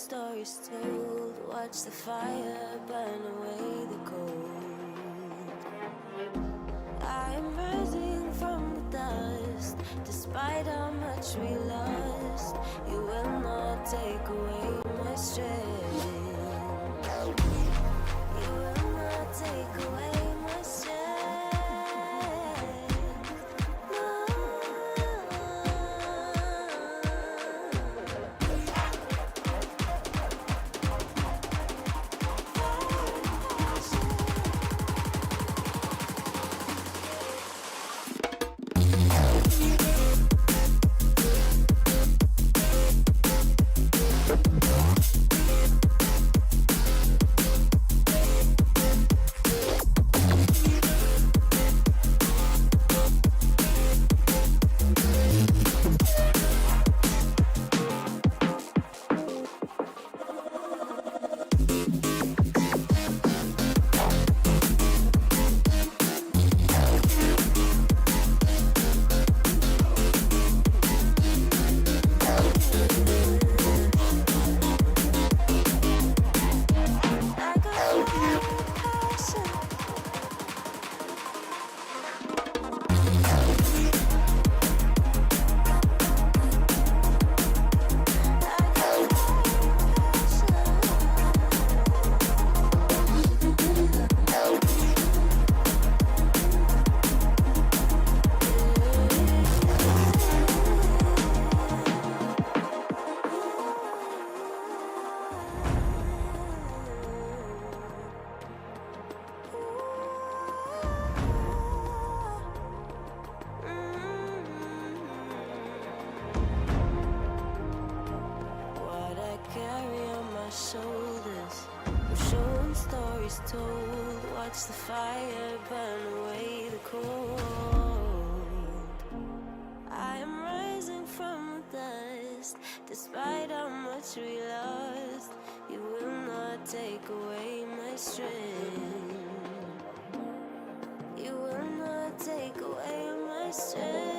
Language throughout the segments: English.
stories told. Watch the fire burn away the cold. I am rising from the dust. Despite how much we lost, you will not take away my strength. You will not take away my strength. Shoulders, I'm showing stories told. Watch the fire burn away the cold. I am rising from the dust. Despite how much we lost, you will not take away my strength. You will not take away my strength.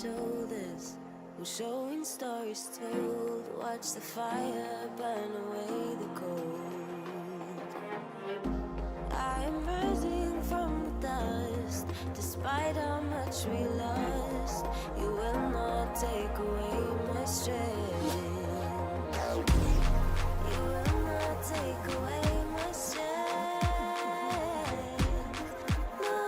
Shoulders, we're showing stories told. Watch the fire burn away the cold. I am rising from the dust. Despite how much we lost, you will not take away my strength. You will not take away my strength. No.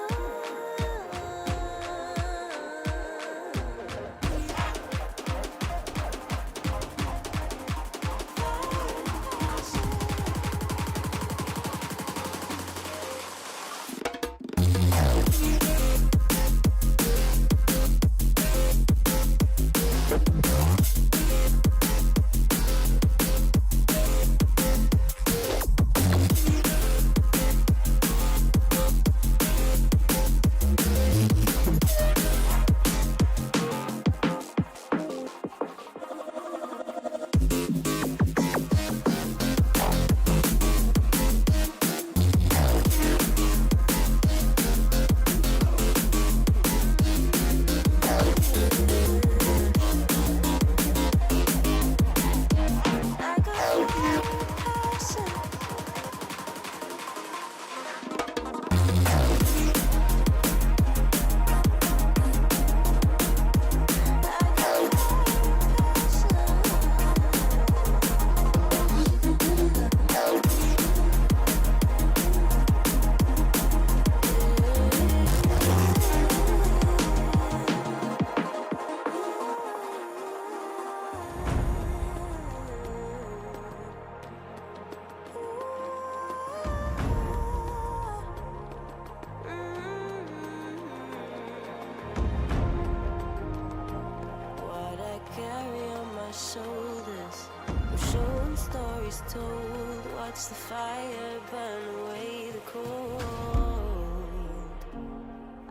stories told. Watch the fire burn away the cold.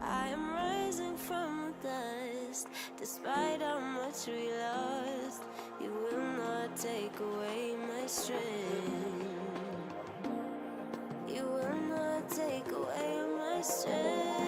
I am rising from the dust. Despite how much we lost, you will not take away my strength. You will not take away my strength.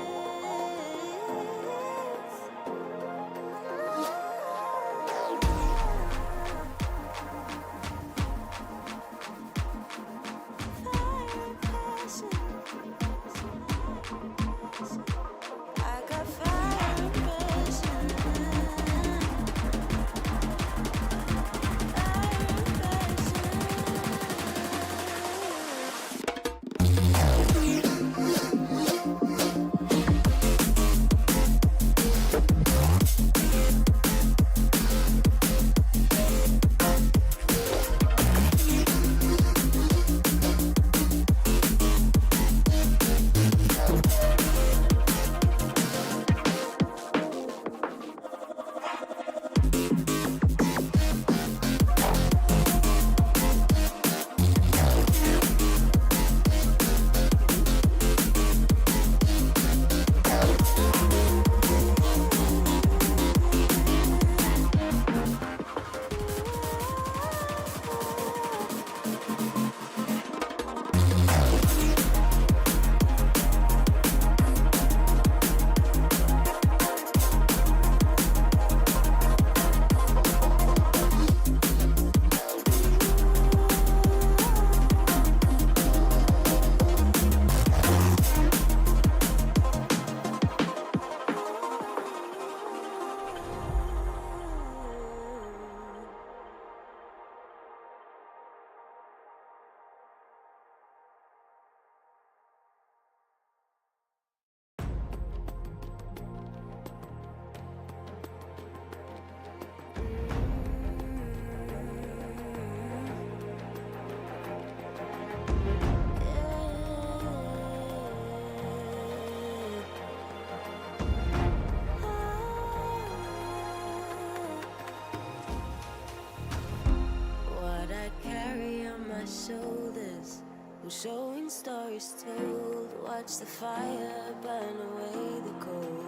Shoulders, I'm showing stories told. Watch the fire burn away the cold.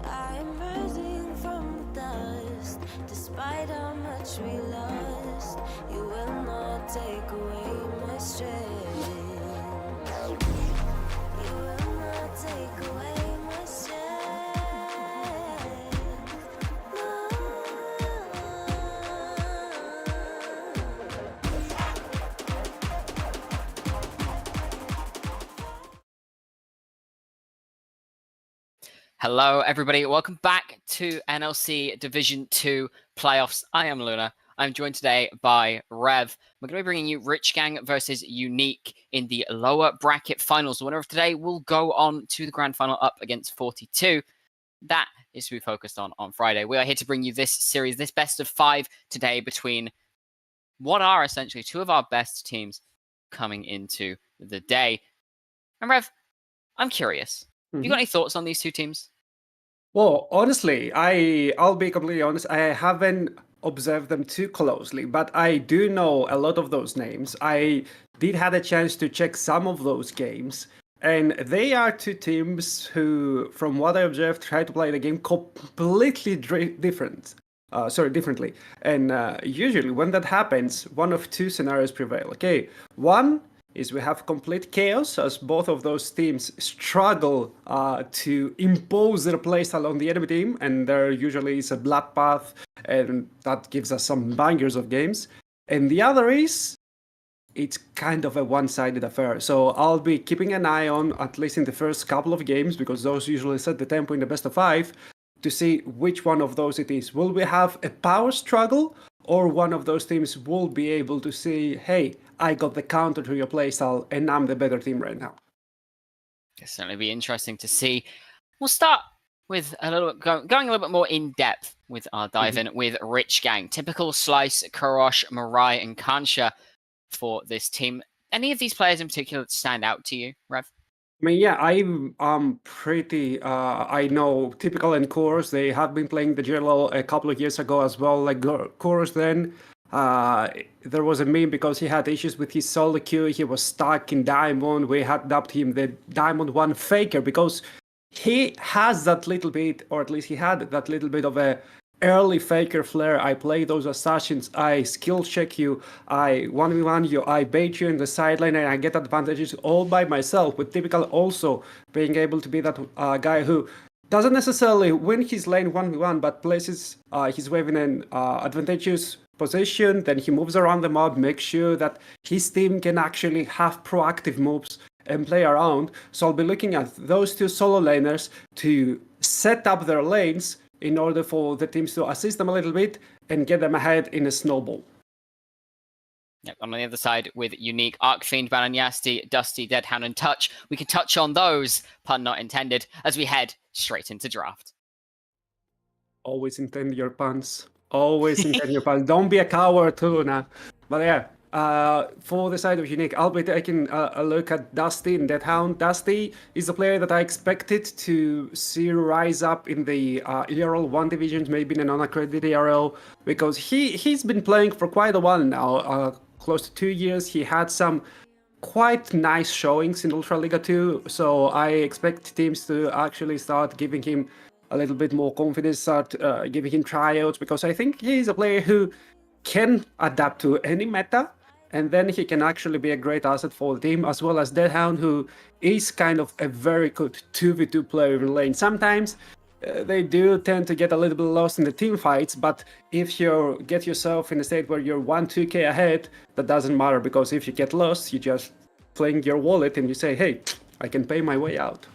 I am rising from the dust. Despite how much we lost, you will not take away my strength. You will not take away my strength. Hello, everybody. Welcome back to NLC Division 2 playoffs. I am Luna. I'm joined today by Rev. We're going to be bringing you Rich Gang versus Unique in the lower bracket finals. The winner of today will go on to the grand final up against 42. That is to be focused on Friday. We are here to bring you this series, this best of 5 today between what are essentially two of our best teams coming into the day. And Rev, I'm curious. Have you got any thoughts on these two teams? Well, honestly, I'll be completely honest. I haven't observed them too closely, but I do know a lot of those names. I did had a chance to check some of those games, and they are two teams who, from what I observed, try to play the game completely differently. And usually, when that happens, one of two scenarios prevail. Okay, one is we have complete chaos as both of those teams struggle to impose their playstyle on the enemy team, and there usually is a bloodbath, and that gives us some bangers of games. And the other is it's kind of a one-sided affair. So I'll be keeping an eye on, at least in the first couple of games, because those usually set the tempo in the best of 5, to see which one of those it is. Will we have a power struggle, or one of those teams will be able to say, hey, I got the counter to your playstyle and I'm the better team right now? It'll certainly be interesting to see. We'll start with a little bit going a little bit more in depth with our dive in with Rich Gang. Typical Slice, Kurosh, Mirai, and Kansha for this team. Any of these players in particular that stand out to you, Rev? I mean, yeah, I'm pretty, I know Typical and Chorus, they have been playing the GLL a couple of years ago as well. Like Chorus then There was a meme because he had issues with his solo queue. He was stuck in Diamond. We had dubbed him the Diamond 1 faker because he has that little bit, or at least he had that little bit of a early faker flair. I play those assassins, I skill check you, I 1v1 you, I bait you in the sideline, and I get advantages all by myself, with typical also being able to be that guy who doesn't necessarily win his lane 1v1, but places his wave in an advantageous position. Then he moves around the map, makes sure that his team can actually have proactive moves and play around. So I'll be looking at those two solo laners to set up their lanes in order for the teams to assist them a little bit and get them ahead in a snowball. Yep, on the other side with Unique, Arcfiend, Bananyasti, Dusty, Deadhound, and Touch. We can touch on those, pun not intended, as we head straight into draft. Always intend your puns. Always intend your puns. Don't be a coward, Luna. But yeah, for the side of Unique, I'll be taking a look at Dusty and Deadhound. Dusty is a player that I expected to see rise up in the ERL 1 divisions, maybe in a non-accredited ERL, because he's been playing for quite a while now, close to 2 years. He had some quite nice showings in Ultra Liga 2, so I expect teams to actually start giving him a little bit more confidence, start giving him tryouts, because I think he's a player who can adapt to any meta, and then he can actually be a great asset for the team, as well as Deadhound, who is kind of a very good 2v2 player in lane. Sometimes they do tend to get a little bit lost in the team fights, but if you get yourself in a state where you're 1-2k ahead, that doesn't matter, because if you get lost, you just fling your wallet and you say, hey, I can pay my way out.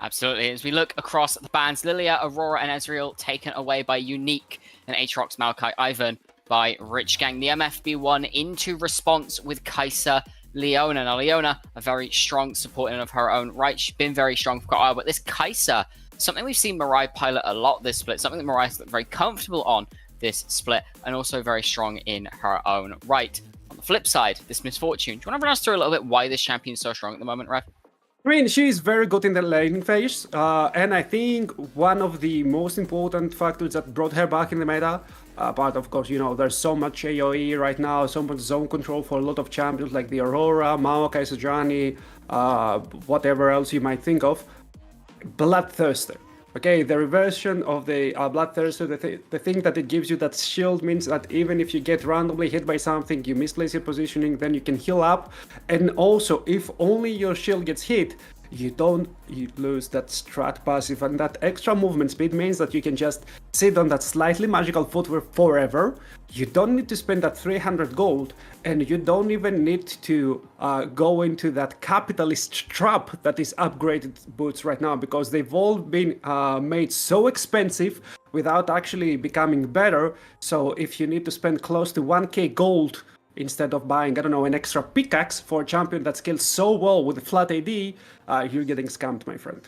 Absolutely. As we look across the bans, Lilia, Aurora, and Ezreal taken away by Unique, and Aatrox, Maokai, Ivan by Rich Gang. The MFB1 into response with Kai'Sa, Leona. Now, Leona, a very strong support in of her own right. She's been very strong for quite a while, but this Kai'Sa, something we've seen Mirai pilot a lot this split, something that Mirai's looked very comfortable on this split, and also very strong in her own right. On the flip side, this Misfortune. Do you want to run us through a little bit why this champion is so strong at the moment, Rev? I mean, she's very good in the laning phase, and I think one of the most important factors that brought her back in the meta, but of course, you know, there's so much AoE right now, so much zone control for a lot of champions like the Aurora, Maokai, Sejuani, whatever else you might think of. Bloodthirster. Okay, the reversion of the Bloodthirster, the thing that it gives you, that shield, means that even if you get randomly hit by something, you misplace your positioning, then you can heal up. And also, if only your shield gets hit, you lose that strat passive, and that extra movement speed means that you can just sit on that slightly magical footwear forever. You don't need to spend that 300 gold, and you don't even need to go into that capitalist trap that is upgraded boots right now, because they've all been made so expensive without actually becoming better. So if you need to spend close to 1k gold instead of buying, I don't know, an extra pickaxe for a champion that scales so well with flat AD, you're getting scammed, my friend.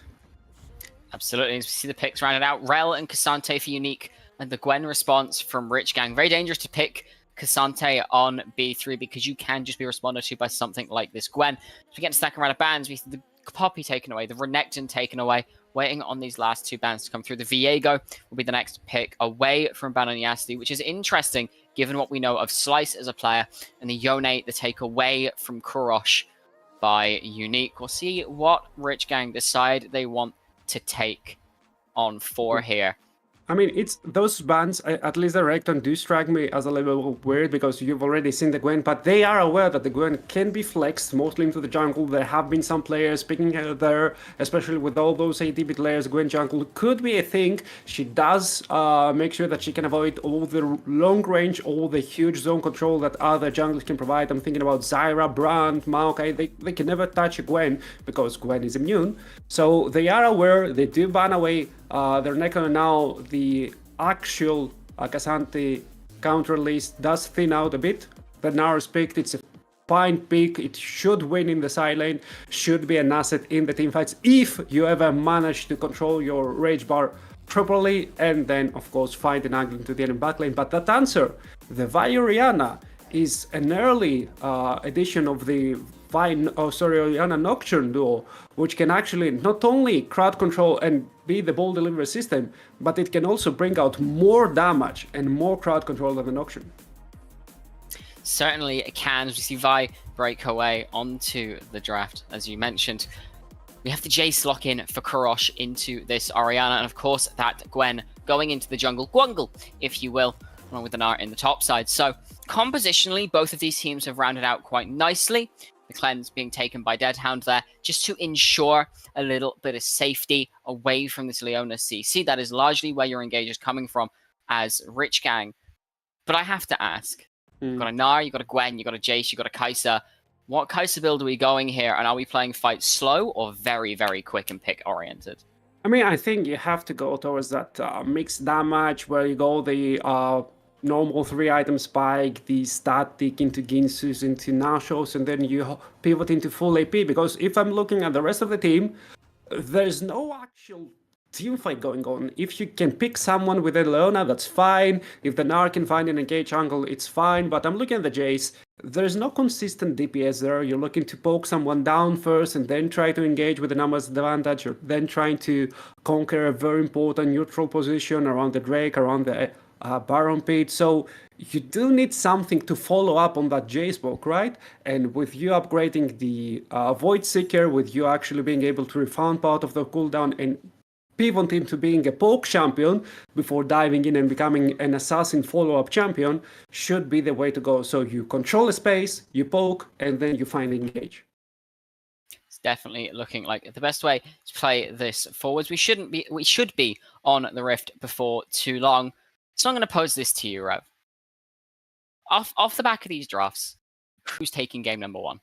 Absolutely. As we see the picks rounded out, Rel and Cassante for Unique, and the Gwen response from Rich Gang. Very dangerous to pick Cassante on B3 because you can just be responded to by something like this Gwen. As we get to second round of bans, we see the Poppy taken away, the Renekton taken away, waiting on these last two bans to come through. The Viego will be the next pick away from Bananyasti, which is interesting given what we know of Slice as a player, and the Yone, the take away from Kurosh by Unique. We'll see what Rich Gang decide they want to take on 4 here. I mean, it's those bans, at least the Renekton, do strike me as a little weird because you've already seen the Gwen, but they are aware that the Gwen can be flexed mostly into the jungle. There have been some players picking her there, especially with all those AD players. Gwen jungle could be a thing. She does make sure that she can avoid all the long range, all the huge zone control that other junglers can provide. I'm thinking about Zyra, Brand, Maokai. They can never touch a Gwen because Gwen is immune. So they are aware, they do ban away their Renekton. Now the actual Cassante counter list does thin out a bit. The Nara's picked, it's a fine pick, it should win in the side lane, should be an asset in the team fights if you ever manage to control your rage bar properly, and then of course find an angle into the enemy backlane. But that answer, the Orianna, is an early edition of the Orianna Nocturne duo, which can actually not only crowd control and be the ball delivery system, but it can also bring out more damage and more crowd control than the Nocturne. certainly can. As we see Vi break her way onto the draft, as you mentioned. We have the Jace lock in for Korosh into this Orianna, and of course that Gwen going into the jungle, Gwungle, if you will, along with the Nara in the top side. So compositionally, both of these teams have rounded out quite nicely. The cleanse being taken by Deadhound there, just to ensure a little bit of safety away from this Leona CC. That is largely where your engage is coming from as Rich Gang. But I have to ask, you've got a Nara, you've got a Gwen, you've got a Jace, you've got a Kai'Sa. What Kai'Sa build are we going here? And are we playing fight slow or very, very quick and pick oriented? I mean, I think you have to go towards that mixed damage where you go the normal 3-item spike, the static into Ginsus, into Nashos, and then you pivot into full AP. Because if I'm looking at the rest of the team, there's no actual team fight going on. If you can pick someone with a Leona, that's fine. If the Nara can find an engage angle, it's fine. But I'm looking at the Jace. There's no consistent DPS there. You're looking to poke someone down first and then try to engage with the numbers advantage, or then trying to conquer a very important neutral position around the Drake, around the Baron Pit. So you do need something to follow up on that Jace poke, right? And with you upgrading the Void Seeker, with you actually being able to refund part of the cooldown and pivot into being a poke champion before diving in and becoming an assassin follow-up champion should be the way to go. So you control the space, you poke, and then you find engage. It's definitely looking like the best way to play this forwards. We should be on the Rift before too long. So I'm going to pose this to you, Rev. Off the back of these drafts, who's taking game number 1?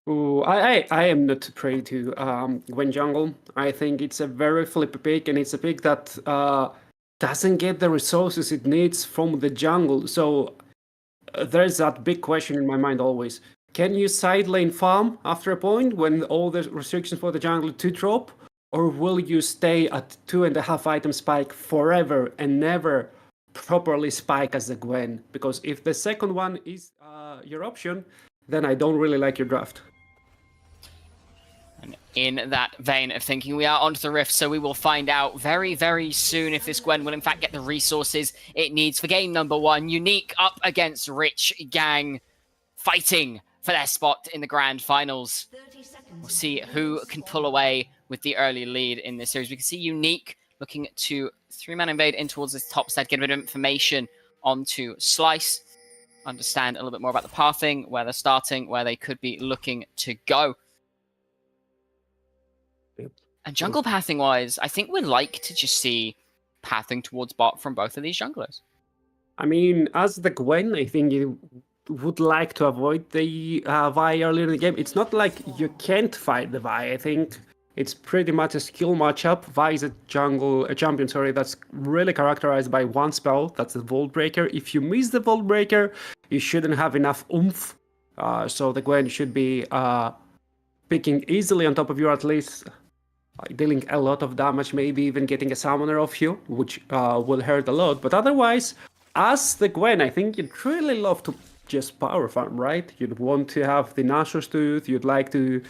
Ooh, I am not prey to Gwen Jungle. I think it's a very flippy pick, and it's a pick that doesn't get the resources it needs from the jungle. So there's that big question in my mind always. Can you side lane farm after a point when all the restrictions for the jungle to drop? Or will you stay at 2.5 item spike forever and never properly spike as a Gwen? Because if the second one is your option, then I don't really like your draft. And in that vein of thinking, we are onto the Rift, so we will find out very, very soon if this Gwen will in fact get the resources it needs for game number 1. Unique up against Rich Gang, fighting for their spot in the grand finals. We'll see who can pull away with the early lead in this series. We can see Unique looking to 3-man invade in towards this top side, get a bit of information onto Slice, understand a little bit more about the pathing, where they're starting, where they could be looking to go. And jungle pathing wise, I think we'd like to just see pathing towards bot from both of these junglers. I mean, as the Gwen, I think you would like to avoid the Vi earlier in the game. It's not like you can't fight the Vi. I think it's pretty much a skill matchup. Vi is a champion, that's really characterized by one spell. That's the Vault Breaker. If you miss the Vault Breaker, you shouldn't have enough oomph. So the Gwen should be picking easily on top of you, at least dealing a lot of damage, maybe even getting a summoner off you, which will hurt a lot. But otherwise, as the Gwen, I think you'd really love to just power farm, right? You'd want to have the Nashor's Tooth, you'd like to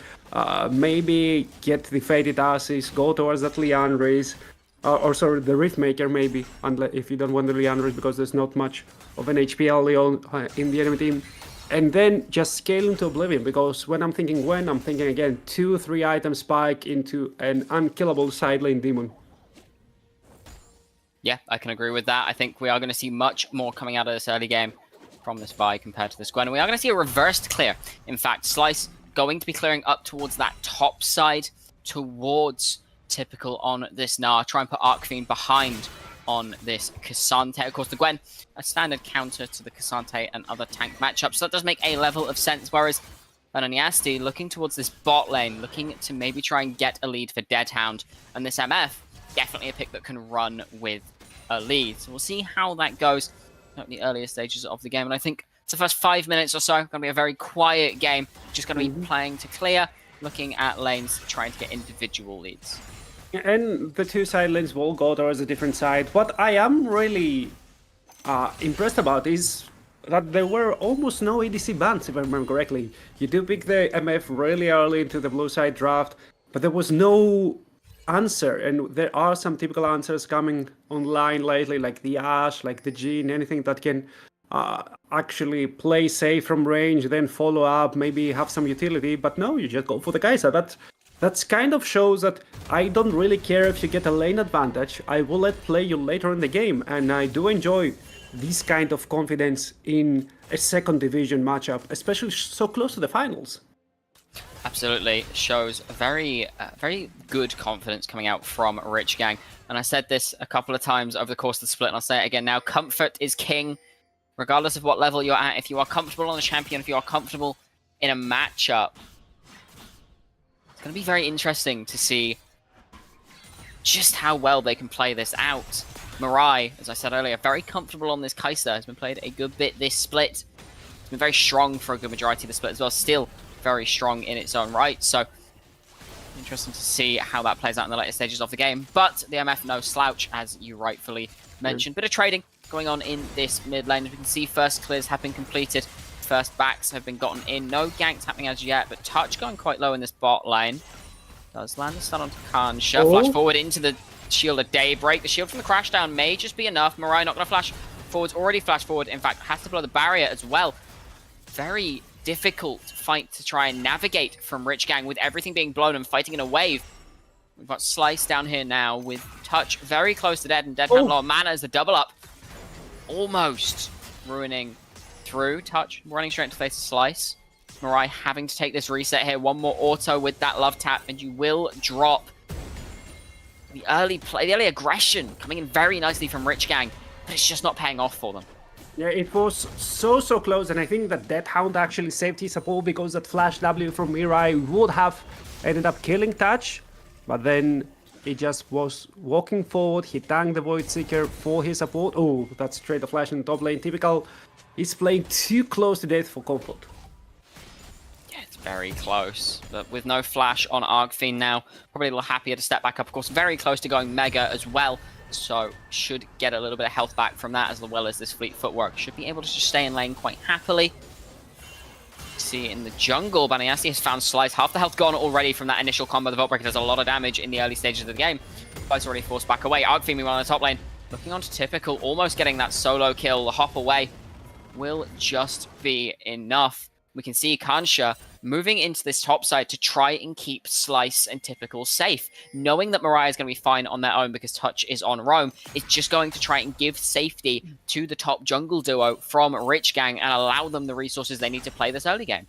maybe get the Faded Ashes, go towards that Liandry's, or sorry, the Riftmaker maybe, if you don't want the Liandry's because there's not much of an HP early in the enemy team. And then just scale into Oblivion, because when I'm thinking Gwen, I'm thinking again 2-3 item spike into an unkillable side lane demon. Yeah, I can agree with that. I think we are going to see much more coming out of this early game from this Vi compared to this Gwen. And we are going to see a reversed clear. In fact, Slice going to be clearing up towards that top side, towards typical on this Gnar. Try and put Arcfiend behind on this Cassante. Of course, the Gwen, a standard counter to the Cassante and other tank matchups. So that does make a level of sense. Whereas Bananiasti looking towards this bot lane, looking to maybe try and get a lead for Deadhound. And this MF, definitely a pick that can run with a lead. So we'll see how that goes at the earlier stages of the game. And I think it's the first 5 minutes or so going to be a very quiet game. Just going to be playing to clear, looking at lanes, trying to get individual leads. And the two side lanes will go towards a different side. What I am really impressed about is that there were almost no EDC bans, if I remember correctly. You do pick the MF really early into the blue side draft, but there was no answer. And there are some typical answers coming online lately, like the Ashe, like the Jean, anything that can actually play safe from range, then follow up, maybe have some utility. But no, you just go for the Kai'Sa. That's kind of shows that I don't really care if you get a lane advantage. I will let play you later in the game, and I do enjoy this kind of confidence in a second division matchup, especially so close to the finals. Absolutely shows very good confidence coming out from Rich Gang. And I said this a couple of times over the course of the split, and I'll say it again now. Comfort is king, regardless of what level you're at. If you are comfortable on a champion, if you are comfortable in a matchup, it's going to be very interesting to see just how well they can play this out. Mirai, as I said earlier, very comfortable on this Kai'Sa. Has been played a good bit this split. It's been very strong for a good majority of the split as well. Still very strong in its own right. So interesting to see how that plays out in the later stages of the game. But the MF no slouch, as you rightfully mentioned. Bit of trading going on in this mid lane. As we can see, first clears have been completed. First backs have been gotten in. No ganks happening as yet, but touch going quite low in this bot lane. Does land a stun onto Kansha. Flash forward into the Shield of Daybreak. The shield from the crash down may just be enough. Mirai not going to flash forwards. Already flashed forward. In fact, has to blow the barrier as well. Very difficult fight to try and navigate from Rich Gang with everything being blown and fighting in a wave. We've got Slice down here now with Touch very close to dead, and Dead have a lot of mana as the double up. Almost ruining through. Touch running straight into face of Slice. Mirai having to take this reset here. One more auto with that love tap, and you will drop. The early play, the early aggression coming in very nicely from Rich Gang, but it's just not paying off for them. Yeah, it was so close, and I think that Deathhound actually saved his support because that flash W from Mirai would have ended up killing Touch, but then he just was walking forward. He tanked the Void Seeker for his support. Oh, that's straight a flash in the top lane. Typical. He's playing too close to death for comfort. Yeah, it's very close, but with no flash on Arcfiend now, probably a little happier to step back up. Of course, very close to going Mega as well. So should get a little bit of health back from that, as well as this fleet footwork. Should be able to just stay in lane quite happily. See in the jungle, Baniasi has found Slice. Half the health gone already from that initial combo. The Vault Breaker does a lot of damage in the early stages of the game. Slice already forced back away. Arcfiend meanwhile on the top lane. Looking on to Typical, almost getting that solo kill. The hop away will just be enough. We can see Kansha moving into this top side to try and keep Slice and Typical safe. Knowing that Mirai is going to be fine on their own because Touch is on roam, it's just going to try and give safety to the top jungle duo from Rich Gang and allow them the resources they need to play this early game.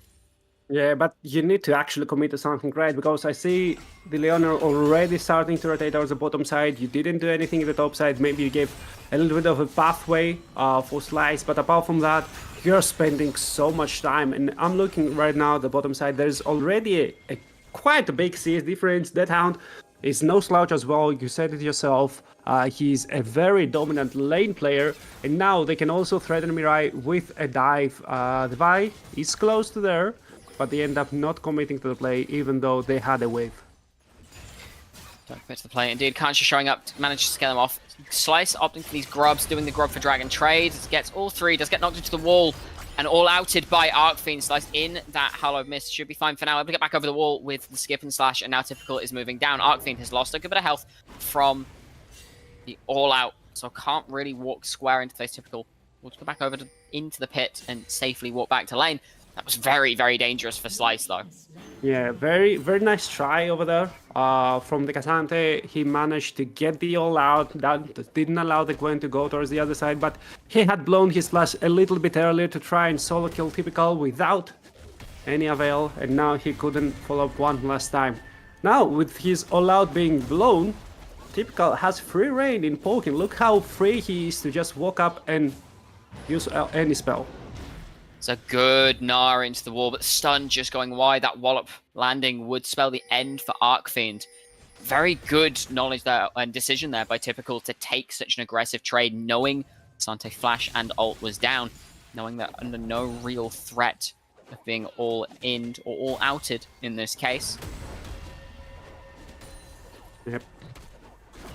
Yeah, but you need to actually commit to something great, because I see the Leoner already starting to rotate towards the bottom side. You didn't do anything at the top side. Maybe you gave a little bit of a pathway for Slice, but apart from that, you're spending so much time. And I'm looking right now at the bottom side. There's already quite a big CS difference. Deadhound is no slouch as well. You said it yourself. He's a very dominant lane player, and now they can also threaten Mirai with a dive. The Vi is close to there, but they end up not committing to the play, even though they had a wave. Don't commit to the play. Indeed, Kansha showing up, manages to scare them off. Slice opting for these grubs, doing the grub for Dragon Trade. Gets all three, does get knocked into the wall, and all outed by Arcfiend. Slice in that Hollow Mist. Should be fine for now. Able to get back over the wall with the skip and slash, and now Typical is moving down. Arcfiend has lost a good bit of health from the all out, so can't really walk square into face Typical. We'll just go back over into the pit and safely walk back to lane. That was very, very dangerous for Slice, though. Yeah, very nice try over there from the Casante. He managed to get the all out. That didn't allow the Gwen to go towards the other side, but he had blown his flash a little bit earlier to try and solo kill Typical without any avail, and now he couldn't follow up one last time. Now, with his all out being blown, Typical has free reign in poking. Look how free he is to just walk up and use any spell. It's a good gnaw into the wall, but stun just going wide. That wallop landing would spell the end for Arcfiend. Very good knowledge there and decision there by Typical to take such an aggressive trade, knowing Sante flash and ult was down, knowing that under no real threat of being all in or all outed in this case. Yep.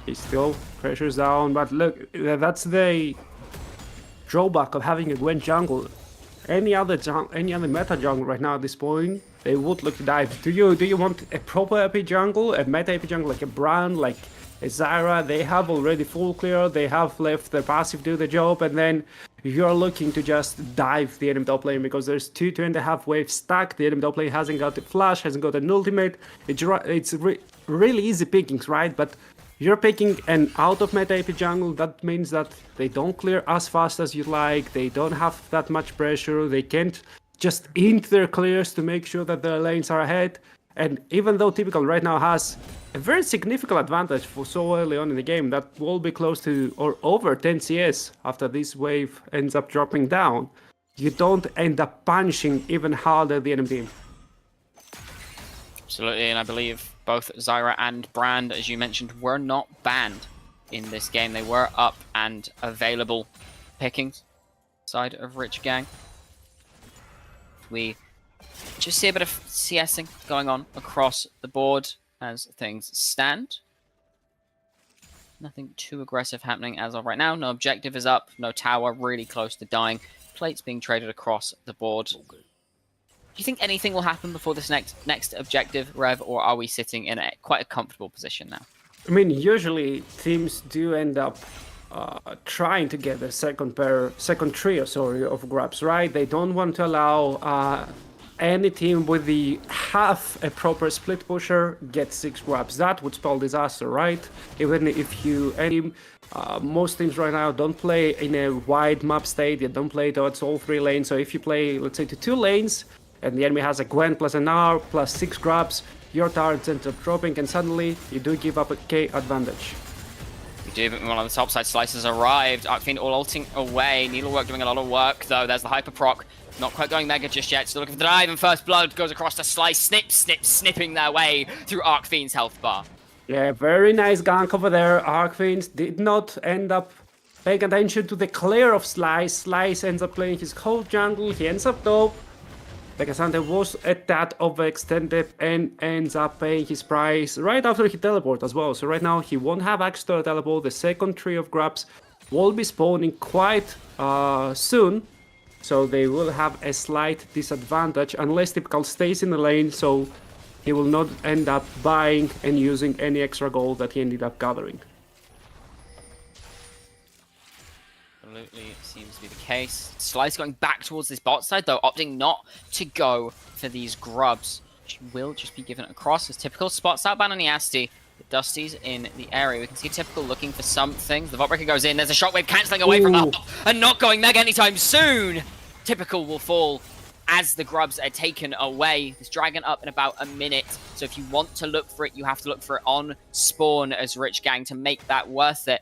He still pressures down, but look, that's the drawback of having a Gwen jungle. Any other meta jungle right now at this point, they would look to dive. Do you want a proper AP jungle, a meta AP jungle like a Brand, like a Zyra? They have already full clear, they have left their passive do the job, and then you're looking to just dive the enemy top lane because there's 2.5 waves stacked. The enemy top lane hasn't got a flash, hasn't got an ultimate. It's really easy pickings, right? But you're picking an out of meta AP jungle. That means that they don't clear as fast as you like. They don't have that much pressure. They can't just int their clears to make sure that their lanes are ahead. And even though Typical right now has a very significant advantage for so early on in the game, that will be close to or over 10 CS after this wave ends up dropping down, you don't end up punishing even harder the enemy team. Absolutely, and I believe both Zyra and Brand, as you mentioned, were not banned in this game. They were up and available pickings side of Rich Gang. We just see a bit of CSing going on across the board as things stand. Nothing too aggressive happening as of right now. No objective is up, no tower, really close to dying. Plates being traded across the board. Do you think anything will happen before this next objective, Rev, or are we sitting in quite a comfortable position now? I mean, usually teams do end up trying to get a second trio, of grabs, right? They don't want to allow any team with the half a proper split pusher get 6 grabs. That would spell disaster, right? Even if most teams right now don't play in a wide map state, they don't play towards all 3 lanes. So if you play, let's say, to 2 lanes, and the enemy has a Gwen plus an R plus 6 grabs, your turrets end up dropping, and suddenly you do give up a K advantage. We do, but one of the topside slices arrived. Arcfiend all ulting away. Needlework doing a lot of work, though. There's the hyper proc. Not quite going mega just yet. Still looking for the dive, and first blood goes across the slice. Snipping their way through Arcfiend's health bar. Yeah, very nice gank over there. Arcfiend did not end up paying attention to the clear of Slice. Slice ends up playing his whole jungle. He ends up top. The Cassandra was a tad overextended and ends up paying his price right after he teleported as well. So right now he won't have access to a teleport. The second tree of grabs will be spawning quite soon. So they will have a slight disadvantage unless Typical stays in the lane. So he will not end up buying and using any extra gold that he ended up gathering. Absolutely seems to be the case. Slice going back towards this bot side, though, opting not to go for these grubs. Which will just be given across as Typical spots out ban on the Asti. The Dusty's in the area. We can see Typical looking for something. The Votbreaker goes in. There's a shockwave cancelling away from the hop and not going mega anytime soon. Typical will fall as the grubs are taken away. This dragon up in about a minute. So if you want to look for it, you have to look for it on spawn as Rich Gang to make that worth it.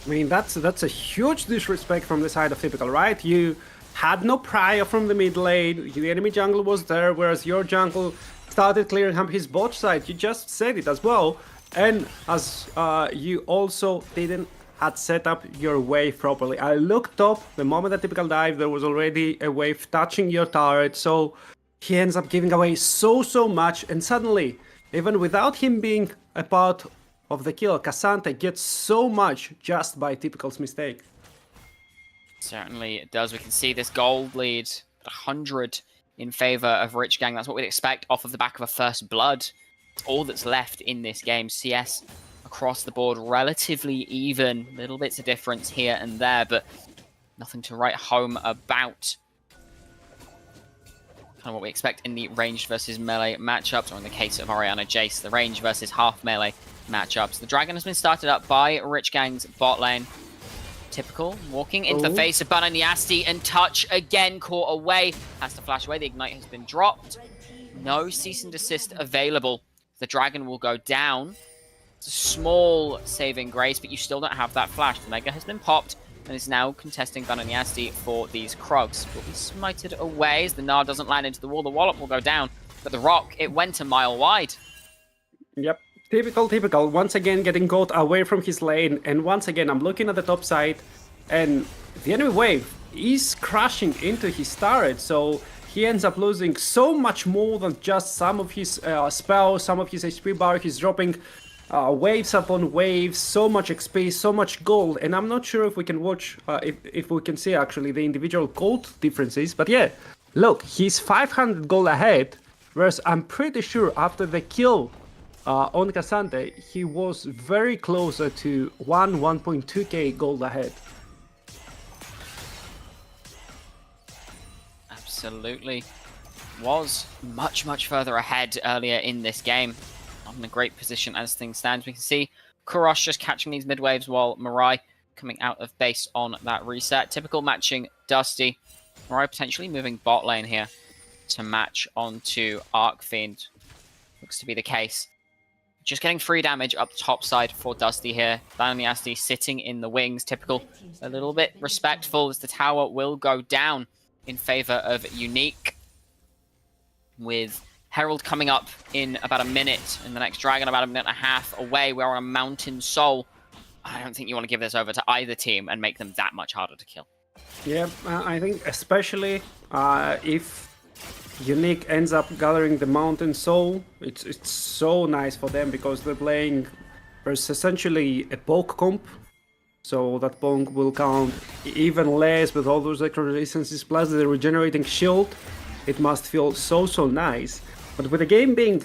I mean, that's a huge disrespect from the side of Typical, right? You had no prior from the mid lane, the enemy jungle was there, whereas your jungle started clearing up his bot side. You just said it as well. And as you also didn't had set up your wave properly. I looked up, the moment that Typical dive, there was already a wave touching your turret, so he ends up giving away so much, and suddenly, even without him being a part of the kill, Cassandra gets so much just by Typical's mistake. Certainly it does. We can see this gold lead, 100 in favor of Rich Gang. That's what we'd expect off of the back of a first blood. It's all that's left in this game. CS across the board, relatively even. Little bits of difference here and there, but nothing to write home about. Kind of what we expect in the ranged versus melee matchups, or in the case of Orianna Jace, the range versus half melee matchups. The dragon has been started up by Rich Gang's bot lane. Typical, walking into the face of Bananiasti, and touch again caught away. Has to flash away, the ignite has been dropped. No cease and desist available. The dragon will go down. It's a small saving grace, but you still don't have that flash. The Mega has been popped and is now contesting Bananiasti for these Krugs. Will be smited away as the Gnar doesn't land into the wall. The Wallop will go down, but the Rock, it went a mile wide. Yep. Typical, once again getting caught away from his lane, and once again I'm looking at the top side, and the enemy wave is crashing into his turret, so he ends up losing so much more than just some of his spells, some of his HP bar. He's dropping waves upon waves, so much XP, so much gold, and I'm not sure if we can watch, if we can see actually the individual gold differences, but yeah, look, he's 500 gold ahead, whereas I'm pretty sure after the kill on Cassandra, he was very closer to 1.2k gold ahead. absolutely was much, much further ahead earlier in this game. Not in a great position as things stand. We can see Kurosh just catching these mid waves while Mirai coming out of base on that reset. Typical matching Dusty. Mirai potentially moving bot lane here to match onto Arcfiend. Looks to be the case. Just getting free damage up the top side for Dusty here. Bananiasti sitting in the wings. Typical, a little bit respectful as the tower will go down in favor of Unique. With Herald coming up in about a minute, and the next Dragon about a minute and a half away. We're on a Mountain Soul. I don't think you want to give this over to either team and make them that much harder to kill. Yeah, I think especially if Unique ends up gathering the Mountain Soul, it's so nice for them because they're playing. There's essentially a poke comp, so that poke will count even less with all those extra resistances. Plus the regenerating shield, it must feel so nice. But with the game being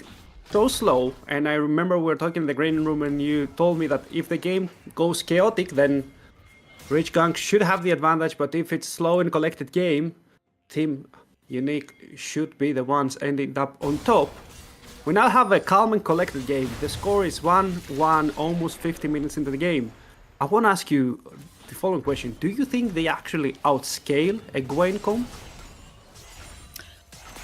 so slow, and I remember we were talking in the green room and you told me that if the game goes chaotic, then Rich Gang should have the advantage. But if it's slow and collected game, Team Unique should be the ones ending up on top. We now have a calm and collected game. The score is 1-1, almost 50 minutes into the game. I want to ask you the following question. Do you think they actually outscale a Gwen comp?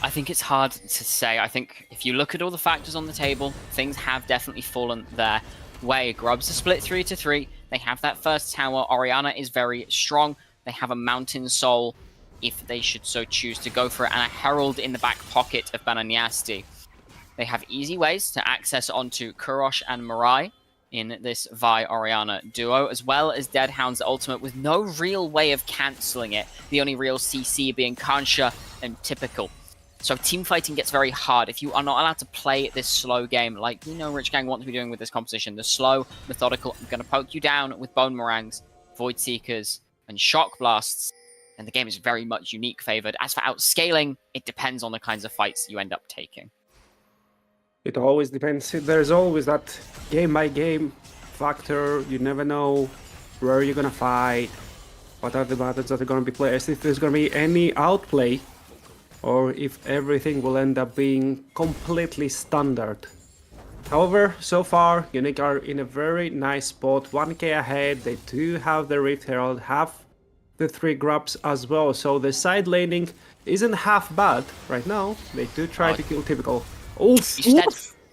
I think it's hard to say. I think if you look at all the factors on the table, things have definitely fallen their way. Grubs are split 3-3. They have that first tower. Orianna is very strong. They have a Mountain Soul if they should so choose to go for it, and a Herald in the back pocket of Bananiasti. They have easy ways to access onto Kurosh and Mirai in this Vi Orianna duo, as well as Deadhound's ultimate with no real way of cancelling it. The only real CC being Kansha and Typical. So team fighting gets very hard if you are not allowed to play this slow game like we know Rich Gang want to be doing with this composition. The slow, methodical, I'm going to poke you down with Bone Meringues, Void Seekers, and Shock Blasts. And the game is very much Unique favored. As for outscaling, it depends on the kinds of fights you end up taking. It always depends. There's always that game-by-game factor. You never know where you're gonna fight, what are the battles that are gonna be played, if there's gonna be any outplay, or if everything will end up being completely standard. However, so far, Unique are in a very nice spot, 1k ahead. They do have the Rift Herald, have the 3 grubs as well, so the side laning isn't half bad right now. They do try to kill Typical. Oof, He's dead.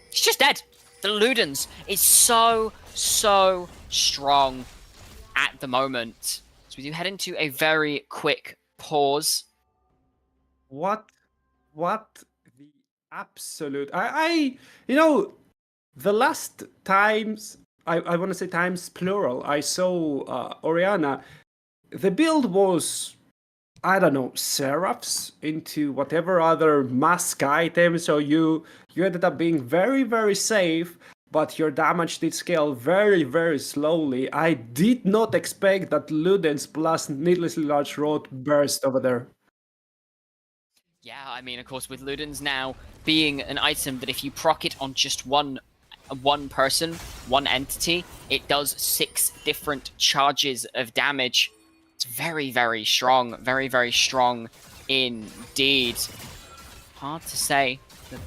He's just dead. The Ludens is so strong at the moment. So we do head into a very quick pause. What the absolute... you know, the last times, I want to say times plural, I saw Orianna, the build was, I don't know, seraphs into whatever other mask item, so you ended up being very safe, but your damage did scale very slowly. I did not expect that Ludens plus Needlessly Large Rod burst over there. Yeah, I mean, of course, with Ludens now being an item that if you proc it on just one person, one entity, it does 6 different charges of damage. It's very strong, very strong indeed. Hard to say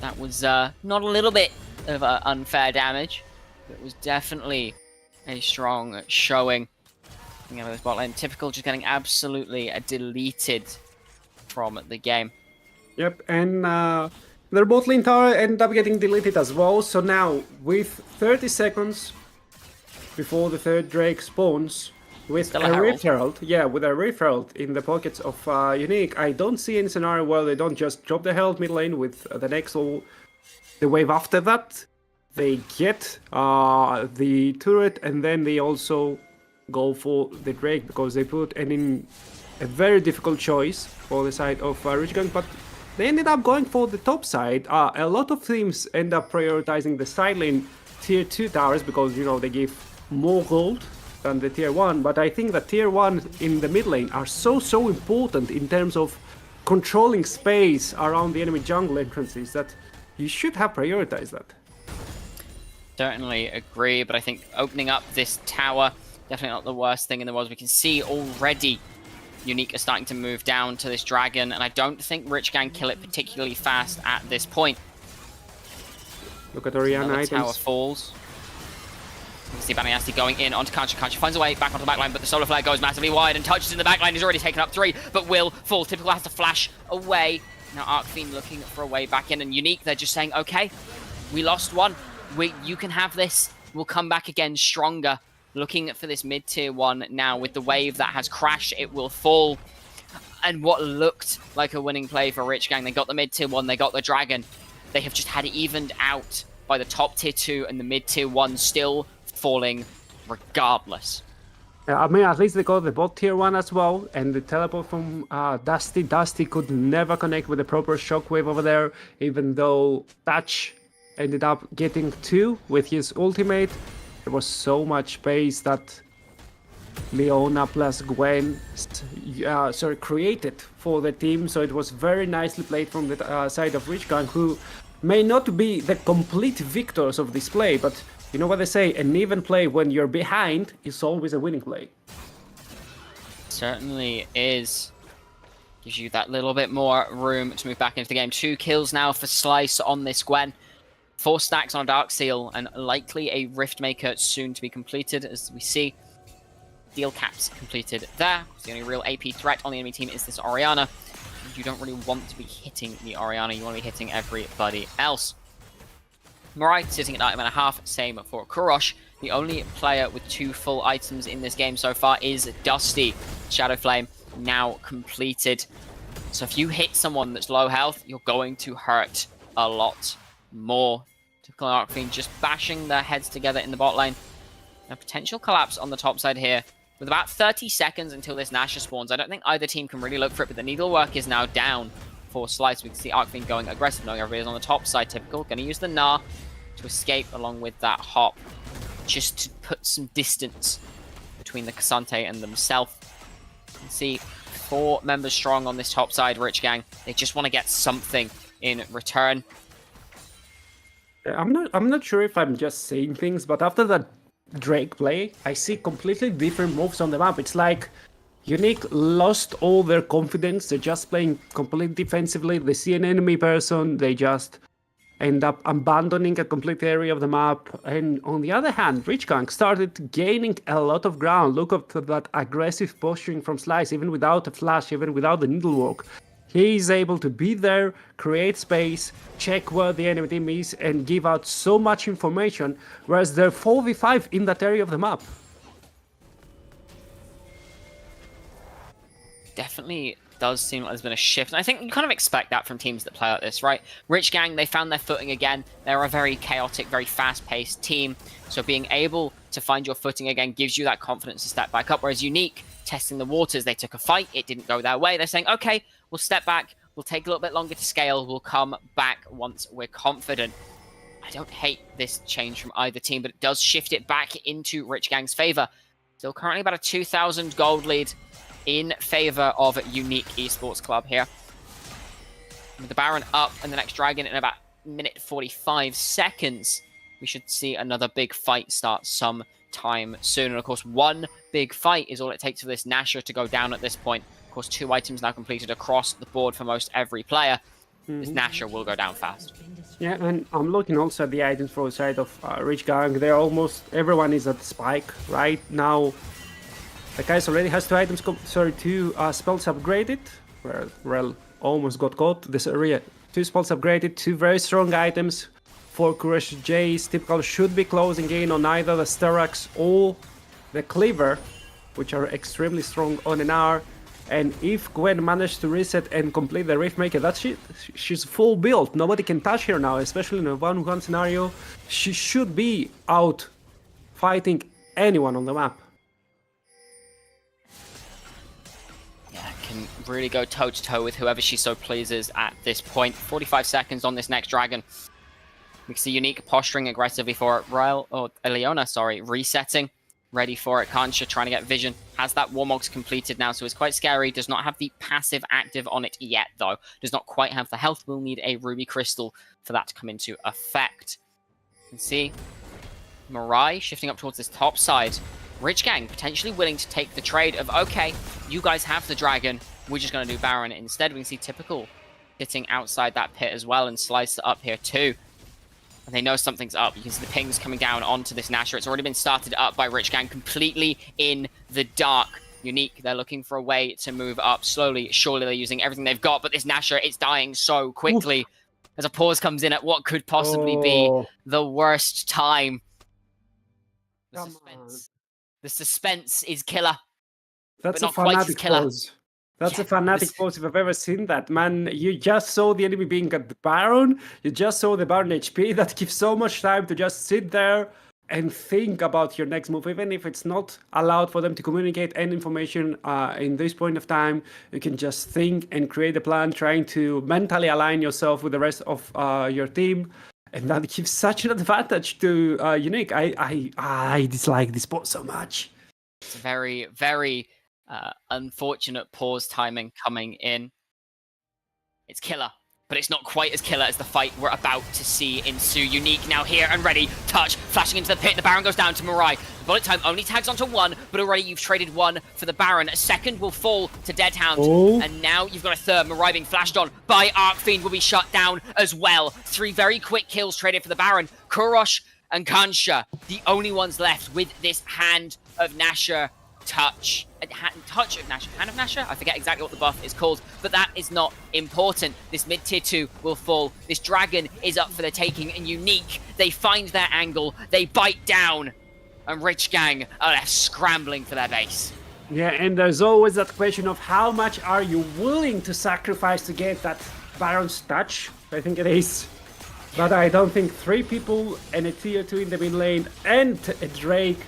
that was not a little bit of unfair damage. It was definitely a strong showing. Coming out of this bot lane, Typical just getting absolutely deleted from the game. Yep, and their bot lane tower ended up getting deleted as well, so now with 30 seconds before the third Drake spawns, with a Rift Herald, with a Rift Herald in the pockets of Unique, I don't see any scenario where they don't just drop the Herald mid lane with the next or the wave after that. They get the turret and then they also go for the Drake because they put in a very difficult choice for the side of Rich Gang, but they ended up going for the top side. A lot of teams end up prioritizing the side lane tier 2 towers because, you know, they give more gold than the tier 1, but I think that tier 1 in the mid lane are so important in terms of controlling space around the enemy jungle entrances that you should have prioritized that. Certainly agree, but I think opening up this tower, definitely not the worst thing in the world. We can see already Unique are starting to move down to this dragon, and I don't think Rich Gang kill it particularly fast at this point. Look at Orianna Another tower items. falls. You can see Banayasti going in onto Kancha. Kancha finds a way back onto the backline, but the solar flare goes massively wide and touches in the backline. He's already taken up 3, but will fall. Typical has to flash away. Now Arcfiend looking for a way back in, and Unique, they're just saying, okay, we lost 1. You can have this. We'll come back again stronger. Looking for this mid-tier 1 now with the wave that has crashed. It will fall. And what looked like a winning play for Rich Gang, they got the mid-tier 1, they got the dragon. They have just had it evened out by the top tier 2 and the mid-tier 1 still falling regardless. I mean, at least they got the bot tier 1 as well, and the teleport from Dusty. Dusty could never connect with the proper shockwave over there, even though Touch ended up getting 2 with his ultimate. There was so much space that Leona plus Gwen created for the team, so it was very nicely played from the side of Rich Gang, who may not be the complete victors of this play, but you know what they say, an even play when you're behind is always a winning play. Certainly is. Gives you that little bit more room to move back into the game. 2 kills now for Slice on this Gwen. 4 stacks on a Dark Seal, and likely a Rift Maker soon to be completed, as we see. Deal caps completed there. The only real AP threat on the enemy team is this Orianna. You don't really want to be hitting the Orianna, you want to be hitting everybody else. Mirai sitting at 9.5, same for Kurosh. The only player with 2 full items in this game so far is Dusty. Shadow Flame now completed. So if you hit someone that's low health, you're going to hurt a lot more. Typical Arcfiend just bashing their heads together in the bot lane. A potential collapse on the top side here. With about 30 seconds until this Nasher spawns, I don't think either team can really look for it, but the needlework is now down for Slice. We can see Arcfiend going aggressive, knowing everybody's on the top side. Typical, going to use the Gnar to escape along with that hop, just to put some distance between the Cassante and themselves. You can see 4 members strong on this top side, Rich Gang. They just want to get something in return. I'm not sure if I'm just saying things, but after that Drake play, I see completely different moves on the map. It's like Unique lost all their confidence. They're just playing completely defensively. They see an enemy person, they just end up abandoning a complete area of the map. And on the other hand, Rich Gang started gaining a lot of ground. Look at that aggressive posturing from Slice, even without a flash, even without the needlework. He is able to be there, create space, check where the enemy team is, and give out so much information, whereas they're 4v5 in that area of the map. Definitely does seem like there's been a shift. And I think you kind of expect that from teams that play like this, right? Rich Gang, they found their footing again. They're a very chaotic, very fast-paced team. So being able to find your footing again gives you that confidence to step back up. Whereas Unique, testing the waters, they took a fight. It didn't go their way. They're saying, okay, we'll step back. We'll take a little bit longer to scale. We'll come back once we're confident. I don't hate this change from either team, but it does shift it back into Rich Gang's favor. Still currently about a 2,000 gold lead in favor of Unique Esports Club here. With the Baron up and the next Dragon in about a minute 45 seconds, we should see another big fight start sometime soon. And of course, one big fight is all it takes for this Nasher to go down at this point. Of course, 2 items now completed across the board for most every player. This Nasher will go down fast. Yeah, and I'm looking also at the items for the side of Rich Gang. They're almost everyone is at spike right now. The guys already has 2 items, 2 spells upgraded. Well, almost got caught. This area, 2 spells upgraded, 2 very strong items. 4 Courage Jays. Typical should be closing in on either the Sterax or the Cleaver, which are extremely strong on an hour. And if Gwen managed to reset and complete the Rift Maker, that's it. She's full build. Nobody can touch her now, especially in a 1v1 scenario. She should be out fighting anyone on the map. Can really go toe-to-toe with whoever she so pleases at this point. 45 seconds on this next Dragon. We can see Unique posturing aggressively for it. Leona, resetting. Ready for it. Kancha trying to get vision. Has that Warmogs completed now, so it's quite scary. Does not have the passive active on it yet, though. Does not quite have the health. We'll need a Ruby Crystal for that to come into effect. You can see Mirai shifting up towards this top side. Rich Gang potentially willing to take the trade of, okay, you guys have the dragon, we're just going to do Baron. Instead, we can see Typical sitting outside that pit as well and slice it up here too. And they know something's up. You can see the pings coming down onto this Nasher. It's already been started up by Rich Gang, completely in the dark. Unique, they're looking for a way to move up slowly. Surely they're using everything they've got, but this Nasher, it's dying so quickly. Oof. As a pause comes in at what could possibly be the worst time. The suspense. The suspense is killer. That's but a fanatic pose. That's a fanatic pose if I've ever seen that, man. You just saw the enemy being at the Baron. You just saw the Baron HP. That gives so much time to just sit there and think about your next move. Even if it's not allowed for them to communicate any information in this point of time, you can just think and create a plan, trying to mentally align yourself with the rest of your team. And that gives such an advantage to Unique. I dislike this bot so much. It's a very, very unfortunate pause timing coming in. It's killer, but it's not quite as killer as the fight we're about to see ensue. Unique now here and ready. Touch, flashing into the pit. The Baron goes down to Mirai. Bullet time only tags onto one, but already you've traded one for the Baron. A second will fall to Deadhound, and now you've got a third. Mirai being flashed on by Arcfiend will be shut down as well. 3 very quick kills traded for the Baron. Kurosh and Kansha, the only ones left with this Hand of Nasher touch. Touch of Nasher. Hand of Nasher? I forget exactly what the buff is called, but that is not important. This mid-tier 2 will fall. This dragon is up for the taking, and Unique, they find their angle, they bite down, and Rich Gang are left scrambling for their base. Yeah, and there's always that question of how much are you willing to sacrifice to get that Baron's touch? I think it is. But I don't think 3 people and a tier 2 in the mid lane and a Drake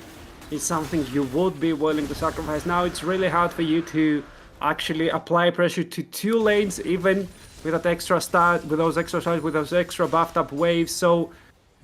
is something you would be willing to sacrifice. Now it's really hard for you to actually apply pressure to 2 lanes, even with that extra start, with those extra starts, with those extra buffed up waves. So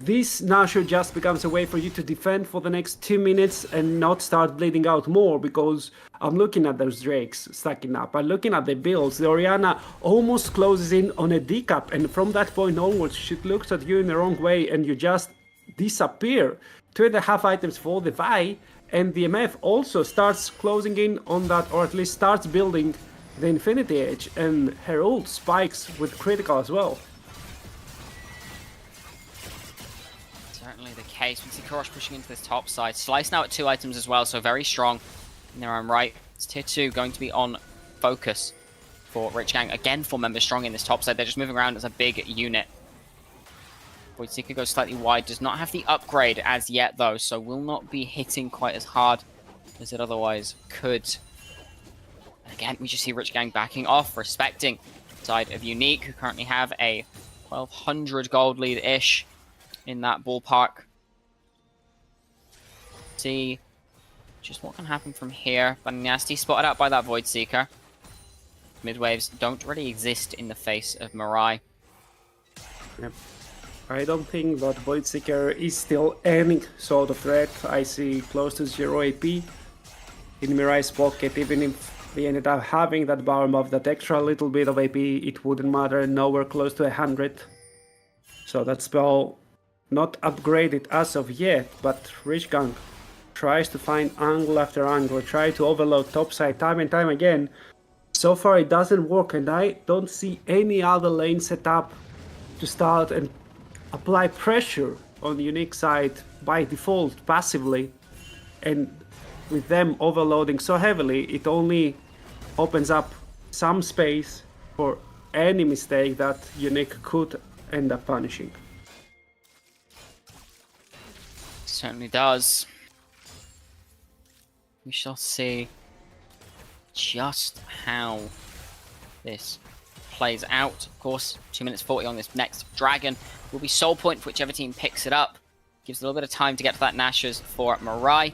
this Nasher just becomes a way for you to defend for the next 2 minutes and not start bleeding out more, because I'm looking at those Drakes stacking up. I'm looking at the builds. The Orianna almost closes in on a decap, and from that point onwards, she looks at you in the wrong way and you just disappear. 2.5 items for the Vi, and the MF also starts closing in on that, or at least starts building the Infinity Edge, and her ult spikes with critical as well. Certainly the case. We see Kurosh pushing into this top side. Slice now at 2 items as well, so very strong in their own right. It's tier 2 going to be on focus for Rich Gang. Again, 4 members strong in this top side. They're just moving around as a big unit. Voidseeker goes slightly wide, does not have the upgrade as yet though, so will not be hitting quite as hard as it otherwise could. And again, we just see Rich Gang backing off, respecting the side of Unique, who currently have a 1200 gold lead-ish in that ballpark. See just what can happen from here, but Nasty spotted out by that Voidseeker. Mid-waves don't really exist in the face of Mirai. Yep. I don't think that Voidseeker is still any sort of threat. I see close to 0 AP in Mirai's pocket. Even if they ended up having that Baron buff, that extra little bit of AP, it wouldn't matter, nowhere close to 100. So that spell not upgraded as of yet, but Rich Gang tries to find angle after angle, try to overload topside time and time again. So far it doesn't work, and I don't see any other lane set up to start and apply pressure on the Unique side by default passively, and with them overloading so heavily, it only opens up some space for any mistake that Unique could end up punishing. Certainly does. We shall see just how this plays out. Of course, 2 minutes 40 on this next dragon will be soul point for whichever team picks it up. Gives a little bit of time to get to that Nashers for Mirai.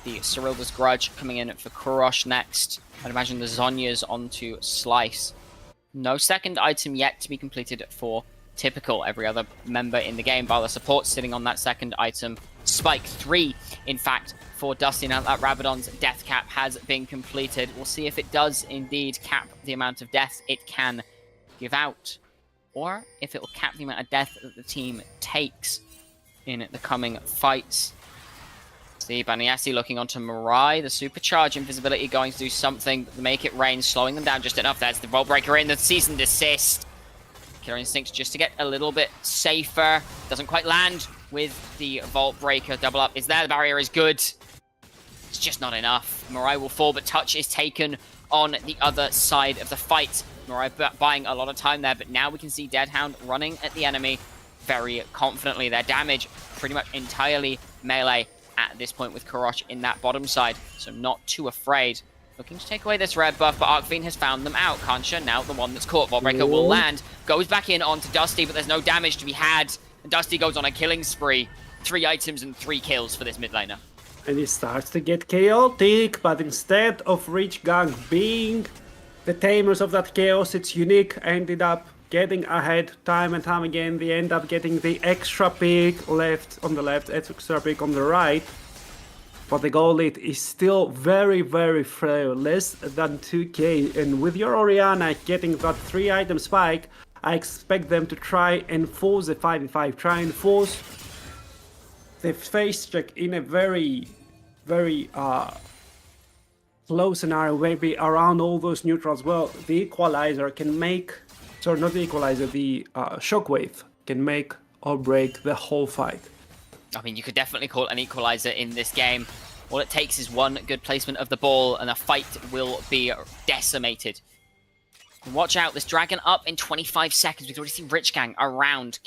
The Cyrilda's Grudge coming in for Kurosh next. I'd imagine the Zonya's onto Slice. No second item yet to be completed for Typical. Every other member in the game, while the support sitting on that second item. Spike 3, in fact, for Dusty. Now that Rabadon's death cap has been completed, we'll see if it does indeed cap the amount of death it can give out, or if it will cap the amount of death that the team takes in the coming fights. See, Baniasi looking onto Mirai. The supercharge invisibility going to do something to make it rain, slowing them down just enough. There's the Vault Breaker in, the Cease and Desist. Killer Instincts just to get a little bit safer. Doesn't quite land with the Vault Breaker. Double up is there. The barrier is good. It's just not enough. Mirai will fall, but touch is taken on the other side of the fight. Mirai buying a lot of time there, but now we can see Deadhound running at the enemy very confidently. Their damage pretty much entirely melee at this point with Kurosh in that bottom side, so not too afraid. Looking to take away this red buff, but Arcfiend has found them out. Kancha, now the one that's caught. Vaultbreaker will land, goes back in onto Dusty, but there's no damage to be had. And Dusty goes on a killing spree. 3 items and 3 kills for this mid laner. And it starts to get chaotic, but instead of Rich Gang being the tamers of that chaos, it's Unique ended up getting ahead time and time again. They end up getting the extra pick left on the left, extra pick on the right. But the goal lead is still very, very frail, less than 2k. And with your Orianna getting that 3 item spike, I expect them to try and force the 5v5, try and force the face check in a very, very close scenario, maybe around all those neutrals. Well, the equalizer can make, sorry, not the equalizer, the shockwave can make or break the whole fight. I mean, you could definitely call it an equalizer in this game. All it takes is one good placement of the ball and the fight will be decimated. Watch out, this dragon up in 25 seconds. We've already seen Rich Gang around,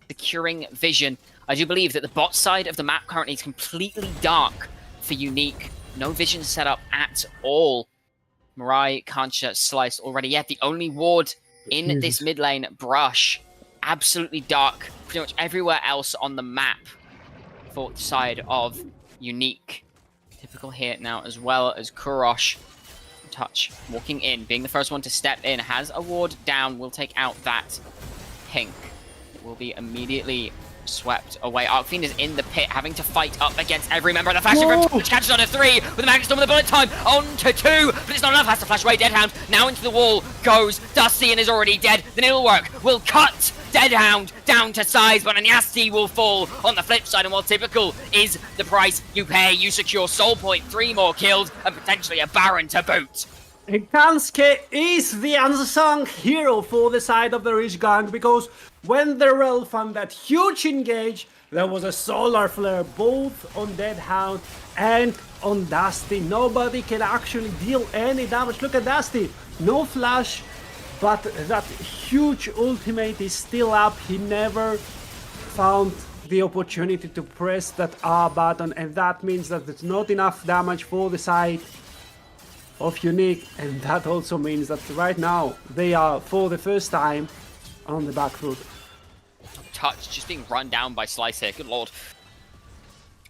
securing vision. I do believe that the bot side of the map currently is completely dark for Unique. No vision set up at all. Mirai, Kancha, Slice already. Yet the only ward in this mid lane, Brush. Absolutely dark, pretty much everywhere else on the map for the side of Unique. Typical here now, as well as Kurosh. Touch walking in, being the first one to step in, has a ward down, will take out that pink. It will be immediately swept away. Arcfiend is in the pit, having to fight up against every member of the faction group, which catches on a 3 with the Magnet Storm with the bullet time on to 2, but it's not enough, has to flash away. Deadhound now into the wall goes. Dusty and is already dead. The needle work will cut Deadhound down to size, but Anyasti will fall on the flip side, and while typical is the price you pay, you secure Soul Point, 3 more kills, and potentially a Baron to boot. And Kansuke is the unsung hero for the side of the Rich Gang, because when the Rel found that huge engage, there was a solar flare both on Deadhound and on Dusty. Nobody can actually deal any damage. Look at Dusty, no flash, but that huge ultimate is still up. He never found the opportunity to press that R button, and that means that there's not enough damage for the side of Unique, and that also means that right now they are for the first time on the back foot. Touch just being run down by Slice here, good lord.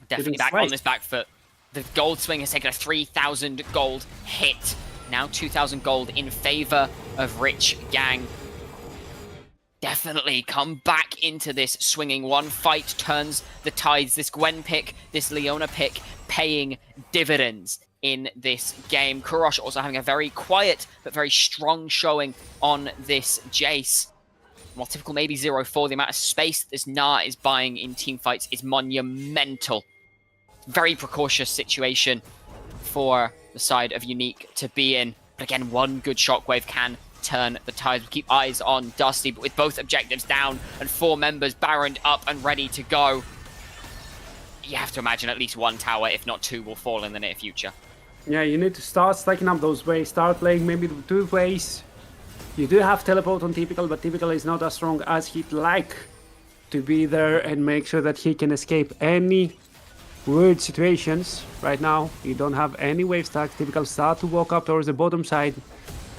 Definitely back Slice on this back foot. The gold swing has taken a 3,000 gold hit. Now 2,000 gold in favor of Rich Gang. Definitely come back into this swinging. One fight turns the tides. This Gwen pick, this Leona pick, paying dividends in this game. Kurosh also having a very quiet but very strong showing on this Jace. While typical maybe 0-4, the amount of space this Gnar is buying in teamfights is monumental. Very precautious situation for the side of Unique to be in. But again, one good shockwave can turn the tides. We'll keep eyes on Dusty, but with both objectives down and 4 members Baroned up and ready to go, you have to imagine at least 1 tower, if not 2, will fall in the near future. Yeah, you need to start stacking up those waves, start playing maybe the 2 ways. You do have teleport on Typical, but Typical is not as strong as he'd like to be there and make sure that he can escape any weird situations. Right now, you don't have any wave stack. Typical start to walk up towards the bottom side.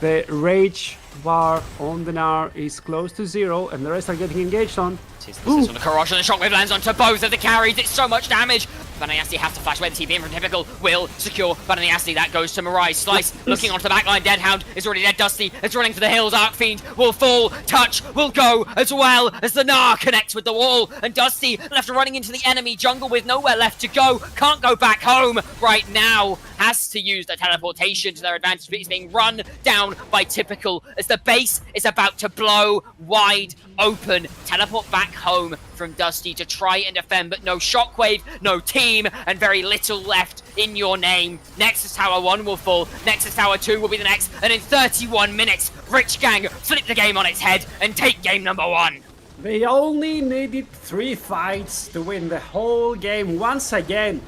The rage bar on the Gnar is close to 0, and the rest are getting engaged on. This is on the Kurosh, and the shockwave lands onto both of the carries. It's so much damage. Banayasti has to flash away. The TP in from Typical will secure Banayasti. That goes to Mirai. Slice looking onto the backline. Deadhound is already dead. Dusty is running for the hills. Arcfiend will fall. Touch will go as well as the Gnar connects with the wall. And Dusty left running into the enemy jungle with nowhere left to go. Can't go back home right now. has to use the teleportation to their advantage, but he's being run down by Typical as the base is about to blow wide open. Teleport back home from Dusty to try and defend, but no Shockwave, no team, and very little left in your name. Nexus Tower 1 will fall, Nexus Tower 2 will be the next, and in 31 minutes, Rich Gang flip the game on its head and take game number 1. They only needed 3 fights to win the whole game. Once again,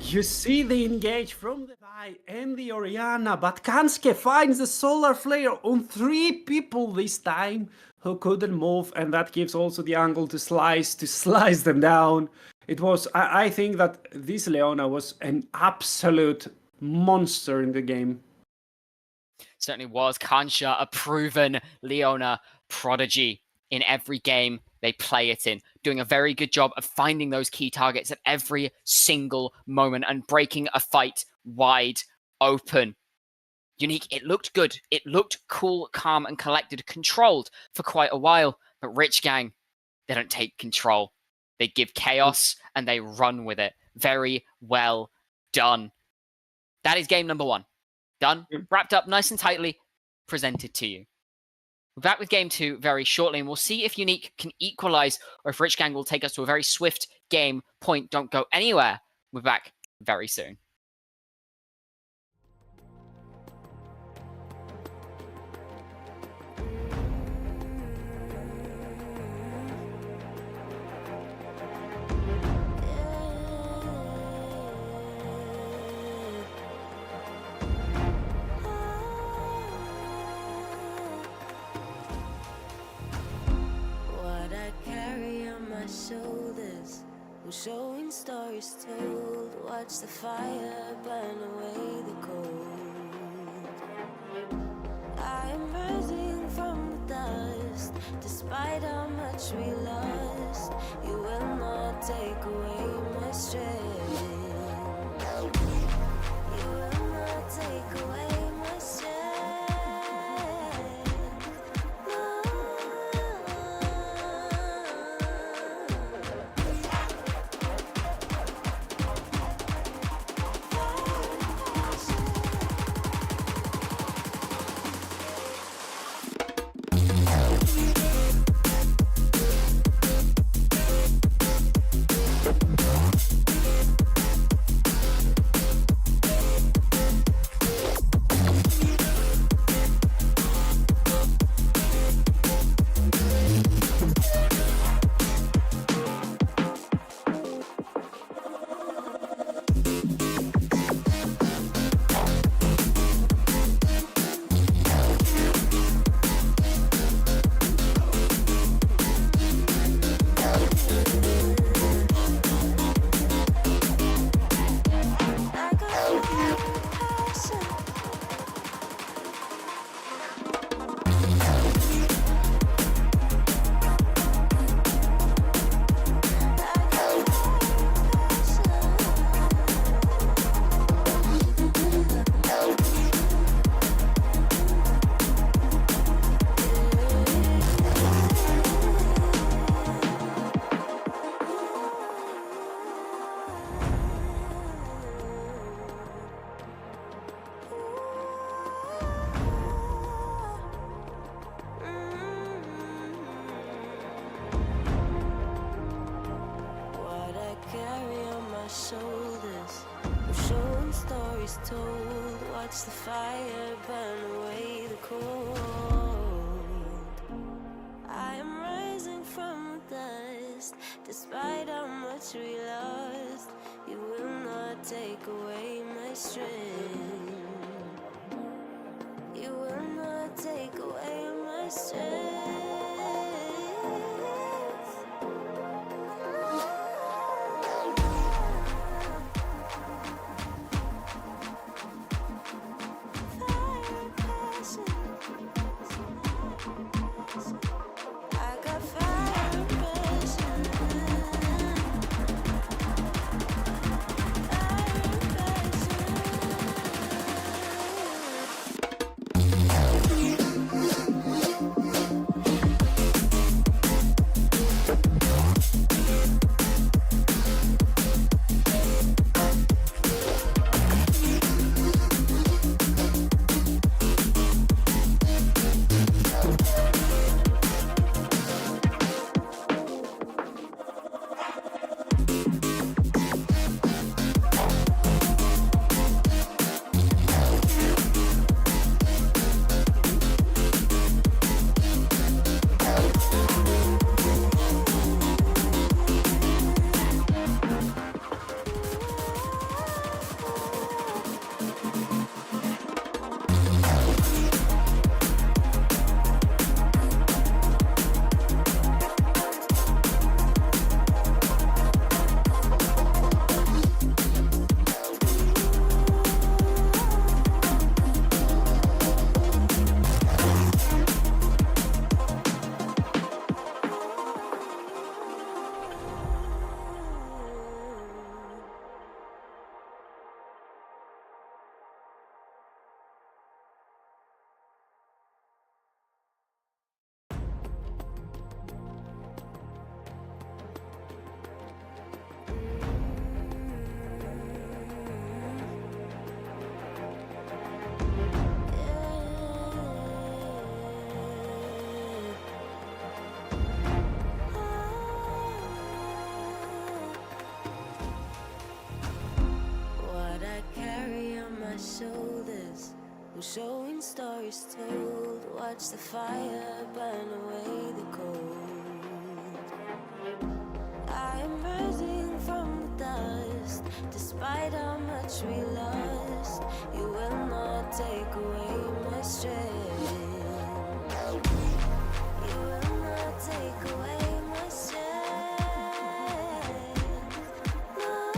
you see the engage from the Vi and the Orianna, but Kansuke finds the Solar Flare on 3 people this time who couldn't move, and that gives also the angle to slice them down. It was, I think that this Leona was an absolute monster in the game. Certainly was. Kansha, a proven Leona prodigy in every game they play it in, doing a very good job of finding those key targets at every single moment and breaking a fight wide open. Unique, it looked good. It looked cool, calm, and collected, controlled for quite a while. But Rich Gang, they don't take control. They give chaos and they run with it. Very well done. That is game number 1. Done, wrapped up nice and tightly, presented to you. We're back with game 2 very shortly, and we'll see if Unique can equalize or if Rich Gang will take us to a very swift game point. Don't go anywhere. We're back very soon. Shoulders, we're showing stories told. Watch the fire burn away the cold. I am rising from the dust. Despite how much we lost, you will not take away my strength. You will not take away my strength. Shoulders, we're showing stories told. Watch the fire burn away the cold. I am rising from the dust. Despite how much we lost, you will not take away my strength. You will not take away my strength. told, watch the fire burn away the cold. I am rising from the dust, despite how much we lost. You will not take away my strength. You will not take away my strength. No.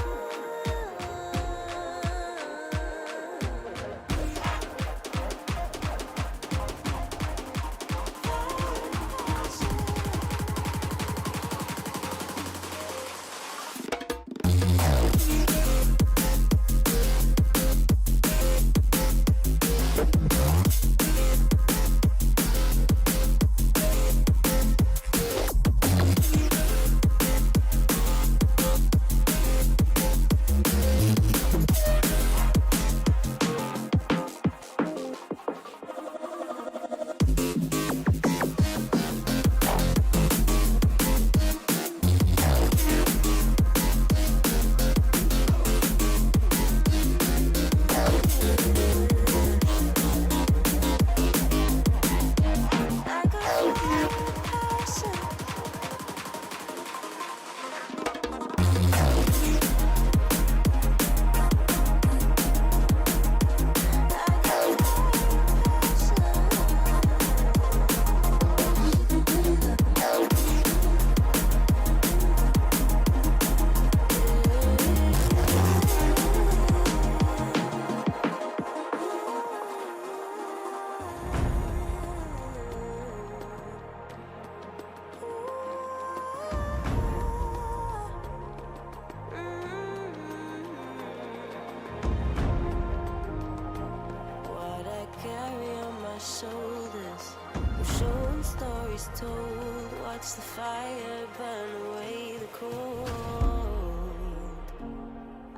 What I carry on my shoulders, I'm showing stories told. Watch the fire burn away the cold.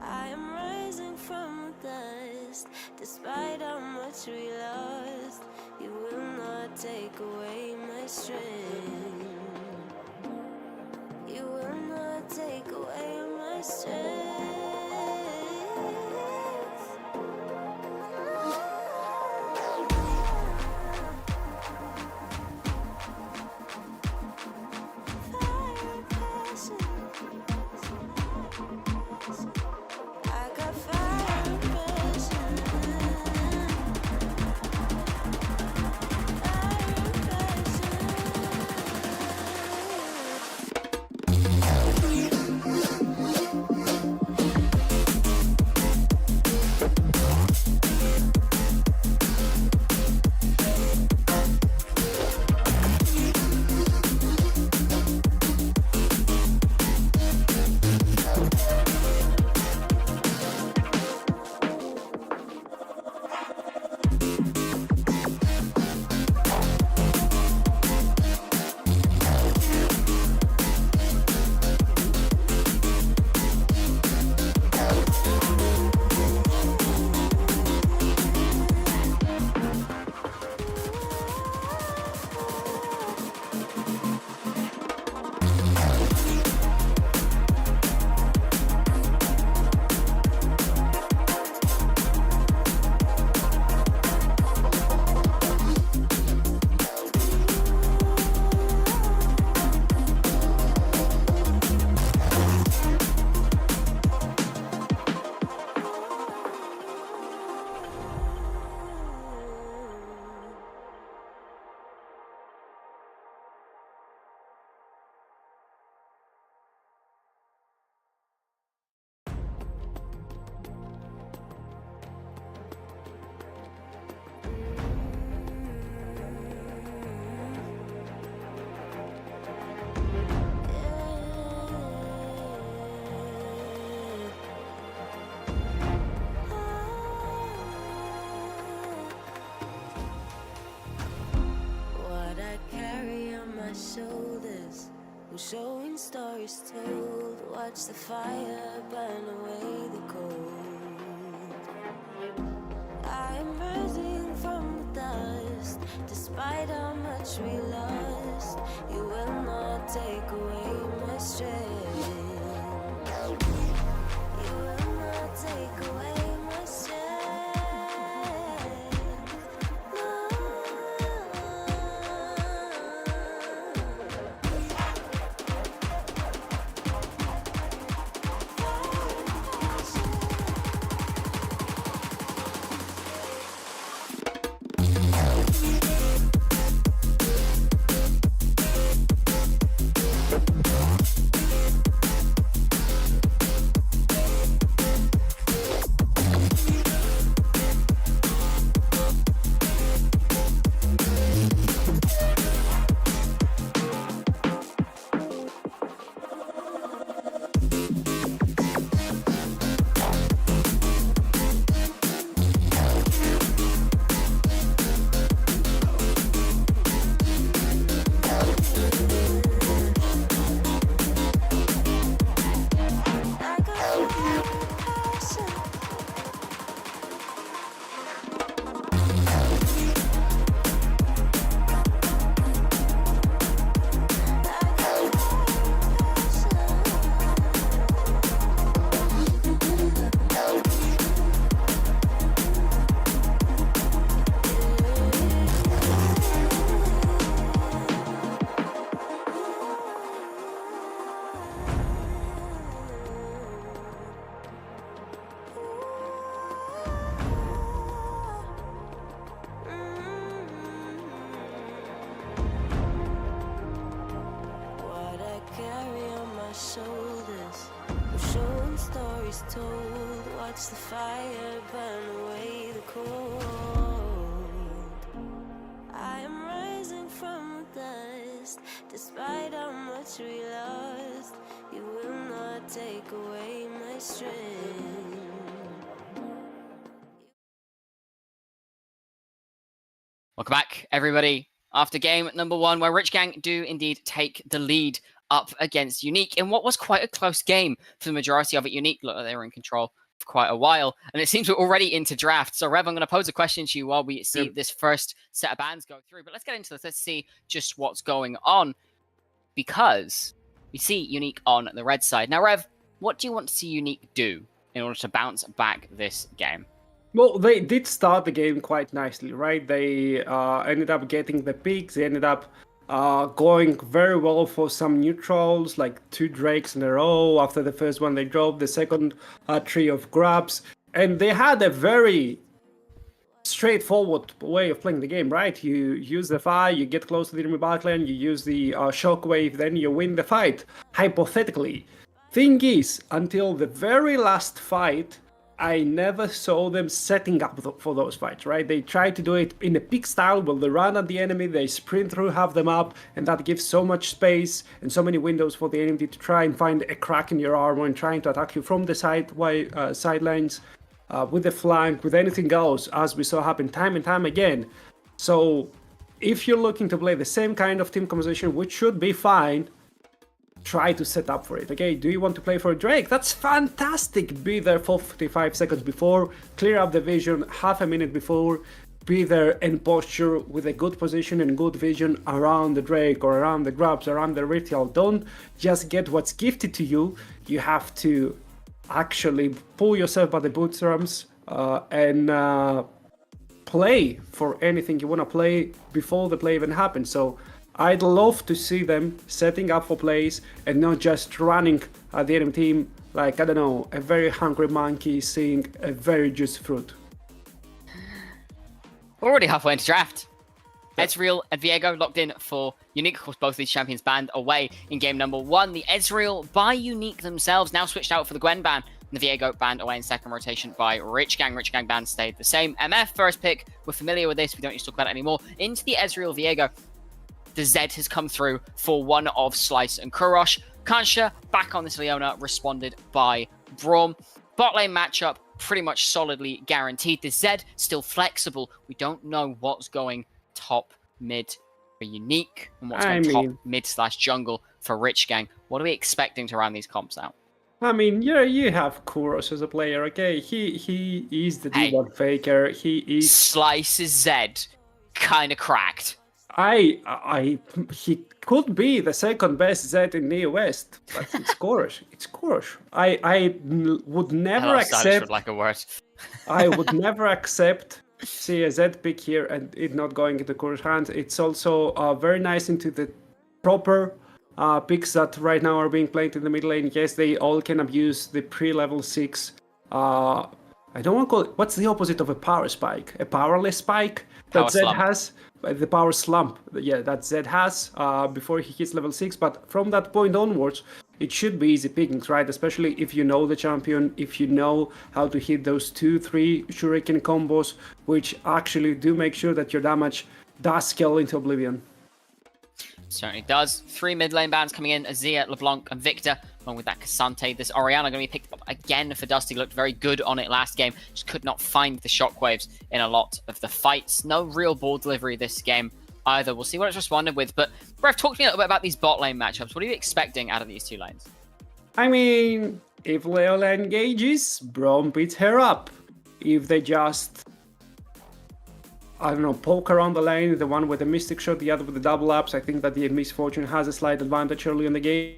I am rising from the dust, despite how much we lost. You will not take away my strength. You will not take away my strength. Fire passion. I got fire passion. Fire shoulders. I'm showing stories told. Watch the fire burn away the cold. I am rising from the dust. Despite how much we lost, you will not take away my strength. You will not take away my strength. No. told. Watch the fire burn away the cold. I am rising from the dust. Despite how much we lost, you will not take away my strength. Welcome back, everybody. After game number 1, where Rich Gang do indeed take the lead up against Unique in what was quite a close game for the majority of it. Unique looked like they were in control for quite a while, and it seems we're already into draft. So, Rev, I'm going to pose a question to you while we see this first set of bans go through. But let's get into this. Let's see just what's going on, because we see Unique on the red side. Now, Rev, what do you want to see Unique do in order to bounce back this game? Well, they did start the game quite nicely, right? They ended up getting the picks. They ended up going very well for some neutrals, like 2 Drakes in a row. After the first one, they dropped the second tree of grabs. And they had a very straightforward way of playing the game, right? You use the fire, you get close to the enemy backline, you use the shockwave, then you win the fight, hypothetically. Thing is, until the very last fight, I never saw them setting up for those fights, right? They try to do it in a pick style where they run at the enemy, they sprint through, have them up, and that gives so much space and so many windows for the enemy to try and find a crack in your armor and trying to attack you from the sidelines, with the flank, with anything else, as we saw happen time and time again. So if you're looking to play the same kind of team composition, which should be fine, try to set up for it, okay? Do you want to play for a Drake? That's fantastic! Be there 45 seconds before, clear up the vision half a minute before, be there in posture with a good position and good vision around the Drake or around the grabs, around the ritual. Don't just get what's gifted to you. You have to actually pull yourself by the bootstraps and play for anything you want to play before the play even happens. So I'd love to see them setting up for plays and not just running at the enemy team like, I don't know, a very hungry monkey seeing a very juicy fruit. We're already halfway into draft. Ezreal and Viego locked in for Unique. Of course, both of these champions banned away in game number 1. The Ezreal by Unique themselves now switched out for the Gwen ban. And the Viego banned away in second rotation by Rich Gang. Rich Gang ban stayed the same. MF first pick. We're familiar with this. We don't need to talk about it anymore. Into the Ezreal Viego. The Zed has come through for one of Slice and Kurosh. Kansha back on this Leona, responded by Braum. Bot lane matchup pretty much solidly guaranteed. The Zed still flexible. We don't know what's going top mid for Unique and what's going top mid / jungle for Rich Gang. What are we expecting to round these comps out? I mean, you have Kuros as a player, okay? He is the D1 faker. He is Slice's Zed kind of cracked. He could be the second best Zed in Neo West, but it's Kurosh. It's Kurosh. I would never accept. Like a word. I would never accept see a Zed pick here and it not going into Kurosh's hands. It's also very nice into the proper picks that right now are being played in the mid lane. Yes, they all can abuse the pre-level 6. I don't want to call it. What's the opposite of a power spike? A powerless spike that Zed has. The power slump, yeah, that Zed has before he hits level 6. But from that point onwards, it should be easy pickings, right? Especially if you know the champion, if you know how to hit those 2-3 shuriken combos, which actually do make sure that your damage does scale into oblivion. Certainly does. 3 mid lane bans coming in: Azir, LeBlanc, and Victor. Along with that, Cassante. This Orianna going to be picked up again for Dusty. Looked very good on it last game. Just could not find the shockwaves in a lot of the fights. No real ball delivery this game either. We'll see what it's responded with. But, Brev, talk to me a little bit about these bot lane matchups. What are you expecting out of these 2 lanes? I mean, if Leola engages, Braum beats her up. If they just, I don't know, poke around the lane, the one with the Mystic Shot, the other with the double ups, I think that the Miss Fortune has a slight advantage early in the game.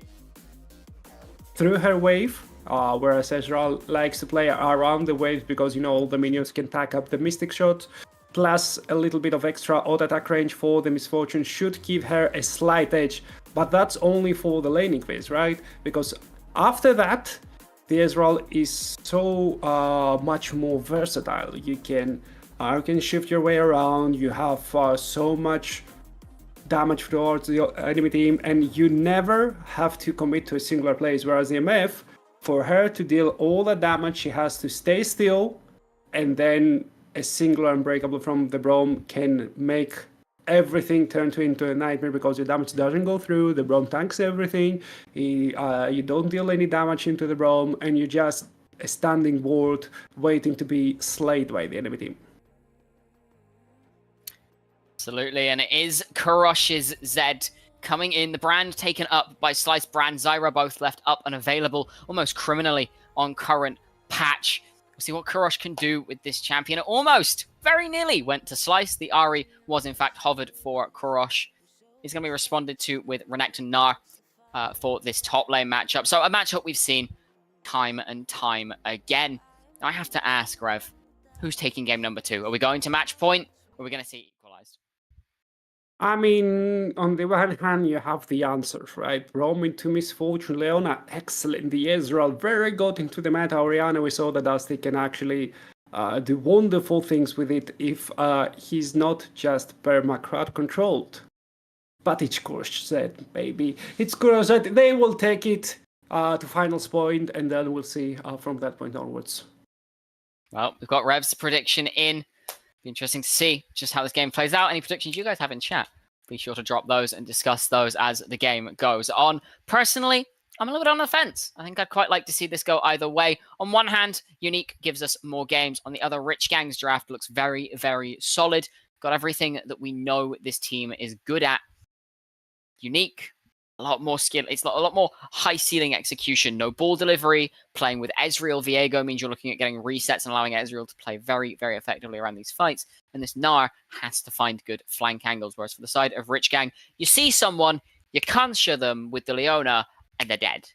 Through her wave, whereas Ezreal likes to play around the waves because, you know, all the minions can tack up the Mystic Shot, plus a little bit of extra auto attack range for the Miss Fortune should give her a slight edge, but that's only for the laning phase, right? Because after that, the Ezreal is so much more versatile. You can shift your way around, you have so much damage towards the enemy team, and you never have to commit to a singular place, whereas the MF, for her to deal all the damage, she has to stay still, and then a singular unbreakable from the Braum can make everything turn into a nightmare because your damage doesn't go through, the Braum tanks everything, you don't deal any damage into the Braum, and you're just a standing ward waiting to be slayed by the enemy team. Absolutely, and it is Kurosh's Zed coming in. The brand taken up by Slice Brand. Zyra both left up and available almost criminally on current patch. We'll see what Kurosh can do with this champion. It almost, very nearly went to Slice. The Ahri was in fact hovered for Kurosh. He's going to be responded to with Renekton Gnar for this top lane matchup. So a matchup we've seen time and time again. Now I have to ask, Rev, who's taking game number 2? Are we going to match point, or are we going to see equalized? I mean, on the one hand, you have the answers, right? Braum into Misfortune, Leona, excellent. The Ezreal, very good into the meta. Orianna, we saw that Dusty can actually do wonderful things with it if he's not just perma-crowd controlled. But it's Kurosh said, baby. It's Kurosh said. They will take it to finals point, and then we'll see from that point onwards. Well, we've got Rev's prediction in. Be interesting to see just how this game plays out. Any predictions you guys have in chat, be sure to drop those and discuss those as the game goes on. Personally, I'm a little bit on the fence. I think I'd quite like to see this go either way. On one hand, Unique gives us more games. On the other, Rich Gang's draft looks very, very solid. Got everything that we know this team is good at. Unique, a lot more skill. It's a lot more high ceiling execution. No ball delivery. Playing with Ezreal Viego means you're looking at getting resets and allowing Ezreal to play very, very effectively around these fights. And this Gnar has to find good flank angles. Whereas for the side of Rich Gang, you see someone, you conjure them with the Leona, and they're dead.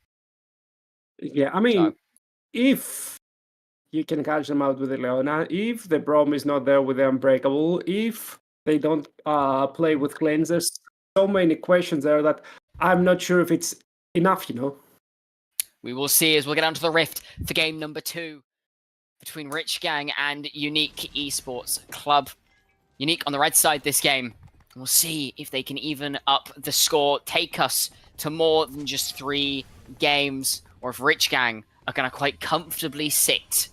Yeah, I mean, if you can catch them out with the Leona, if the Braum is not there with the Unbreakable, if they don't play with cleansers, so many questions there that I'm not sure if it's enough, you know. We will see as we'll get onto the Rift for game number 2 between Rich Gang and Unique Esports Club. Unique on the red side this game. We'll see if they can even up the score, take us to more than just 3 games, or if Rich Gang are going to quite comfortably sit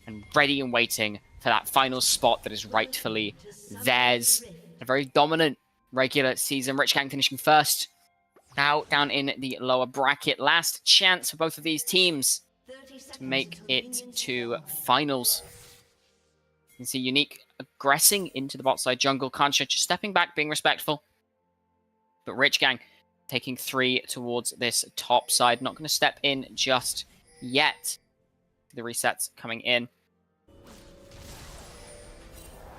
and ready and waiting for that final spot that is rightfully theirs. A very dominant regular season. Rich Gang finishing first. Now down in the lower bracket. Last chance for both of these teams to make it to finals. You can see Unique aggressing into the bot side jungle. Concha just stepping back, being respectful. But Rich Gang taking 3 towards this top side. Not going to step in just yet. The resets coming in.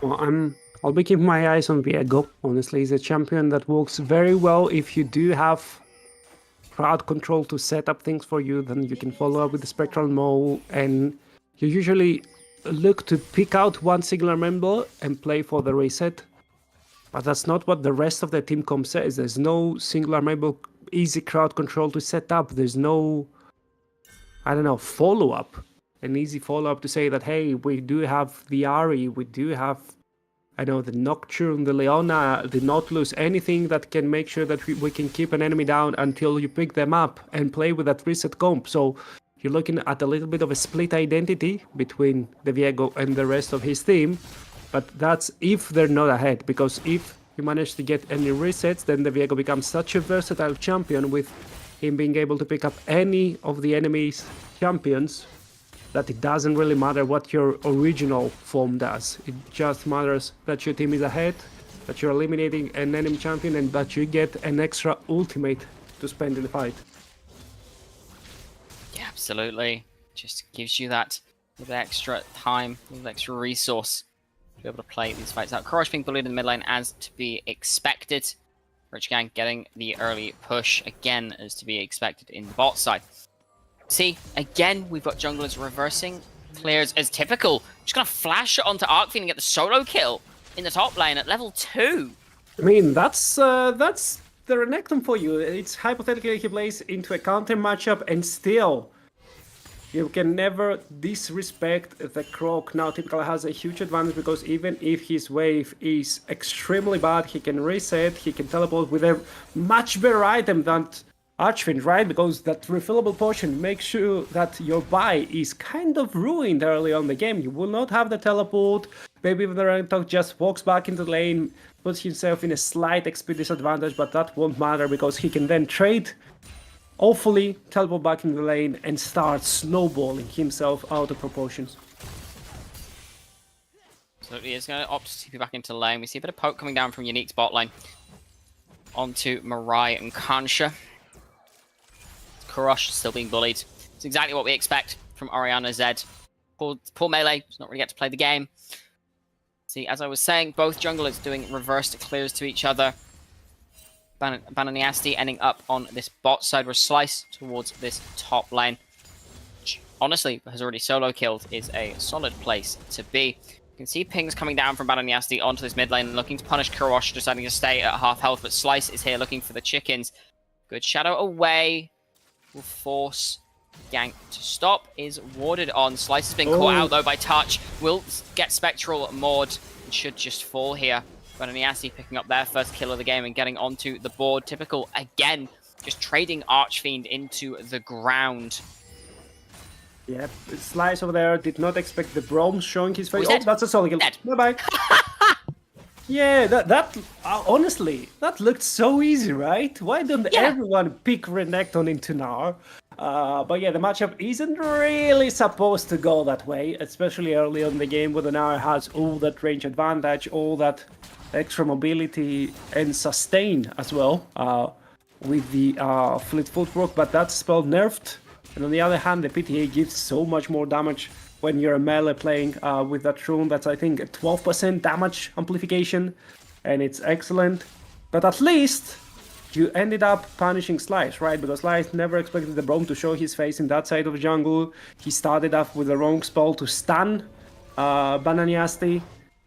Well, I'll be keeping my eyes on Viego. Honestly, he's a champion that works very well. If you do have crowd control to set up things for you, then you can follow up with the Spectral Maul, and you usually look to pick out one singular member and play for the reset. But that's not what the rest of the team comp says. There's no singular member easy crowd control to set up. There's no, I don't know, follow-up. An easy follow-up to say that, hey, we do have the Ahri, we do have, I know, the Nocturne, the Leona, the Nautilus, anything that can make sure that we can keep an enemy down until you pick them up and play with that reset comp. So you're looking at a little bit of a split identity between the Viego and the rest of his team. But that's if they're not ahead, because if you manage to get any resets, then the Viego becomes such a versatile champion with him being able to pick up any of the enemy's champions that it doesn't really matter what your original form does. It just matters that your team is ahead, that you're eliminating an enemy champion, and that you get an extra ultimate to spend in the fight. Yeah, absolutely. Just gives you that little extra time, a little extra resource to be able to play these fights out. Kurosh being bullied in the mid lane as to be expected. Rich Gang getting the early push again as to be expected in the bot side. See, again, we've got junglers reversing clears as typical. Just gonna flash it onto Arcfiend and get the solo kill in the top lane at level 2. I mean, that's the Renekton for you. It's hypothetically he plays into a counter matchup, and still you can never disrespect the Croc. Now typically has a huge advantage because even if his wave is extremely bad, he can reset, he can teleport with a much better item than Archfiend, right? Because that refillable potion makes sure that your buy is kind of ruined early on the game. You will not have the teleport. Maybe even the Rentok just walks back into the lane, puts himself in a slight XP disadvantage, but that won't matter because he can then trade, hopefully teleport back into the lane and start snowballing himself out of proportions. So he is going to opt to TP back into lane. We see a bit of poke coming down from Unique's bot lane onto Mirai and Kansha. Kurosh still being bullied. It's exactly what we expect from Orianna Z. Poor melee, does not really get to play the game. See, as I was saying, both junglers doing reversed clears to each other. Bananiasti ending up on this bot side with Slice towards this top lane. Which, honestly, has already solo killed, is a solid place to be. You can see pings coming down from Bananiasti onto this mid lane, looking to punish Kurosh, deciding to stay at half health, but Slice is here looking for the chickens. Good shadow away. Will force gank to stop. Is warded on. Slice has been caught out though by touch. Will get Spectral Maud and should just fall here. Bananiasti picking up their first kill of the game and getting onto the board. Typical again, just trading Archfiend into the ground. Yeah, Slice over there did not expect the Braum showing his face. Dead. That's a solo kill. Bye-bye. Yeah, that honestly, that looked so easy, right? Why don't everyone pick Renekton into Gnar? But yeah, the matchup isn't really supposed to go that way, especially early on in the game where the Gnar has all that range advantage, all that extra mobility and sustain as well with the Fleet Footwork, but that spell nerfed. And on the other hand, the PTA gives so much more damage when you're a melee playing with that rune. That's, I think, a 12% damage amplification, and it's excellent. But at least you ended up punishing Slice, right? Because Slice never expected the Braum to show his face in that side of the jungle. He started off with the wrong spell to stun Bananiasti,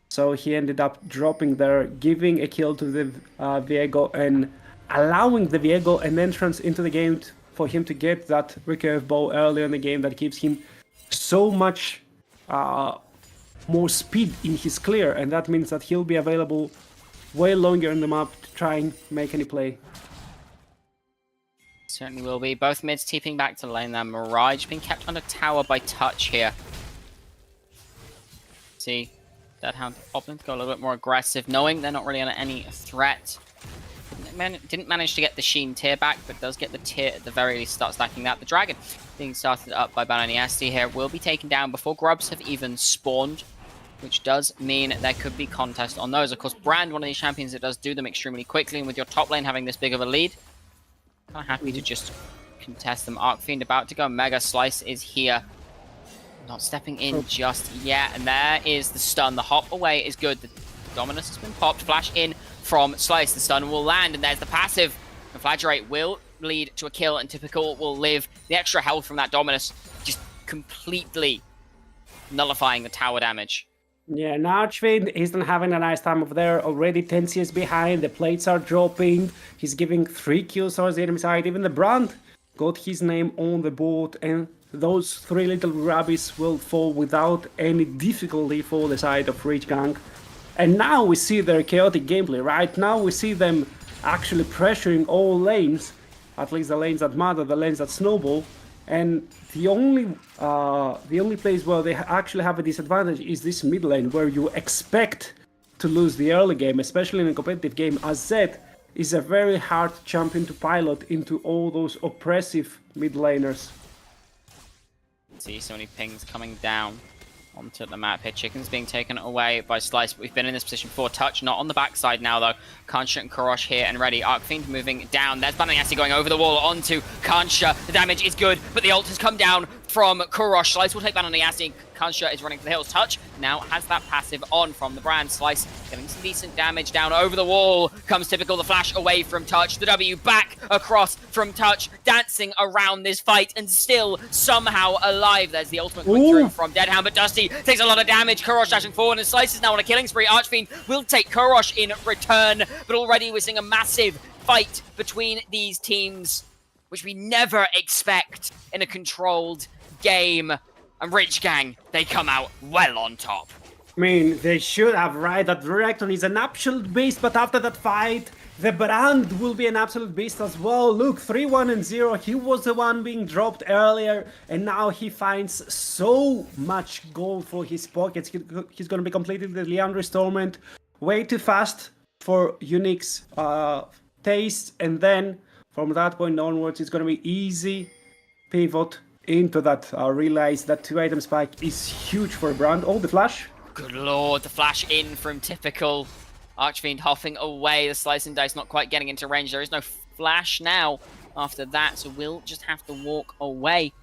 so he ended up dropping there, giving a kill to the Viego and allowing the Viego an entrance into the game for him to get that recurve bow early in the game that gives him so much more speed in his clear, and that means that he'll be available way longer in the map to try and make any play. Certainly will be. Both mids TPing back to lane there. Mirage being kept under tower by touch here. See, Deadhound opting to go a little bit more aggressive, knowing they're not really under any threat. Didn't manage to get the Sheen tier back, but does get the tier at the very least, start stacking that. The Dragon being started up by Bananiasti here will be taken down before Grubs have even spawned, which does mean there could be contest on those. Of course, Brand, one of these champions that does do them extremely quickly, and with your top lane having this big of a lead, kind of happy to just contest them. Arcfiend about to go Mega. Slice is here. Not stepping in just yet, and there is the stun. The hop away is good. The Dominus has been popped. Flash in from Slice. The stun will land, and there's the passive. The Flagellate will lead to a kill, and Typical will live. The extra health from that Dominus just completely nullifying the tower damage. Yeah, now Archfiend isn't having a nice time over there. Already 10 CS behind, the plates are dropping. He's giving 3 kills towards the enemy side. Even the Brand got his name on the board, and those 3 little rabbits will fall without any difficulty for the side of Rich Gang. And now we see their chaotic gameplay, right? Now we see them actually pressuring all lanes, at least the lanes that matter, the lanes that snowball. And the only place where they actually have a disadvantage is this mid lane, where you expect to lose the early game, especially in a competitive game, as Zed is a very hard champion to pilot into all those oppressive mid laners. See so many pings coming down onto the map here. Chickens being taken away by Slice, but we've been in this position before. Touch not on the backside now though. Kansha and Kurosh here and ready. Arcfiend moving down. There's Bananiasti going over the wall onto Kansha. The damage is good, but the ult has come down from Kurosh. Slice will take Bananiasti. Kansha is running for the hills. Touch now has that passive on from the Brand. Slice getting some decent damage down over the wall. Comes Typical, the flash away from Touch. The W back across from Touch. Dancing around this fight and still somehow alive. There's the ultimate coming through from Deadhound, but Dusty takes a lot of damage. Kurosh dashing forward, and Slice is now on a killing spree. Archfiend will take Kurosh in return, but already we're seeing a massive fight between these teams, which we never expect in a controlled game. And Rich Gang, they come out well on top. I mean, they should have, right? That Renekton is an absolute beast, but after that fight, the brand will be an absolute beast as well. Look, 3-1 and 0. He was the one being dropped earlier, and now he finds so much gold for his pockets. He's going to be completing the Leandris Torment way too fast for Unique's taste, and then from that point onwards, it's going to be easy pivot into that. Realize that 2-item spike is huge for a brand. Oh, the flash. Good lord, the flash in from Typical. Archfiend hopping away. The slice and dice not quite getting into range. There is no flash now after that, so we'll just have to walk away.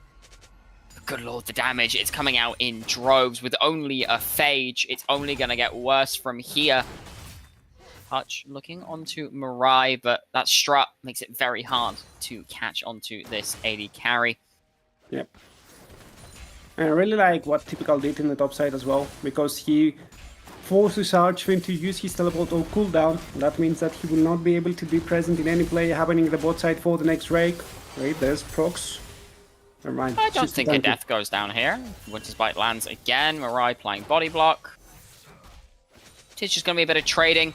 Good lord, the damage. It's coming out in droves with only a Phage. It's only going to get worse from here. Hutch looking onto Mirai, but that strut makes it very hard to catch onto this AD carry. Yep. And I really like what Typical did in the top side as well, because he forces Archfiend to use his teleport on cooldown. That means that he will not be able to be present in any play happening in the bot side for the next rake. Wait, there's procs. Never mind. I don't think a death goes down here. Winter's Bite lands again. Mirai playing body block. It's just going to be a bit of trading.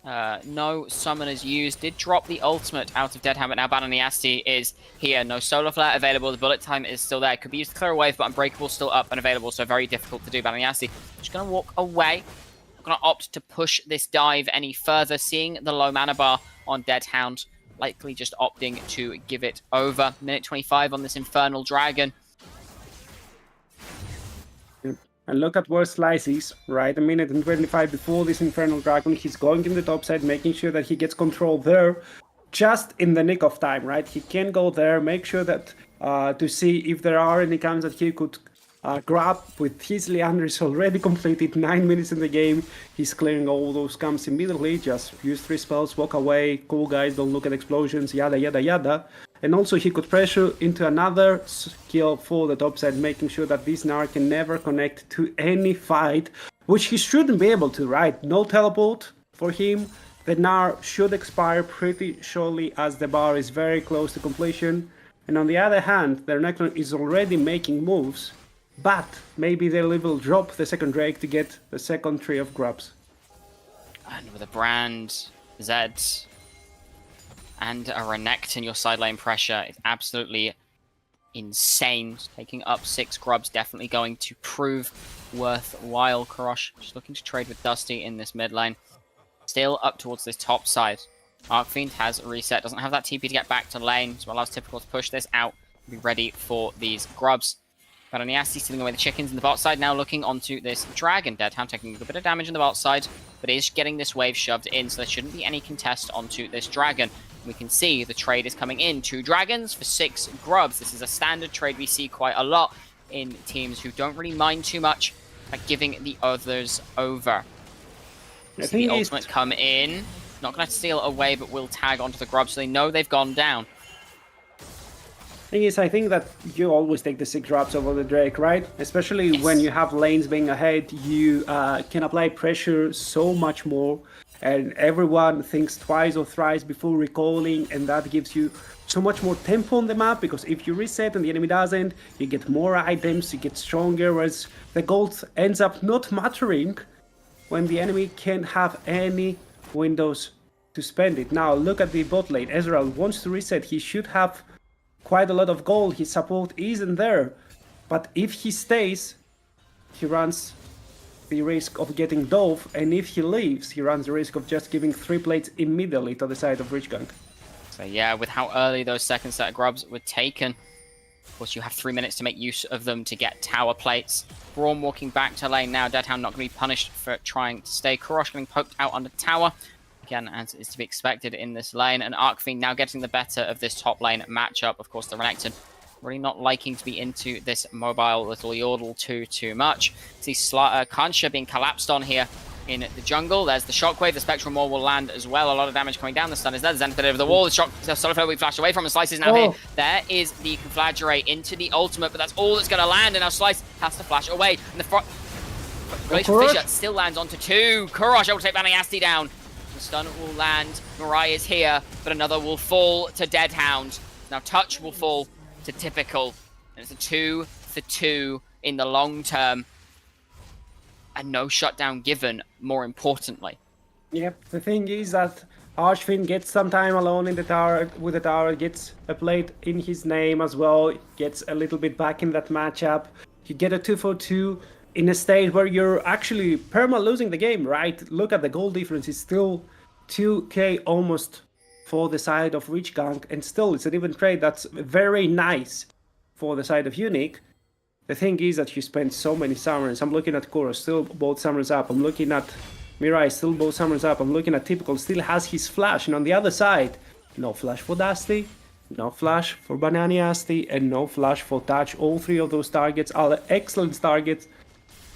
No summoners used. Did drop the ultimate out of Deadhand, but now Bananiasti is here. No Solar Flare available. The bullet time is still there. Could be used to clear a wave, but Unbreakable still up and available, so very difficult to do. Bananiasti just going to walk away. Not going to opt to push this dive any further. Seeing the low mana bar on Deadhound, likely just opting to give it over. Minute 25 on this Infernal Dragon. And look at where Slice is, right? A minute and 25 before this Infernal Dragon. He's going in the top side, making sure that he gets control there just in the nick of time, right? He can go there, make sure that to see if there are any camps that he could grab with his Leandris already completed. 9 minutes in the game. He's clearing all those camps immediately. Just use 3 spells, walk away. Cool guys, don't look at explosions, yada yada yada. And also he could pressure into another skill for the top side, making sure that this Gnar can never connect to any fight, which he shouldn't be able to, right? No teleport for him. The Gnar should expire pretty surely as the bar is very close to completion. And on the other hand, the Renekton is already making moves, but maybe they will drop the second Drake to get the second tree of grubs. And with a Brand, Zed, and a Renekton, your side lane pressure is absolutely insane. Taking up 6 grubs definitely going to prove worthwhile. Korosh just looking to trade with Dusty in this mid lane. Still up towards this top side. Archfiend has reset, doesn't have that TP to get back to lane, so allows Typical to push this out and be ready for these grubs. Bananiasti stealing away the chickens in the bot side, now looking onto this Dragon. Deadhand taking a little bit of damage in the bot side, but is getting this wave shoved in, so there shouldn't be any contest onto this Dragon. We can see the trade is coming in. 2 dragons for 6 grubs. This is a standard trade we see quite a lot in teams who don't really mind too much at giving the others over. See the ultimate come in. Not going to steal away, but will tag onto the grub, so they know they've gone down. Thing is, I think that you always take the 6 drops over the Drake, right? Especially when you have lanes being ahead, you can apply pressure so much more. And everyone thinks twice or thrice before recalling, and that gives you so much more tempo on the map, because if you reset and the enemy doesn't, you get more items, you get stronger, whereas the gold ends up not mattering when the enemy can't have any windows to spend it. Now look at the bot lane. Ezreal wants to reset, he should have quite a lot of gold, his support isn't there, but if he stays, he runs the risk of getting dove, and if he leaves, he runs the risk of just giving 3 plates immediately to the side of Richgang. So yeah, with how early those second set of grubs were taken, of course you have 3 minutes to make use of them to get tower plates. Braum walking back to lane now, Deadhound not going to be punished for trying to stay. Korosh getting poked out on the tower, again as is to be expected in this lane, and Archfiend now getting the better of this top lane matchup. Of course the Renekton really not liking to be into this mobile little Yordle too much. See Kansha being collapsed on here in the jungle. There's the Shockwave, the Spectral Maw will land as well. A lot of damage coming down. The stun is there. The Zenith over the wall. The Solar Flare we flashed away from, and Slice is now here. There is the Conflagrate into the ultimate, but that's all that's going to land, and now Slice has to flash away. And the Glacial Fissure still lands onto 2. Korosh able to take Bananiasti down. The stun will land. Mirai is here, but another will fall to Deadhound. Now Touch will fall to Typical, and it's a 2 for 2 in the long term. and no shutdown given, more importantly. Yep, the thing is that Archfiend gets some time alone in the tower with the tower, gets a plate in his name as well, gets a little bit back in that matchup. You get a 2-for-2 in a state where you're actually perma losing the game, right? Look at the goal difference, it's still 2k almost for the side of Rich Gang, and still it's an even trade that's very nice for the side of Unique. The thing is that you spend so many summons. I'm looking at Kuro, still both summons up. I'm looking at Mirai, still both summons up. I'm looking at Typical, still has his flash. And on the other side, no flash for Dusty, no flash for Bananiasti, and no flash for Touch. All three of those targets are excellent targets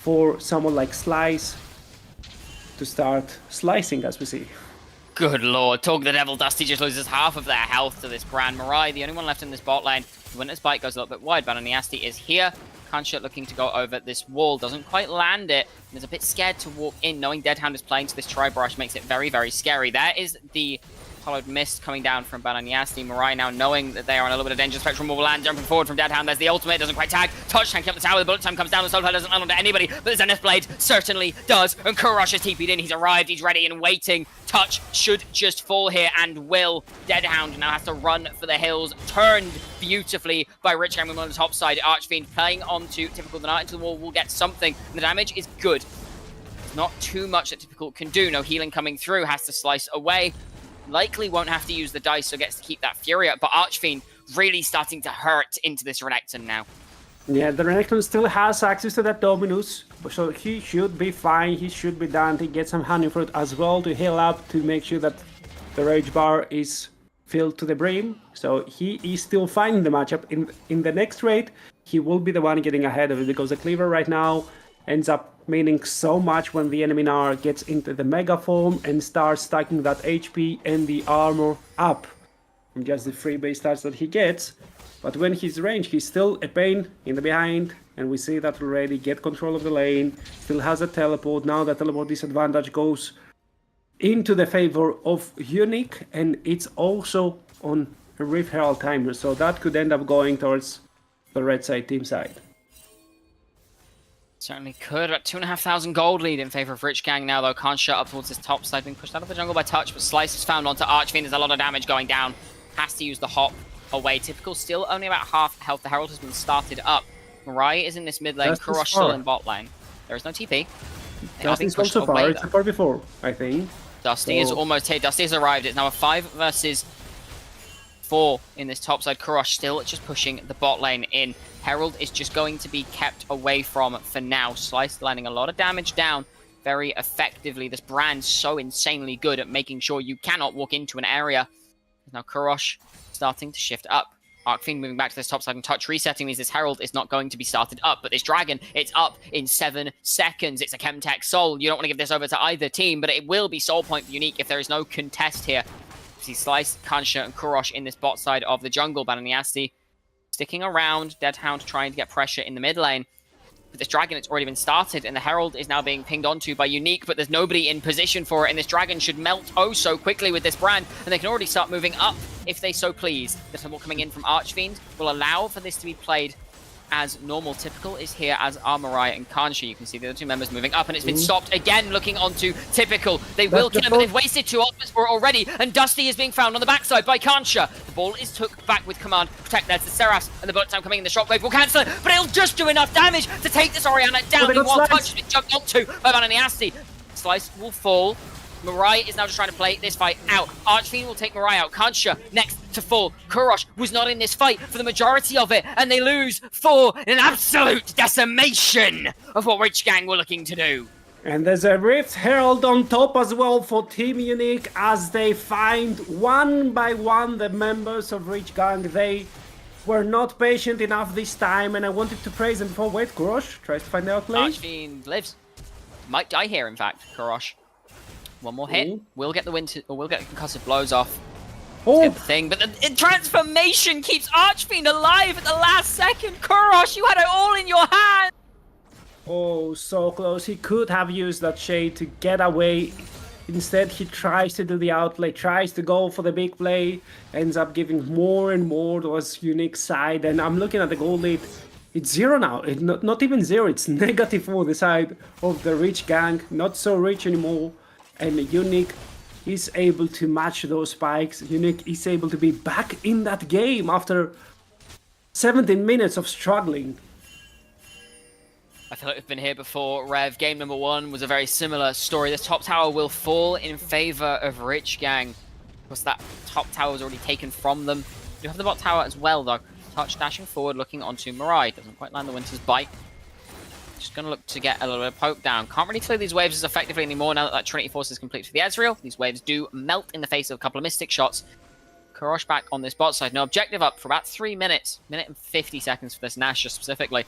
for someone like Slice to start slicing, as we see. Good lord, Talk the Devil. Dusty just loses half of their health to this brand. Mirai, the only one left in this bot lane. Winter's Bite goes a little bit wide. Bananiasti is here. Kanshut looking to go over this wall, doesn't quite land it, and is a bit scared to walk in, knowing Deadhound is playing to this Tri-Brush makes it very, very scary. There is the Hollowed Mist coming down from Bananiasti. Mirai now knowing that they are on a little bit of danger. Spectrum will land, jumping forward from Deadhound. There's the ultimate, doesn't quite tag. Touch tank up the tower, the bullet time comes down, the soul flare doesn't land onto anybody, but the Zenith Blade certainly does, and Kurosh has TP'd in, he's arrived, he's ready and waiting. Touch should just fall here, and will. Deadhound now has to run for the hills, turned beautifully by Rich Gang on the top side. Archfiend playing onto Typical, the Knight into the wall will get something. The damage is good. It's not too much that Typical can do. No healing coming through, has to slice away. Likely won't have to use the dice, so gets to keep that Fury up, but Archfiend really starting to hurt into this Renekton now. Yeah, the Renekton still has access to that Dominus, so he should be fine, he should be done. He gets some Honey Fruit as well to heal up, to make sure that the Rage Bar is filled to the brim. So he is still fine in the matchup. In the next raid, he will be the one getting ahead of it, because the Cleaver right now ends up meaning so much when the enemy now gets into the Mega Form and starts stacking that HP and the armor up from just the free base stats that he gets. But when he's ranged, he's still a pain in the behind, and we see that already. Get control of the lane, still has a teleport. Now the teleport disadvantage goes into the favor of Unique, and it's also on a Rift Herald timer, so that could end up going towards the red side team side. Certainly could. About 2,500 gold lead in favor of Rich Gang now, though. Can't shut up towards this top side, being pushed out of the jungle by Touch, but Slice is found onto Archfiend. There's a lot of damage going down. Has to use the hop away. Typical still only about half health. The Herald has been started up. Mirai is in this mid lane. Kurosh still in bot lane. There is no TP. Dusty's gone so far. It's a 4v4, I think. Dusty is almost here. Dusty has arrived. It's now a 5 versus 4 in this top side. Kurosh still just pushing the bot lane in. Herald is just going to be kept away from for now. Slice landing a lot of damage down very effectively. This brand's so insanely good at making sure you cannot walk into an area. Now Kurosh starting to shift up. Archfiend moving back to this top side, and Touch resetting means this Herald is not going to be started up. But this Dragon, it's up in 7 seconds. It's a Chemtech Soul. You don't want to give this over to either team, but it will be Soul Point for Unique if there is no contest here. See Slice, Kansha, and Kurosh in this bot side of the jungle. Bananiasti sticking around. Deadhound trying to get pressure in the mid lane. But this Dragon, it's already been started, and the Herald is now being pinged onto by Unique, but there's nobody in position for it, and this Dragon should melt oh so quickly with this brand, and they can already start moving up if they so please. The tumble coming in from Archfiend will allow for this to be played as normal. Typical is here as Armorai and Kansha. You can see the other two members moving up, and it's been stopped again, looking onto Typical. They will kill him, but they've wasted 2 ultimates for it already, and Dusty is being found on the backside by Kansha. The ball is took back with command. Protect, there's the Seraph, and the bullet time coming in. The shockwave will cancel it, but it'll just do enough damage to take this Orianna down in one punch. Has been jumped onto by Bananiasti. Slice will fall. Mirai is now just trying to play this fight out. Archfiend will take Mirai out. Kansha next to fall. Kurosh was not in this fight for the majority of it, and they lose for an absolute decimation of what Rich Gang were looking to do. And there's a Rift Herald on top as well for Team Unique, as they find one by one the members of Rich Gang. They were not patient enough this time, and I wanted to praise them before. Wait, Kurosh tries to find the outplay. Archfiend lives. Might die here, in fact, Kurosh. One more hit. We'll get the we'll get the concussive blows off. Good thing, but the transformation keeps Archfiend alive at the last second. Kurosh, you had it all in your hand. Oh, so close. He could have used that shade to get away. Instead, he tries to do the outplay, tries to go for the big play, ends up giving more and more to his Unique side. And I'm looking at the goal lead. It's zero now. Not even zero. It's negative for the side of the rich gang. Not so rich anymore. And Unique is able to match those spikes. Unique is able to be back in that game after 17 minutes of struggling. I feel like we've been here before, Rev. Game number 1 was a very similar story. This top tower will fall in favor of Rich Gang. Because that top tower was already taken from them. You have the bot tower as well, though. Touch dashing forward, looking onto Mirai. Doesn't quite land the Winter's Bite. Just going to look to get a little bit of poke down. Can't really clear these waves as effectively anymore now that that Trinity Force is complete for the Ezreal. These waves do melt in the face of a couple of Mystic shots. Korosh back on this bot side. No objective up for about 3 minutes. Minute and 50 seconds for this Nashor specifically.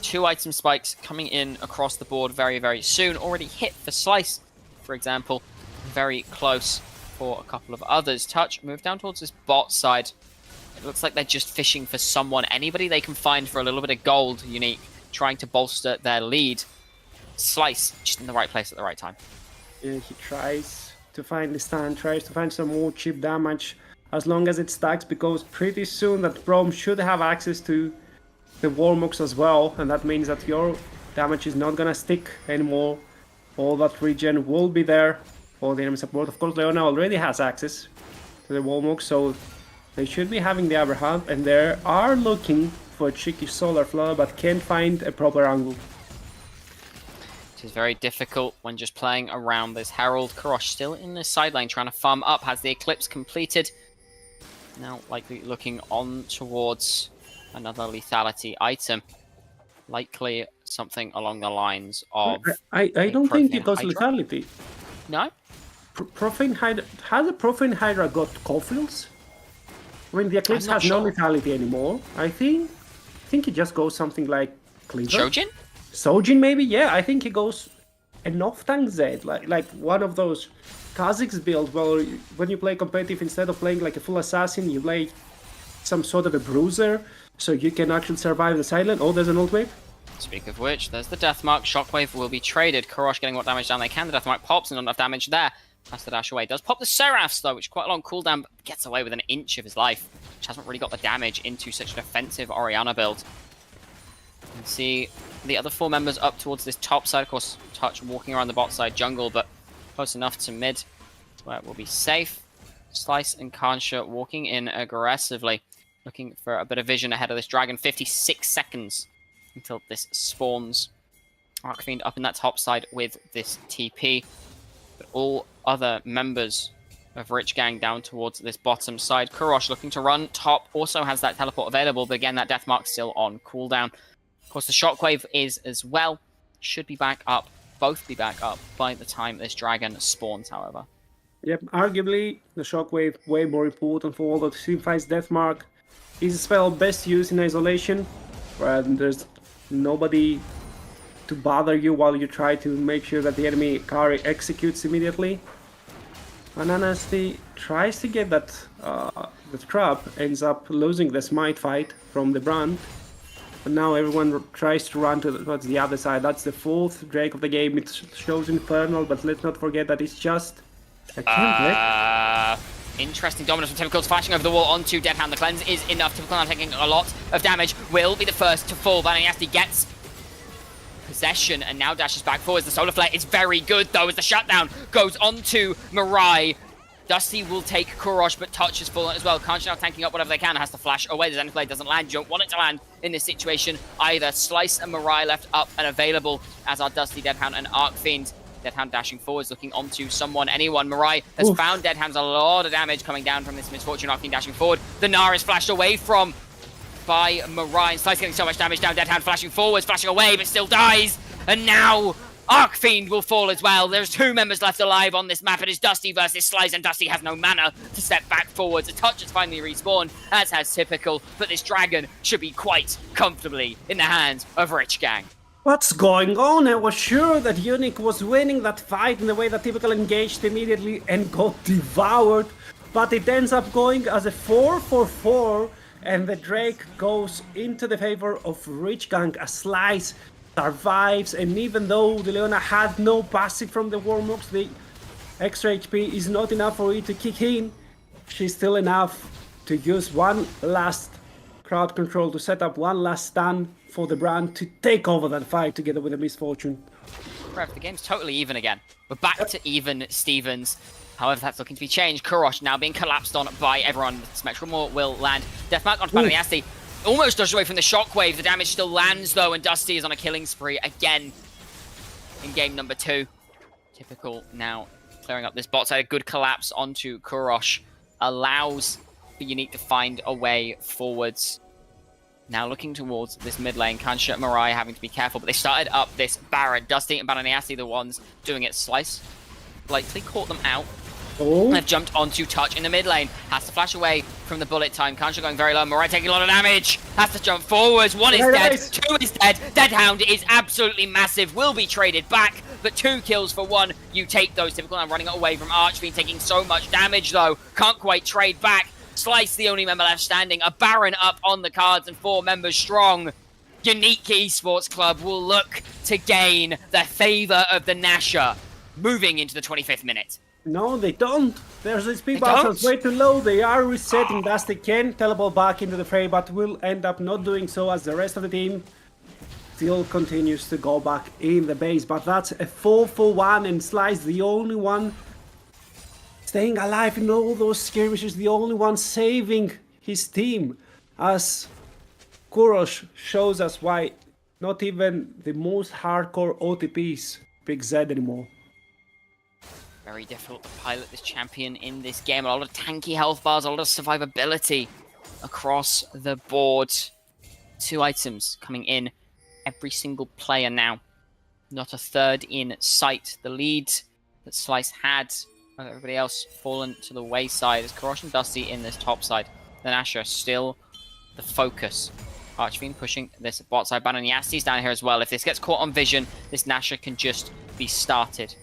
2 item spikes coming in across the board very, very soon. Already hit for Slice, for example. Very close for a couple of others. Touch, move down towards this bot side. It looks like they're just fishing for someone. Anybody they can find for a little bit of gold, Unique, trying to bolster their lead. Slice, just in the right place at the right time. Yeah, he tries to find the stand, tries to find some more cheap damage as long as it stacks, because pretty soon that Braum should have access to the Warmooks as well, and that means that your damage is not gonna stick anymore. All that regen will be there for the enemy support. Of course, Leona already has access to the Warmooks, so they should be having the upper hand, and they are looking for a cheeky Solar Flood, but can't find a proper angle. It is very difficult when just playing around this Herald. Korosh still in the sideline trying to farm up, has the Eclipse completed. Now likely looking on towards another lethality item. Likely something along the lines of... I don't think it goes lethality. No? Profane Hydra... Has a Profane Hydra got Coffils? I mean, the Eclipse has no lethality anymore. I think it just goes something like Cleaver. Shojin? Sojin maybe? Yeah, I think he goes an off-tank Z, like one of those Kha'Zix builds where when you play competitive, instead of playing like a full assassin, you play some sort of a bruiser, so you can actually survive the silent. Oh, there's an ult wave. Speak of which, there's the Death Mark. Shockwave will be traded. Korosh getting what damage down they can. The Death Mark pops and not enough damage there. Has to dash away. Does pop the Seraphs though, which is quite a long cooldown, but gets away with an inch of his life, which hasn't really got the damage into such an offensive Orianna build. You can see the other 4 members up towards this top side. Of course, Touch walking around the bot side jungle, but close enough to mid where it will be safe. Slice and Kansha walking in aggressively, looking for a bit of vision ahead of this dragon. 56 seconds until this spawns. Arcfiend up in that top side with this TP. But all other members of Rich Gang down towards this bottom side. Korosh looking to run top, also has that teleport available, but again, that Death Mark still on cooldown. Of course, the Shockwave is as well. Should be back up, both be back up by the time this dragon spawns, however. Yep, arguably the Shockwave way more important for all that signifies Death Mark. Is a spell best used in isolation, where there's nobody to bother you while you try to make sure that the enemy carry executes immediately. And Anasty tries to get that the trap, ends up losing the smite fight from the brand. But now everyone tries to run towards the other side. That's the 4th Drake of the game. It shows Infernal, but let's not forget that it's just a template. Interesting dominance from Typical, flashing over the wall onto Deadhand. The cleanse is enough. Typical now taking a lot of damage. Will be the first to fall. Vanayasti gets possession and now dashes back forwards. The Solar Flare is very good though as the shutdown goes onto Mirai. Dusty will take Korosh, but Touch is fallen as well. Kanji now tanking up whatever they can. Has to flash away. The Zen Flare doesn't land. You don't want it to land in this situation either. Slice and Mirai left up and available, as are Dusty, Deadhound, and Arcfiend. Deadhound dashing forwards, looking onto someone, anyone. Mirai has found Deadhound's a lot of damage coming down from this Misfortune. Arcfiend dashing forward. The Nara is flashed away from by Mirai. And Slice getting so much damage down. Deadhound flashing forwards, flashing away, but still dies. And now Arcfiend will fall as well. There's 2 members left alive on this map. It is Dusty versus Slice, and Dusty has no mana to step back forwards. A Touch has finally respawned, as has Typical, but this dragon should be quite comfortably in the hands of Rich Gang. What's going on? I was sure that Unique was winning that fight in the way that Typical engaged immediately and got devoured, but it ends up going as a 4-4-4, and the Drake goes into the favor of Rich Gang. A Slice survives, and even though the Leona had no passive from the Warmooks, the extra HP is not enough for it to kick in. She's still enough to use one last crowd control to set up one last stun for the brand to take over that fight together with the Misfortune. Rev, the game's totally even again. We're back to even Stevens. However, that's looking to be changed. Kurosh now being collapsed on by everyone. Symmetrical will land. Deathmark onto Bananiasti. Almost dodged away from the shockwave. The damage still lands though, and Dusty is on a killing spree again in game number 2. Typical now clearing up this bot side. A good collapse onto Kurosh allows for Unique to find a way forwards. Now looking towards this mid lane, Kansha and Mirai having to be careful, but they started up this Baron. Dusty and Bananiasti the ones doing it. Slice likely caught them out. And they've jumped onto Touch in the mid lane. Has to flash away from the bullet time. Kansha going very low. Mirai taking a lot of damage. Has to jump forwards. 1 is dead. 2 is dead. Deadhound is absolutely massive. Will be traded back, but 2 kills for 1. You take those. Typical now running away from Archfiend, taking so much damage though. Can't quite trade back. Slice the only member left standing. A Baron up on the cards and 4 members strong. Unique Esports Club will look to gain the favor of the Nasher moving into the 25th minute. No, they don't. There's a speed buffer way too low. They are resetting. Dusty can teleport back into the fray, but will end up not doing so as the rest of the team still continues to go back in the base. But that's a 4-for-1, and Slice the only one staying alive in all those skirmishes, the only one saving his team, as Kurosh shows us why not even the most hardcore OTPs pick Zed anymore. Very difficult to pilot this champion in this game. A lot of tanky health bars, a lot of survivability across the board. 2 items coming in every single player now. Not a third in sight. The lead that Slice had, everybody else fallen to the wayside as Kurosh and Dusty in this top side. The Nasher still the focus. Archfiend pushing this bot side. Bananiasti's down here as well. If this gets caught on vision, this Nasher can just be started.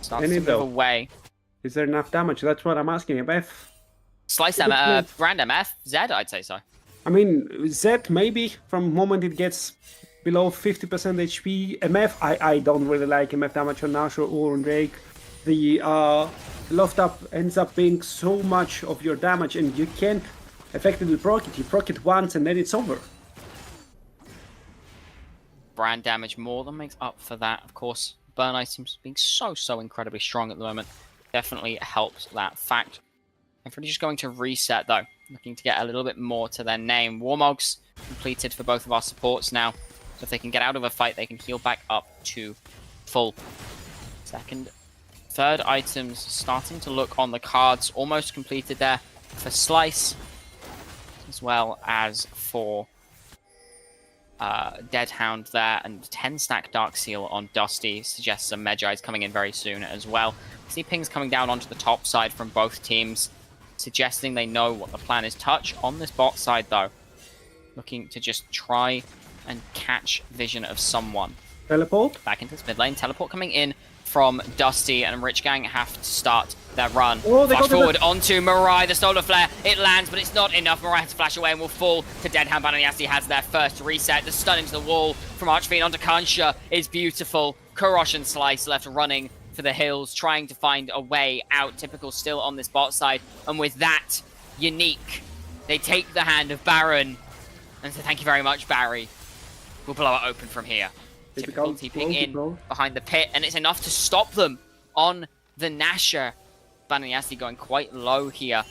Starts to move away. Is there enough damage? That's what I'm asking. MF? Slice Brand MF? Zed, I'd say so. I mean, Zed maybe from the moment it gets below 50% HP. MF, I don't really like MF damage on Nasher or on Drake. The loft up ends up being so much of your damage, and you can't effectively proc it. You proc it once and then it's over. Brand damage more than makes up for that, of course. Burn items being so incredibly strong at the moment definitely helps that fact. Everybody's just going to reset though, looking to get a little bit more to their name. Warmogs completed for both of our supports now, so if they can get out of a fight, they can heal back up to full. Third items starting to look on the cards, almost completed there for Slice, as well as for Deadhound there, and 10-stack Dark Seal on Dusty suggests some Medjai's coming in very soon as well. See pings coming down onto the top side from both teams, suggesting they know what the plan is. Touch on this bot side though, looking to just try and catch vision of someone. Teleport? Back into this mid lane. Teleport coming in from Dusty, and Rich Gang have to start their run. Flash forward onto Mirai, the Solar Flare. It lands, but it's not enough. Mirai has to flash away and will fall to Deadhound. Bananiasti has their first reset. The stun into the wall from Archfiend onto Kansha is beautiful. Kurosh and Slice left running for the hills, trying to find a way out. Typical still on this bot side. And with that, Unique, they take the hand of Baron and say, thank you very much, Barry. We'll blow it open from here. Typical TPing in behind the pit, and it's enough to stop them on the Nasher. Bananiasti going quite low here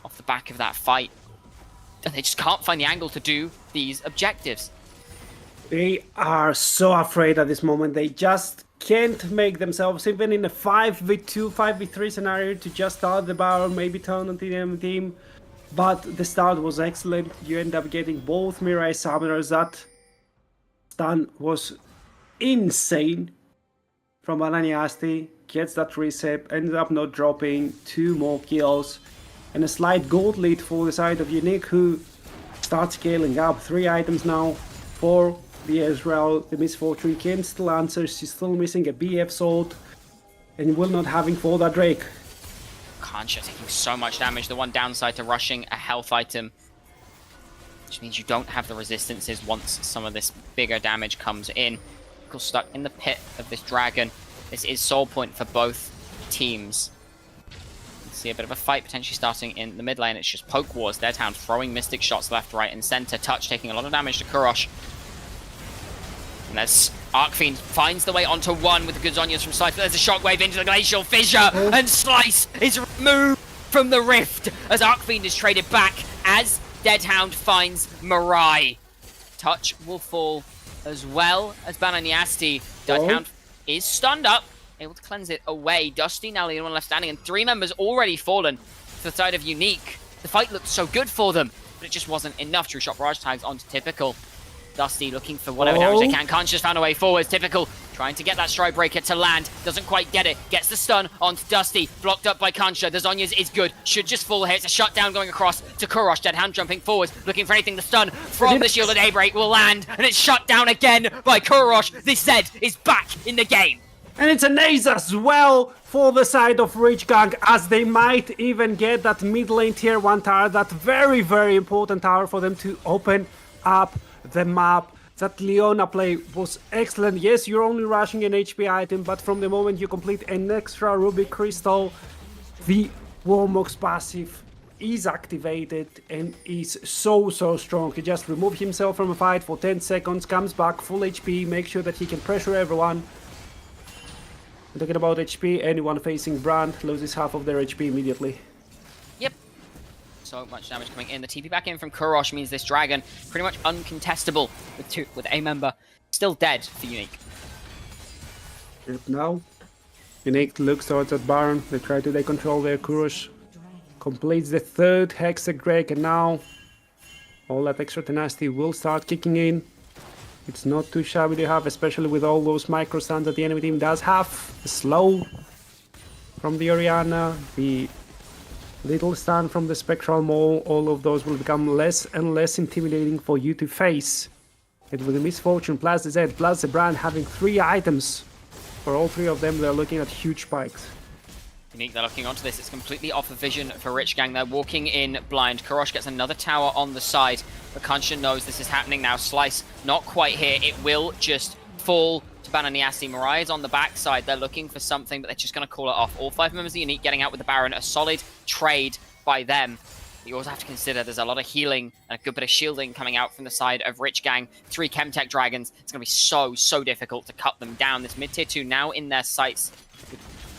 off the back of that fight. And they just can't find the angle to do these objectives. They are so afraid at this moment. They just can't make themselves, even in a 5v2, 5v3 scenario, to just start the barrel, maybe turn on the enemy team. But the start was excellent. You end up getting both Mirai Summoners. That stun was insane from Bananiasti. Gets that reset, ends up not dropping, 2 more kills, and a slight gold lead for the side of Unique, who starts scaling up. 3 items now for the Ezreal. The Misfortune can still answer. She's still missing a BF sword and will not having for that Drake. Kansha taking so much damage. The one downside to rushing a health item, which means you don't have the resistances once some of this bigger damage comes in. Pickle stuck in the pit of this dragon. This is soul point for both teams. See a bit of a fight potentially starting in the mid lane. It's just poke wars. Deadhound throwing mystic shots left, right, and center. Touch taking a lot of damage to Kurosh. And there's Arcfiend finds the way onto one with the good Zhonya's from Slice, but there's a shockwave into the glacial fissure, and Slice is removed from the rift as Arcfiend is traded back as Deadhound finds Mirai. Touch will fall as well as Bananyasti. Deadhound is stunned up, able to cleanse it away. Dusty now the only one left standing, and 3 members already fallen to the side of Unique. The fight looked so good for them, but it just wasn't enough. True Shot Barrage tags onto Typical. Dusty looking for whatever damage they can. Conscious found a way forward. Typical trying to get that Stride Breaker to land. Doesn't quite get it. Gets the stun onto Dusty. Blocked up by Kansha. The Zhonya's is good. Should just fall here. It's a shutdown going across to Kurosh. Deadhound jumping forward. Looking for anything. The stun from the Shield of Daybreak will land. And it's shut down again by Kurosh. This Zed is back in the game. And it's an ace as well for the side of Rich Gang, as they might even get that mid lane tier 1 tower, that very, very important tower for them to open up the map. That Leona play was excellent. Yes, you're only rushing an HP item, but from the moment you complete an extra Ruby Crystal, the Warmox passive is activated and is so strong. He just removes himself from a fight for 10 seconds, comes back full HP, make sure that he can pressure everyone. Talking about HP, anyone facing Brand loses half of their HP immediately. Yep. So much damage coming in. The TP back in from Kurosh means this dragon pretty much uncontestable with a member still dead for Unique. Yep, now Unique looks towards that Baron. They try to take control there. Kurosh completes the 3rd Hexagreg, and now all that extra tenacity will start kicking in. It's not too shabby to have, especially with all those micro stuns that the enemy team does have. The slow from the Orianna, the little stun from the Spectral Maul, all of those will become less and less intimidating for you to face. And with the Misfortune plus the Zed plus the Brand having 3 items, for all 3 of them they're looking at huge spikes. Unique, they're looking onto this. It's completely off of vision for Rich Gang. They're walking in blind. Kurosh gets another tower on the side, but Kansha knows this is happening now. Slice not quite here. It will just fall to Bananyasi. Mirai is on the backside. They're looking for something, but they're just going to call it off. All 5 members of Unique getting out with the Baron. A solid trade by them. You also have to consider there's a lot of healing and a good bit of shielding coming out from the side of Rich Gang. 3 Chemtech Dragons. It's going to be so difficult to cut them down. This mid-tier 2 now in their sights.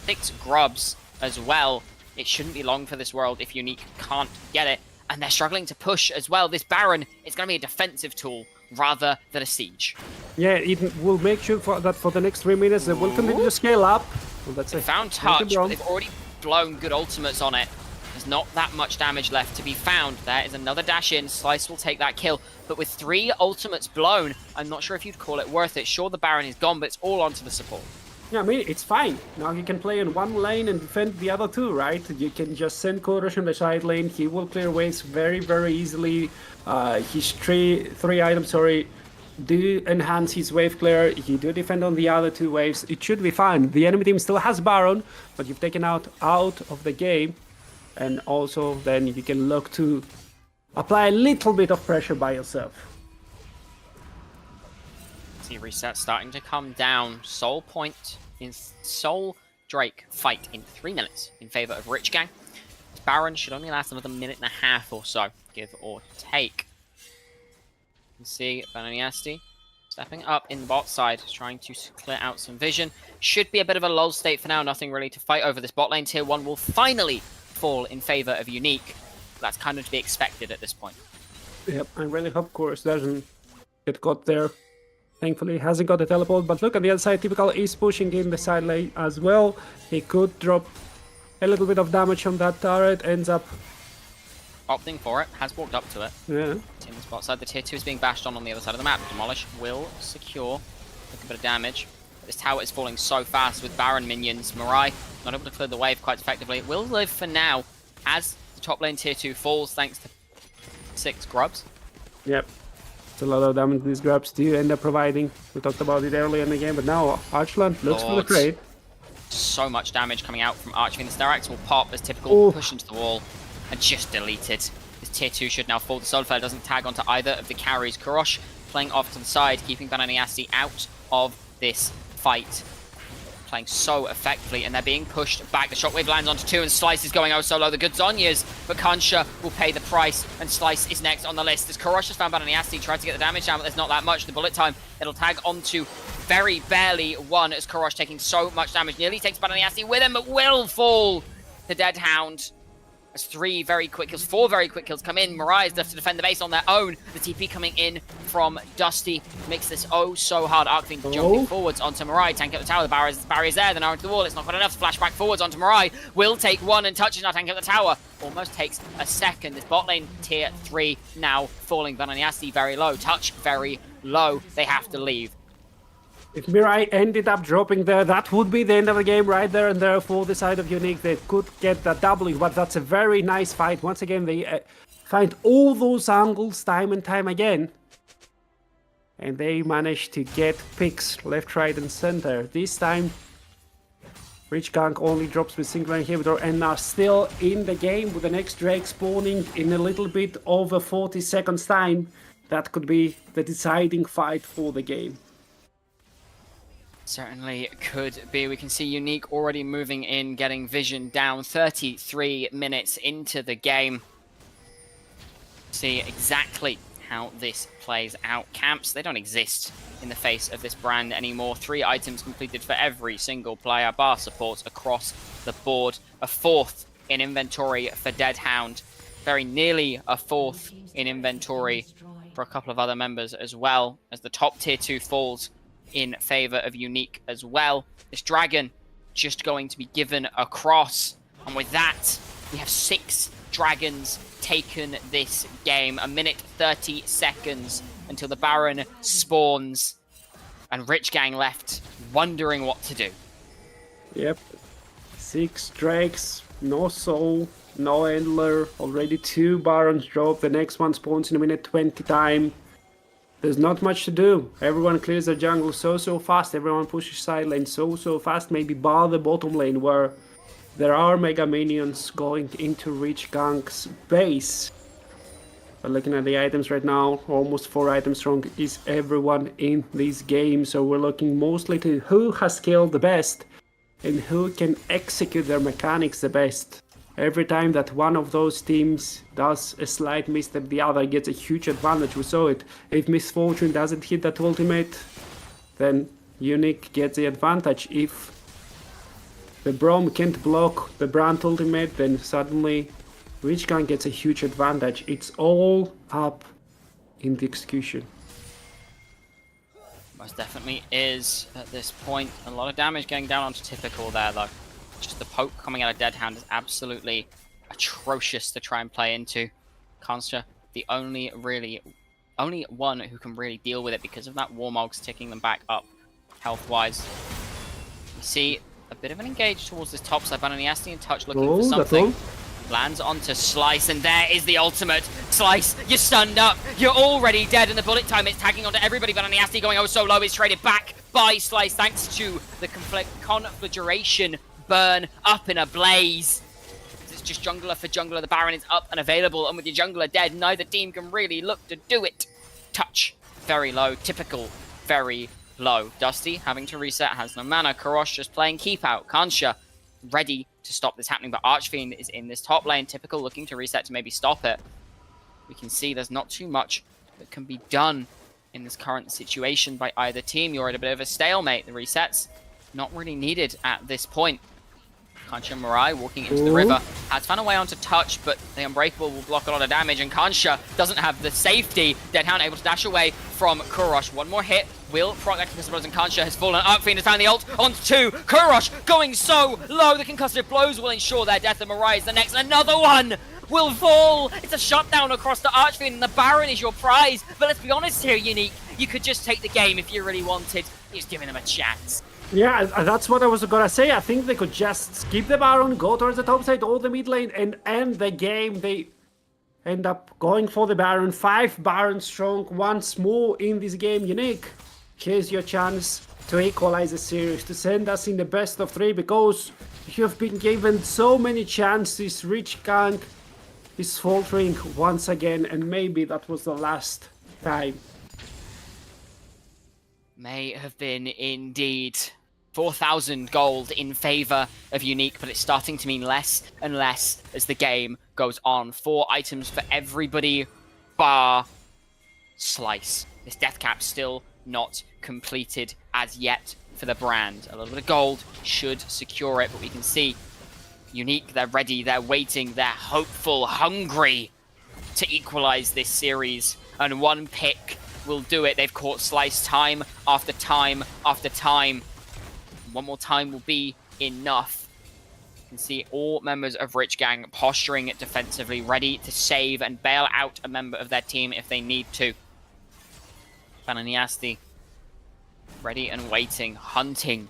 6 Grubs as well. It shouldn't be long for this world if Unique can't get it. And they're struggling to push as well. This Baron is going to be a defensive tool rather than a siege. Yeah, it will make sure that for the next 3 minutes they will continue to scale up. Well, that's they found Touch, but they've already blown good ultimates on it. There's not that much damage left to be found. There is another dash in. Slice will take that kill. But with 3 ultimates blown, I'm not sure if you'd call it worth it. Sure, the Baron is gone, but it's all onto the support. Yeah, I mean, it's fine. Now you can play in one lane and defend the other 2, right? You can just send Kurosh in the side lane. He will clear waves very easily. His three items, do enhance his wave clear. You do defend on the other 2 waves. It should be fine. The enemy team still has Baron, but you've taken out of the game. And also then you can look to apply a little bit of pressure by yourself. See reset starting to come down. Soul Point in Soul Drake fight in 3 minutes in favor of Rich Gang. Baron should only last another minute and a half or so, give or take. You can see Bananyasti stepping up in the bot side, trying to clear out some vision. Should be a bit of a lull state for now, nothing really to fight over. This bot lane tier 1 will finally fall in favor of Unique. That's kind of to be expected at this point. Yep, I really hope Kurosh doesn't get caught there. Thankfully, he hasn't got the teleport, but look, on the other side, Typical is pushing in the side lane as well. He could drop a little bit of damage on that turret, ends up opting for it, has walked up to it. Yeah. In the spot side, the tier 2 is being bashed on the other side of the map. Demolish will secure a bit of damage. But this tower is falling so fast with Baron minions. Mirai not able to clear the wave quite effectively. It will live for now as the top lane tier 2 falls thanks to 6 Grubs. Yep. It's a lot of damage these Grubs do end up providing. We talked about it earlier in the game, but now Archland looks for the trade. So much damage coming out from Archfiend. The Sterak's will pop as typical, push into the wall, and just deleted. This tier 2 should now fall. The Soulflare doesn't tag onto either of the carries. Kurosh playing off to the side, keeping Bananyasi out of this fight. playing so effectively, and they're being pushed back. The shockwave lands onto 2, and Slice is going oh so low. The good Zonyas, but Kansha will pay the price, and Slice is next on the list. As Korosh has found Bananiasti, tried to get the damage down, but there's not that much. The bullet time, it'll tag onto very barely 1, as Korosh taking so much damage. Nearly takes Bananiasti with him, but will fall. The Dead Hound. As 3 very quick kills, 4 very quick kills come in. Mirai is left to defend the base on their own. The TP coming in from Dusty makes this oh so hard. Arcfiend jumping forwards onto Mirai, tank up the tower. The barrier's there, then onto the wall. It's not quite enough. Flashback forwards onto Mirai. Will take 1 and touches now, tank up the tower. Almost takes a second. This bot lane tier 3 now falling. Bananiasti very low. Touch very low. They have to leave. If Mirai ended up dropping there, that would be the end of the game right there and there for the side of Unique. They could get that W, but that's a very nice fight. Once again, they find all those angles time and time again. And they managed to get picks left, right, and center. This time, Rich Gang only drops with single inhibitor and are still in the game with the next Drake spawning in a little bit over 40 seconds time. That could be the deciding fight for the game. Certainly could be. We can see Unique already moving in, getting vision down 33 minutes into the game. See exactly how this plays out. Camps, they don't exist in the face of this brand anymore. 3 items completed for every single player. Bar supports across the board. A 4th in inventory for Deadhound. Very nearly a 4th in inventory for a couple of other members as well, as the top tier 2 falls in favor of Unique as well. This dragon just going to be given across, and with that we have 6 dragons taken this game. 1 minute 30 seconds until the Baron spawns, and Rich Gang left wondering what to do. Yep, 6 drakes, no soul, no Endler, already 2 Barons drop. The next one spawns in 1 minute 20 time. There's not much to do. Everyone clears the jungle so fast. Everyone pushes side lane so fast. Maybe bar the bottom lane where there are mega minions going into Rich Gang's base. But looking at the items right now, almost 4 items strong is everyone in this game. So we're looking mostly to who has scaled the best and who can execute their mechanics the best. Every time that one of those teams does a slight misstep, the other gets a huge advantage. We saw it. If Misfortune doesn't hit that ultimate, then Unique gets the advantage. If the Braum can't block the Brand ultimate, then suddenly Rich Gang gets a huge advantage. It's all up in the execution. Most definitely is at this point. A lot of damage getting down onto Typical there though. Just the poke coming out of Deadhound is absolutely atrocious to try and play into. Kansha, the only one who can really deal with it because of that Warmog's ticking them back up health-wise. We see a bit of an engage towards this top side. Bananiasti in touch looking for something. Lands onto Slice, and there is the ultimate. Slice, you're stunned up. You're already dead, and the bullet time is tagging onto everybody. Bananiasti going oh so low is traded back by Slice thanks to the conflagration burn up in a blaze. It's just jungler for jungler. The Baron is up and available, and with your jungler dead, neither team can really look to do it. Touch, very low. Typical, very low. Dusty having to reset, has no mana. Korosh just playing keep out. Kansha ready to stop this happening, but Archfiend is in this top lane. Typical looking to reset to maybe stop it. We can see there's not too much that can be done in this current situation by either team. You're at a bit of a stalemate. The resets not really needed at this point. Kansha and Mirai walking into the river. Has found a way onto touch, but the Unbreakable will block a lot of damage, and Kansha doesn't have the safety. Deadhound able to dash away from Korosh. One more hit will proc that concussive blows, and Kansha has fallen. Arcfiend has found the ult onto 2. Korosh going so low. The concussive blows will ensure their death, and Mirai is the next. Another one will fall. It's a shutdown across the Archfiend, and the Baron is your prize. But let's be honest here, Unique. You could just take the game if you really wanted. You're just giving them a chance. Yeah, that's what I was gonna say. I think they could just skip the Baron, go towards the top side or the mid lane and end the game. They end up going for the Baron. 5 Barons strong, once more in this game. Unique, here's your chance to equalize the series, to send us in the best of 3, because you have been given so many chances. Rich Gang is faltering once again, and maybe that was the last time. May have been indeed. 4,000 gold in favor of Unique, but it's starting to mean less and less as the game goes on. 4 items for everybody bar Slice. This death cap still not completed as yet for the brand. A little bit of gold should secure it, but we can see Unique, they're ready, they're waiting, they're hopeful, hungry to equalize this series, and one pick will do it. They've caught Slice time after time after time. One more time will be enough. You can see all members of Rich Gang posturing defensively, ready to save and bail out a member of their team if they need to. Bananiasti ready and waiting, hunting.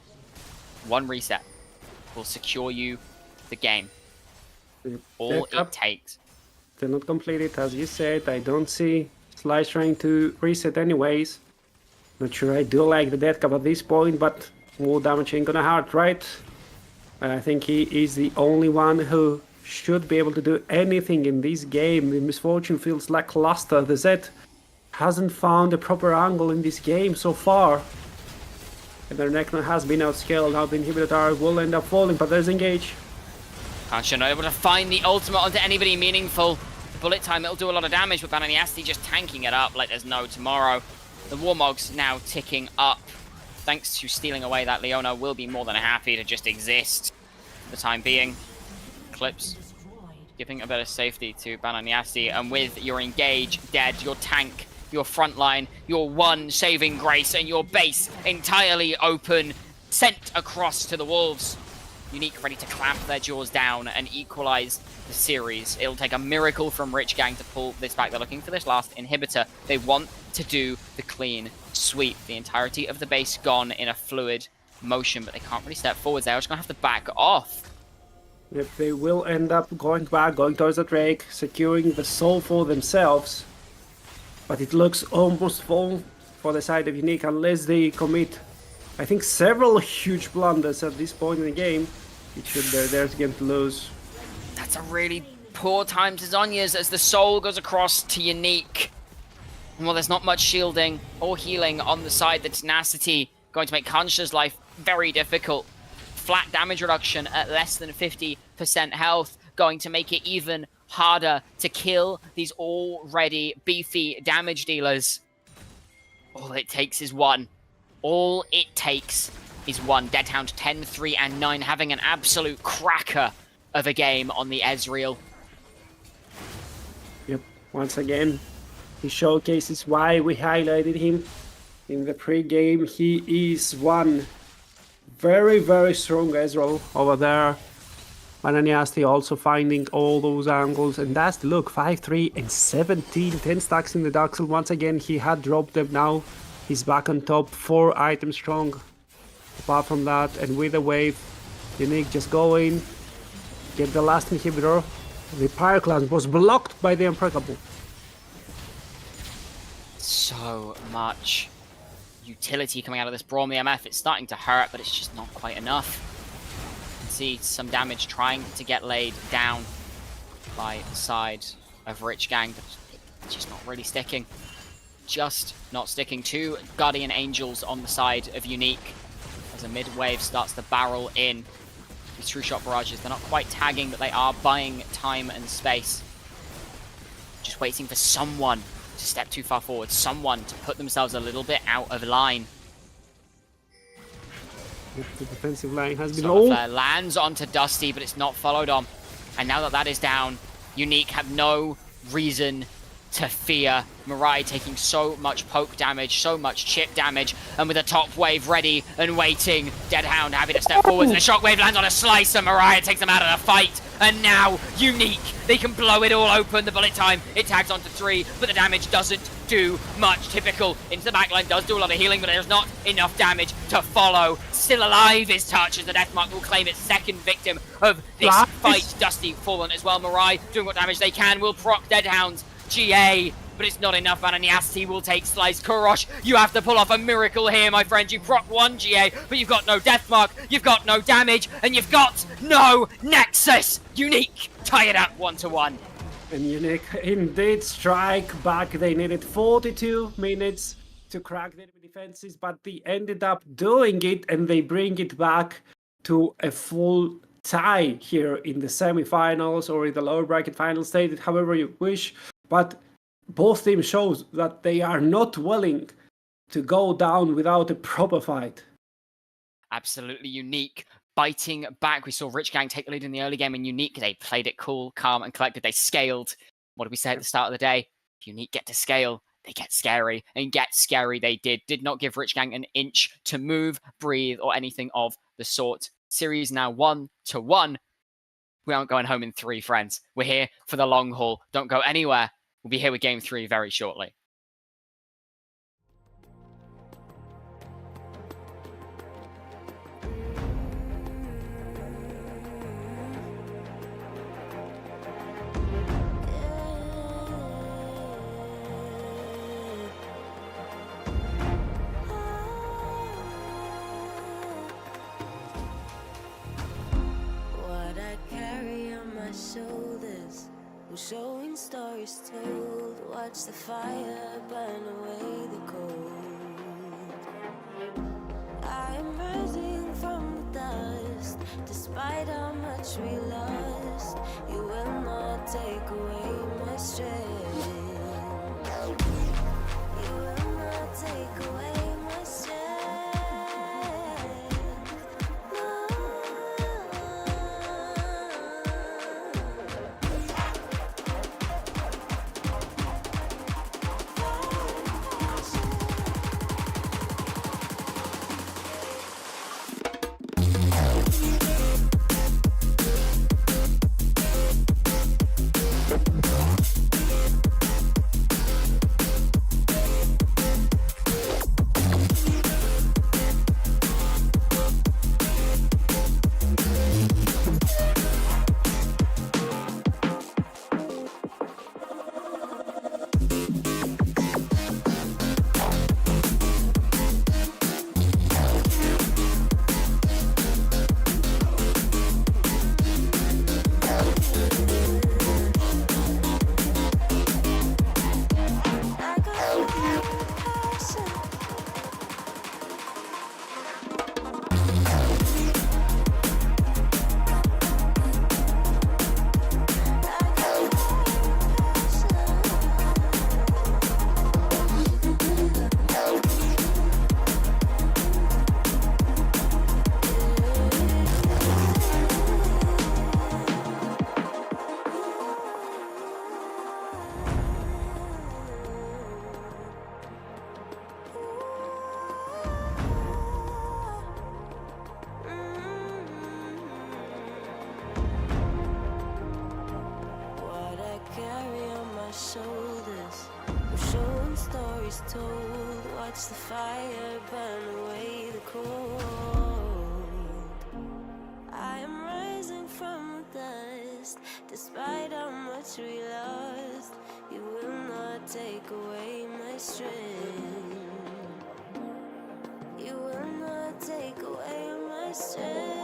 One reset will secure you the game. All it takes. They're not completed, as you said. I don't see Slice trying to reset anyways. Not sure I do like the death cap at this point, but more damage ain't gonna hurt, right? I think he is the only one who should be able to do anything in this game. The Misfortune feels lackluster. The Z hasn't found a proper angle in this game so far. And their Necron has been outscaled. Now the inhibitor tower will end up falling, but there's engage. Kansha not able to find the ultimate onto anybody meaningful. Bullet time, it'll do a lot of damage, but Bananiasti just tanking it up like there's no tomorrow. The Warmog's now ticking up. Thanks to stealing away that Leona, will be more than happy to just exist for the time being. Clips giving a bit of safety to Bananiasti, and with your engage dead, your tank, your front line, your one saving grace, and your base entirely open, sent across to the Wolves. Unique ready to clamp their jaws down and equalize the series. It'll take a miracle from Rich Gang to pull this back. They're looking for this last inhibitor. They want to do the clean sweep. The entirety of the base gone in a fluid motion, but they can't really step forwards. They're just going to have to back off. Yep, they will end up going back, going towards the Drake, securing the soul for themselves. But it looks almost full for the side of Unique unless they commit, I think, several huge blunders at this point in the game. It should be theirs again to lose. That's a really poor time to Zhonya's as the soul goes across to Unique. Well, there's not much shielding or healing on the side. The tenacity going to make Kansha's life very difficult. Flat damage reduction at less than 50% health, going to make it even harder to kill these already beefy damage dealers. All it takes is one. All it takes is one. Deadhound 10, 3, and 9 having an absolute cracker of a game on the Ezreal. Yep, once again, he showcases why we highlighted him in the pre-game. He is one very, very strong Ezreal over there. Bananiasti also finding all those angles, and that's the look, 5-3 and 17, 10 stacks in the Duxel. Once again, he had dropped them, now he's back on top, 4 items strong. Apart from that, and with a wave, Unique just go in, get the last inhibitor. The Pyroclast was blocked by the Unbreakable. So much utility coming out of this Brawl MF. It's starting to hurt, but it's just not quite enough. You can see some damage trying to get laid down by the side of Rich Gang, but it's just not really sticking. Just not sticking. 2 Guardian Angels on the side of Unique as a mid-wave starts to barrel in. These True Shot Barrages, they're not quite tagging, but they are buying time and space. Just waiting for someone to step too far forward, someone to put themselves a little bit out of line. The defensive line has been lands onto Dusty, but it's not followed on. And now that that is down, Unique have no reason to fear. Mirai taking so much poke damage, so much chip damage, and with a top wave ready and waiting, Deadhound happy to step forwards, and a shockwave lands on a slice, and Mirai takes them out of the fight. And now, Unique, they can blow it all open. The bullet time, it tags onto 3, but the damage doesn't do much. Typical into the backline does do a lot of healing, but there's not enough damage to follow. Still alive is Touch, as the Deathmark will claim its second victim of this fight. Dusty fallen as well. Mirai doing what damage they can, will proc Deadhounds. GA, but it's not enough. Bananiasti will take Slice. Kurosh, you have to pull off a miracle here, my friend. You proc 1 GA, but you've got no Deathmark, you've got no damage, and you've got no Nexus. Unique, tie it up 1-1. And Unique indeed strike back. They needed 42 minutes to crack their defenses, but they ended up doing it, and they bring it back to a full tie here in the semifinals or in the lower bracket final stage, however you wish. But both teams shows that they are not willing to go down without a proper fight. Absolutely unique. Biting back. We saw Rich Gang take the lead in the early game, and Unique, they played it cool, calm, and collected. They scaled. What did we say at the start of the day? If Unique get to scale, they get scary. And get scary they did. Did not give Rich Gang an inch to move, breathe, or anything of the sort. Series now 1-1. We aren't going home in 3, friends. We're here for the long haul. Don't go anywhere. We'll be here with Game 3 very shortly. Shoulders, we're showing stories told. Watch the fire burn away the cold. I am rising from the dust, despite how much we lost. You will not take away my strength. You will not take away my strength. Shoulders, we're showing stories told. Watch the fire burn away the cold. I am rising from the dust, despite how much we lost. You will not take away my strength. You will not take away my strength.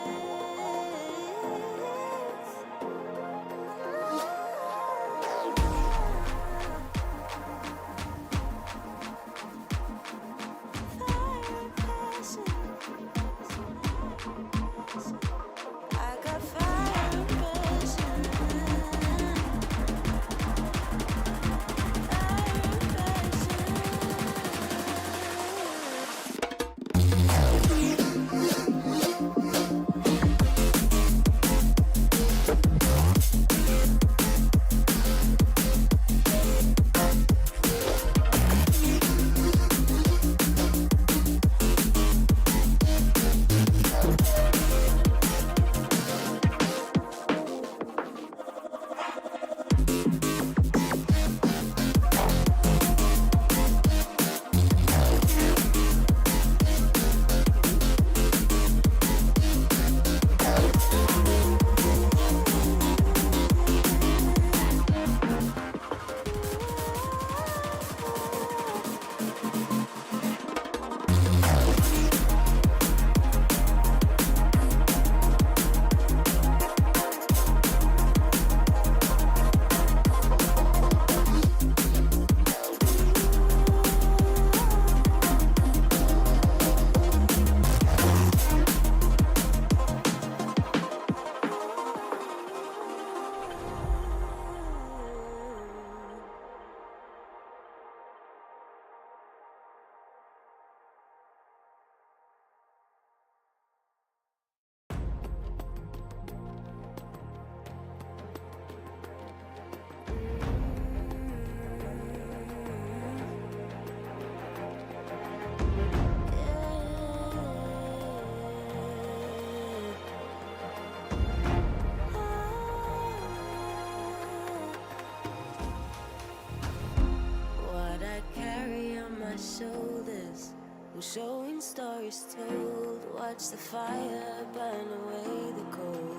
stories told. Watch the fire burn away the cold.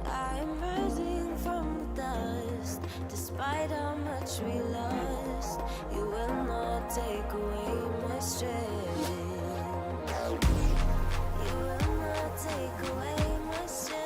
I am rising from the dust. Despite how much we lost, you will not take away my strength. You will not take away my strength.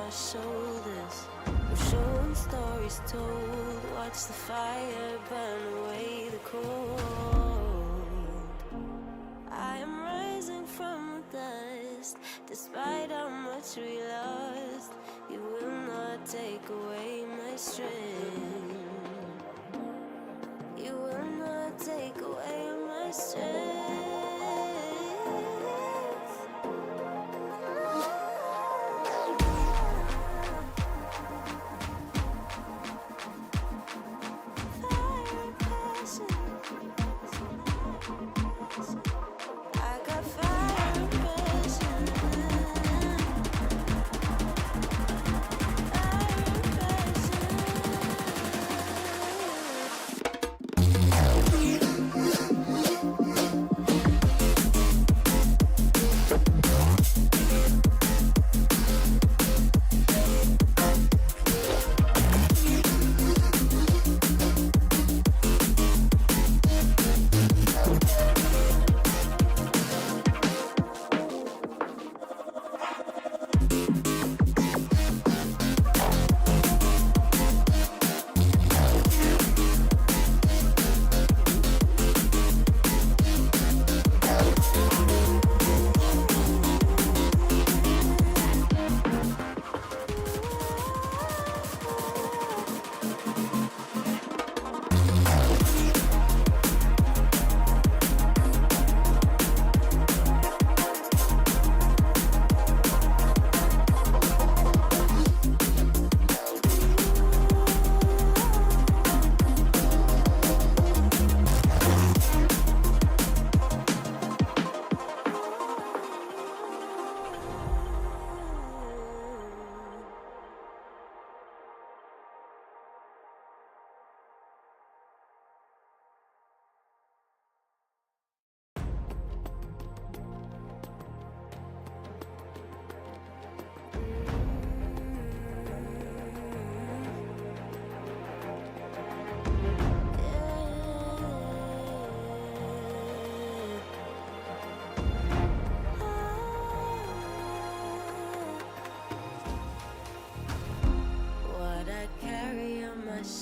Shoulders, we're showing stories told. Watch the fire burn away the cold. I am rising from the dust. Despite how much we lost, you will not take away my strength. You will not take away my strength.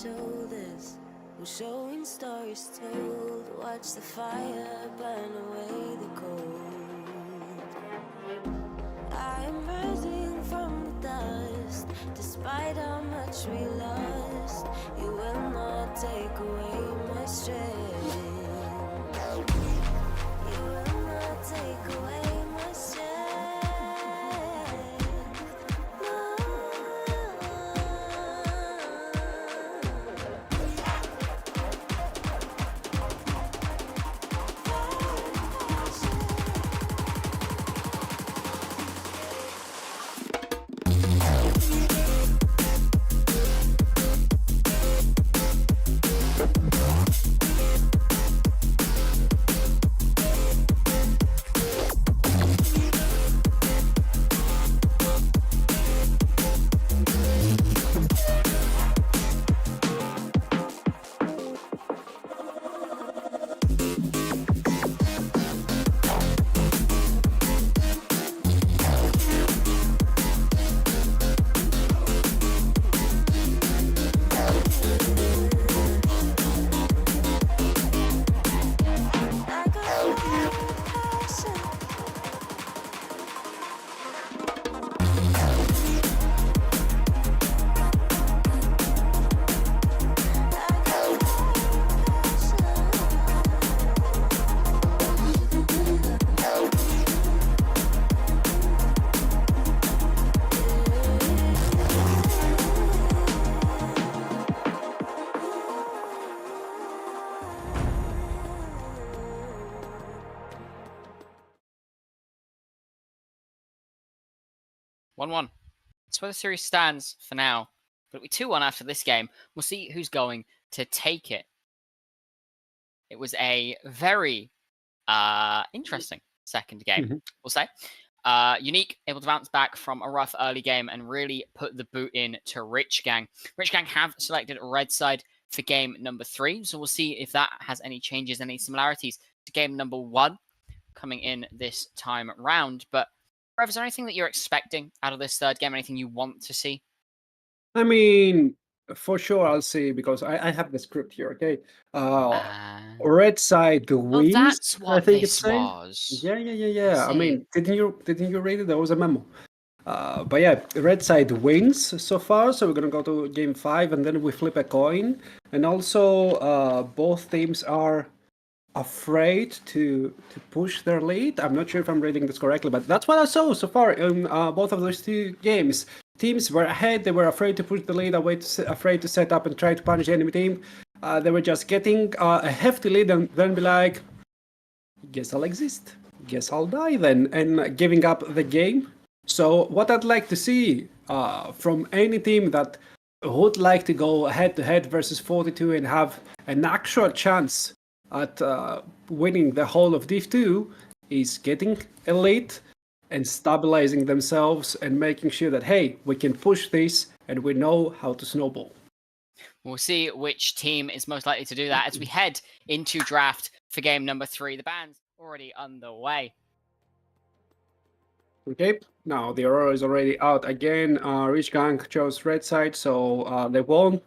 Shoulders, we're showing stories told. Watch the fire burn away the cold. I am rising from the dust. Despite how much we lost, you will not take away my strength. You will not take away my strength. No. 1-1. That's where the series stands for now. But it'll be 2-1 after this game. We'll see who's going to take it. It was a very interesting second game, we'll say. Unique, able to bounce back from a rough early game and really put the boot in to Rich Gang. Rich Gang have selected red side for game number 3, so we'll see if that has any changes, any similarities to game number 1 coming in this time round. But Rev, is there anything that you're expecting out of this third game? Anything you want to see? I mean, for sure, I'll see because I have the script here. Okay, red side wins. That's I what think this it's saying. was. Yeah. I see. mean, didn't you read it? There was a memo. But yeah, red side wins so far. So we're gonna go to game 5, and then we flip a coin. And also, both teams are afraid to push their lead. I'm not sure if I'm reading this correctly, but that's what I saw so far in both of those 2 games. Teams were ahead, they were afraid to push the lead, afraid to set up and try to punish the enemy team. They were just getting a hefty lead and then be like, guess I'll exist, guess I'll die then, and giving up the game. So what I'd like to see from any team that would like to go head-to-head versus 42 and have an actual chance at winning the whole of Div 2 is getting elite and stabilizing themselves and making sure that, hey, we can push this and we know how to snowball. We'll see which team is most likely to do that as we head into draft for game number 3. The band's already underway. Okay, now the Aurora is already out again. Rich Gang chose red side, so they won't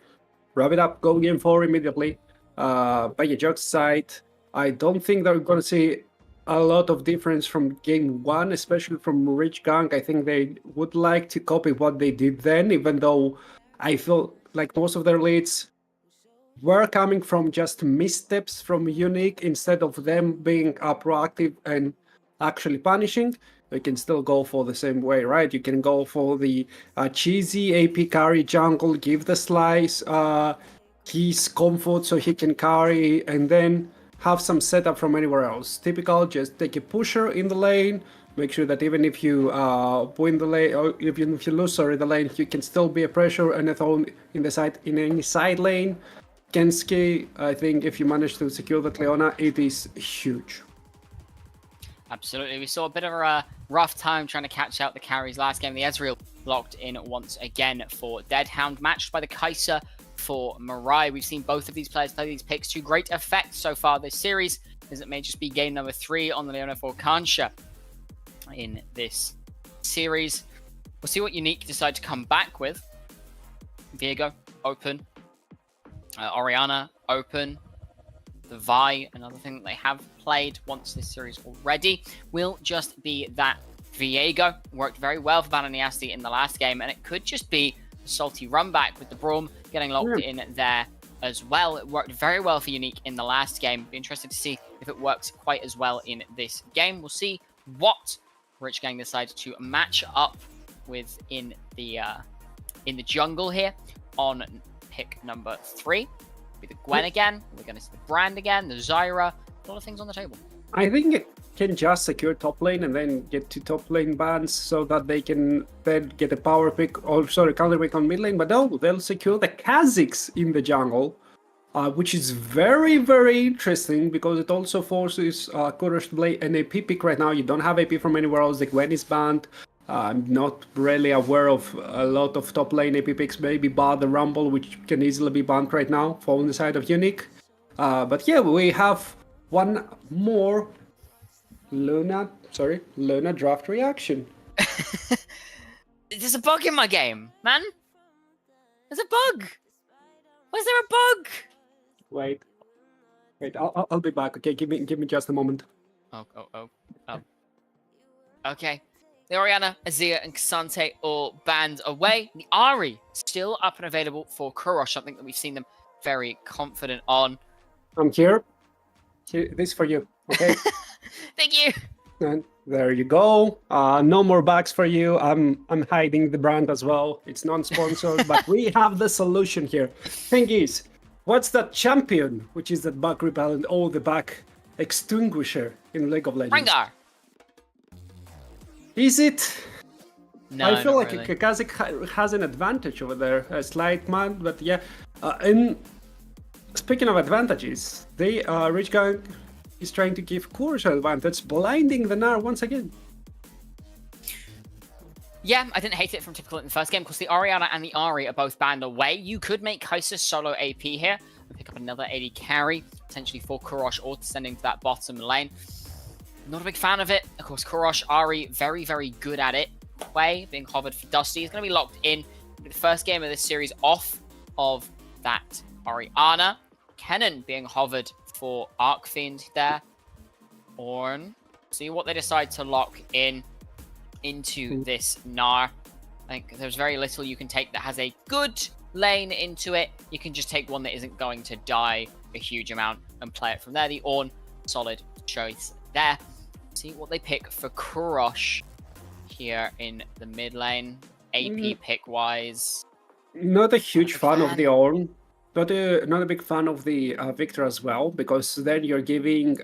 wrap it up, go game 4 immediately. By Jog's side, I don't think they're going to see a lot of difference from game 1, especially from Rich Gang. I think they would like to copy what they did then, even though I feel like most of their leads were coming from just missteps from Unique instead of them being proactive and actually punishing. You can still go for the same way, right? You can go for the cheesy AP carry jungle, give the slice his comfort so he can carry, and then have some setup from anywhere else. Typical, just take a pusher in the lane, make sure that even if you win the lane, or even if you lose, the lane, you can still be a pressure and a throw in the side, in any side lane. Kensuke, I think if you manage to secure that Leona, it is huge. Absolutely. We saw a bit of a rough time trying to catch out the carries last game. The Ezreal locked in once again for Deadhound, matched by the Kai'Sa for Mirai. We've seen both of these players play these picks to great effect so far this series, as it may just be game number 3 on the Leona for Kansha in this series. We'll see what Unique decide to come back with. Viego, open. Orianna, open. The Vi, another thing that they have played once this series already, will just be that Viego. Worked very well for Bananiasti in the last game, and it could just be a salty run back with the Braum getting locked in there as well. It worked very well for Unique in the last game. Be interested to see if it works quite as well in this game. We'll see what Rich Gang decides to match up with in the jungle here on pick number 3. Be the Gwen again. We're going to see the Brand again, the Zyra. A lot of things on the table. I think it can just secure top lane and then get to top lane bans so that they can then get a power pick, or sorry, counter pick on mid lane. But no, they'll secure the Kha'Zix in the jungle, which is very, very interesting because it also forces Courage to play an AP pick right now. You don't have AP from anywhere else. The Gwen is banned. I'm not really aware of a lot of top lane AP picks, maybe bar the Rumble, which can easily be banned right now for on the side of Unique. But yeah, we have one more Luna draft reaction. There's a bug in my game, man. There's a bug. Why is there a bug? Wait, I'll be back. Okay, give me just a moment. Oh. Okay. The Orianna, Azir, and Cassante all banned away. The Ahri still up and available for Kurosh, something that we've seen them very confident on. I'm here. This for you, okay? Thank you. And there you go. No more bags for you. I'm hiding the brand as well. It's non-sponsored, but we have the solution here. Thing is, what's that champion, which is that bug repellent, the bug extinguisher in League of Legends? Rengar. Is it? No, I feel not like really. Kazik has an advantage over there, a slight man, but yeah. And speaking of advantages, they Rich Gang is trying to give Courage an advantage, blinding the Gnar once again. Yeah, I didn't hate it from typical in the first game because the Orianna and the Ahri are both banned away. You could make Kai'Sa solo AP here and pick up another AD carry, potentially for Kurosh or descending to that bottom lane. Not a big fan of it. Of course, Kurosh, Ahri, very, very good at it. Way being hovered for Dusty. He's going to be locked in. The first game of this series off of that Orianna. Kennen being hovered for Arcfiend there. Ornn. See what they decide to lock in into this Gnar. I think there's very little you can take that has a good lane into it. You can just take one that isn't going to die a huge amount and play it from there. The Ornn, solid choice there. See what they pick for Kurosh here in the mid lane. AP pick wise. Not a huge fan of the Ornn. Not a big fan of the Victor as well, because then you're giving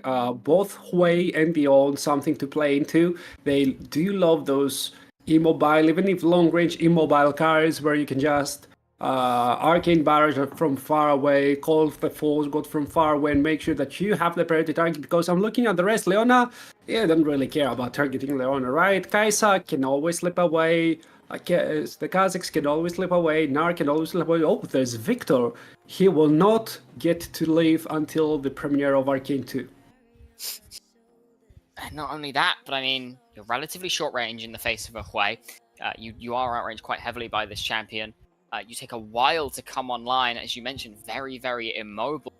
both Hui and the Ornn something to play into. They do love those immobile, even if long-range immobile carries where you can just arcane barrage from far away, call the force god from far away, and make sure that you have the priority target. Because I'm looking at the rest, Leona, yeah, don't really care about targeting Leona, right? Kai'Sa can always slip away. The Kazakhs can always slip away. Gnar can always slip away. Oh, there's Victor. He will not get to leave until the premiere of Arcane 2. Not only that, but I mean, you're relatively short range in the face of a Hui. You are outranged quite heavily by this champion. You take a while to come online, as you mentioned, very, very immobile.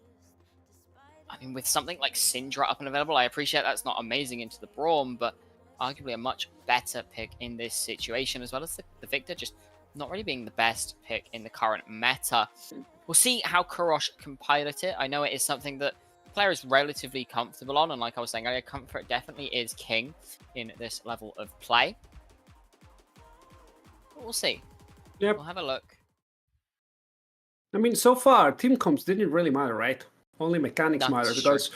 I mean, with something like Syndra up and available, I appreciate that's not amazing into the Braum, but arguably a much better pick in this situation, as well as the Victor just not really being the best pick in the current meta. We'll see how Kurosh can pilot it. I know it is something that the player is relatively comfortable on, and like I was saying earlier, comfort definitely is king in this level of play. But we'll see. Yep. We'll have a look. I mean, so far, team comps didn't really matter, right? Only mechanics That's matter, true. because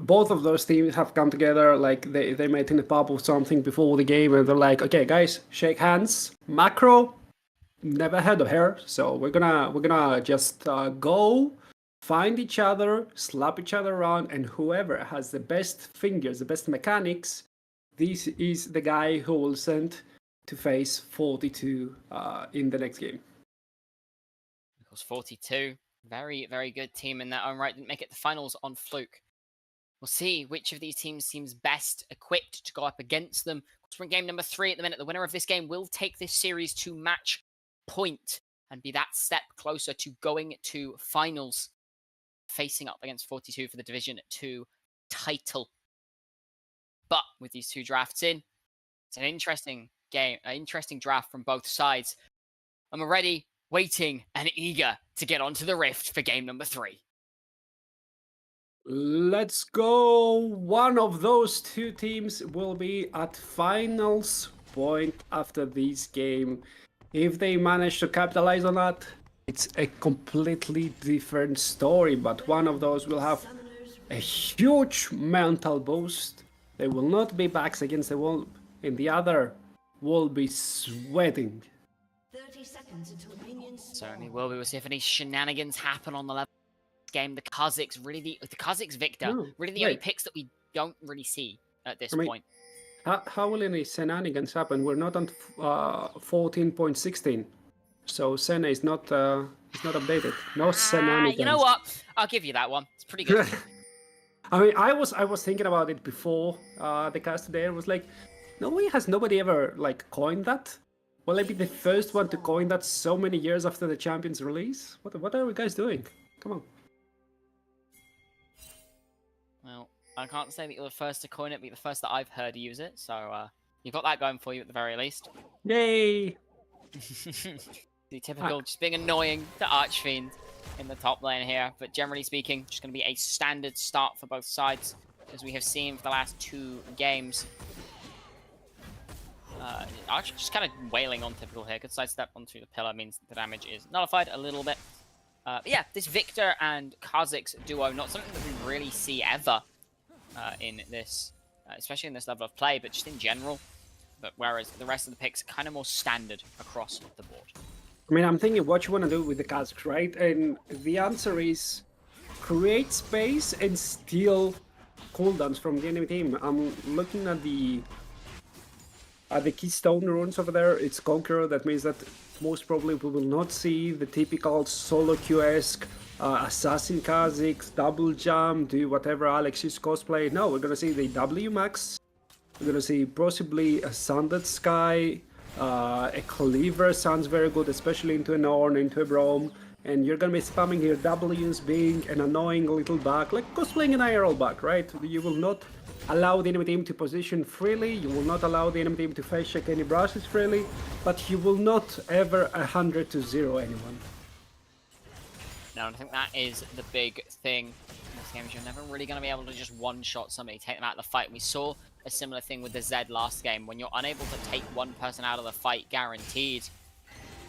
both of those teams have come together, like they met in a pub or something before the game, and they're like, okay, guys, shake hands. Macro, never heard of her, so we're gonna just go find each other, slap each other around, and whoever has the best fingers, the best mechanics, this is the guy who will send to face 42 in the next game. Of course, 42. Very, very good team in their own right. Didn't make it the finals on fluke. We'll see which of these teams seems best equipped to go up against them. We're in game number 3 at the minute. The winner of this game will take this series to match point and be that step closer to going to finals, facing up against 42 for the Division 2 title. But with these two drafts in, it's an interesting game, an interesting draft from both sides. I'm already waiting and eager to get onto the Rift for game number 3. Let's go. One of those two teams will be at finals point after this game. If they manage to capitalize on that, it's a completely different story, but one of those will have a huge mental boost. They will not be backs against the wall, and the other will be sweating. 30 seconds until minions Certainly will. We will see if any shenanigans happen on the level game. The Kazakhs, really the Kazakhs Victor, No, really the only wait. picks that we don't really see at this I mean, point. How will any shenanigans happen? We're not on 14.16, so Senna is not updated. No shenanigans. You know what? I'll give you that one. It's pretty good. I mean, I was thinking about it before the cast today. I was like, has nobody ever like coined that? Will I be the first one to coin that so many years after the champion's release? What are you guys doing? Come on. Well, I can't say that you're the first to coin it, but you're the first that I've heard use it. So you've got that going for you at the very least. Yay! The typical, just being annoying to Archfiend in the top lane here. But generally speaking, just going to be a standard start for both sides, as we have seen for the last 2 games. Arch just kind of wailing on typical here. Good sidestep onto the pillar means the damage is nullified a little bit. But yeah, this Victor and Kazakhs duo, not something that we really see ever in this, especially in this level of play, but just in general. but whereas the rest of the picks are kind of more standard across the board. I mean, I'm thinking what you want to do with the Kazakhs, right? And the answer is create space and steal cooldowns from the enemy team. I'm looking at the keystone runes over there. It's Conqueror. That means that most probably we will not see the typical solo Q-esque assassin Kha'Zix, double jump, do whatever Alex is cosplay. No, we're gonna see the W max. We're gonna see possibly a Sundered Sky, a Cleaver sounds very good, especially into an Ornn, into a Braum. And you're gonna be spamming your W's, being an annoying little bug, like cosplaying an IRL bug, right? You will not allow the enemy team to position freely, you will not allow the enemy team to face check any brushes freely, but you will not ever 100-0 anyone. No, I think that is the big thing in this game, is you're never really going to be able to just one-shot somebody, take them out of the fight. We saw a similar thing with the Zed last game. When you're unable to take one person out of the fight guaranteed,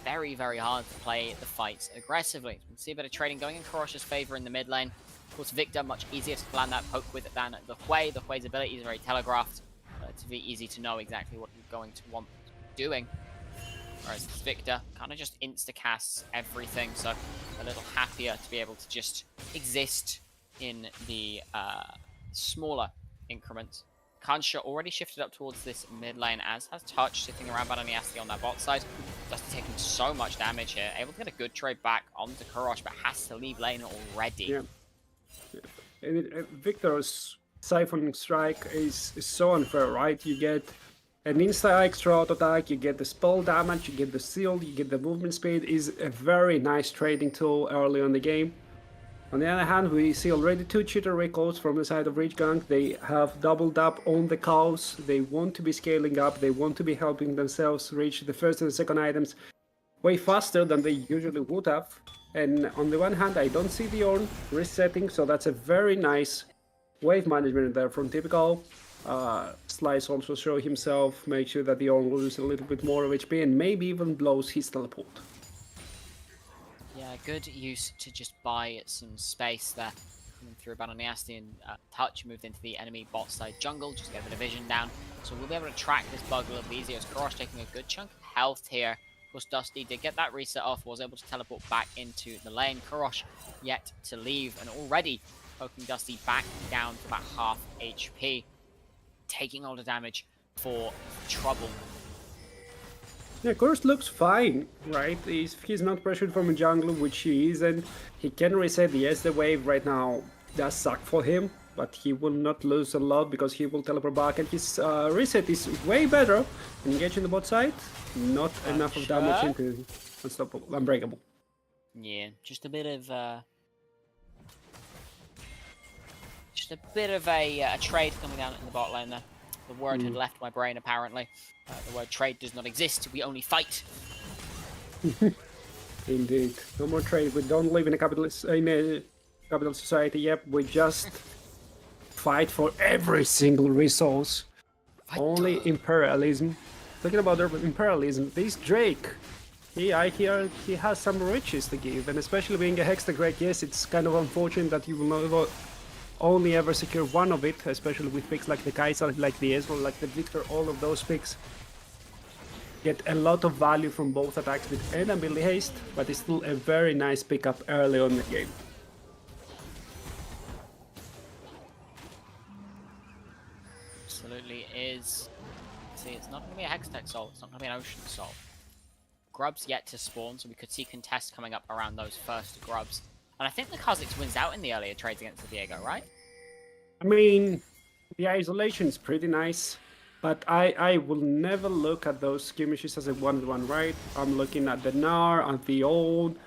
very, very hard to play the fights aggressively. We can see a bit of trading going in Karosh's favor in the mid lane. Of course, Victor, much easier to land that poke with than the Hui. The Hui's ability is very telegraphed. It's very easy to know exactly what you're going to want doing. Whereas Victor kind of just insta-casts everything, so a little happier to be able to just exist in the smaller increments. Kansha already shifted up towards this mid lane, as has Touch sitting around Bananiasti on that bot side. Dusty taking so much damage here, able to get a good trade back onto Karosh, but has to leave lane already. Yeah. And Victor's Siphoning Strike is so unfair, right? You get an insta extra auto attack, you get the spell damage, you get the seal, you get the movement speed. Is a very nice trading tool early on the game. On the other hand, we see already 2 cheater recalls from the side of Rich Gang. They have doubled up on the cows, they want to be scaling up, they want to be helping themselves reach the first and the second items way faster than they usually would have. And on the one hand, I don't see the Ornn resetting, so that's a very nice wave management there from Typical. Slice also show himself, make sure that the Ornn will lose a little bit more of HP and maybe even blows his teleport. Yeah, good use to just buy some space there. Coming through Bananiasti and Touch moved into the enemy bot side jungle, just get a bit of vision down. So we'll be able to track this bug a little easier as Karosh taking a good chunk of health here. Of course, Dusty did get that reset off, was able to teleport back into the lane. Karosh yet to leave, and already poking Dusty back down to about half HP. Taking all the damage for trouble. Yeah, Karosh looks fine, right? He's not pressured from a jungle, which he isn't. He can reset. Yes, the wave right now does suck for him, but he will not lose a lot because he will teleport back, and his reset is way better. Engage in the bot side, not enough of damage into unstoppable, unbreakable. Yeah, just a bit of a trade coming down in the bot lane there. The word had left my brain apparently. The word trade does not exist. We only fight. Indeed, no more trade. We don't live in a capital society. Yep, we just fight for every single resource. Only imperialism. Talking about imperialism, this Drake, I hear he has some riches to give, and especially being a Hextech Drake, yes, it's kind of unfortunate that you will not only ever secure one of it, especially with picks like the Kai'Sa, like the Ezreal, like the Victor. All of those picks get a lot of value from both attacks with and ability haste, but it's still a very nice pickup early on in the game. Absolutely is. See, it's not going to be a Hextech Soul, it's not going to be an Ocean Soul. Grubs yet to spawn, so we could see contests coming up around those first grubs. And I think the Kha'Zix wins out in the earlier trades against the Diego, right? I mean, the isolation is pretty nice, but I will never look at those skirmishes as a 1v1, right? I'm looking at the Gnar, at the Old,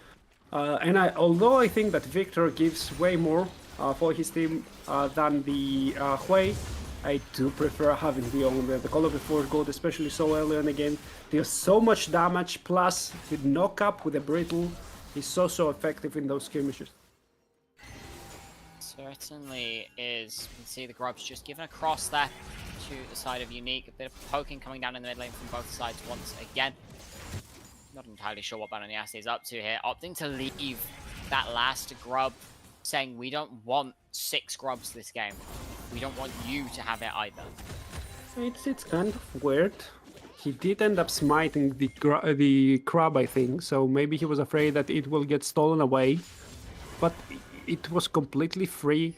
and although I think that Victor gives way more for his team than the Hui, I do prefer having the Old. The Call of the Force Gold, especially so early on the game, deals so much damage, plus the knock-up with the Brittle is so effective in those skirmishes. Certainly is. You can see the Grubs just given across there to the side of Unique. A bit of poking coming down in the mid lane from both sides once again. Not entirely sure what Bananiasti is up to here. Opting to leave that last Grub, saying we don't want 6 Grubs this game. We don't want you to have it either. It's kind of weird. he did end up smiting the crab, I think. So maybe he was afraid that it will get stolen away. But it was completely free.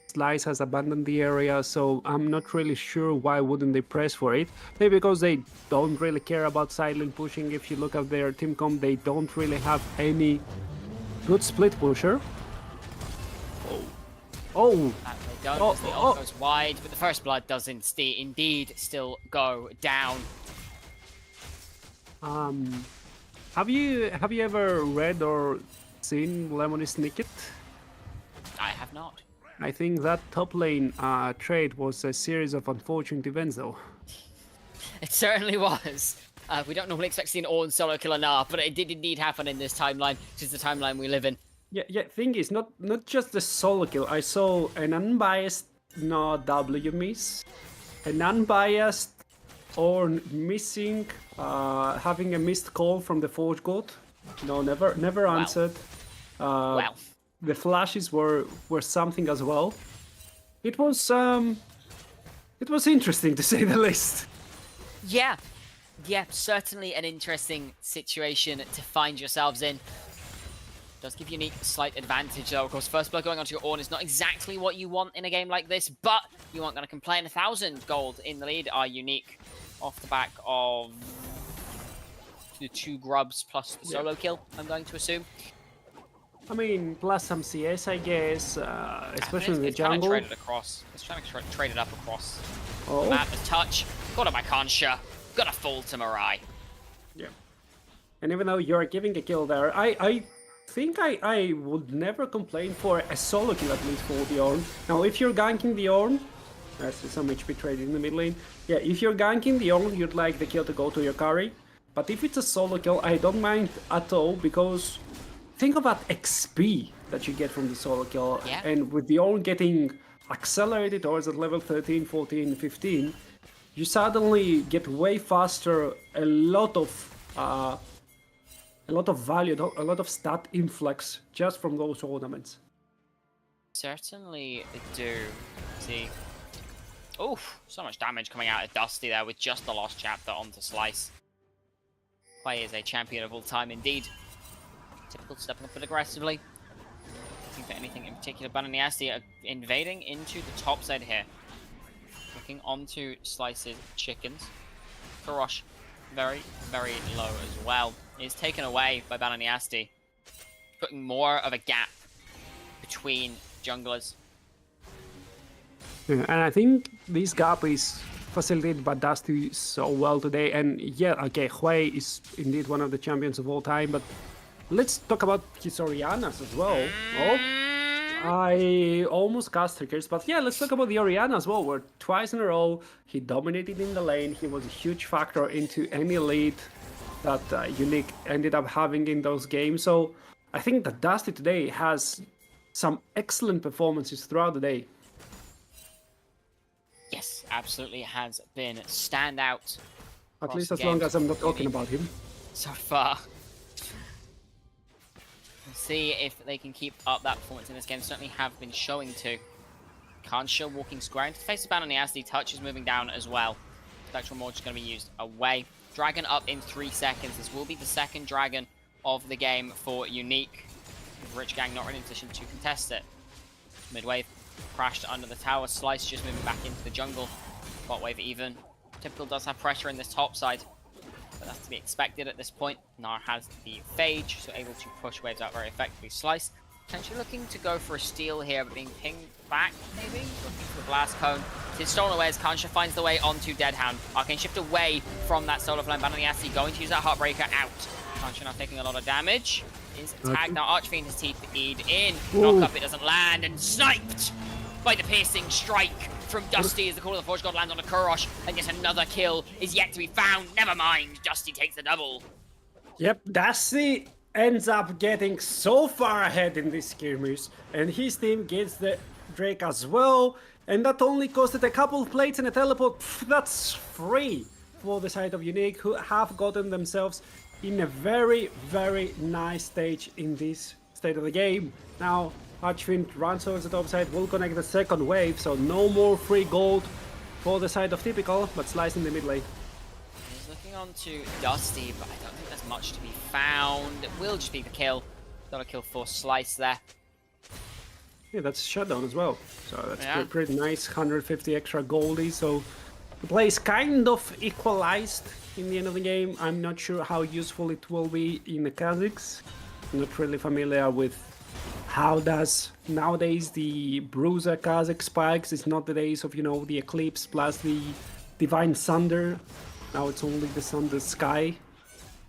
Slice has abandoned the area, so I'm not really sure why wouldn't they press for it. Maybe because they don't really care about sideline pushing. If you look at their team comp, they don't really have any good split pusher. Oh! They don't, as the ult goes wide, but the first blood does indeed still go down. Have you ever read or seen Lemony Snicket? I have not. I think that top lane trade was a series of unfortunate events, though. It certainly was. We don't normally expect to see an Ornn solo kill enough, but it did indeed happen in this timeline, which is the timeline we live in. Yeah. Thing is, not just the solo kill. I saw an unbiased W miss, an unbiased Ornn missing, having a missed call from the Forge God. No, never answered. Wow. The flashes were something as well. It was interesting to say the least. Yeah, certainly an interesting situation to find yourselves in. Does give Unique a slight advantage though. Of course, first blood going onto your Ornn is not exactly what you want in a game like this, but you aren't going to complain. 1,000 gold in the lead are Unique off the back of the 2 grubs plus the solo kill, I'm going to assume. I mean, plus some CS, I guess, especially in the jungle. Trying to trade it across. It's trying to trade it up across. Oh. The map, the touch. Got a my Concha. Got a fall to Mirai. Yeah. And even though you're giving a kill there, I think I would never complain for a solo kill at least for the Ornn. Now, if you're ganking the Ornn, there's some HP traded in the mid lane. Yeah, if you're ganking the Ornn, you'd like the kill to go to your carry. But if it's a solo kill, I don't mind at all, because think about XP that you get from the solo kill. Yeah. And with the Ornn getting accelerated towards at level 13, 14, 15, you suddenly get way faster, a lot of value, a lot of stat influx just from those ornaments. Certainly do. See. Oof, so much damage coming out of Dusty there with just the lost chapter onto Slice. Hwei is a champion of all time indeed. Typical stepping up a bit aggressively. I think that anything in particular, but Nasty are invading into the top side here. Looking onto Slice's chickens. Karosh very, very low as well. Is taken away by Bananiasti, putting more of a gap between junglers. Yeah, and I think this gap is facilitated by Dusty so well today. And yeah, okay, Hwei is indeed one of the champions of all time, but let's talk about his Orianas as well. Oh, I almost cast triggers, but yeah, let's talk about the Oriana as well, where twice in a row he dominated in the lane. He was a huge factor into any lead that Unique ended up having in those games. So I think that Dusty today has some excellent performances throughout the day. Yes, absolutely has been standout. At least as long as I'm not talking about him. So far. We'll see if they can keep up that performance in this game. Certainly have been showing to. Kansha walking square into the face of Bananiasti. Touch is moving down as well. Spectral Morgue is going to be used away. Dragon up in 3 seconds. This will be the second dragon of the game for Unique. With Rich Gang not really in position to contest it. Mid-wave crashed under the tower. Slice just moving back into the jungle. Bot wave even. Typical does have pressure in this top side, but that's to be expected at this point. Gnar has the Phage, so able to push waves out very effectively. Slice potentially looking to go for a steal here, but being pinged back, maybe? Looking for the blast cone. It's stolen away as Kansha finds the way onto Deadhound. Arcane shift away from that solo flame. Bananiasti going to use that Heartbreaker out. Kansha now taking a lot of damage. Is tagged now. Archfiend has teeth eat in. Knock up, it doesn't land, and sniped by the piercing strike from Dusty as the Call of the Forge God lands on a Kurosh, and yet another kill is yet to be found. Never mind, Dusty takes the double. Yep, Dusty ends up getting so far ahead in this skirmish, and his team gets the Drake as well, and that only costed a couple of plates and a teleport. That's free for the side of Unique, who have gotten themselves in a very, very nice stage in this state of the game. Now, Archfiend runs towards the top side, will connect the second wave, so no more free gold for the side of Typical, but Slice in the mid lane. He's looking on to Dusty, but I don't think there's much to be found. It will just be the kill. Got a kill for Slice there. Yeah, that's shutdown as well. So that's Yeah. pretty nice. 150 extra goldie. So the play is kind of equalized in the end of the game. I'm not sure how useful it will be in the Kazakhs. I'm not really familiar with how does nowadays the Bruiser Kazakh spikes. It's not the days of, you know, the Eclipse plus the Divine Thunder. Now it's only the Thunder Sky.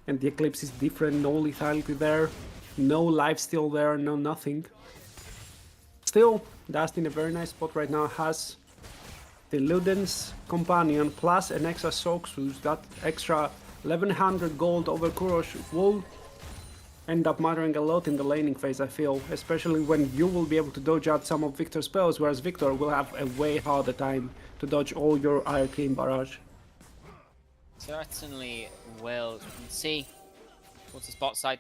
And the Eclipse is different. No lethality there. No lifesteal there. No nothing. Still, Dusty in a very nice spot right now. Has the Luden's Companion plus an extra Soxus. That extra 1100 gold over Kurosh will end up mattering a lot in the laning phase, I feel. Especially when you will be able to dodge out some of Victor's spells, whereas Victor will have a way harder time to dodge all your Arcane Barrage. Certainly will. As you can see, towards the spot side,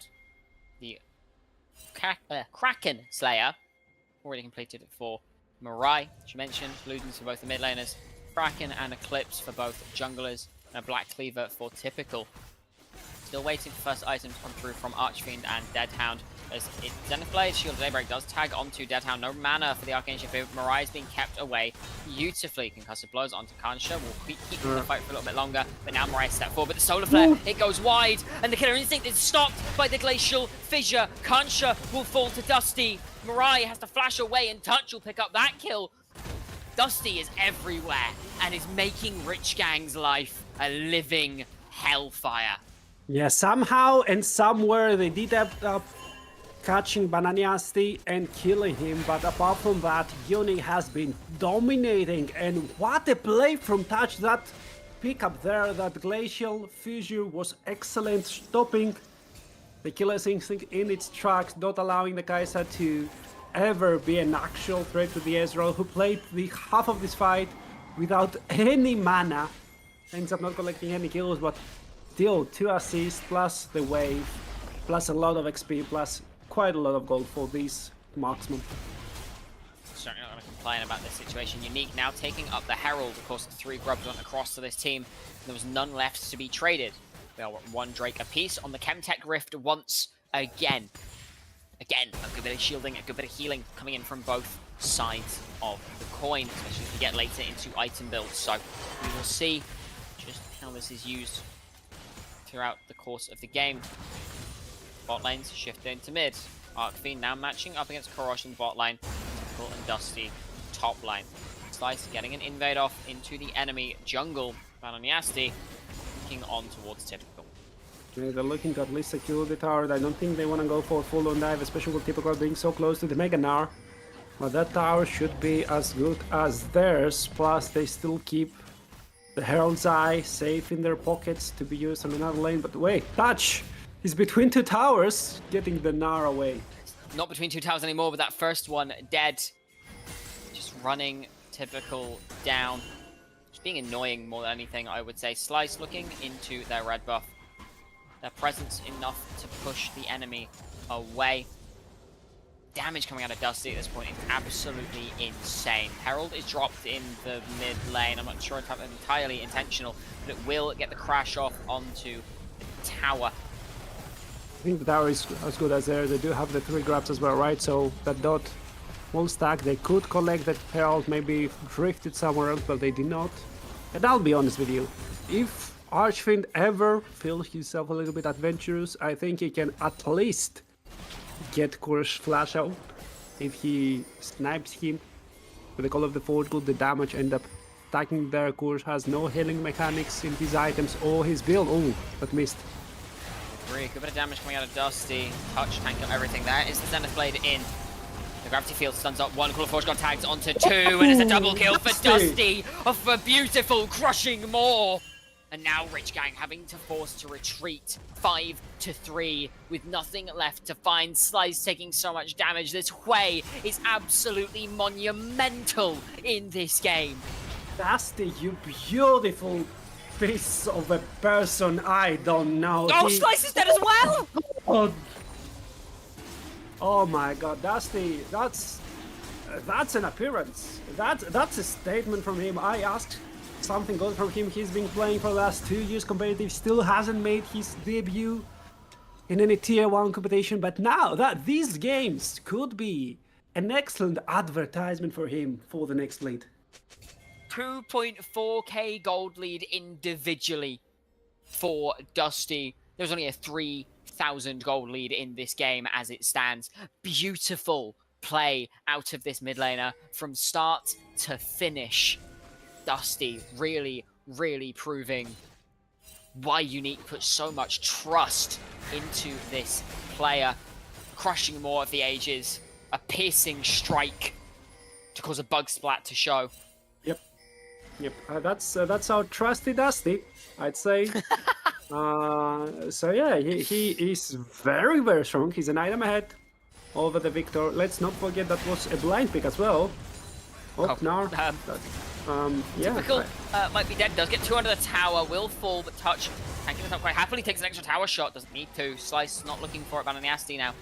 the Kraken Slayer already completed it for Mirai, as you mentioned. Ludens for both the mid laners, Kraken and Eclipse for both junglers, and a Black Cleaver for typical. Still waiting for first item to come through from Archfiend and Deadhound. As Zenith Blade, Shield of Daybreak does tag onto Deadhound. No mana for the Arcane Shield. Mirai is being kept away beautifully. Concussive blows onto Kansha. Will keep the fight for a little bit longer. But now Mirai step forward. But the Solar Flare, it goes wide. And the Killer Instinct is stopped by the Glacial Fissure. Kansha will fall to Dusty. Mirai has to flash away and Touch will pick up that kill. Dusty is everywhere and is making Rich Gang's life a living hellfire. Yeah, somehow and somewhere they did end up catching Bananiasti and killing him, but apart from that, Yoni has been dominating, and what a play from Touch. That pickup there, that Glacial Fissure was excellent, stopping the Killer's Instinct in its tracks, not allowing the Kai'Sa to ever be an actual threat to the Ezreal, who played the half of this fight without any mana, ends up not collecting any kills, but still 2 assists plus the wave, plus a lot of XP, plus quite a lot of gold for this marksman. Certainly not going to complain about this situation. Unique now taking up the Herald. Of course, 3 grubs went across to this team. There was none left to be traded. They are 1 Drake apiece on the Chemtech Rift once again. Again, a good bit of shielding, a good bit of healing coming in from both sides of the coin, especially as we get later into item builds. So we will see just how this is used throughout the course of the game. Bot lanes shifted into mid. Arcfiend now matching up against Korosh in the bot lane. Typical and Dusty top lane. Slice getting an invade off into the enemy jungle. Bananiasti looking on towards Typical. Yeah, they're looking to at least secure the tower. I don't think they want to go for a full-on dive, especially with Typical being so close to the Mega Gnar. But that tower should be as good as theirs, plus they still keep the Herald's Eye safe in their pockets to be used on another lane. But wait, Touch is between 2 towers, getting the Gnar away. Not between 2 towers anymore, but that first one dead. Just running Typical down. Just being annoying more than anything, I would say. Slice looking into their red buff. Their presence enough to push the enemy away. Damage coming out of Dusty at this point is absolutely insane. Herald is dropped in the mid lane. I'm not sure if that's entirely intentional, but it will get the crash off onto the tower. I think the tower is as good as theirs. They do have the 3 grabs as well, right? So that dot will stack. They could collect that Herald, maybe drifted somewhere else, but they did not. And I'll be honest with you, if Archfiend ever feels himself a little bit adventurous, I think he can at least get Kursh flash out. If he snipes him with the Call of the Forgewood, the damage end up stacking there. Kursh has no healing mechanics in his items or his build. Oh, but missed. Agree. Good bit of damage coming out of Dusty. Touch, tank, everything. There is the Zenith Blade in. The Gravity Field stuns up 1. Call of Forge got tagged onto 2. And it's a double kill for Dusty of a beautiful crushing maw. And now Rich Gang having to force to retreat 5-3 with nothing left to find. Slice taking so much damage. This Hui is absolutely monumental in this game. Dusty, you beautiful piece of a person. I don't know. Oh, Slice is dead as well! Oh my god, Dusty, that's an appearance. That's a statement from him. I asked something good from him. He's been playing for the last 2 years competitive, still hasn't made his debut in any tier 1 competition, but now that these games could be an excellent advertisement for him for the next lead. 2.4k gold lead individually for Dusty. There's only a 3,000 gold lead in this game as it stands. Beautiful play out of this mid laner from start to finish. Dusty really, really proving why Unique puts so much trust into this player. Crushing more of the ages, a piercing strike to cause a bug splat to show. Yep, that's our trusty Dusty, I'd say. So yeah, he is very, very strong. He's an item ahead over the Victor. Let's not forget that was a blind pick as well. Yeah. Typical might be dead. Does get 2 under the tower. Will fall, but Touch tanking this up quite happily. Takes an extra tower shot. Doesn't need to. Slice not looking for it. Bananiasti now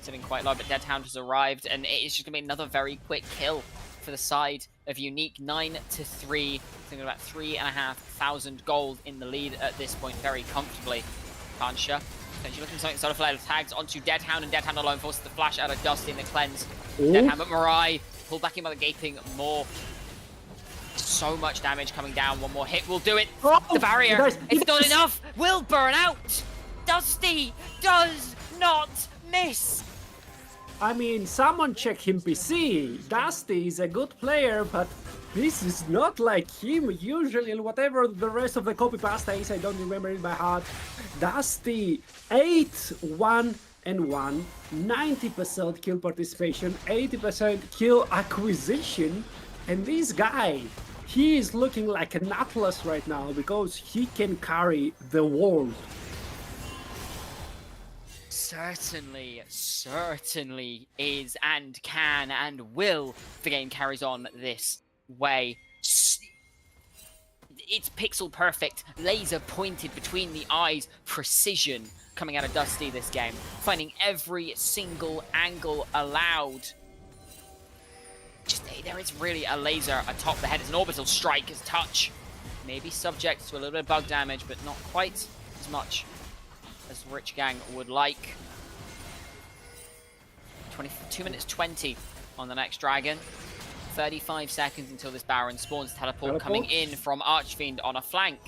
sitting quite low, but Deadhound has arrived, and it is just gonna be another very quick kill for the side of Unique. 9-3. Thinking about 3,500 gold in the lead at this point, very comfortably. Kansha potentially looking for something sort of flare tags onto Deadhound, and Deadhound alone forces the flash out of Dusty in the cleanse. Ooh. Deadhound, but Mirai pulled back in by the gaping maw. So much damage coming down. One more hit will do it. Oh, The barrier, guys, it's not enough. Will burn out. Dusty does not miss. I mean, someone check him PC. Dusty is a good player, but this is not like him. Usually, whatever the rest of the copy pasta is, I don't remember in my heart. Dusty 8-1-1, 90% kill participation, 80% kill acquisition, and this guy, he is looking like an Atlas right now because he can carry the world. Certainly is and can and will. The game carries on this way. It's pixel perfect, laser pointed between the eyes, precision coming out of Dusty this game, finding every single angle allowed. Just there is really a laser atop the head. It's an orbital strike. His Touch maybe subject to a little bit of bug damage, but not quite as much as Rich Gang would like. 2 minutes 20 on the next dragon. 35 seconds until this Baron spawns. Teleport coming in from Archfiend on a flank.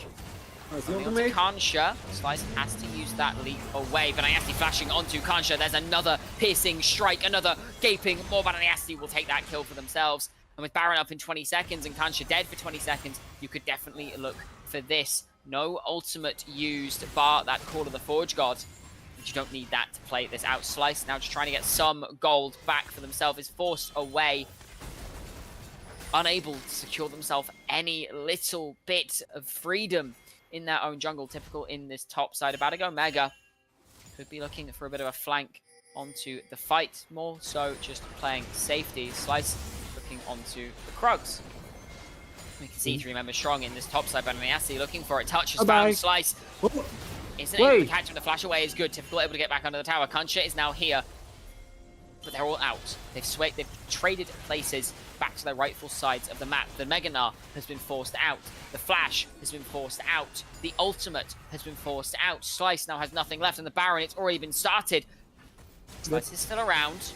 Coming onto Kansha. Slice has to use that leap away. Bananiasti flashing onto Kansha. There's another piercing strike, another gaping. More Bananiasti will take that kill for themselves. And with Baron up in 20 seconds and Kansha dead for 20 seconds, you could definitely look for this. No ultimate used, bar that Call of the Forge God. But you don't need that to play this out. Slice now just trying to get some gold back for themselves. Is forced away. Unable to secure themselves any little bit of freedom in their own jungle. Typical in this top side. About to go Mega. Could be looking for a bit of a flank onto the fight. More so just playing safety. Slice looking onto the Krugs. We can see 3 members strong in this top side. Bananiasti looking for a touch. Has found Slice. Isn't able to catch him. The flash away is good. Typical able to get back under the tower. Kansha is now here. But they're all out. They've traded places back to their rightful sides of the map. The Meganar has been forced out. The Flash has been forced out. The Ultimate has been forced out. Slice now has nothing left. And the Baron, it's already been started. Slice is still around.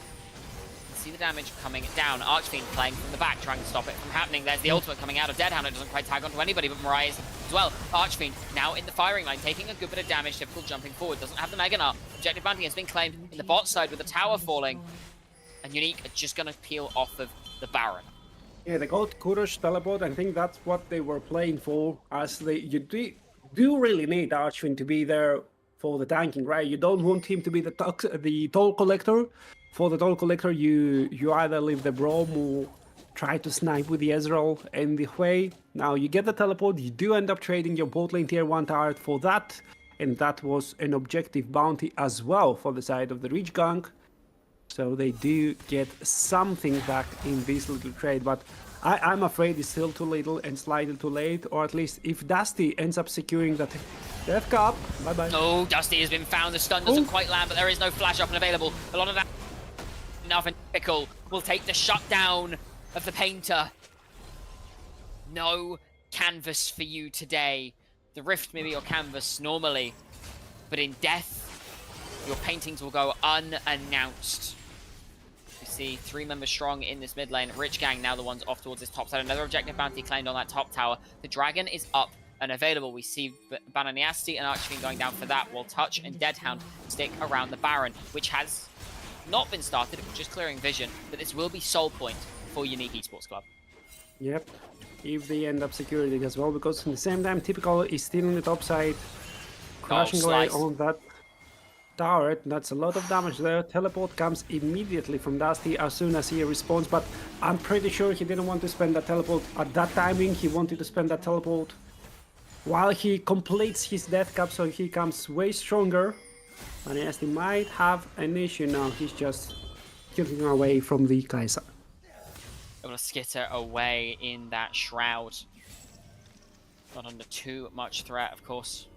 See the damage coming down. Archfiend playing from the back, trying to stop it from happening. There's the ultimate coming out of Deadhound. It doesn't quite tag onto anybody, but Mirai is as well. Archfiend now in the firing line, taking a good bit of damage. Typical jumping forward. Doesn't have the Meganar. Objective bounty has been claimed in the bot side with the tower falling. And Unique are just going to peel off of the Baron. Yeah, they got Kurosh teleport. I think that's what they were playing for. As you do really need Archfiend to be there for the tanking, right? You don't want him to be the toll collector. For the toll collector, you either leave the Braum or try to snipe with the Ezreal in the way. Now you get the teleport, you do end up trading your bot lane tier 1 turret for that, and that was an objective bounty as well for the side of the Rich Gang. So they do get something back in this little trade, but I'm afraid it's still too little and slightly too late, or at least if Dusty ends up securing that Death Cup, bye-bye. Oh, Dusty has been found. The stun doesn't quite land, but there is no flash up and available. A lot of that enough, and Pickle will take the shutdown of the Painter. No canvas for you today. The Rift may be your canvas normally, but in death, your paintings will go unannounced. We see 3 members strong in this mid lane. Rich Gang now the ones off towards this top side. Another objective bounty claimed on that top tower. The dragon is up and available. We see Bananiasti and Archfiend going down for that, while Touch and Deadhound stick around the Baron, which has not been started, just clearing vision, but this will be soul point for Unique Esports Club. Yep, if they end up securing it as well, because at the same time, Typical is still on the top side, crashing away on that tower. That's a lot of damage there. Teleport comes immediately from Dusty as soon as he responds, but I'm pretty sure he didn't want to spend that teleport at that timing. He wanted to spend that teleport while he completes his death cap, so he comes way stronger. And yes, he might have an issue now. He's just killing away from the Kai'Sa. Able to skitter away in that shroud. Not under too much threat, of course.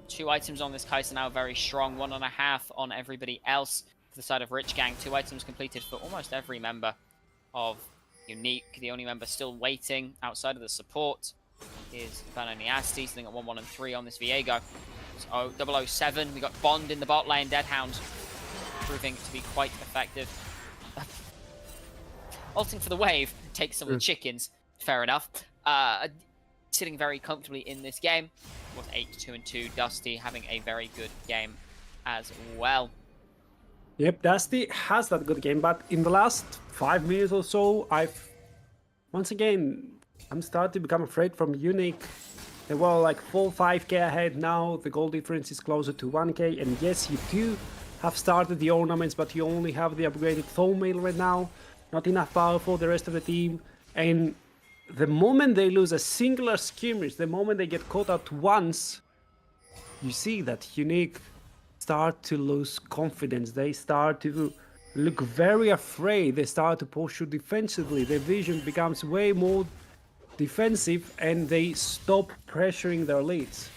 2 items on this Kai'Sa now, very strong. 1.5 on everybody else. To the side of Rich Gang, 2 items completed for almost every member of Unique. The only member still waiting outside of the support is Bananiasti, sitting at 1-1 and 3 on this Viego. So 007, we got Bond in the bot lane, Deadhound proving to be quite effective. Ulting for the wave, takes some of the chickens, fair enough. Sitting very comfortably in this game. Was 8-2-2, Dusty having a very good game as well. Yep, Dusty has that good game, but in the last 5 minutes or so, I'm starting to become afraid from Unique. They were like 4-5k ahead now, the goal difference is closer to 1k, and yes, you do have started the ornaments, but you only have the upgraded Thorn Mail right now. Not enough power for the rest of the team, and the moment they lose a singular skirmish, the moment they get caught out once, you see that Unique start to lose confidence. They start to look very afraid. They start to posture defensively. Their vision becomes way more defensive, and they stop pressuring their leads.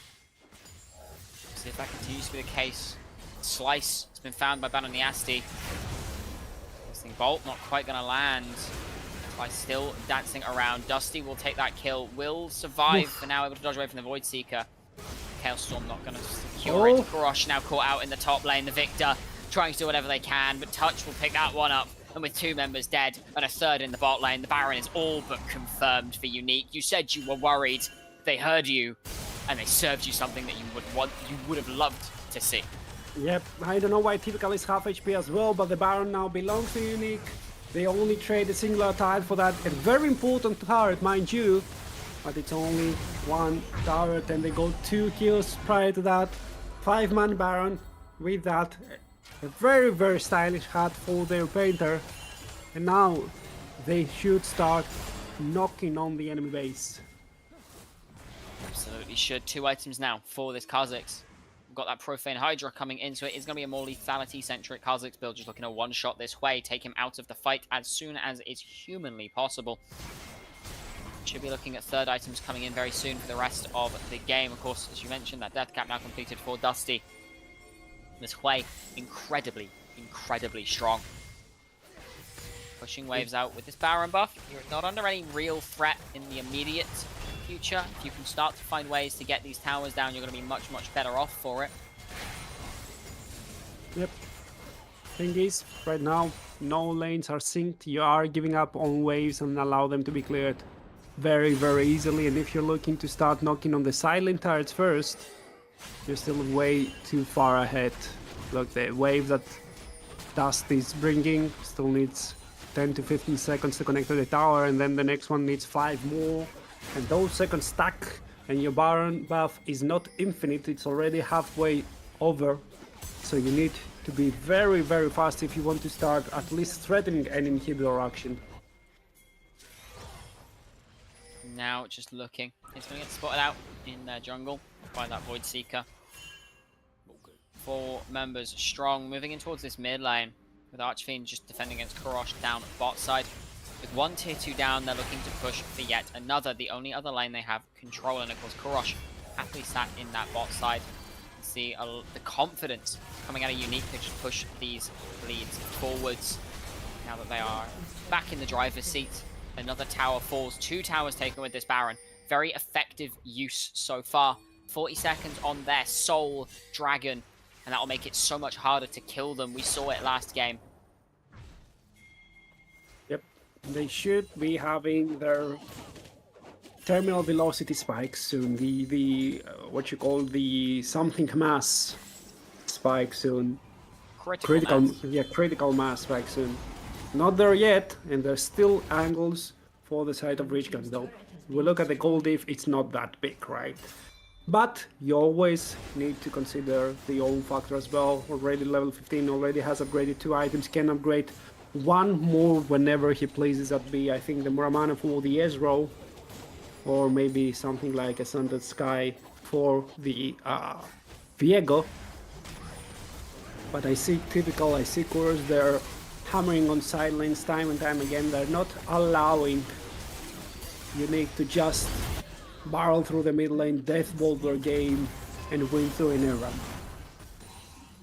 See if that continues to be the case. Slice has been found by Bananiasti. This Bolt not quite going to land. Slice still dancing around. Dusty will take that kill. Will survive for now, able to dodge away from the Void Seeker. Chaos Storm not going to secure it. Grosh now caught out in the top lane. The Victor trying to do whatever they can, but Touch will pick that one up. And with 2 members dead and a 3rd in the bot lane, the Baron is all but confirmed for Unique. You said you were worried. They heard you, and they served you something that you would have loved to see. Yep, I don't know why Typical is half HP as well, but the Baron now belongs to Unique. They only trade a singular tile for that. A very important turret, mind you, but it's only 1 turret, and they got 2 kills prior to that. 5-man Baron with that. A very, very stylish hat for their painter. And now they should start knocking on the enemy base. Absolutely should. 2 items now for this Kha'Zix. We've got that Profane Hydra coming in, so it is going to be a more lethality-centric Kha'Zix build, just looking to one-shot this way, take him out of the fight as soon as is humanly possible. Should be looking at 3rd items coming in very soon for the rest of the game. Of course, as you mentioned, that death cap now completed for Dusty. This Hui, incredibly, incredibly strong. Pushing waves out with this Baron buff. You're not under any real threat in the immediate future. If you can start to find ways to get these towers down, you're going to be much, much better off for it. Yep. Thing is, right now, no lanes are synced. You are giving up on waves and allow them to be cleared very, very easily. And if you're looking to start knocking on the silent turrets first, you're still way too far ahead. Look, the wave that Dust is bringing still needs 10 to 15 seconds to connect to the tower, and then the next one needs 5 more. And those seconds stack, and your Baron buff is not infinite, it's already halfway over. So you need to be very, very fast if you want to start at least threatening an inhibitor action. Now just looking. He's going to get spotted out in their jungle by that Void Seeker. 4 members strong, moving in towards this mid lane, with Archfiend just defending against Korosh down bot side. With 1 tier 2 down, they're looking to push for yet another, the only other lane they have control, and of course Korosh happily sat in that bot side. You can see the confidence coming out of Unique to just push these leads forwards. Now that they are back in the driver's seat, another tower falls, 2 towers taken with this Baron. very effective use so far. 40 seconds on their Soul Dragon, and that'll make it so much harder to kill them. We saw it last game. Yep, they should be having their terminal velocity spikes soon. The what you call the something mass spike soon. Critical mass. Yeah, critical mass spike soon. Not there yet, and there's still angles for the side of Rich Guns though. We look at the gold diff, it's not that big, right? But you always need to consider the own factor as well. Already level 15, already has upgraded 2 items, can upgrade 1 more whenever he pleases at B. I think the Muramana for the Ezreal, or maybe something like a Sundered Sky for the Viego. But I see typical, I see Chorus, they're hammering on side lanes time and time again. They're not allowing Unique to just barrel through the mid lane, death bolt their game, and win through an era.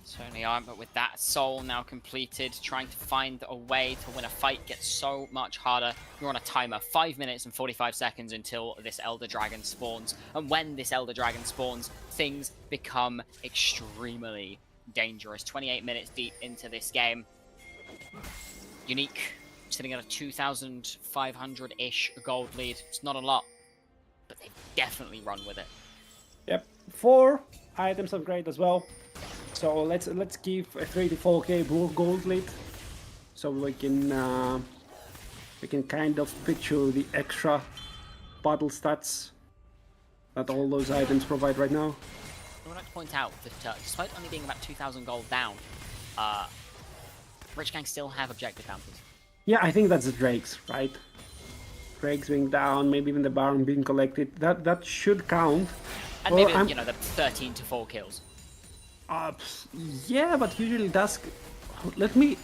Certainly aren't, but with that Soul now completed, trying to find a way to win a fight gets so much harder. You're on a timer, 5 minutes and 45 seconds until this Elder Dragon spawns. And when this Elder Dragon spawns, things become extremely dangerous. 28 minutes deep into this game. Unique sitting at a 2,500-ish gold lead. It's not a lot, but they definitely run with it. Yep, 4 items upgrade as well. So let's give a 3 to 4k blue gold lead, so we can kind of picture the extra battle stats that all those items provide right now. I would like to point out that despite only being about 2,000 gold down, Rich Gang still have objective bounties. Yeah, I think that's the Drakes, right? Drakes being down, maybe even the Baron being collected. That should count. And maybe, you know, the 13 to 4 kills. Yeah, but usually that's... Let me...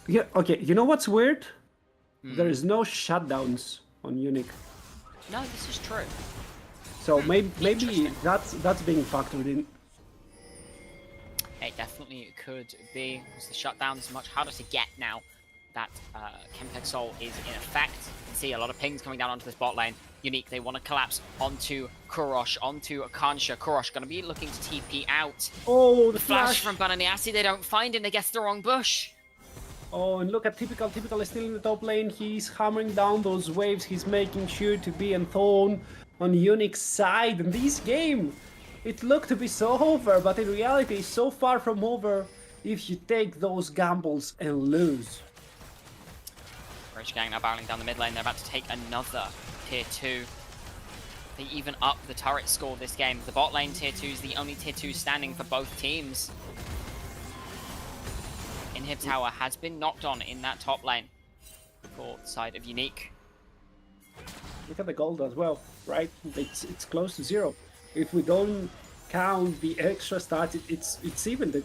Yeah, okay, you know what's weird? There is no shutdowns on Unique. No, this is true. So maybe that's being factored in. It definitely could be, because the shutdown's much harder to get now that Chemtech Soul is in effect. You can see a lot of pings coming down onto this bot lane. Unique, they want to collapse onto Kurosh, onto Akansha. Kurosh going to be looking to TP out. Oh, the Flash from Bananiasi, they don't find him, they guess the wrong bush. Oh, and look at Typical. Typical is still in the top lane. He's hammering down those waves. He's making sure to be enthroned on Unique's side. In this game, it looked to be so over, but in reality, it's so far from over if you take those gambles and lose. Rich Gang now barreling down the mid lane. They're about to take another tier 2. They even up the turret score this game. The bot lane tier 2 is the only tier 2 standing for both teams. Inhib Tower has been knocked on in that top lane for the side of Unique. Look at the gold as well, right? It's close to 0. If we don't count the extra stats, it's even. The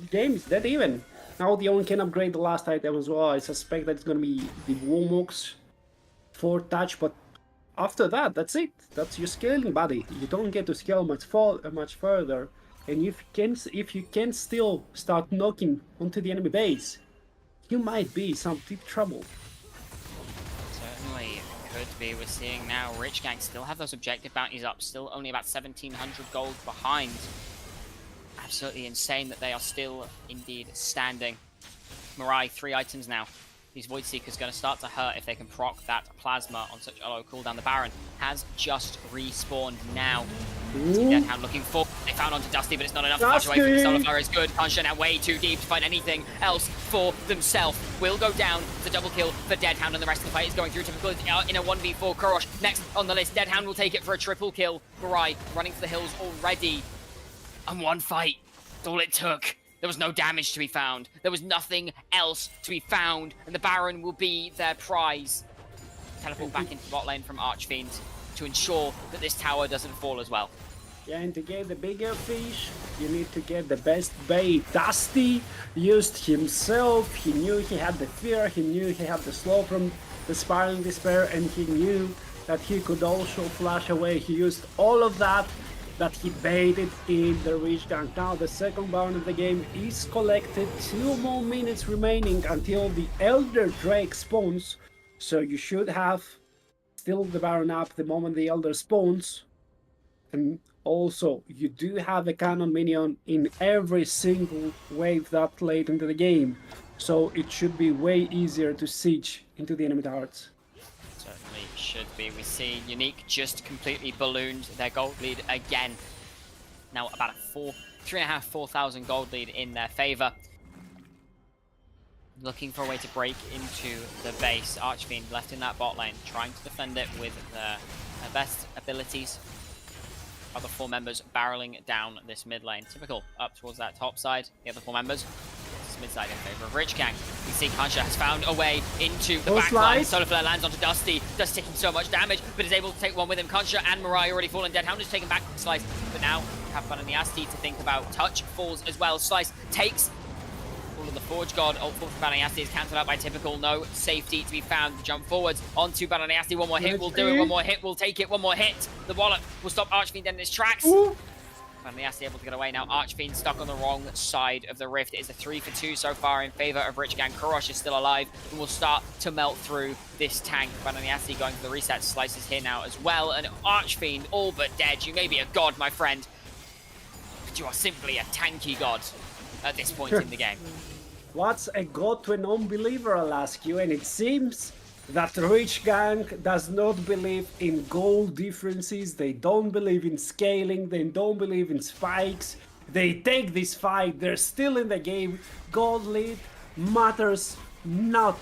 game is dead even. Now the Owen can upgrade the last item as well. I suspect that it's going to be the Womox 4 touch, but after that, that's it. That's your scaling, buddy. You don't get to scale much further. And if you can still start knocking onto the enemy base, you might be in some deep trouble. Certainly could be. We're seeing now Rich Gang still have those objective bounties up, still only about 1,700 gold behind. Absolutely insane that they are still indeed standing. Mirai, 3 items now. These Void Seekers going to start to hurt if they can proc that Plasma on such a low cooldown. The Baron has just respawned now. Deadhound looking for... They found onto Dusty, but it's not enough to push away from the Solar Fire. Is good. Kansha now way too deep to find anything else for themselves. Will go down. It's a double kill for Deadhound, and the rest of the fight is going through typical in a 1v4. Kurosh next on the list. Deadhound will take it for a triple kill. Mirai running for the hills already. And one fight. That's all it took. There was no damage to be found. There was nothing else to be found. And the Baron will be their prize. Teleport back into the bot lane from Archfiend to ensure that this tower doesn't fall as well. Yeah, and to get the bigger fish, you need to get the best bait. Dusty used himself. He knew he had the fear. He knew he had the slow from the Spiraling Despair. And he knew that he could also flash away. He used all of that he baited in the Rich Gang. Now the second Baron of the game is collected. 2 more minutes remaining until the Elder Drake spawns. So you should have steal the Baron up the moment the Elder spawns. And also, you do have a cannon minion in every single wave that late into the game. So it should be way easier to siege into the enemy turrets. Certainly should be. We see Unique just completely ballooned their gold lead again. Now about a 3.5, 4,000 gold lead in their favor. Looking for a way to break into the base. Archfiend left in that bot lane, trying to defend it with their best abilities. Other 4 members barreling down this mid lane. Typical up towards that top side. The other 4 members, this mid side in favor of Rich Gang. We see Kansha has found a way into the back line. Solar Flare lands onto Dusty. Dusty taking so much damage, but is able to take one with him. Kansha and Mirai already fallen dead. Hound is taken back to Slice, but now have fun in the Asti to think about. Touch falls as well. Slice takes all of the Forge God. Ult from Banayasti is cancelled out by Typical. No safety to be found. Jump forwards onto Banayasti. One more hit will do it. One more hit will take it. One more hit. The Wallop will stop Archfiend dead in his tracks. Banayasti able to get away now. Archfiend stuck on the wrong side of the rift. It is a 3 for 2 so far in favor of Rich Gang. Kurosh is still alive and will start to melt through this tank. Banayasti going for the reset. Slices here now as well. And Archfiend all but dead. You may be a god, my friend, but you are simply a tanky god at this point in the game. What's a god to a non-believer, I'll ask you, and it seems that Rich Gang does not believe in goal differences, they don't believe in scaling, they don't believe in spikes, they take this fight, they're still in the game, gold lead matters not.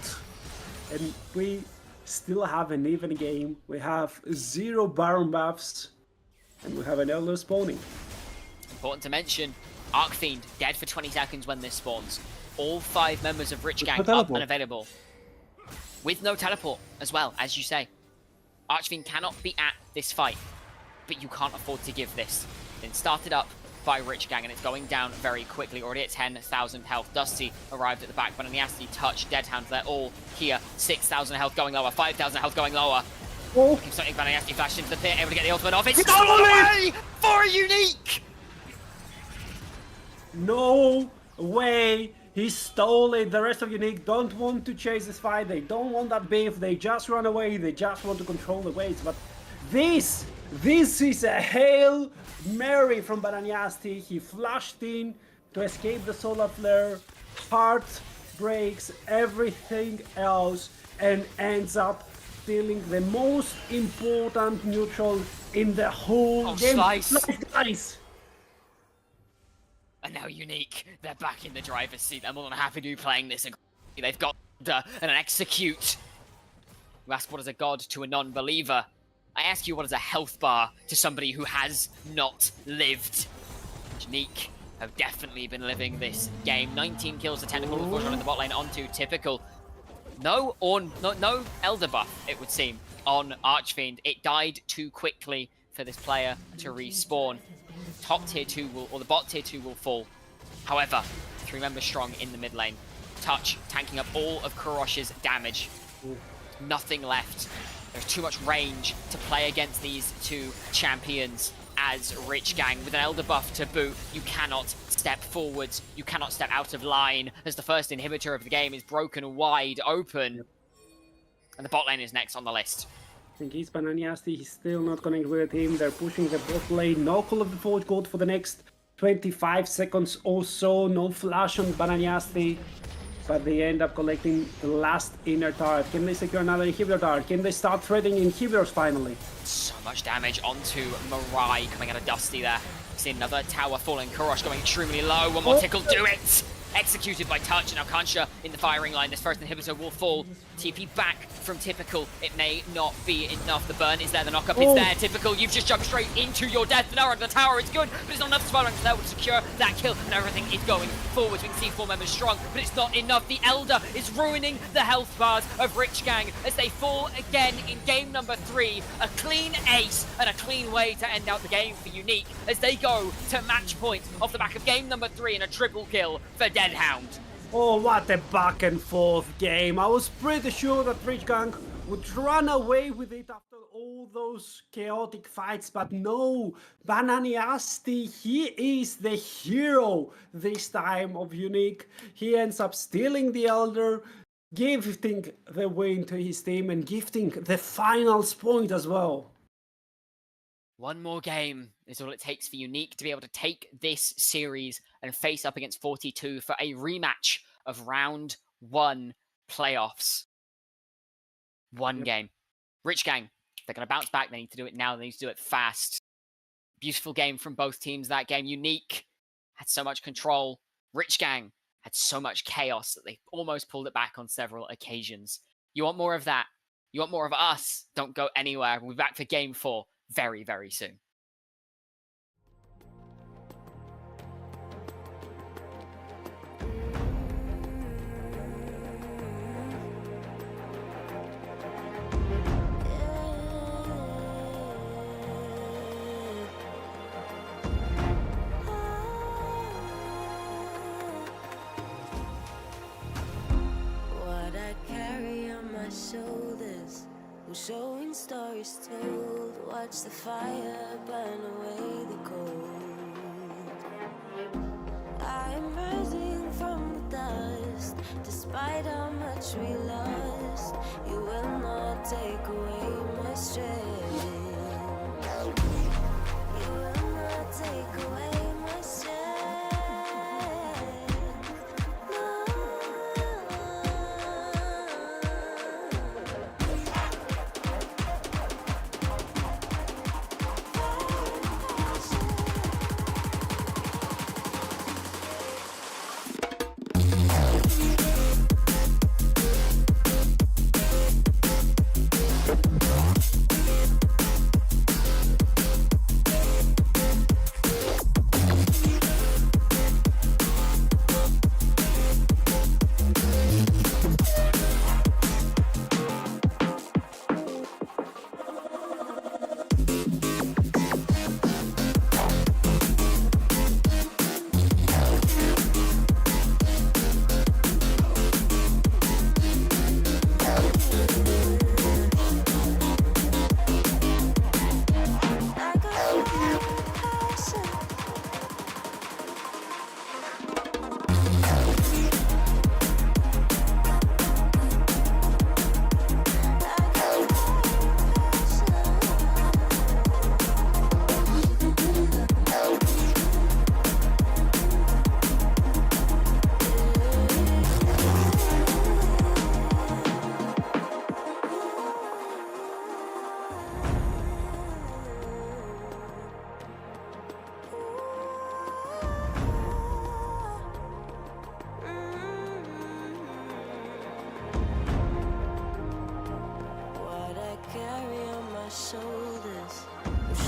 And we still have an even game, we have 0 Baron buffs, and we have an Elder spawning. Important to mention, Archfiend dead for 20 seconds when this spawns. All 5 members of Rich Gang up and available. With no teleport as well, as you say. Archfiend cannot be at this fight, but you can't afford to give this. Then started up by Rich Gang, and it's going down very quickly. Already at 10,000 health. Dusty arrived at the back, but Nasty touch, Deadhounds, they're all here. 6,000 health going lower, 5,000 health going lower. Oh. Something Banayasti flashed into the pit, able to get the ultimate off. It's stolen away for a Unique! No way! He stole it. The rest of Unique don't want to chase this fight. They don't want that beef. They just run away. They just want to control the waves. But this is a Hail Mary from Bananyasti. He flashed in to escape the solar flare. Heart breaks everything else and ends up stealing the most important neutral in the whole game. Slice, guys! And now Unique, they're back in the driver's seat. They're more than happy to be playing this. They've got an execute. You ask what is a god to a non-believer. I ask you what is a health bar to somebody who has not lived. Unique have definitely been living this game. 19 kills, a technical before running the bot lane onto Typical. No Elder buff, it would seem, on Archfiend. It died too quickly for this player to respawn. Top tier 2 will, or the bot tier 2 will fall. However, 3 members strong in the mid lane. Touch, tanking up all of Kurosh's damage. Nothing left. There's too much range to play against these 2 champions as Rich Gang. With an Elder buff to boot, you cannot step forwards. You cannot step out of line as the first inhibitor of the game is broken wide open. And the bot lane is next on the list. I think he's Bananyasti, he's still not going to agree with him. They're pushing the bot lane. No Call of the Forge Gold for the next 25 seconds or so. No flash on Bananyasti. But they end up collecting the last inner turret. Can they secure another inhibitor turret? Can they start threading inhibitors finally? So much damage onto Mirai coming out of Dusty there. See another tower falling. Kurosh going extremely low. One more tickle, do it! Executed by Touch, and now Kansha in the firing line. This first inhibitor will fall. TP back from Typical. It may not be enough. The burn is there, the knockup is there. Typical, you've just jumped straight into your death. The tower, the tower is good, but it's not enough. The spiral that would secure that kill, and everything is going forwards. We can see 4 members strong, but it's not enough. The Elder is ruining the health bars of Rich Gang as they fall again in game number 3. A clean ace and a clean way to end out the game for Unique as they go to match point off the back of game number 3 and a triple kill for Deadhound. Oh, what a back and forth game. I was pretty sure that Rich Gang would run away with it after all those chaotic fights, but no. Bananyasti, he is the hero this time of Unique. He ends up stealing the Elder, gifting the win to his team and gifting the finals point as well. One more game is all it takes for Unique to be able to take this series and face up against 42 for a rematch of round 1 playoffs. One game. Rich Gang, they're going to bounce back. They need to do it now. They need to do it fast. Beautiful game from both teams that game. Unique had so much control. Rich Gang had so much chaos that they almost pulled it back on several occasions. You want more of that? You want more of us? Don't go anywhere. We'll be back for game 4 very, very soon. What I carry on my shoulders, showing stories told. Watch the fire burn away the cold. I am rising from the dust. Despite how much we lost, you will not take away my strength. You will not take away my strength. Shoulders,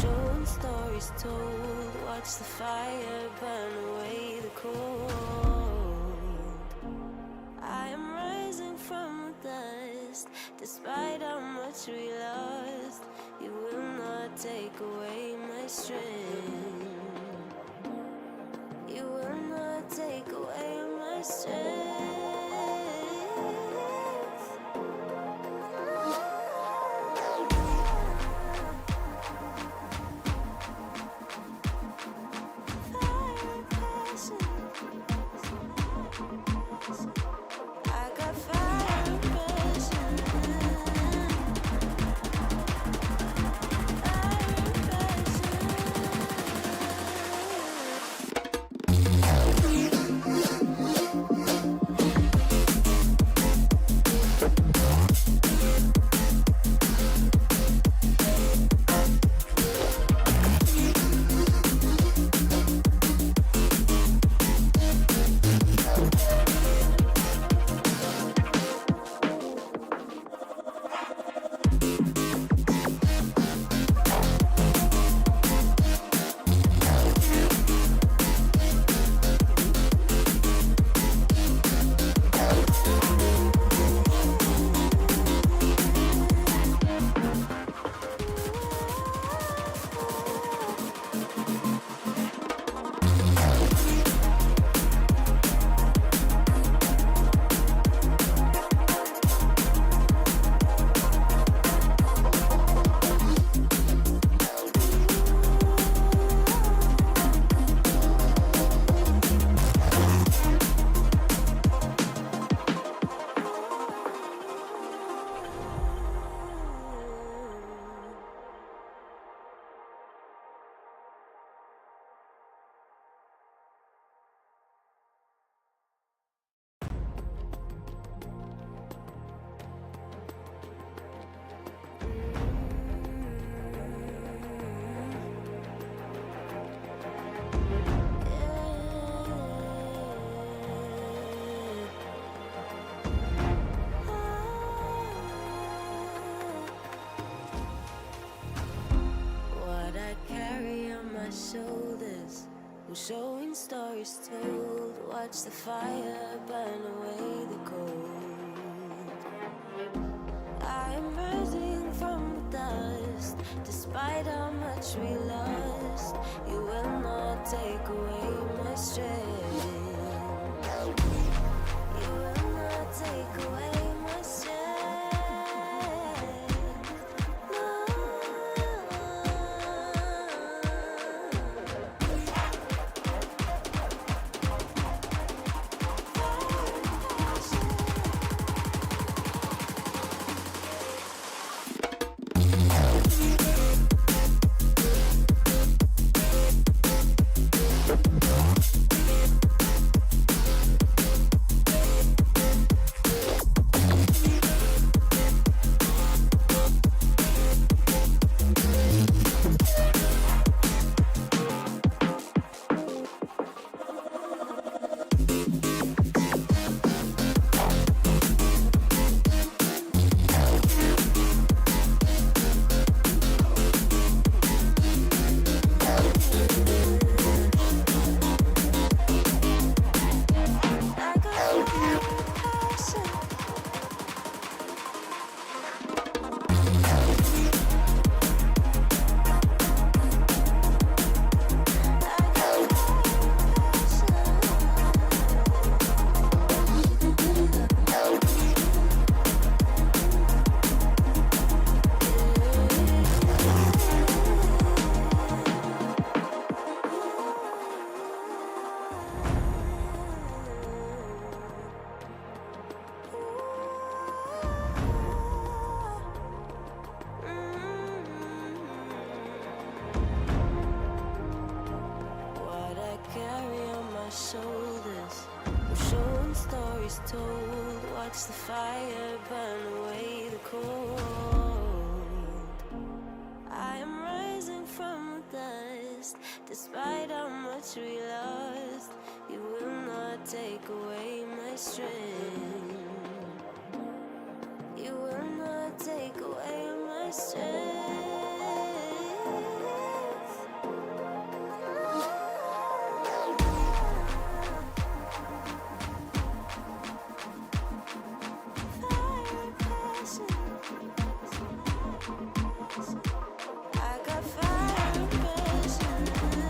showing stories told. Watch the fire burn away the cold. I am rising from the dust. Despite how much we lost, you will not take away my strength. You will not take away my strength. showing stories told. Watch the fire burn away the cold. I am rising from the dust. Despite how much we lost, you will not take away my strength. You will not take away my strength. Shoulders, I'm showing stories told. Watch the fire burn away the cold. I am rising from the dust. Despite how much we lost, you will not take away my strength. You will not take away my strength. I got fire and passion. Fire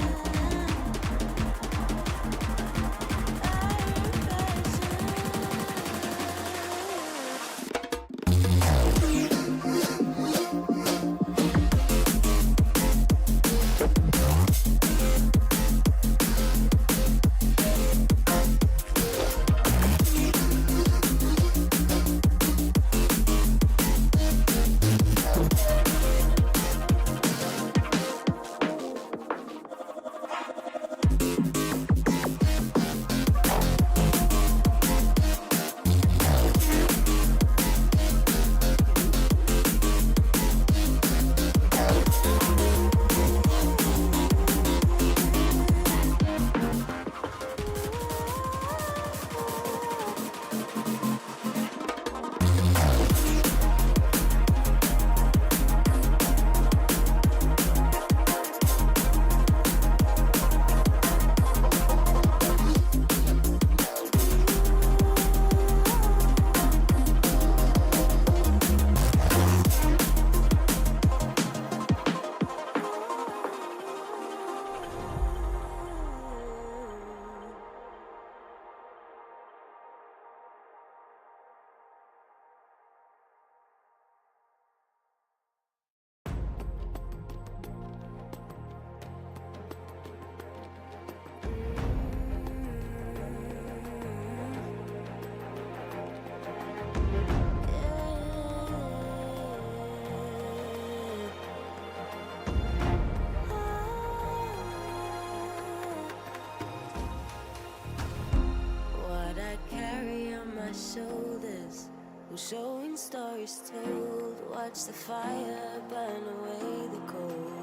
and shoulders, we're showing stories told. Watch the fire burn away the cold.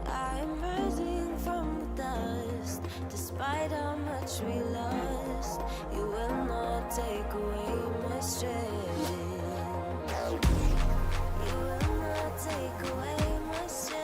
I am rising from the dust. Despite how much we lost, you will not take away my strength. You will not take away my strength.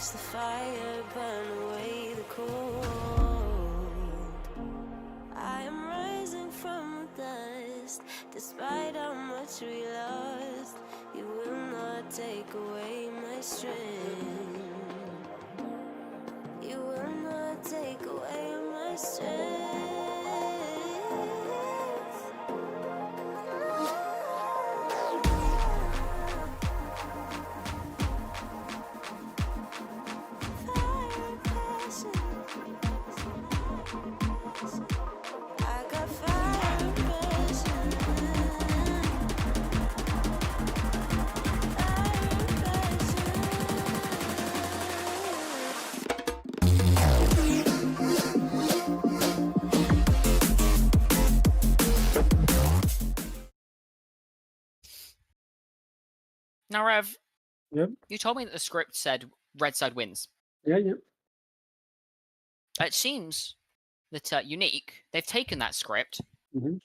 watch the fire burn away the cold. I am rising from the dust, despite how much we lost. You will not take away my strength. You will not take away my strength. Fire passion. I got fire passion. Now, Rev, Yep. you told me that the script said red side wins. Yeah, yeah. It seems that Unique, they've taken that script, hmm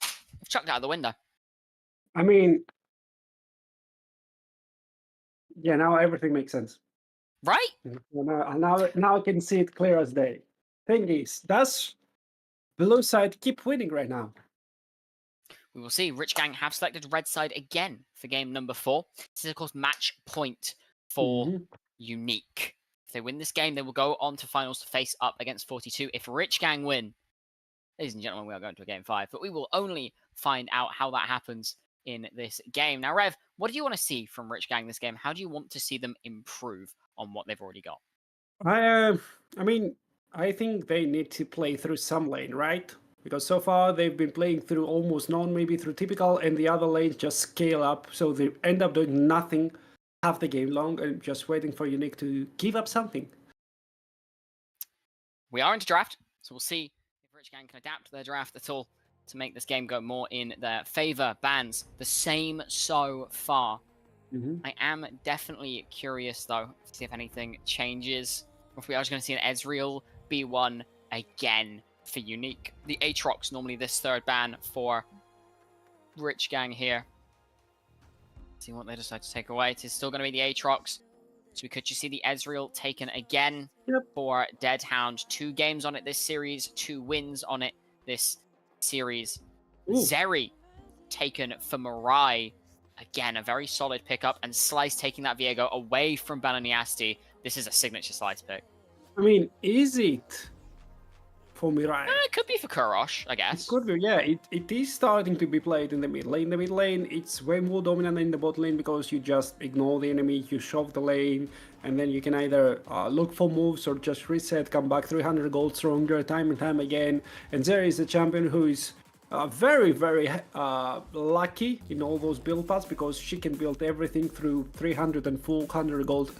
they've chucked it out the window. I mean, yeah, now everything makes sense. Right? Now I can see it clear as day. Thing is, does blue side keep winning right now? We will see. Rich Gang have selected red side again for game number 4. This is, of course, match point for Mhm. Unique. If they win this game, they will go on to finals to face up against 42. If Rich Gang win, ladies and gentlemen, we are going to a game 5. But we will only find out how that happens in this game. Now, Rev, what do you want to see from Rich Gang this game? How do you want to see them improve on what they've already got? I mean, I think they need to play through some lane, right? Because so far they've been playing through almost none, maybe through typical, and the other lanes just scale up, so they end up doing nothing half the game long and just waiting for Unique to give up something. We are into draft, so we'll see if Rich Gang can adapt their draft at all to make this game go more in their favor. Bans the same so far. Mhm. I am definitely curious, though, to see if anything changes. If we are just going to see an Ezreal B1 again for Unique. The Aatrox, normally this third ban for Rich Gang here. See what they decide to take away. It is still going to be the Aatrox. So we could just see the Ezreal taken again for Deadhound. 2 games on it this series, 2 wins on it this series. Ooh. Zeri taken for Mirai. Again, a very solid pickup. And Slice taking that Viego away from Bananiasti. This is a signature Slice pick. I mean, is it for Mirai? It could be for Kurosh, I guess. It could be, yeah. It is starting to be played in the mid lane. The mid lane, it's way more dominant than the bot lane because you just ignore the enemy, you shove the lane, and then you can either look for moves or just reset, come back 300 gold stronger time and time again. And Zeri is a champion who is very, very lucky in all those build paths because she can build everything through 300 and 400 gold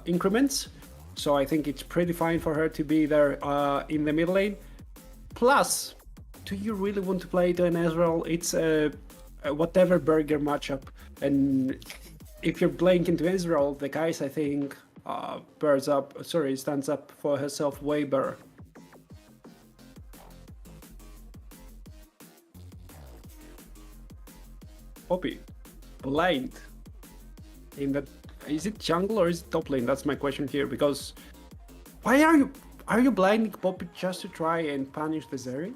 increments. So I think it's pretty fine for her to be there in the mid lane. Plus, do you really want to play to an Ezreal? It's a whatever burger matchup. And if you're playing into Ezreal, the guys I think stands up for herself way better. Poppy, blind in that. Is it jungle or is it top lane? That's my question here. Because why are you blinding Poppy just to try and punish the Zeri?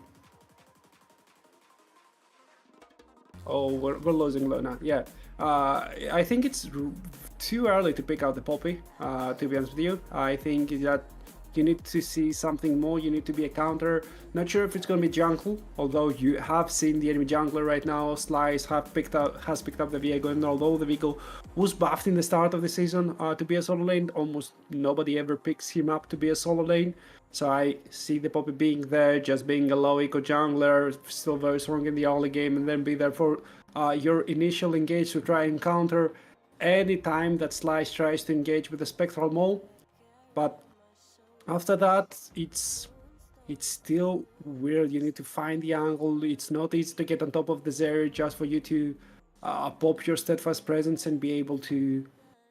Oh, we're losing Luna. Yeah, I think it's too early to pick out the Poppy. To be honest with you, I think that you need to see something more. You need to be a counter. Not sure if it's going to be jungle, although you have seen the enemy jungler right now. Slice has picked up the Viego, and although the Viego was buffed in the start of the season to be a solo lane, almost nobody ever picks him up to be a solo lane. So I see the Poppy being there, just being a low eco jungler, still very strong in the early game, and then be there for your initial engage to try and counter any time that Slice tries to engage with the Spectral Maul. But after that, it's still weird. You need to find the angle. It's not easy to get on top of the Zeri just for you to pop your steadfast presence and be able to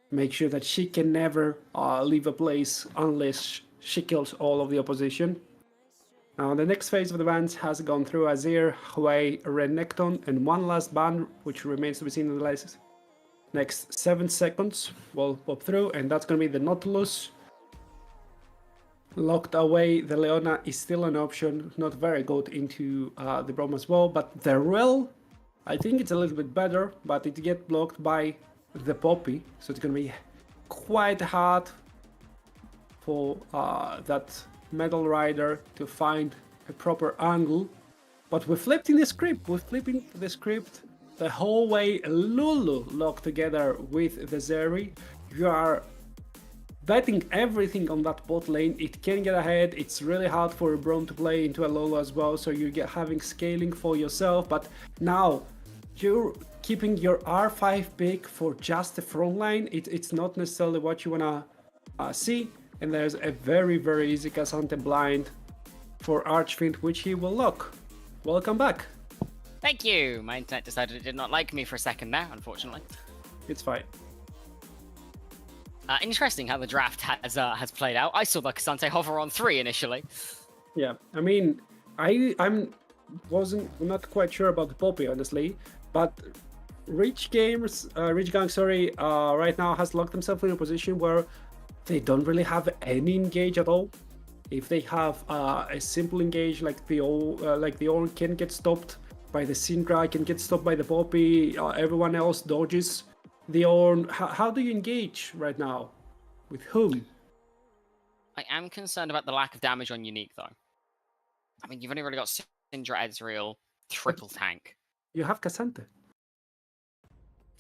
make sure that she can never leave a place unless she kills all of the opposition. Now the next phase of the bans has gone through Azir, Huey, Renekton, and one last ban which remains to be seen in the list. Next 7 seconds will pop through, and that's going to be the Nautilus. Locked away, the Leona is still an option, not very good into the Braum as well, but the Rel, I think it's a little bit better, but it gets blocked by the Poppy, so it's going to be quite hard for that Metal Rider to find a proper angle. But we're flipping the script, the whole way. Lulu locked together with the Zeri. You are betting everything on that bot lane. It can get ahead. It's really hard for a Braum to play into a Lolo as well, so you get having scaling for yourself. But now you're keeping your R5 pick for just the front line. It's not necessarily what you wanna see. And there's a very, very easy Cassante blind for Archfiend, which he will lock. Welcome back. Thank you. My internet decided it did not like me for a second there, unfortunately. It's fine. Interesting how the draft has played out. I saw the Cassante hover on 3 initially. Yeah, I mean, I'm not quite sure about the Poppy, honestly, but Rich Gang, right now has locked themselves in a position where they don't really have any engage at all. If they have a simple engage like the Ornn can get stopped by the Syndra, can get stopped by the Poppy, everyone else dodges the Ornn. How do you engage right now? With whom? I am concerned about the lack of damage on Unique, though. I mean, you've only really got Syndra, Ezreal, triple tank. You have Cassante.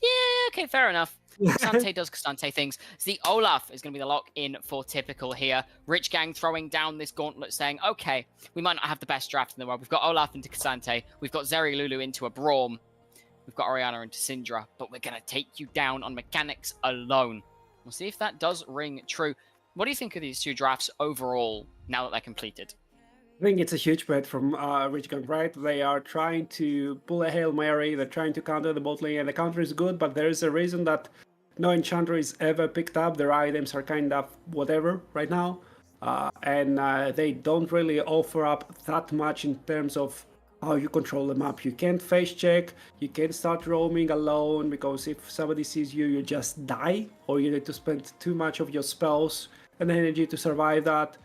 Yeah, okay, fair enough. Cassante does Cassante things. So the Olaf is going to be the lock-in for typical here. Rich Gang throwing down this gauntlet saying, okay, we might not have the best draft in the world. We've got Olaf into Cassante. We've got Zeri Lulu into a Braum. We've got Orianna into Syndra. But we're going to take you down on mechanics alone. We'll see if that does ring true. What do you think of these two drafts overall now that they're completed? I think it's a huge bet from Rich Gang, right? They are trying to pull a Hail Mary, they're trying to counter the bot lane, and the counter is good, but there is a reason that no enchanter is ever picked up. Their items are kind of whatever right now, and they don't really offer up that much in terms of how you control the map. You can't face check, you can't start roaming alone, because if somebody sees you, you just die, or you need to spend too much of your spells and energy to survive that,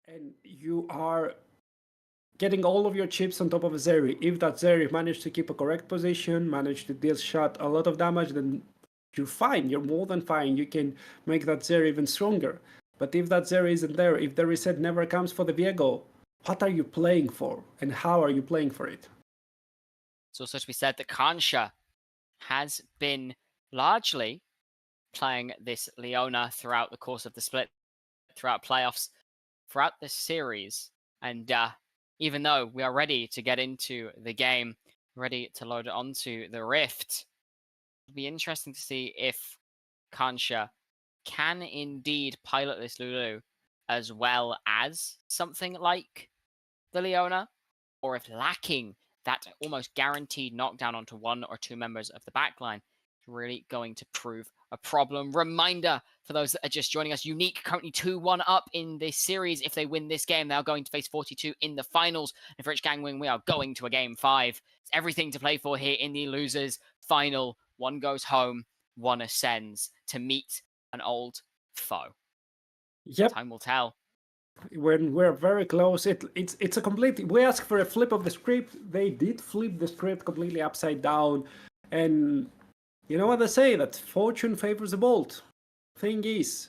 and you are getting all of your chips on top of a Zeri. If that Zeri managed to keep a correct position, managed to deal shot a lot of damage, then you're fine. You're more than fine. You can make that Zeri even stronger. But if that Zeri isn't there, if the reset never comes for the Viego, what are you playing for? And how are you playing for it? It's also to be said that Kansha has been largely playing this Leona throughout the course of the split, throughout playoffs, throughout this series. And even though we are ready to get into the game, ready to load it onto the Rift, it'll be interesting to see if Kansha can indeed pilot this Lulu as well as something like the Leona, or if lacking that almost guaranteed knockdown onto one or two members of the backline is really going to prove a problem. Reminder for those that are just joining us, Unique currently 2-1 up in this series. If they win this game, they are going to face 42 in the finals. If Rich Gang win, we are going to a game 5. It's everything to play for here in the losers final. One goes home, one ascends to meet an old foe. Yep. Time will tell. When we're very close, it's a complete. We asked for a flip of the script. They did flip the script completely upside down, and you know what they say, that fortune favors the bold. Thing is,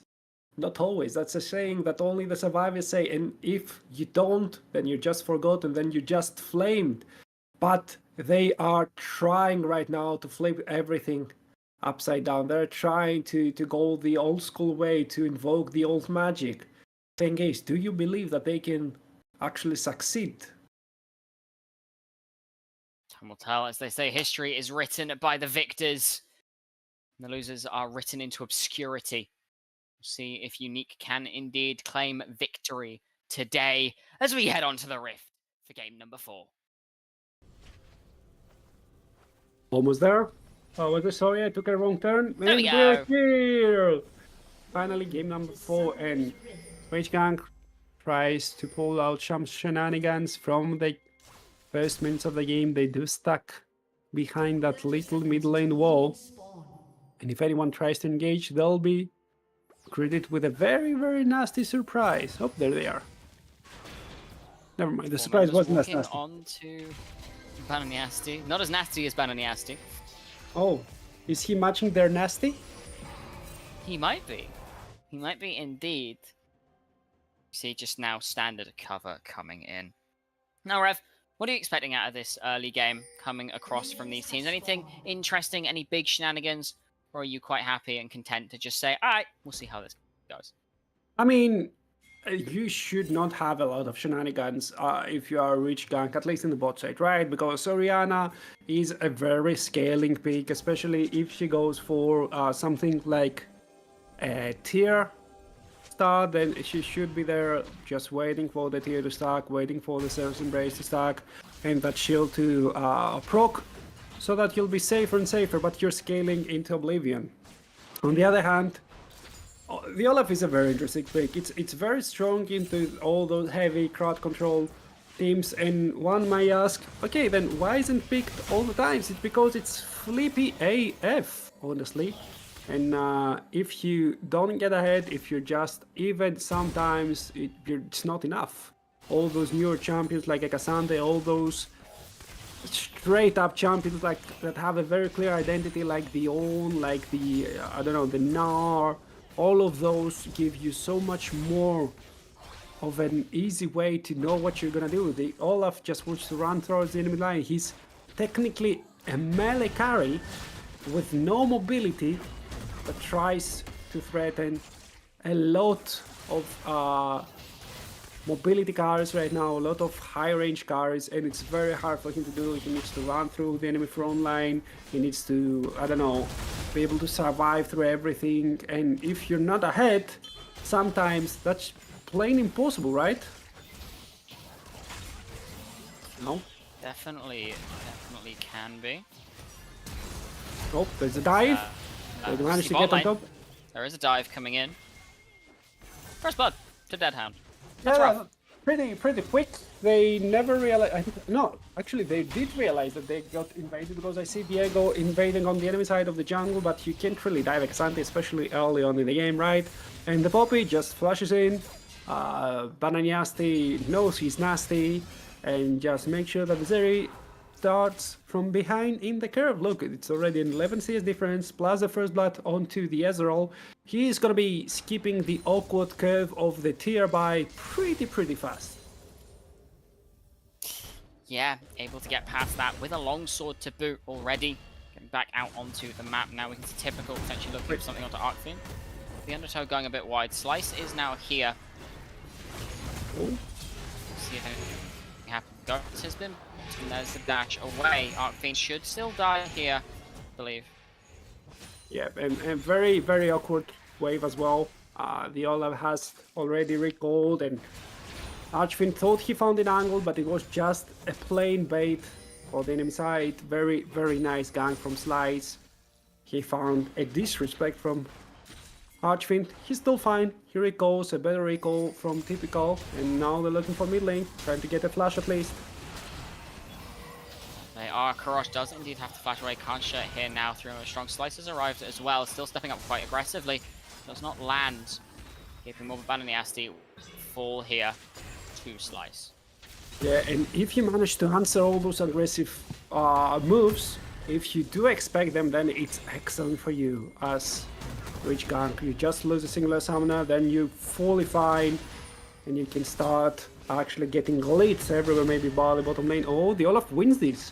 not always. That's a saying that only the survivors say, and if you don't, then you're just forgotten, then you're just flamed. But they are trying right now to flip everything upside down. They're trying to go the old school way, to invoke the old magic. Thing is, do you believe that they can actually succeed? Time will tell. As they say, history is written by the victors. The losers are written into obscurity. We'll see if Unique can indeed claim victory today as we head on to the Rift for game number 4. Almost there. Oh, was I sorry? I took a wrong turn. There we And go. we're here. Finally, game number 4, and Rage Gang tries to pull out some shenanigans from the first minutes of the game. They do stuck behind that little mid lane wall. And if anyone tries to engage, they'll be greeted with a very, very nasty surprise. Oh, there they are. Never mind, the surprise wasn't as walking nasty. on to Bananiasti. Not as nasty as Bananiasti. Oh, is he matching their nasty? He might be. He might be indeed. See, just now standard cover coming in. Now, Rev, what are you expecting out of this early game coming across from these teams? Anything interesting? Any big shenanigans? Or are you quite happy and content to just say, all right, we'll see how this goes? I mean, you should not have a lot of shenanigans if you are a rich gank, at least in the bot side, right? Because Oriana is a very scaling pick, especially if she goes for something like a tier start, then she should be there just waiting for the tier to stack, waiting for the Service Embrace to stack, and that shield to proc, so that you'll be safer and safer, but you're scaling into oblivion. On the other hand, the Olaf is a very interesting pick. It's very strong into all those heavy crowd control teams, and one might ask, okay, then why isn't picked all the times? It's because it's flippy AF, honestly. And if you don't get ahead, if you're just even, sometimes it's not enough. All those newer champions like Ekasante, all those straight up champions like that have a very clear identity, like the Own, like the I don't know, the Gnar, all of those give you so much more of an easy way to know what you're gonna do. The Olaf just wants to run towards the enemy line. He's technically a melee carry with no mobility, that tries to threaten a lot of mobility carries right now, a lot of high range carries, and it's very hard for him to do. He needs to run through the enemy front line, he needs to, I don't know, be able to survive through everything, and if you're not ahead, sometimes that's plain impossible, right? No? Definitely can be. Oh, there's a dive. They managed to get on top. There is a dive coming in. First blood to Deadhound. That's rough. Pretty quick. They never realized. No, actually, they did realize that they got invaded, because I see Diego invading on the enemy side of the jungle, but you can't really dive Exante, especially early on in the game, right? And the Poppy just flashes in. Bananiasti knows he's nasty, and just make sure that the Zeri starts from behind in the curve. Look, it's already an 11 CS difference, plus the first blood onto the Ezreal. He's gonna be skipping the awkward curve of the tier by pretty fast. Yeah, able to get past that with a longsword to boot already. Getting back out onto the map now. We can see typical, potentially looking for something onto Arcfiend. The Undertow going a bit wide. Slice is now here. Oh. See if anything happens. Ghost has been, and there's the dash away. Arcfiend should still die here, I believe. Yeah, and very awkward wave as well. The Olaf has already recalled, and Archfiend thought he found an angle, but it was just a plain bait for the enemy side. Very nice gank from Slice. He found a disrespect from Archfiend. He's still fine. He recalls, a better recall from Typical, and now they're looking for mid lane, trying to get a flash at least. They are. Korosh does indeed have to flash away. Can't shut here now through a strong. Slice has arrived as well, still stepping up quite aggressively. Does not land. Keeping more of the Asti fall here to Slice. Yeah, and if you manage to answer all those aggressive moves, if you do expect them, then it's excellent for you as rich gank. You just lose a singular summoner, then you're fully fine, and you can start actually getting glitz everywhere, maybe bar the bottom lane. Oh, the Olaf wins this.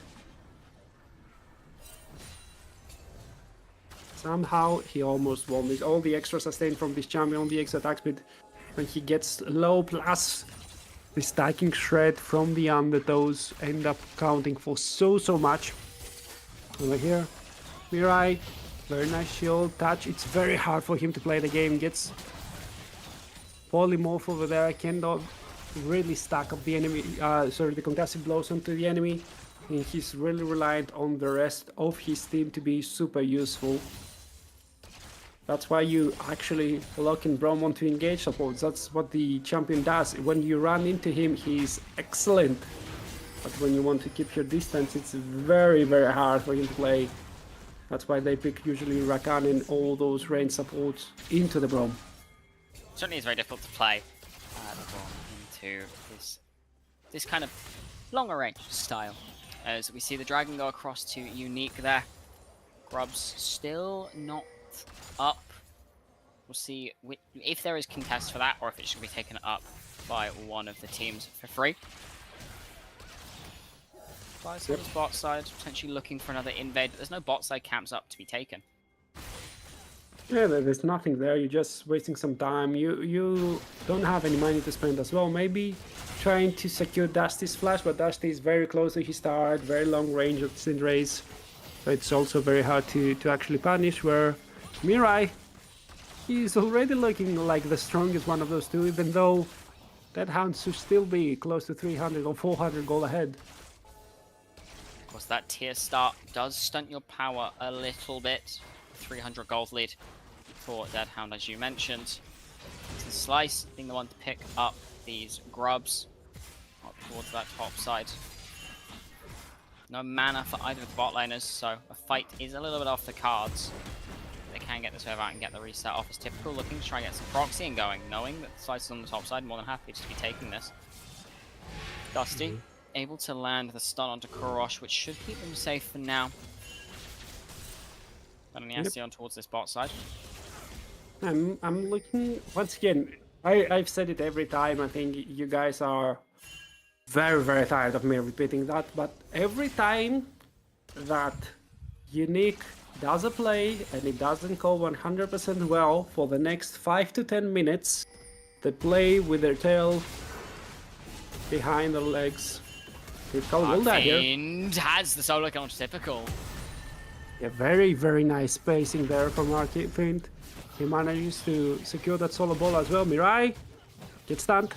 Somehow he almost won this. All the extra sustain from this champion, the extra attack speed when he gets low, plus the stacking shred from the Undertows end up counting for so much. Over here, Mirai, very nice shield, touch. It's very hard for him to play the game. Gets polymorph over there, cannot really stack up the enemy, the concussive blows onto the enemy. And he's really reliant on the rest of his team to be super useful. That's why you actually lock in Braum onto engage supports. That's what the champion does. When you run into him, he's excellent. But when you want to keep your distance, it's very hard for him to play That's why they pick usually Rakan and all those range supports into the Braum. Certainly is very difficult to play the ball into this kind of longer range style. As we see the dragon go across to Unique there. Grubs still not up. We'll see if there is contest for that or if it should be taken up by one of the teams for free. Flies on his bot side, potentially looking for another invade, but there's no bot side camps up to be taken. Yeah, there's nothing there. You're just wasting some time. You don't have any money to spend as well. Maybe trying to secure Dusty's flash, but Dusty is very close to his start, very long range of Cinderace. So it's also very hard to actually punish, where Mirai, he's already looking like the strongest one of those two, even though that Hound should still be close to 300 or 400 gold ahead. Of course, that tier start does stunt your power a little bit. 300 gold lead for Deadhound, as you mentioned. Slice being the one to pick up these grubs up towards that top side. No mana for either of the bot laners, so a fight is a little bit off the cards. They can get this wave out and get the reset off as typical, looking to try and get some proxying going, knowing that Slice is on the top side, more than happy to be taking this. Dusty, able to land the stun onto Korosh, which should keep them safe for now. And on towards this bot side. I'm looking once again. I've said it every time. I think you guys are very tired of me repeating that. But every time that Unique does a play and it doesn't go 100% well for the next 5 to 10 minutes, they play with their tail behind their legs. Fiend has the solo kill, typical. Yeah, very nice spacing there from Arcade. He manages to secure that solo ball as well. Mirai gets stunned.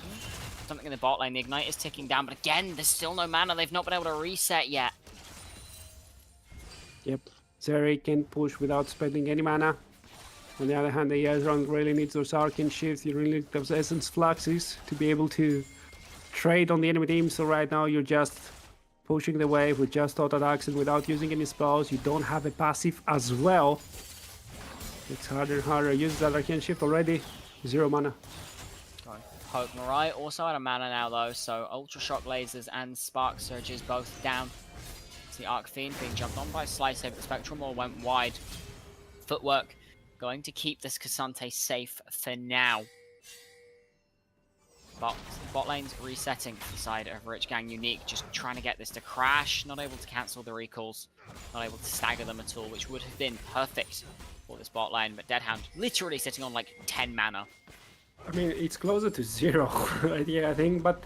Something in the bot lane. The Ignite is ticking down, but again, there's still no mana. They've not been able to reset yet. Yep, Zeri can push without spending any mana. On the other hand, the Ezreal really needs those Arcane Shifts. He really needs those Essence Fluxes to be able to trade on the enemy team. So right now, you're just pushing the wave with just auto attacks and without using any spells. You don't have a passive as well. It's harder and harder. Use that Arcane Shift already. 0 mana. Poke Mirai also out of mana now though, so Ultra Shock Lasers and Spark Surges both down. It's the Arc Fiend being jumped on by Slice over the Spectrum Wall, went wide. Footwork going to keep this Cassante safe for now. But bot lane's resetting to the side of Rich Gang Unique, just trying to get this to crash, not able to cancel the recalls, not able to stagger them at all, which would have been perfect for this bot lane, but Deadhound literally sitting on like 10 mana. I mean, it's closer to 0, yeah, I think, but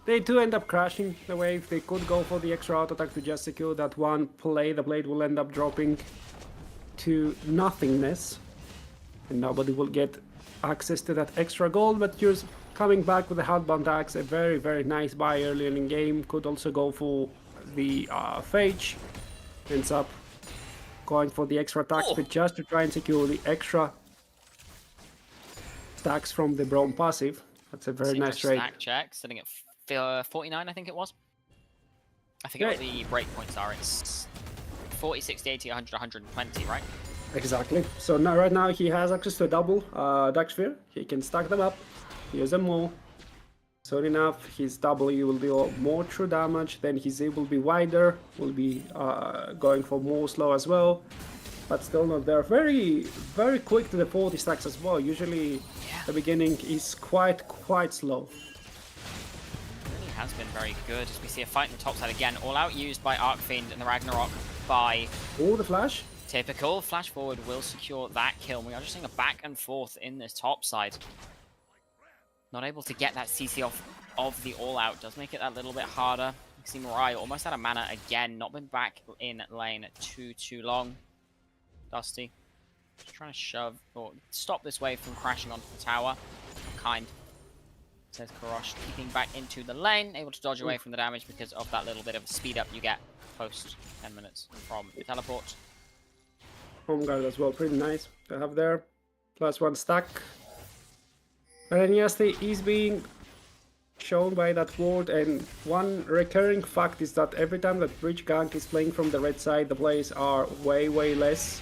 they do end up crashing the wave. They could go for the extra auto attack to just secure that one play. The blade will end up dropping to nothingness, and nobody will get access to that extra gold, but you're coming back with the Hardbound Axe, a very nice buy early in the game. Could also go for the Phage. Ends up going for the extra attacks, but just to try and secure the extra stacks from the Braum passive. That's a very nice trade. Stack check, sitting at 49, I think it was. I think what the breakpoints are. It's 40, 60, 80, 100, 120, right? Exactly. So now, right now, he has access to a double Dark Sphere. He can stack them up, use them more. Soon enough, his W will do more true damage, then his Z will be wider, will be going for more slow as well, but still not there. Very quick to the 40 stacks as well. Usually the beginning is quite slow. It really has been very good as we see a fight on the top side again, all out used by Arc Fiend and the Ragnarok by... Oh, the flash. Typical. Flash forward will secure that kill. We are just seeing a back and forth in this top side. Not able to get that CC off of the all-out. Does make it that little bit harder. You can see Mirai almost out of mana again. Not been back in lane too long. Dusty. Just trying to shove or stop this wave from crashing onto the tower. Kind. Says Korosh. Keeping back into the lane. Able to dodge away from the damage because of that little bit of speed up you get post 10 minutes from the teleport. Home guard as well. Pretty nice to have there. +1 stack. And then yes, he's being shown by that ward, and one recurring fact is that every time that Bridge Gang is playing from the red side, the plays are way less.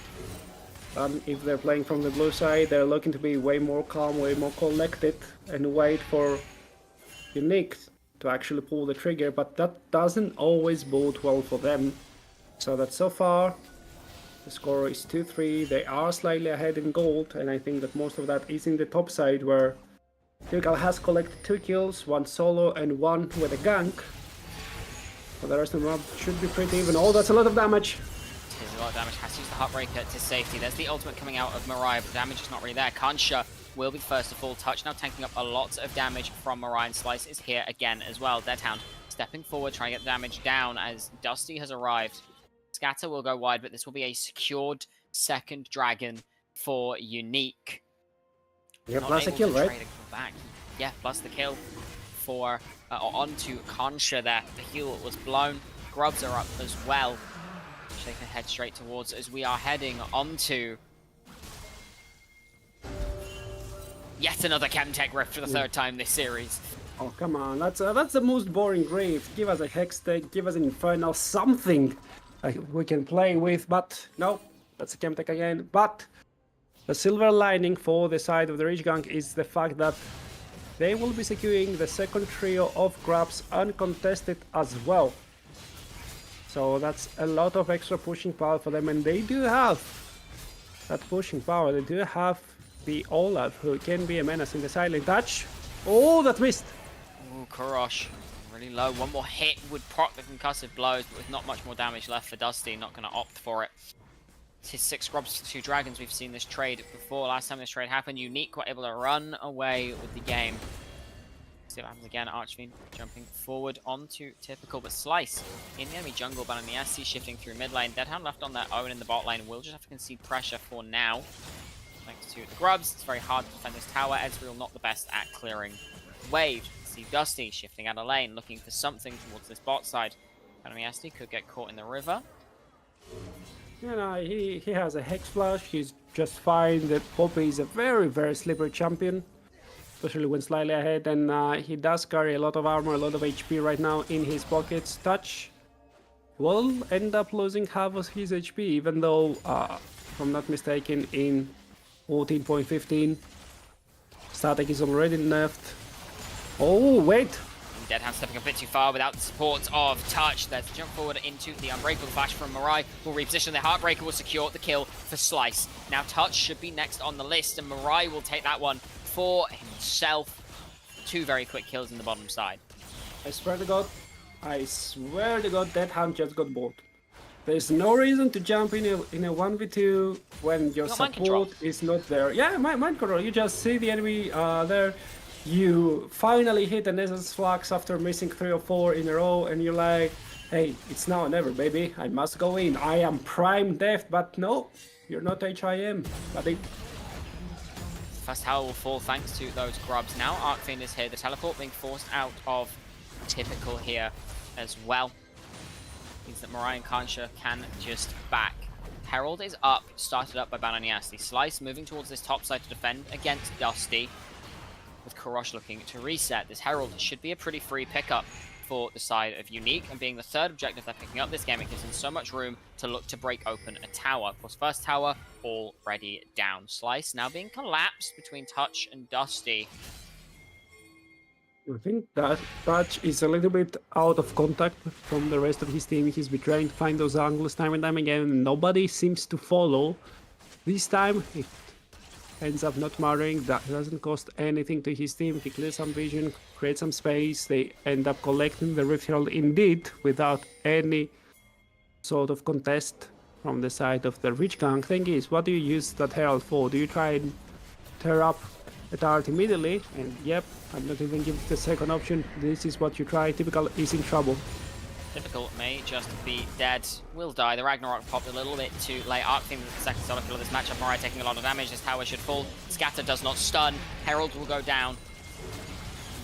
If they're playing from the blue side, they're looking to be way more calm, way more collected, and wait for Unique to actually pull the trigger, but that doesn't always bode well for them. So that so far, the score is 2-3, they are slightly ahead in gold, and I think that most of that is in the top side, where Typical has collected 2 kills, 1 solo and 1 with a gank. For the rest of the map should be pretty even. Oh, that's a lot of damage! It is a lot of damage. Has to use the Heartbreaker to safety. There's the ultimate coming out of Mariah, but damage is not really there. Kansha will be first to fall. Touch now tanking up a lot of damage from Mariah, and Slice is here again as well. Deadhound stepping forward, trying to get the damage down as Dusty has arrived. Scatter will go wide, but this will be a secured second dragon for Unique. Yeah, Not plus a able kill, to right? trade it back. Yeah, plus the kill for onto Kansha there. The heal was blown. Grubs are up as well. They can head straight towards as we are heading onto yet another Chemtech Rift for the third time this series. Oh, come on, that's the most boring Rift. Give us a Hextech, give us an Infernal, something we can play with, but no, that's a Chemtech again. But the silver lining for the side of the Rich Gang is the fact that they will be securing the second trio of grabs uncontested as well. So that's a lot of extra pushing power for them, and they do have that pushing power. They do have the Olaf, who can be a menace in the silent touch. Oh, that missed! Ooh, Kurosh, really low. One more hit would proc the concussive blows, but with not much more damage left for Dusty, not going to opt for it. It's his 6 grubs for 2 dragons. We've seen this trade before. Last time this trade happened, Unique were able to run away with the game. See what happens again. Archfiend jumping forward onto Typical, but Slice in the enemy jungle, but on the SC shifting through mid lane. Deadhound left on their own in the bot lane. We'll just have to concede pressure for now. Thanks to the grubs, it's very hard to defend this tower. Ezreal not the best at clearing wave. See Dusty shifting out of lane, looking for something towards this bot side. Enemy SD could get caught in the river. You know, he has a Hex Flash, he's just fine. The Poppy is a very slippery champion, especially when slightly ahead, and he does carry a lot of armor, a lot of HP right now in his pockets. Touch will end up losing half of his HP, even though, if I'm not mistaken, in 14.15, static is already nerfed. Oh, wait! Deadhound stepping a bit too far without the support of Touch. There's a jump forward into the Unbreakable Flash from Mirai. Will reposition. The Heartbreaker will secure the kill for Slice. Now Touch should be next on the list, and Mirai will take that one for himself. 2 very quick kills in the bottom side. I swear to God, Deadhound just got bought. There's no reason to jump in a 1v2 when your support is not there. Yeah, mind control. You just see the enemy there. You finally hit an Essence Flux after missing 3 or 4 in a row, and you're like, hey, it's now or never, baby. I must go in. I am prime death, but no, you're not HIM, buddy. First tower will fall thanks to those grubs. Now Arcfiend is here. The teleport being forced out of Typical here as well. Means that Mariah and Kansha can just back. Herald is up, started up by Bananiasti. Slice moving towards this top side to defend against Dusty, with Kurosh looking to reset. This Herald should be a pretty free pickup for the side of Unique, and being the third objective they're picking up this game, it gives them so much room to look to break open a tower. Of course, first tower already down. Slice now being collapsed between Touch and Dusty. I think that Touch is a little bit out of contact from the rest of his team. He's been trying to find those angles time and time again, and nobody seems to follow. This time, it ends up not mattering. That doesn't cost anything to his team. He clears some vision, creates some space. They end up collecting the Rift Herald indeed without any sort of contest from the side of the Rich Gang. Thing is, what do you use that Herald for? Do you try and tear up a turret immediately? And yep, I'm not even giving the second option. This is what you try. Typical is in trouble. Typical may just be dead. Will die. The Ragnarok popped a little bit too late. Arcfiend with the second solo kill of this matchup. Mariah taking a lot of damage. This tower should fall. Scatter does not stun. Herald will go down.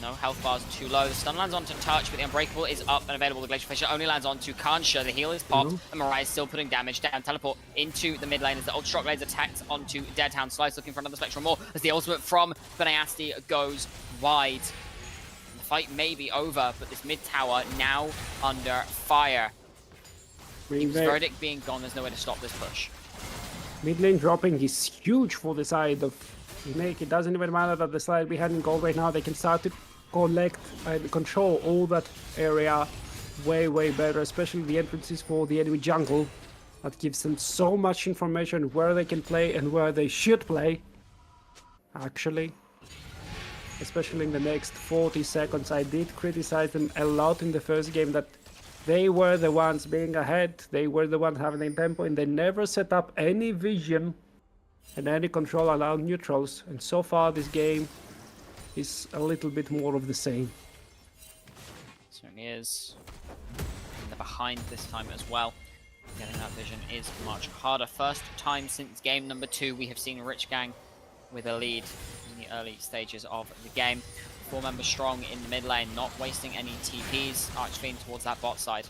No, health bar's too low. The stun lands onto Touch, but the Unbreakable is up and available. The Glacier Fissure only lands onto Kansha. The heal is popped, and Mariah is still putting damage down. Teleport into the mid lane as the Ultra Shock Blades attacked onto Deadhound. Slice looking for another Spectral more as the ultimate from Banayasti goes wide. The fight may be over, but this mid tower now under fire. With Verdict being gone, there's no way to stop this push. Mid lane dropping is huge for the side of Unique. It doesn't even matter that the side behind in gold right now. They can start to collect and control all that area way better, especially the entrances for the enemy jungle. That gives them so much information where they can play and where they should play. Actually, especially in the next 40 seconds, I did criticize them a lot in the first game that they were the ones being ahead, they were the ones having the tempo, and they never set up any vision and any control around neutrals. And so far this game is a little bit more of the same. Certainly is. And they're behind this time as well. Getting that vision is much harder. First time since game number 2 we have seen Rich Gang with a lead in the early stages of the game. 4 members strong in the mid lane, not wasting any TPs. Archfiend towards that bot side.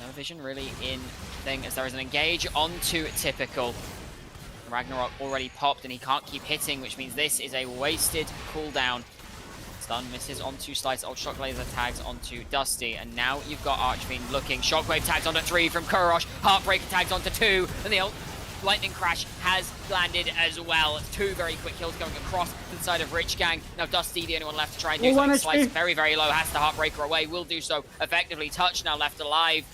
No vision really in thing as there is an engage onto Typical. Ragnarok already popped and he can't keep hitting, which means this is a wasted cooldown. Stun misses onto Slice, Old Shock Laser tags onto Dusty, and now you've got Archfiend looking. Shockwave tags onto 3 from Kurosh, Heartbreaker tags onto 2, and the Lightning Crash has landed as well. 2 very quick kills going across to the side of Rich Gang. Now Dusty, the only one left to try and do something. Slice very low, has the Heartbreaker away, will do so effectively. Touch now left alive.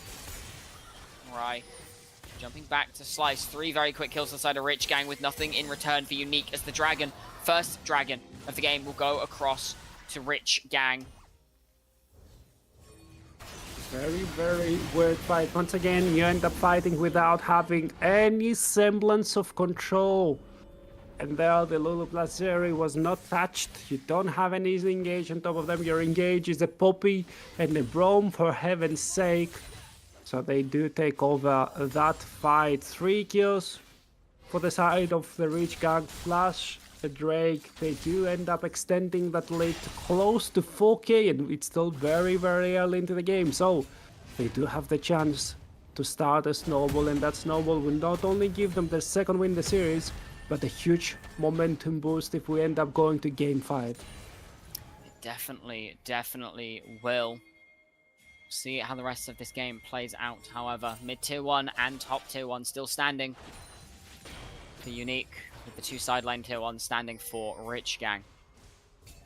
Right. Jumping back to Slice, 3 very quick kills to the side of Rich Gang with nothing in return for Unique as the Dragon, first Dragon of the game, will go across to Rich Gang. Very weird fight. Once again, you end up fighting without having any semblance of control. And there, the Lulu plus Zeri was not touched. You don't have any easy engage on top of them. Your engage is a Poppy and a Brome, for heaven's sake. So they do take over that fight. 3 kills for the side of the Rich Gang plus the Drake. They do end up extending that lead to close to 4k, and it's still very early into the game. So they do have the chance to start a snowball, and that snowball will not only give them the second win in the series, but a huge momentum boost if we end up going to game 5. It definitely will. See how the rest of this game plays out, however. Mid tier 1 and top tier 1 still standing for Unique, with the 2 sideline tier 1 standing for Rich Gang.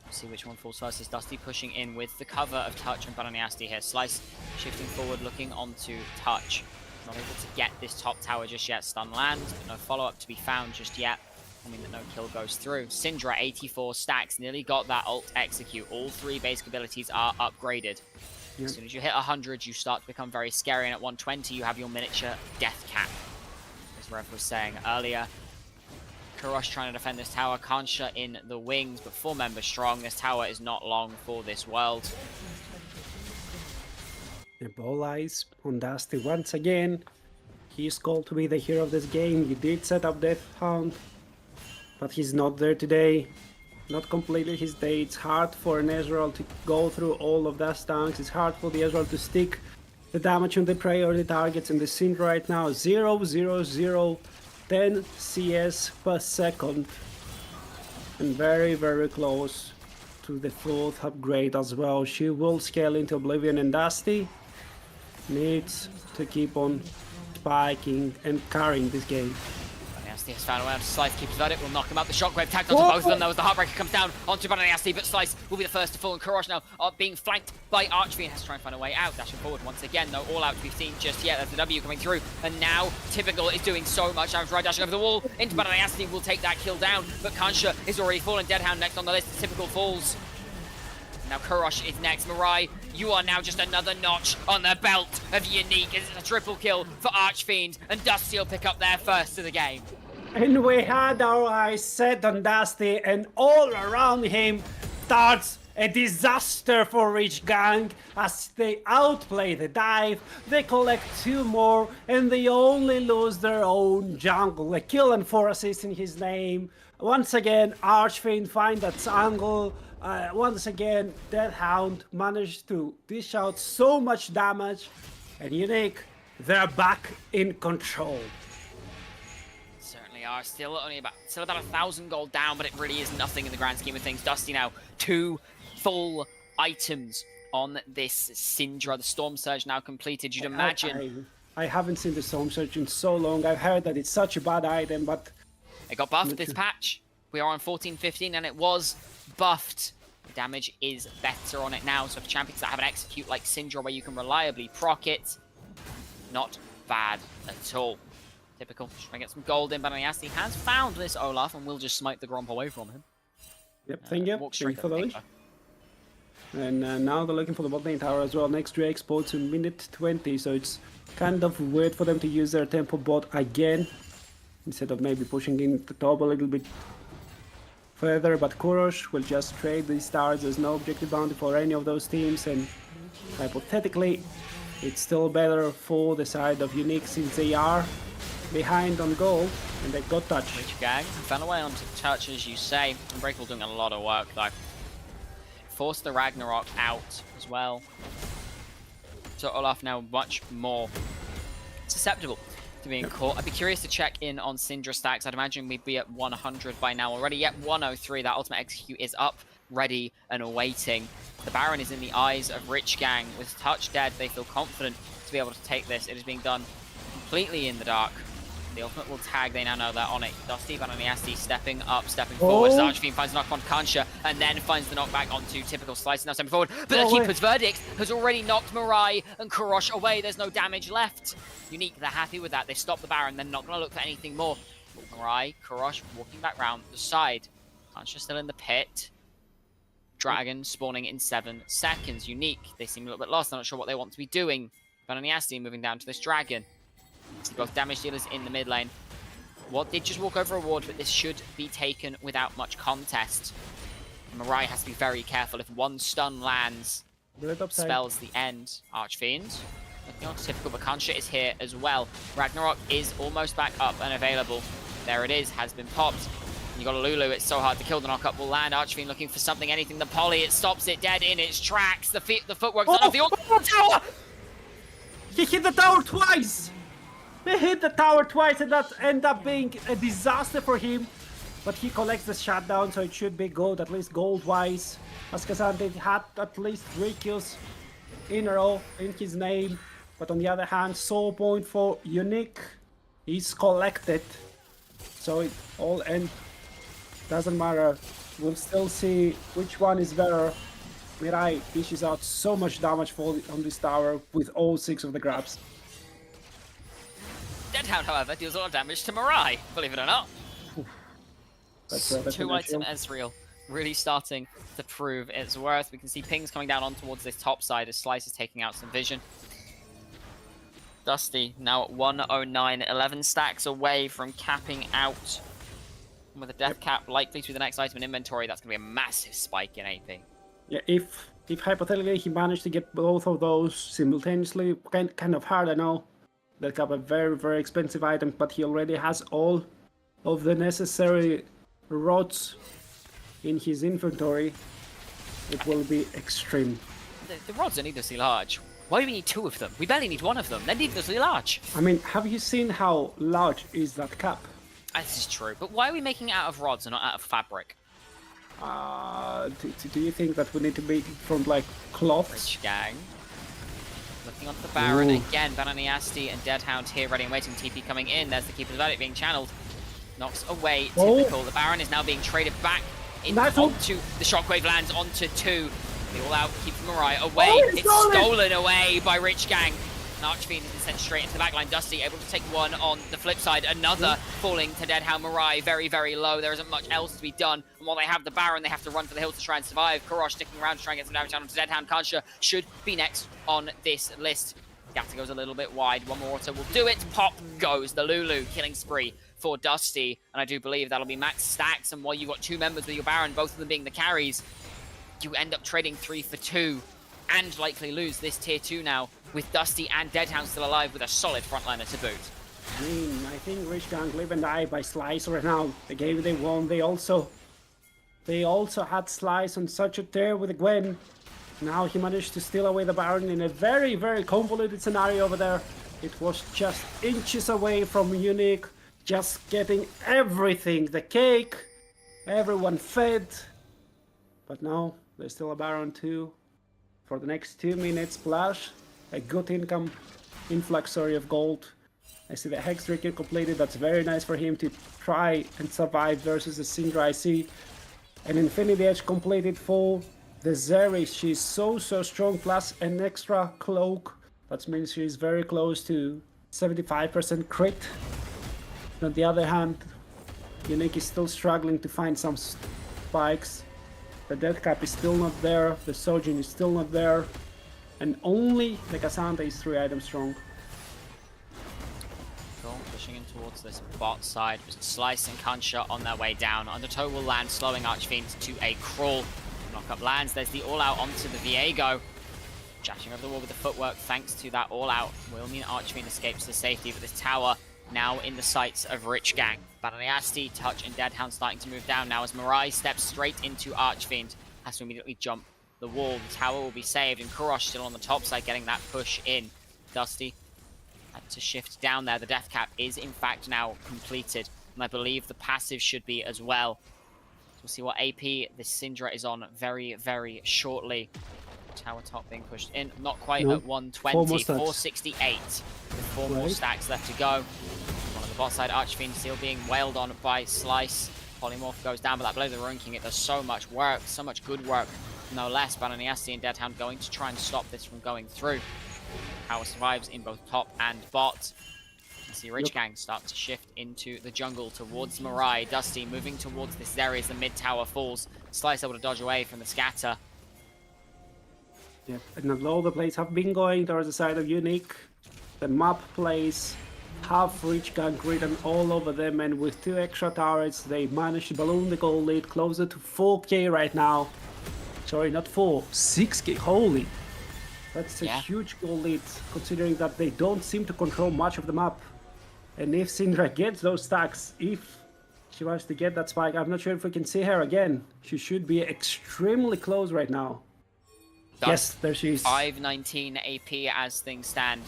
Let's see which one falls first as Dusty pushing in with the cover of Touch and Bananiasti here. Slice shifting forward, looking onto Touch. Not able to get this top tower just yet. Stun lands, but no follow-up to be found just yet. I mean that no kill goes through. Syndra, 84 stacks, nearly got that ult execute. All 3 basic abilities are upgraded. Yep. As soon as you hit 100, you start to become very scary, and at 120, you have your miniature death cap. As Rev was saying earlier, Kurosh trying to defend this tower, Kansha in the wings, but 4 members strong. This tower is not long for this world. And all eyes on Dusty once again. He's called to be the hero of this game. He did set up Death Hound, but he's not there today. Not completed his day. It's hard for an Ezreal to go through all of that stunts. It's hard for the Ezreal to stick the damage on the priority targets, and the Syndra right now 0, 10 CS per second, and very close to the 4th upgrade as well. She will scale into Oblivion, and Dusty needs to keep on spiking and carrying this game. Bananiasti has found a way to Slice, keeps Verdict, will knock him out. The Shockwave tagged onto both of them though as the Heartbreaker comes down onto Bananiasti, but Slice will be the first to fall, and Kurosh now being flanked by Archfiend, has to try and find a way out. Dashing forward once again, no all out to be seen just yet. There's the W coming through, and now Typical is doing so much damage. Right, dashing over the wall into Bananiasti, will take that kill down, but Kansha is already fallen. Deadhound next on the list. Typical falls. Now Kurosh is next. Mirai, you are now just another notch on the belt of Unique. It's a triple kill for Archfiend, and Dusty will pick up their first of the game. And we had our eyes set on Dusty, and all around him starts a disaster for Rich Gang as they outplay the dive. They collect 2 more, and they only lose their own jungle. A kill and 4 assists in his name. Once again, Archfiend find that angle. Once again, Deadhound managed to dish out so much damage, and Unique, they're back in control. Certainly are. Still about 1,000 gold down, but it really is nothing in the grand scheme of things. Dusty now 2 full items on this Syndra. The Storm Surge now completed. You'd imagine I haven't seen the Storm Surge in so long. I've heard that it's such a bad item, but it got buffed this patch. We are on 14-15 and it was buffed. The damage is better on it now. So for champions that have an execute like Syndra where you can reliably proc it, not bad at all. Typical. Just trying to get some gold in, but Aniasti has found this Olaf and will just smite the Gromp away from him. Yep, thank you. Walk Thank you straight for the leash. And now they're looking for the bot lane tower as well. Next Drake spots in minute 20, so it's kind of weird for them to use their tempo bot again, instead of maybe pushing in the top a little bit further. But Kurosh will just trade these stars. There's no objective bounty for any of those teams, and hypothetically, it's still better for the side of Unique since they are behind on gold and they got touch. Rich Gang found a way onto touch, as you say. And Breakable doing a lot of work though. Forced the Ragnarok out as well. So Olaf now much more susceptible to being caught. I'd be curious to check in on Syndra stacks. I'd imagine we'd be at 100 by now already. Yet 103, that ultimate execute is up, ready and awaiting. The Baron is in the eyes of Rich Gang. With touch dead, they feel confident to be able to take this. It is being done completely in the dark. The ultimate will tag, they now know they're on it. Dusty, Aniasti stepping up, stepping forward. Archfiend finds the knock on Kansha and then finds the knockback onto typical Slice, now stepping forward. But the Keeper's Verdict has already knocked Mirai and Kurosh away. There's no damage left. Unique, they're happy with that. They stop the Baron, they're not going to look for anything more. Mirai, Kurosh walking back round the side. Kansha still in the pit. Dragon spawning in 7 seconds. Unique, they seem a little bit lost. They're not sure what they want to be doing. Aniasti moving down to this Dragon. See both damage dealers in the mid lane. What did just walk over a ward, but this should be taken without much contest. Mirai has to be very careful. If one stun lands, spells the end. Archfiend, looking on typical, but Kansha is here as well. Ragnarok is almost back up and available. There it is, has been popped. You got a Lulu, it's so hard to kill. The knockup will land. Archfiend looking for something, anything. The poly, it stops it dead in its tracks. The footwork's on the tower! He hit the tower twice! He hit the tower twice and that ended up being a disaster for him. But he collects the shutdown, so it should be good, at least gold-wise. As Kazante had at least 3 kills in a row in his name. But on the other hand, soul point for Unique is collected. So it all ends. Doesn't matter. We'll still see which one is better. Mirai dishes out so much damage on this tower with all 6 of the grabs. Deadhound, however, deals a lot of damage to Mirai, believe it or not. That's 2 item Ezreal really starting to prove its worth. We can see pings coming down on towards this top side as Slice is taking out some vision. Dusty now at 109, 11 stacks away from capping out. And with a death cap likely to be the next item in inventory, that's going to be a massive spike in AP. Yeah, if hypothetically he managed to get both of those simultaneously, kind of hard, I know. That got a very, very expensive item, but he already has all of the necessary rods in his inventory. It will be extreme. The rods are needlessly large. Why do we need 2 of them? We barely need 1 of them. They're needlessly large. I mean, have you seen how large is that cap? This is true, but why are we making it out of rods and not out of fabric? Do you think that we need to make it from, like, cloth? Rich Gang. Looking onto the Baron again. Aniasti and Deadhound here, ready and waiting. TP coming in. There's the Keeper's Verdict being channeled. Knocks away. Typical. The Baron is now being traded back onto the Shockwave, lands onto 2. The all-out keeps Mirai away. It's stolen away by Rich Gang. And Archfiend is sent straight into the backline. Dusty able to take 1 on the flip side. Another falling to Deadhound. Mirai very, very low. There isn't much else to be done. And while they have the Baron, they have to run for the hill to try and survive. Kurosh sticking around to try and get some damage down onto Deadhound. Kansha should be next on this list. Gata goes a little bit wide. 1 more auto will do it. Pop goes the Lulu. Killing spree for Dusty. And I do believe that'll be max stacks. And while you've got 2 members with your Baron, both of them being the carries, you end up trading 3 for 2. And likely lose this tier 2 now, with Dusty and Deadhound still alive with a solid frontliner to boot. I mean, I think Rich Gang live and die by Slice right now. The game they won, they also had Slice on such a tear with Gwen. Now he managed to steal away the Baron in a very, very convoluted scenario over there. It was just inches away from Unique, just getting everything, the cake, everyone fed. But now, there's still a Baron too. for the next 2 minutes plus. A good influx of gold. I see the Hex Trigger completed. That's very nice for him to try and survive versus the Syndra. I see an Infinity Edge completed full. The Zeri, she's so strong, plus an extra cloak. That means she's very close to 75% crit. On the other hand, Unique is still struggling to find some spikes. The Death Cap is still not there. The Sojin is still not there. And only the Cassandra is 3 items strong. Cool. Pushing in towards this bot side. Slice and Kansha on their way down. Undertow will land, slowing Archfiend to a crawl. Knock-up lands. There's the all-out onto the Viego. Jashing over the wall with the footwork thanks to that all-out will mean Archfiend escapes to safety, but this tower now in the sights of Rich Gang. Bananiasti, Touch, and Deadhound starting to move down now as Mirai steps straight into Archfiend. Has to immediately jump the wall. The tower will be saved, and Kurosh still on the top side getting that push in. Dusty had to shift down there. The Death Cap is in fact now completed, and I believe the passive should be as well. So we'll see what AP this Syndra is on very, very shortly. Tower top being pushed in, not quite at 120, 468 with 4 more stacks left to go. One of the bot side, Archfiend still being wailed on by Slice. Polymorph goes down, but that Blade of the Ruin King, it does so much work, so much good work, no less. Bananiasti and Deadhound going to try and stop this from going through. Tower survives in both top and bot. You see Rich Gang start to shift into the jungle towards Mirai. Dusty moving towards this area as the mid tower falls. Slice able to dodge away from the scatter. Yeah, and although the plays have been going towards the side of Unique, the map plays have Rich Gang written all over them, and with 2 extra turrets, they managed to balloon the gold lead closer to 4k right now. Sorry, not 4, 6k, holy. That's a huge goal lead, considering that they don't seem to control much of the map. And if Syndra gets those stacks, if she wants to get that spike, I'm not sure if we can see her again. She should be extremely close right now. Done. Yes, there she is. 519 AP as things stand.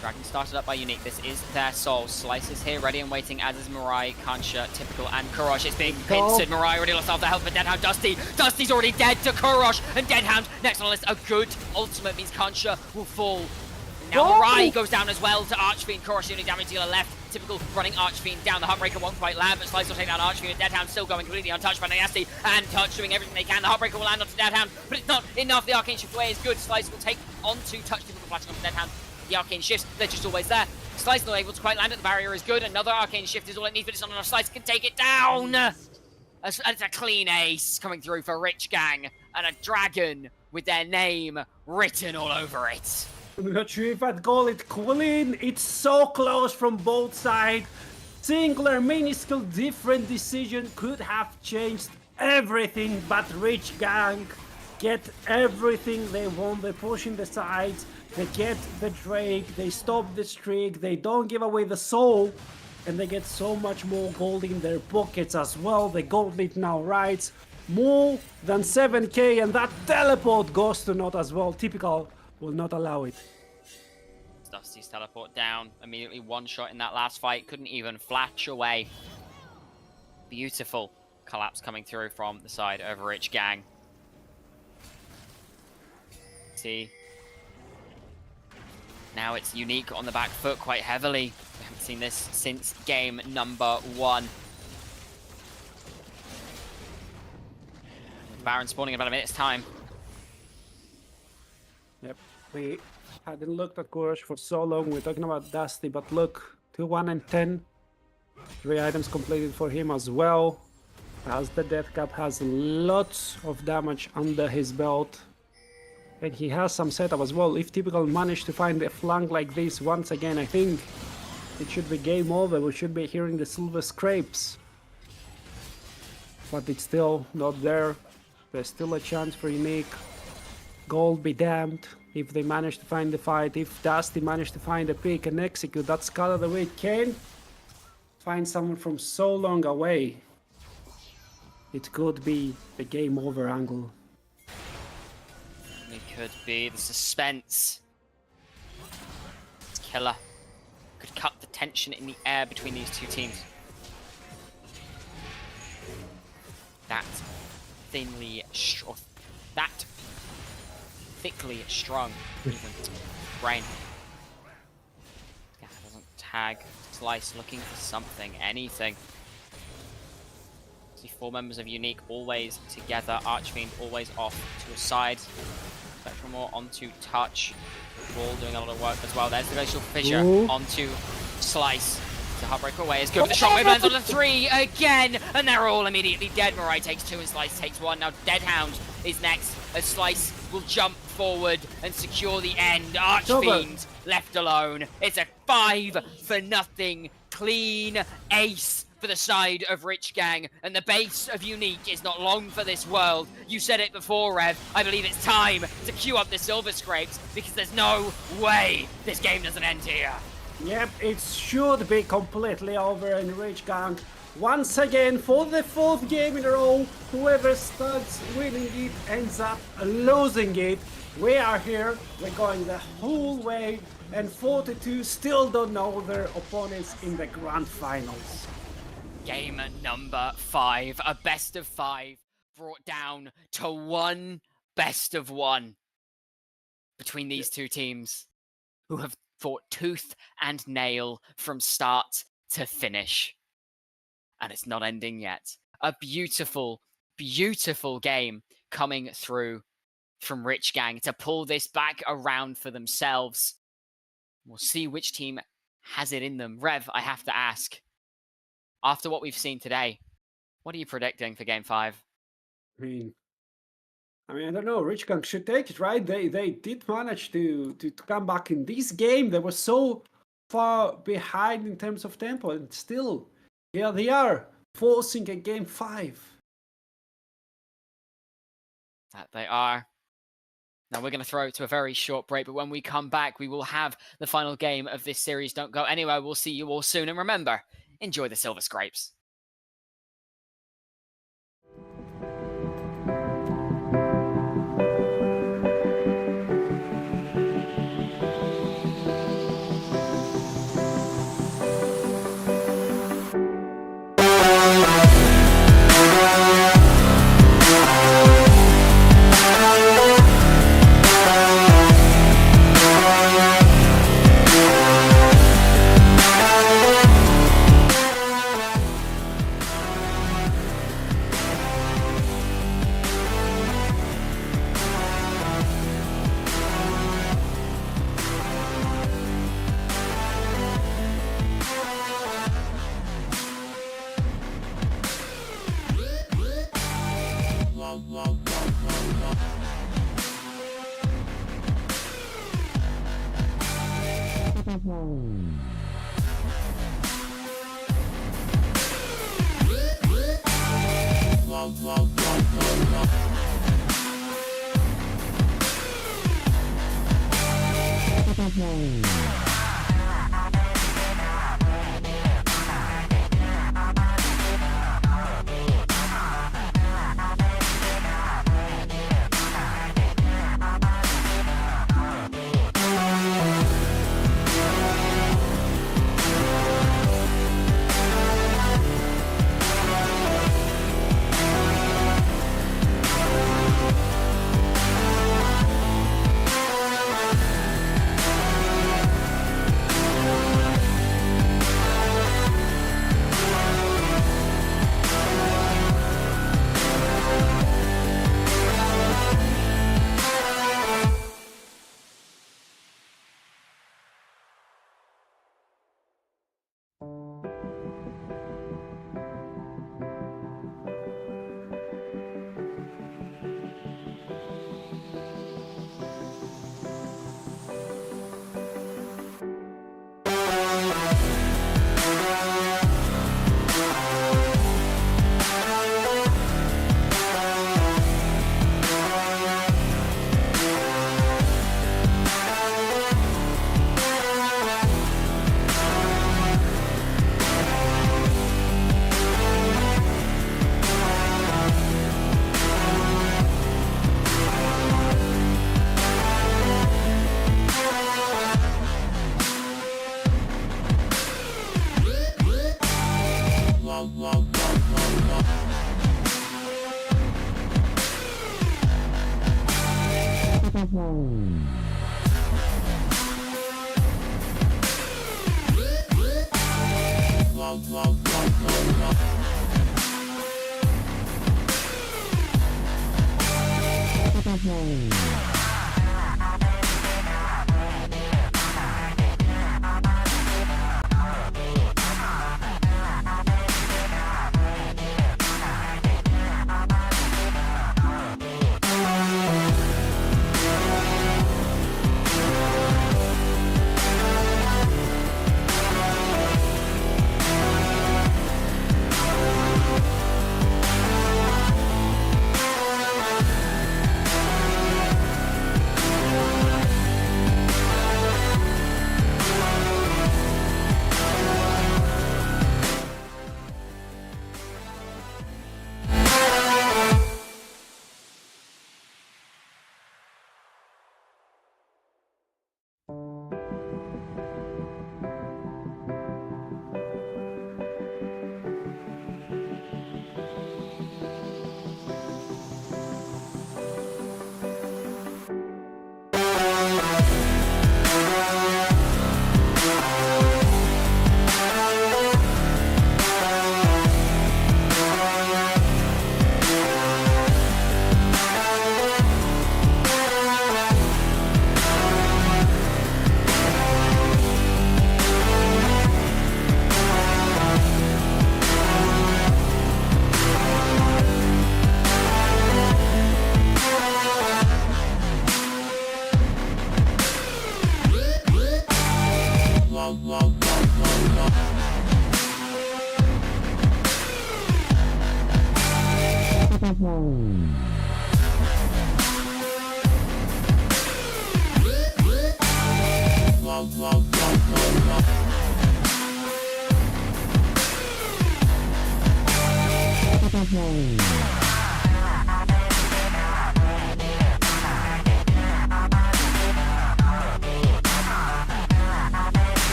Dragon started up by Unique. This is their soul. Slice is here, ready and waiting, as is Mirai, Kansha, Typical, and Kurosh. It's being pincered. Mirai already lost half the health, but Deadhound, Dusty. Dusty's already dead to Kurosh, and Deadhound next on the list. A good ultimate means Kansha will fall. Now Mirai goes down as well to Archfiend. Kurosh the only damage dealer left. Typical running Archfiend down. The Heartbreaker won't quite land, but Slice will take down Archfiend. And Deadhound still going completely untouched by Nasty. And Touch doing everything they can. The Heartbreaker will land onto Deadhound, but it's not enough. The Arcane Shift away is good. Slice will take onto Touch. Typical flashing onto Deadhound. The Arcane Shifts, they're just always there. Slice not able to quite land it. The barrier is good. Another Arcane Shift is all it needs, but it's not enough. Slice can take it down. It's a clean ace coming through for Rich Gang. And a dragon with their name written all over it. I'm not sure if I'd call it clean. It's so close from both sides. Singular, minuscule, different decision could have changed everything, but Rich Gang get everything they want. They push in the sides, they get the Drake, they stop the streak, they don't give away the soul, and they get so much more gold in their pockets as well. The gold lead now rides more than 7k, and that teleport goes to Not as well. Typical will not allow it. Dusty's teleport down, immediately one shot in that last fight, couldn't even flash away. Beautiful collapse coming through from the side of Rich Gang. See, now it's Unique on the back foot quite heavily. We haven't seen this since game number 1. Baron spawning in about a minute's time. Yep, we hadn't looked at Kurosh for so long. We're talking about Dusty, but look, 2, 1, and 10. 3 items completed for him as well. As the Death Cap has lots of damage under his belt. And he has some setup as well. If Typical managed to find a flank like this once again, I think it should be game over. We should be hearing the silver scrapes. But it's still not there. There's still a chance for Unique. Gold be damned if they manage to find the fight. If Dusty managed to find a pick and execute that Skull of the way can find someone from so long away, it could be the game over angle. It could be the suspense. It's killer. Could cut the tension in the air between these two teams. That thickly strung. Even Brain. Yeah, doesn't tag. Slice looking for something, anything. See 4 members of Unique always together. Archfiend always off to a side. Spectrum more onto Touch. Ball doing a lot of work as well. There's the Glacial Fissure onto Slice. The Heartbreaker away is good, but the Shockwave lands on the 3 again, and they're all immediately dead. Mirai takes 2 and Slice takes 1. Now Deadhound is next, as Slice will jump forward and secure the end. Archfiend left alone. It's a 5-0 clean ace for the side of Rich Gang, and the base of Unique is not long for this world. You said it before, Rev. I believe it's time to queue up the Silver Scrapes, because there's no way this game doesn't end here. Yep, it should be completely over in Rich Gang. Once again, for the 4th game in a row, whoever starts winning it ends up losing it. We are here, we're going the whole way, and 42 still don't know their opponents in the grand finals. Game number 5, a best of 5, brought down to 1 best of 1 between these two teams, who have fought tooth and nail from start to finish. And it's not ending yet. A beautiful, beautiful game coming through from Rich Gang to pull this back around for themselves. We'll see which team has it in them. Rev, I have to ask, after what we've seen today, what are you predicting for Game 5? I mean, I don't know. Rich Gang should take it, right? They did manage to come back in this game. They were so far behind in terms of tempo, and still, here they are forcing a Game 5. That they are. Now we're going to throw it to a very short break, but when we come back, we will have the final game of this series. Don't go anywhere. We'll see you all soon. And remember, enjoy the Silver Scrapes.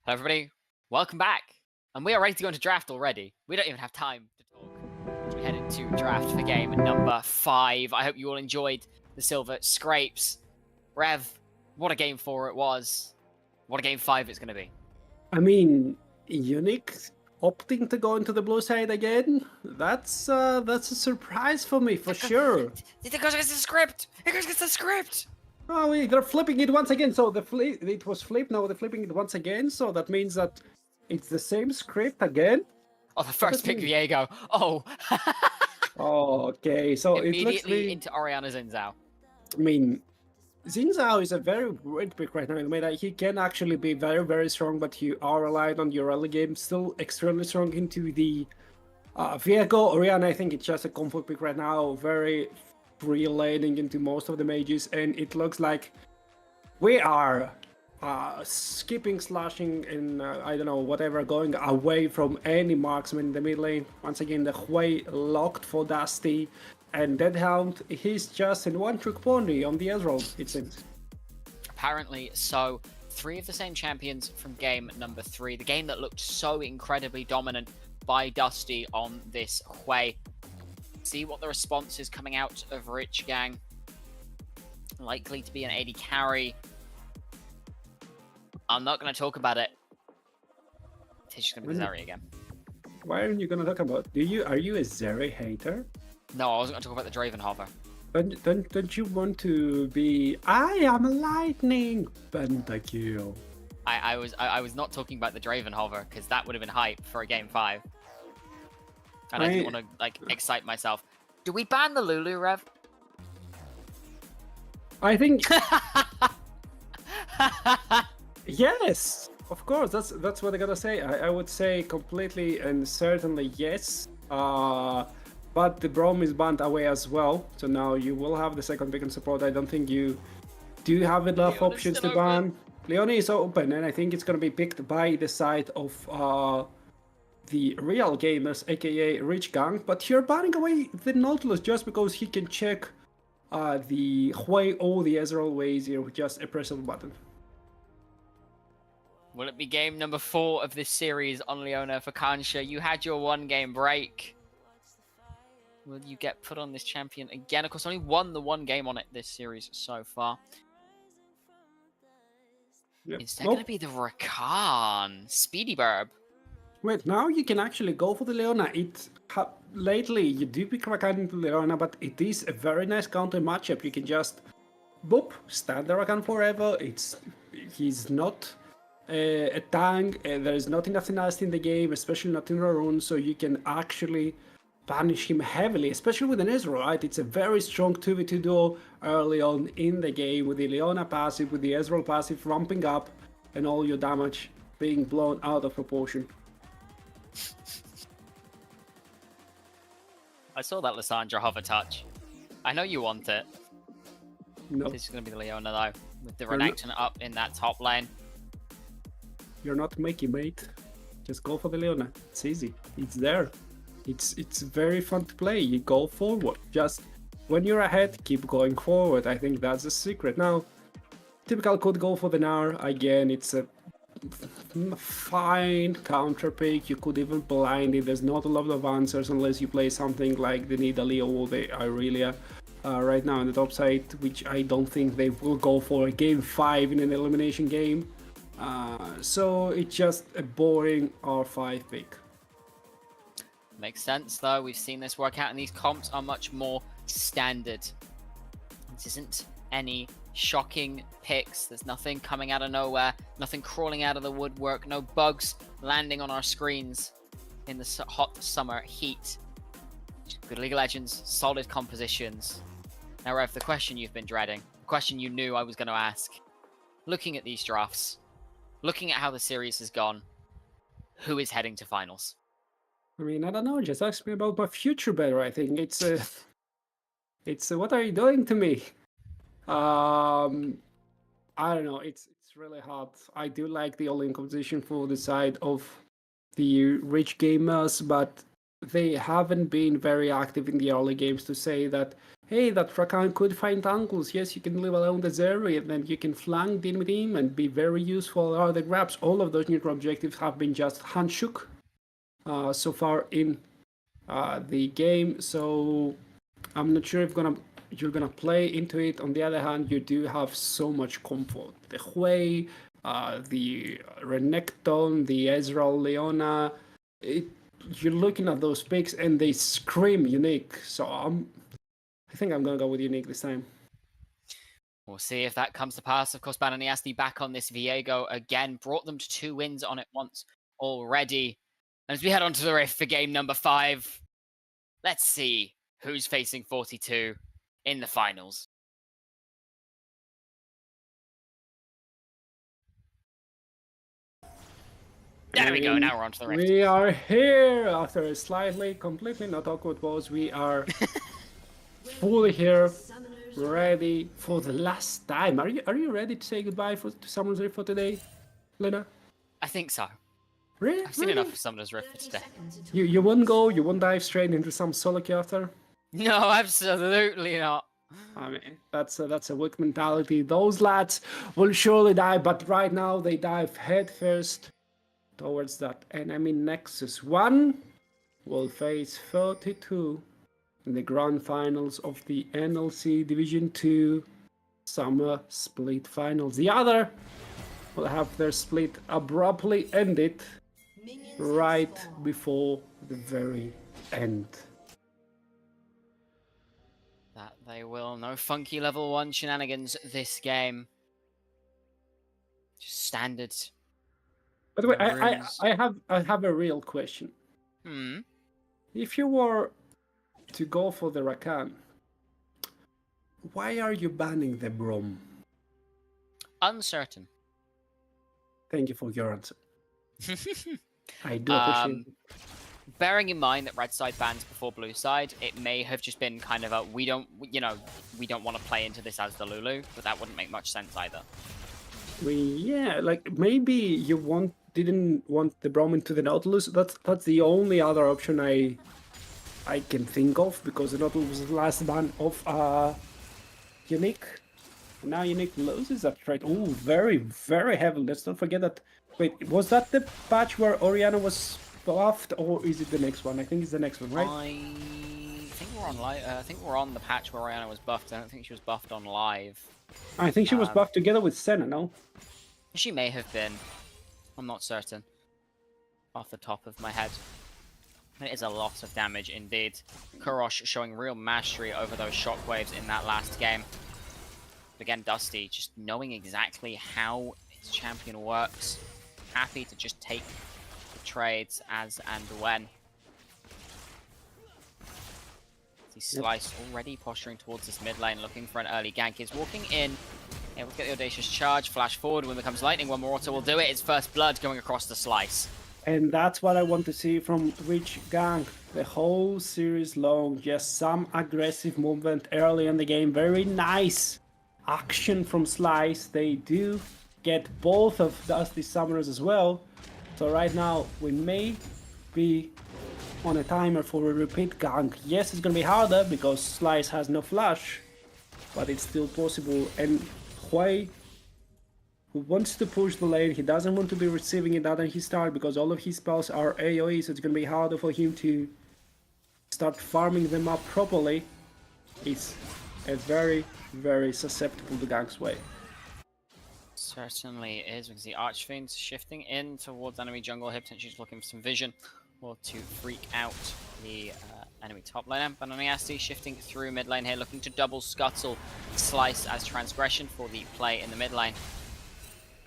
Hello, everybody. Welcome back. And we are ready to go into draft already. We don't even have time to talk. We head into draft for game number 5. I hope you all enjoyed the silver scrapes. Rev, what a game 4 it was. What a game 5 it's going to be. I mean, Unique opting to go into the blue side again? That's a surprise for me, for sure. It goes against the script. It goes against the script. Oh, they're flipping it once again. So it was flipped. Now they're flipping it once again. So that means that it's the same script again. Oh, the first pick, Diego. Oh. Oh, okay. So it looks to Immediately be. into Oriana Zinzao. I mean, Xin Zhao is a very great pick right now. I mean, he can actually be very, very strong, but you are relied on your early game. Still extremely strong into the vehicle. Oriana, I think it's just a comfort pick right now. Very free laning into most of the mages, and it looks like we are skipping, slashing, and I don't know, whatever, going away from any marksman in the mid lane. Once again, the Hui locked for Dusty, and Deadhound, he's just in one trick pony on the Ezreal, it seems. Apparently so. 3 of the same champions from game number 3. The game that looked so incredibly dominant by Dusty on this Hui. See what the response is coming out of Rich Gang. Likely to be an AD carry. I'm not going to talk about it. It's just going to be Zeri again. Why aren't you gonna talk about? Are you a Zeri hater? No, I wasn't going to talk about the Draven hover. Don't you want to be? I am lightning pentakill. I was not talking about the Draven hover because that would have been hype for a game 5. And I didn't want to like excite myself. Do we ban the Lulu, Rev? I think. Yes, of course. That's what I gotta say. I would say completely and certainly yes. But the Braum is banned away as well, so now you will have the second pick and support. I don't think you do have enough Leona's options still to ban. Leona is open, and I think it's gonna be picked by the side of the real gamers, aka Rich Gang. But you're banning away the Nautilus just because he can check the Hui or the Ezreal way easier with just a press of a button. Will it be game number 4 of this series on Leona for Kansha? You had your 1-game break. Will you get put on this champion again? Of course, only won the 1 game on it this series so far. Yep. Is there going to be the Rakan? Speedy Burb. Wait, now you can actually go for the Leona. Lately, you do pick Rakan into Leona, but it is a very nice counter matchup. You can just boop, stand the Rakan forever. He's not a tank. There is not enough tenacity in the game, especially not in Rarun, so you can actually punish him heavily, especially with an Ezreal, right? It's a very strong 2v2 duo early on in the game with the Leona passive, with the Ezreal passive ramping up, and all your damage being blown out of proportion. I saw that Lissandra hover touch. I know you want it. No, This is going to be the Leona though, with the You're not- Renekton up in that top lane. you're not making, mate. Just go for the Leona. It's easy. It's there. It's very fun to play. You go forward. Just when you're ahead, keep going forward. I think that's the secret. Now, typical could go for the Gnar. Again, it's a fine counter pick. You could even blind it. There's not a lot of answers unless you play something like the Nidalee or the Irelia right now on the top side, which I don't think they will go for a game 5 in an elimination game. So it's just a boring R5 pick. Makes sense though. We've seen this work out, and these comps are much more standard. This isn't any shocking picks. There's nothing coming out of nowhere, nothing crawling out of the woodwork, no bugs landing on our screens in the hot summer heat. Just good League of Legends, solid compositions. Now, Rev, the question you've been dreading, the question you knew I was going to ask. Looking at these drafts, looking at how the series has gone, who is heading to finals? I mean, I don't know. Just ask me about my future better. I think it's what are you doing to me? I don't know. It's really hard. I do like the all-in composition for the side of the rich gamers, but they haven't been very active in the early games to say that, hey, that Rakan could find angles. Yes, you can leave alone the Zeri, and then you can flank in with him and be very useful. Or the grabs. All of those neutral objectives have been just handshook so far in the game. So I'm not sure if you're gonna play into it. On the other hand, you do have so much comfort. The Hui, the Renekton, the Ezreal, Leona. You're looking at those picks and they scream unique. So I think I'm gonna go with unique this time. We'll see if that comes to pass. Of course, Bananiasti back on this Viego again, brought them to 2 wins on it once already. And as we head on to the Rift for game number 5, let's see who's facing 42 in the finals. There we go. Now we're on to the rift. We are here after a slightly, completely not awkward pause. We are fully here, ready for the last time. Are you ready to say goodbye to Summoner's Rift for today, Lena? I think so. Really? I've seen enough of Summoner's Rift for today. You won't dive straight into some solo queue after? No, absolutely not. I mean, that's a weak mentality. Those lads will surely die, but right now they dive headfirst towards that enemy Nexus. One will face 32 in the grand finals of the NLC Division 2 Summer Split Finals. The other will have their split abruptly ended right before the very end. That they will. No funky level 1 shenanigans this game. Just standard. By the way, I have a real question. If you were to go for the Rakan, why are you banning the Brom? Uncertain. Thank you for your answer. I do appreciate it. Bearing in mind that red side bans before blue side, it may have just been kind of a we don't want to play into this as the Lulu, but that wouldn't make much sense either. Like maybe you didn't want the Brom into the Nautilus. That's the only other option I can think of, because the Nautilus was the last ban of Unique. Now Unique loses that trade. Oh, very, very heavily. Let's not forget that. Wait, was that the patch where Orianna was buffed, or is it the next one? I think it's the next one, right? I think we're on live. I think we're on the patch where Orianna was buffed. I don't think she was buffed on live. I think she was buffed together with Senna, no? She may have been. I'm not certain. Off the top of my head. It is a lot of damage indeed. Kurosh showing real mastery over those shockwaves in that last game. But again, Dusty just knowing exactly how his champion works. Happy to just take the trades as and when. See Slice already posturing towards this mid lane, looking for an early gank. He's walking in, able to get the audacious charge, flash forward when becomes lightning. One more auto will do it. It's first blood going across the Slice. And that's what I want to see from Rich Gang the whole series long. Just some aggressive movement early in the game. Very nice action from Slice. They do get both of Dusty Summoners as well. So right now we may be on a timer for a repeat gank. Yes, it's gonna be harder because Slice has no flash, but it's still possible. And Hui, who wants to push the lane, he doesn't want to be receiving it out on his start because all of his spells are AoE, so it's gonna be harder for him to start farming them up properly. It's a very, very susceptible to ganks way. Certainly is, because the Archfiend's shifting in towards enemy jungle here, potentially just looking for some vision or to freak out the enemy top laner. But Oniasti shifting through mid lane here, looking to double scuttle Slice as transgression for the play in the mid lane.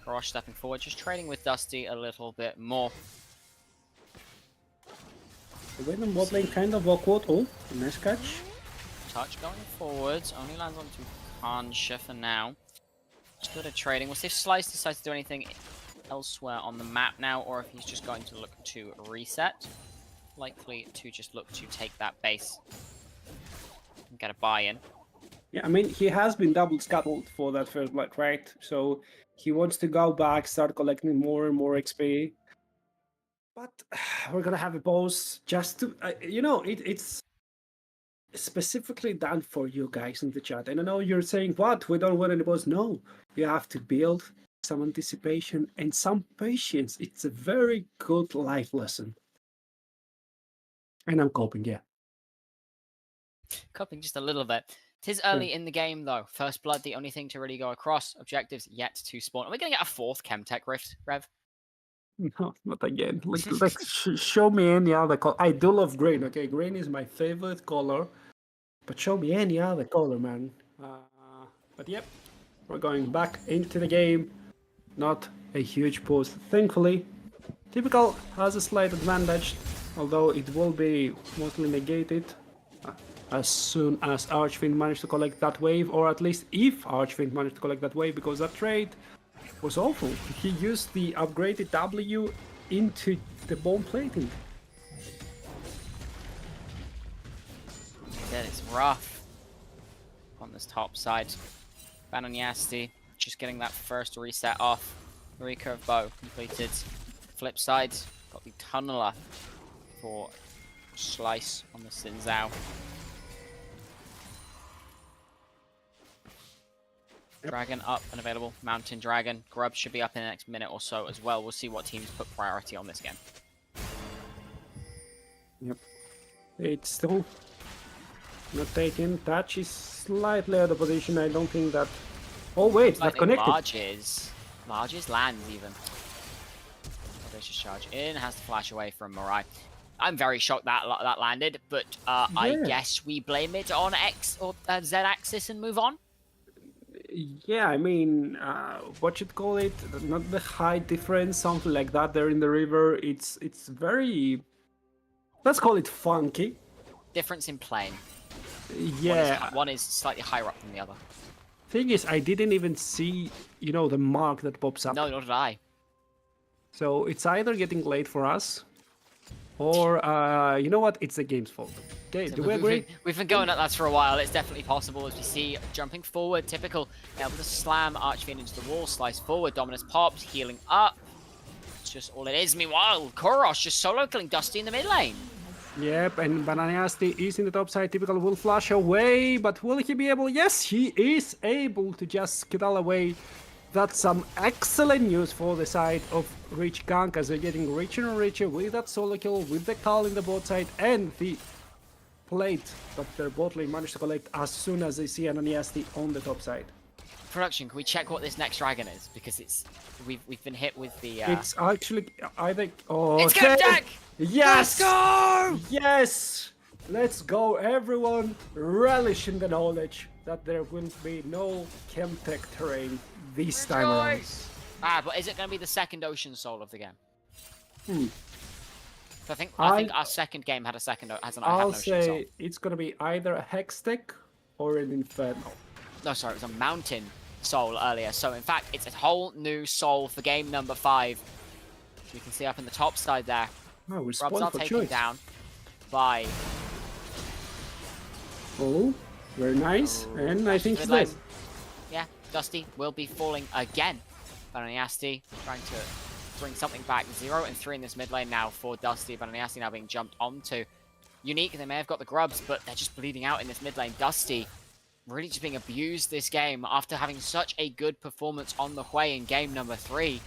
Kurosh stepping forward, just trading with Dusty a little bit more. The win in bot lane kind of awkward. Oh, nice catch. Touch going forwards, only lands onto Kansha for now. Just good at trading. We'll see if Slice decides to do anything elsewhere on the map now, or if he's just going to look to reset. Likely to just look to take that base and get a buy-in. Yeah, I mean, he has been double scuttled for that first blood, right? So he wants to go back, start collecting more and more XP. But we're gonna have a pause just to, it's specifically done for you guys in the chat. And I know you're saying, what? We don't want any pause. No, you have to build some anticipation and some patience. It's a very good life lesson. And I'm coping, yeah. Coping just a little bit. Tis early in the game, though. First blood, the only thing to really go across. Objectives yet to spawn. Are we going to get a fourth Chemtech Rift, Rev? No, not again. Show me any other color. I do love green, okay? Green is my favorite color. But show me any other color, man. But yep, we're going back into the game. Not a huge pause, thankfully. Typical has a slight advantage, although it will be mostly negated. as soon as Archfiend managed to collect that wave, or at least if Archfiend managed to collect that wave, because that trade was awful. He used the upgraded W into the bone plating. Yeah, it's rough on this top side. Bananyasti just getting that first reset off. Recurve bow completed. Flip side, got the tunneler for slice on the Xin Zhao. Dragon up and available. Mountain Dragon. Grub should be up in the next minute or so as well. We'll see what teams put priority on this game. Yep. It's still not taken. Touch is slightly out of position. I don't think that... Oh wait, I that think connected. Larges lands even. Audacious charge in, has to flash away from Mirai. I'm very shocked that that landed, but I guess we blame it on X or Z axis and move on. Yeah, I mean, what you'd call it? Not the height difference, something like that. There in the river, it's very. Let's call it funky. Difference in plane. Yeah. One is slightly higher up than the other. Thing is, I didn't even see, the mark that pops up. No, nor did I. So it's either getting late for us, or you know what? It's the game's fault. Okay, do we agree? We've been going at that for a while. It's definitely possible, as we see jumping forward, typical, able to slam Archfiend into the wall, slice forward, Dominus pops, healing up. It's just all it is. Meanwhile, Kurosh just solo killing Dusty in the mid lane. Yep, and Bananiasti is in the top side. Typical will flash away, but will he be able? Yes, he is able to just skedaddle away. That's some excellent news for the side of Rich Gang, as they're getting richer and richer with that solo kill, with the call in the bot side, and the plate that their bot lane managed to collect as soon as they see Ananiasti on the top side. Production, can we check what this next dragon is? Because we've been hit with the... It's actually either... Oh, it's Gapdak! Yes! Let's go! Yes! Let's go, everyone! Relish in the knowledge that there will be no Chemtech terrain this time around. But is it going to be the second Ocean Soul of the game? So I think our second game had an Ocean I'll Soul. say it's going to be either a Hextech or an Inferno. No, sorry, it was a Mountain Soul earlier. So in fact, it's a whole new Soul for game number 5. You can see up in the top side there. Oh, we're Grubs spoiled are for taken choice. down by... Oh, very nice. And I think he's dead. Yeah, Dusty will be falling again. Bananiasti trying to bring something back. 0 and 3 in this mid lane now for Dusty. Bananiasti now being jumped onto. Unique, they may have got the grubs, but they're just bleeding out in this mid lane. Dusty really just being abused this game after having such a good performance on the Hui in game number 3.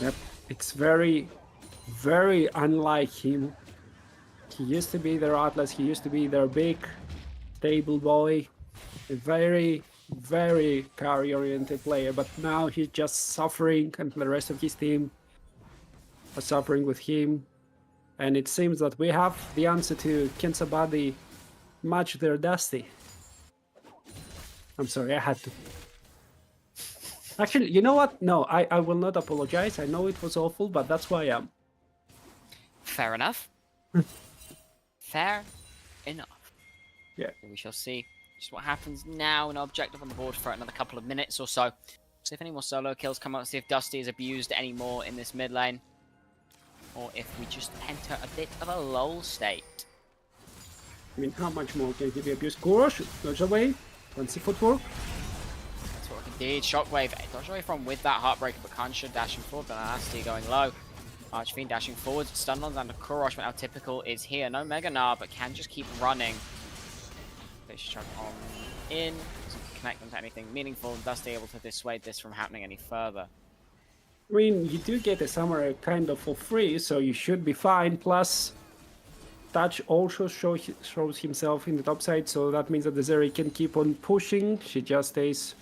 Yep, it's very, very unlike him. He used to be their Atlas, he used to be their big stable boy. A very, very carry-oriented player, but now he's just suffering, and the rest of his team are suffering with him. And it seems that we have the answer to can somebody match their Dusty. I'm sorry, I had to. Actually, you know what? No, I will not apologize. I know it was awful, but that's who I am. Fair enough. Fair enough. Yeah. We shall see just what happens now. An objective on the board for another couple of minutes or so. See if any more solo kills come out. See if Dusty is abused anymore in this mid lane. Or if we just enter a bit of a lull state. I mean, how much more can he be abused? Kurosh, dodge away. Fancy footwork. That's what indeed. Shockwave dodge away from with that Heartbreaker, but Kansha dashing forward. Bananiasti going low. Archfiend dashing forward. Stun on under Kurosh, but now typical is here. No Mega Gnar, but can just keep running. Fish truck on in. Doesn't connect them to anything meaningful. Dusty able to dissuade this from happening any further. I mean, you do get a samurai kind of for free, so you should be fine. Plus, Touch also shows himself in the top side, so that means that the Zeri can keep on pushing. She just stays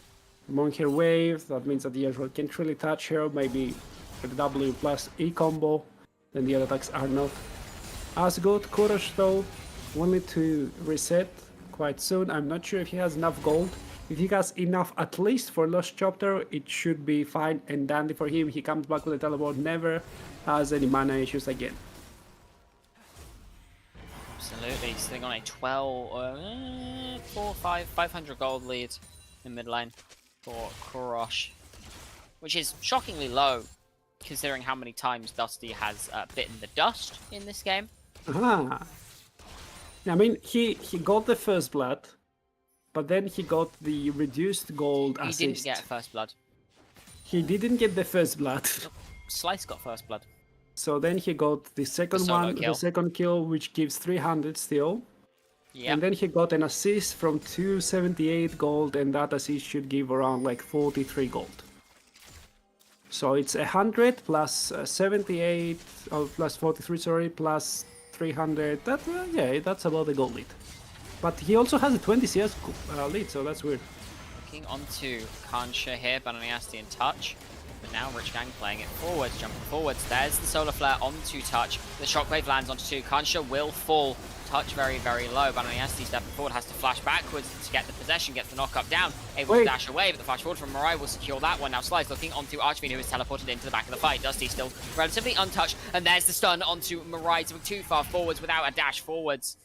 among her wave. That means that the Ezreal can't really touch her. Maybe with the W plus E combo, then the other attacks are not as good. Kurosh, though, wanted to reset quite soon. I'm not sure if he has enough gold. If he has enough at least for Lost Chapter, it should be fine and dandy for him. He comes back with a teleport, never has any mana issues again. Absolutely, sitting on a 500 gold lead in mid lane for Kurosh, which is shockingly low considering how many times Dusty has bitten the dust in this game. Ah. I mean, he got the first blood, but then he got the reduced gold He assist. didn't get first blood. He didn't get the first blood. Slice got first blood. So then he got the second solo one, kill. the second kill, which gives 300 still. Yeah. And then he got an assist from 278 gold, and that assist should give around like 43 gold. So it's 100 plus 78, or plus 43, sorry, plus 300. That, yeah, that's about the gold lead. But he also has a 20 CS lead, so that's weird. Looking onto Kansha here, Bananiasti in touch. But now Rich Gang playing it forwards, jumping forwards. There's the Solar Flare onto touch. The Shockwave lands onto two. Kansha will fall. Touch very, very low. Bananiasti stepping forward, has to flash backwards to get the possession, gets the knock-up down. Able to dash away, but the flash forward from Mirai will secure that one. Now Slice looking onto Archfiend, who is teleported into the back of the fight. Dusty still relatively untouched. And there's the stun onto Mirai, too far forwards without a dash forwards.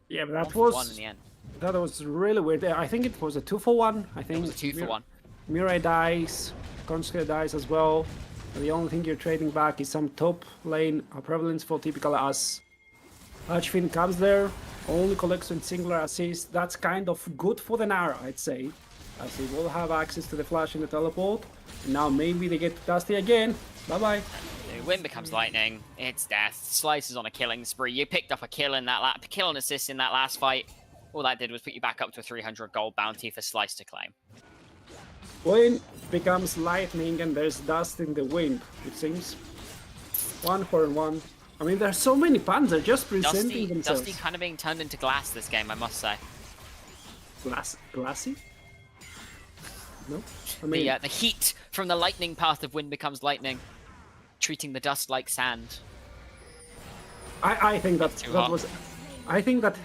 Yeah, but that 1 for 1 was in the end. that was really weird. I think it was a 2-for-1. I think It was a 2 for 1. Mirai dies, Konsuke dies as well. The only thing you're trading back is some top lane prevalence for typical as Archfiend comes there, only collects a singular assist. That's kind of good for the Nara, I'd say, as he will have access to the flash and the teleport. And now maybe they get Dusty again. Bye-bye. The wind becomes lightning. It's death. Slice is on a killing spree. You picked up a kill in that kill and assist in that last fight. All that did was put you back up to a 300 gold bounty for Slice to claim. Wind becomes lightning and there's dust in the wind, it seems. 1-for-1. I mean, there's so many Panzer just presenting themselves. Dusty kind of being turned into glass this game, I must say. Glassy? No? I mean, The heat from the lightning path of wind becomes lightning, treating the dust like sand. I think that Too that hot. was. I think that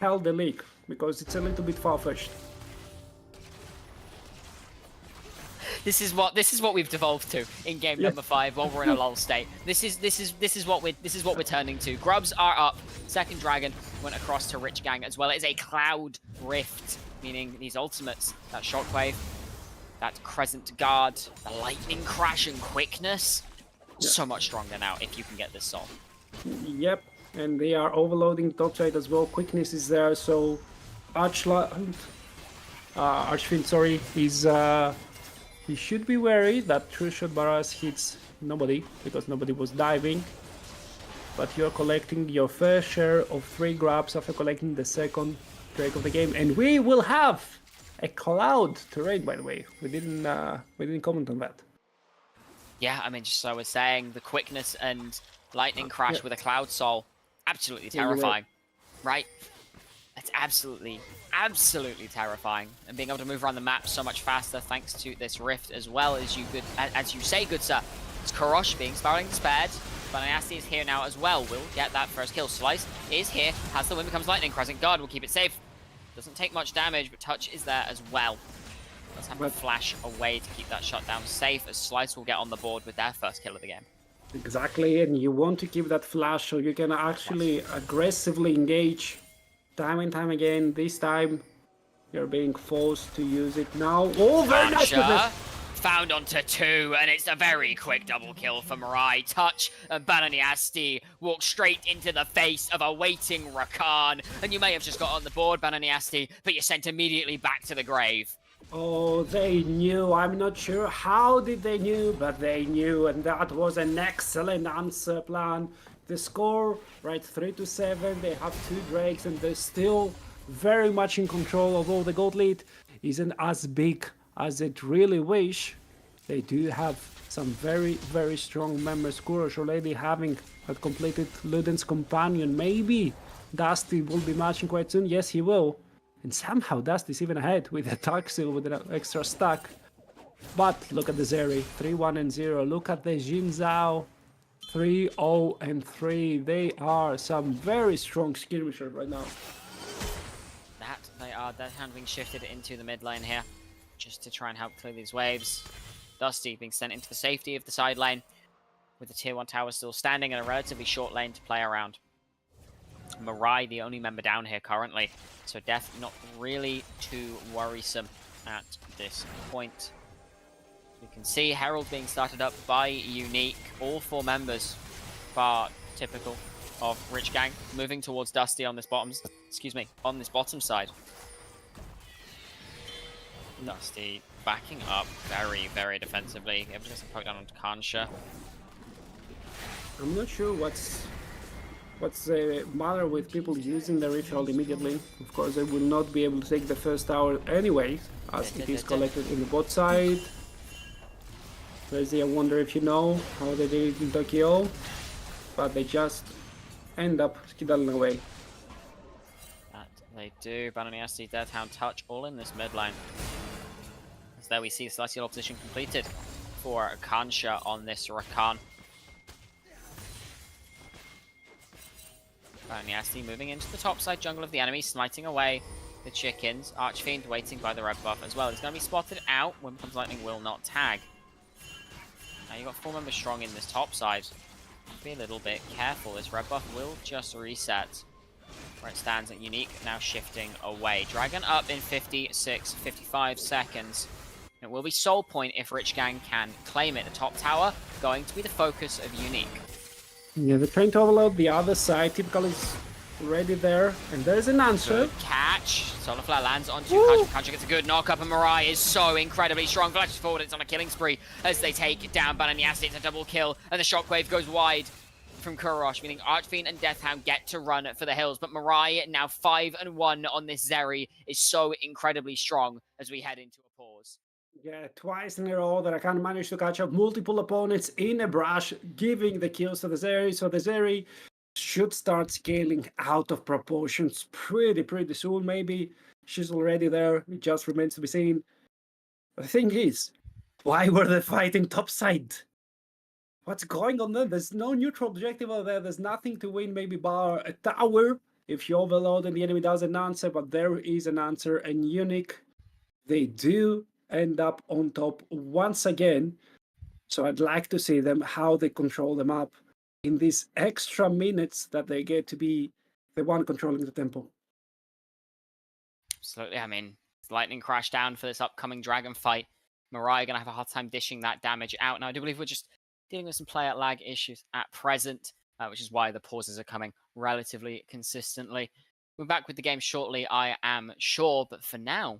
held the leak because it's a little bit far-fetched. This is what we've devolved to in game number 5 while we're in a lull state. This is what we're turning to. Grubs are up. Second dragon went across to Rich Gang as well. It is a cloud rift, meaning these ultimates, that shockwave, that crescent guard, the lightning crash and quickness. So much stronger now if you can get this soul. Yep, and they are overloading top side as well. Quickness is there, so Archfiend, sorry, is he should be wary that True Shot Barras hits nobody because nobody was diving. But you're collecting your fair share of 3 grabs after collecting the second drake of the game, and we will have a cloud terrain. By the way, we didn't comment on that. Yeah, I mean, just as I was saying, the quickness and lightning crash with a cloud soul, absolutely terrifying, right? It's absolutely terrifying. And being able to move around the map so much faster thanks to this rift as well, as you say, good sir. It's Kurosh being spiraling despaired. Bananiasti is here now as well. Will get that first kill. Slice is here. Has the wind becomes lightning. Crescent guard will keep it safe. Doesn't take much damage, but touch is there as well. Let's have to flash away to keep that shutdown safe, as Slice will get on the board with their first kill of the game. Exactly, and you want to keep that flash so you can actually aggressively engage time and time again. This time, you're being forced to use it now. Oh, very nice! Found onto 2, and it's a very quick double kill for Mirai. Touch and Bananiasti walk straight into the face of a waiting Rakan, and you may have just got on the board, Bananiasti, but you're sent immediately back to the grave. Oh, they knew. I'm not sure how did they knew, but they knew, and that was an excellent answer plan. The score, right, 3-7. They have 2 drakes, and they're still very much in control of all the gold lead. Isn't as big as it really wish. They do have some very, very strong members. Kurosh already having completed Luden's companion. Maybe Dusty will be matching quite soon. Yes, he will. And somehow Dusty's even ahead with a Tarksil with an extra stack. But look at the Zeri, 3-1-0. Look at the Jin Zhao, 3-0-3. They are some very strong skirmishers right now. That they are. Their hand being shifted into the mid lane here, just to try and help clear these waves. Dusty being sent into the safety of the side lane with the tier 1 tower still standing in a relatively short lane to play around. Mirai, the only member down here currently, so Death not really too worrisome at this point. You can see Herald being started up by Unique, all 4 members, far typical of Rich Gang, moving towards Dusty on this on this bottom side. Dusty backing up very, very defensively, able to get some poke down onto Kansha. I'm not sure what's the matter with people using the ritual immediately. Of course, they will not be able to take the first tower anyway, as it is collected in the bot side. Crazy, I wonder if you know how they did it in Tokyo, but they just end up skedaddling away. That they do. Bananiasti, Deathhound, Touch, all in this mid lane. As there we see Celestial Opposition completed for Kansha on this Rakan. Bananiasti moving into the top side jungle of the enemy, smiting away the chickens. Archfiend waiting by the red buff as well. He's going to be spotted out. When comes Lightning will not tag. Now you've got 4 members strong in this top side. Be a little bit careful. This red buff will just reset where it stands at Unique, now shifting away. Dragon up in 55 seconds. It will be Soul Point if Rich Gang can claim it. The top tower going to be the focus of Unique. Yeah, they're trying to overload the other side. Typical is already there, and there's an answer. Good catch. Solar Flare lands onto Kansha. Kansha gets a good knock-up, and Mirai is so incredibly strong. Flashes forward, it's on a killing spree as they take down Bananiasti. It's a double kill, and the shockwave goes wide from Kurosh, meaning Archfiend and Deathhound get to run for the hills. But Mirai, now 5-1 on this Zeri, is so incredibly strong as we head into a pause. Yeah, twice in a row that I can manage to catch up multiple opponents in a brush, giving the kills to the Zeri. So the Zeri should start scaling out of proportions pretty soon. Maybe she's already there. It just remains to be seen. The thing is, why were they fighting topside? What's going on there? There's no neutral objective over there. There's nothing to win, maybe bar a tower if you overload and the enemy doesn't answer, but there is an answer. And Unique, they do end up on top once again. So I'd like to see them, how they control them up in these extra minutes that they get to be the one controlling the tempo. Absolutely. I mean, Lightning Crash down for this upcoming Dragon fight. Mirai going to have a hard time dishing that damage out. Now, I do believe we're just dealing with some player lag issues at present, which is why the pauses are coming relatively consistently. We're back with the game shortly, I am sure, but for now,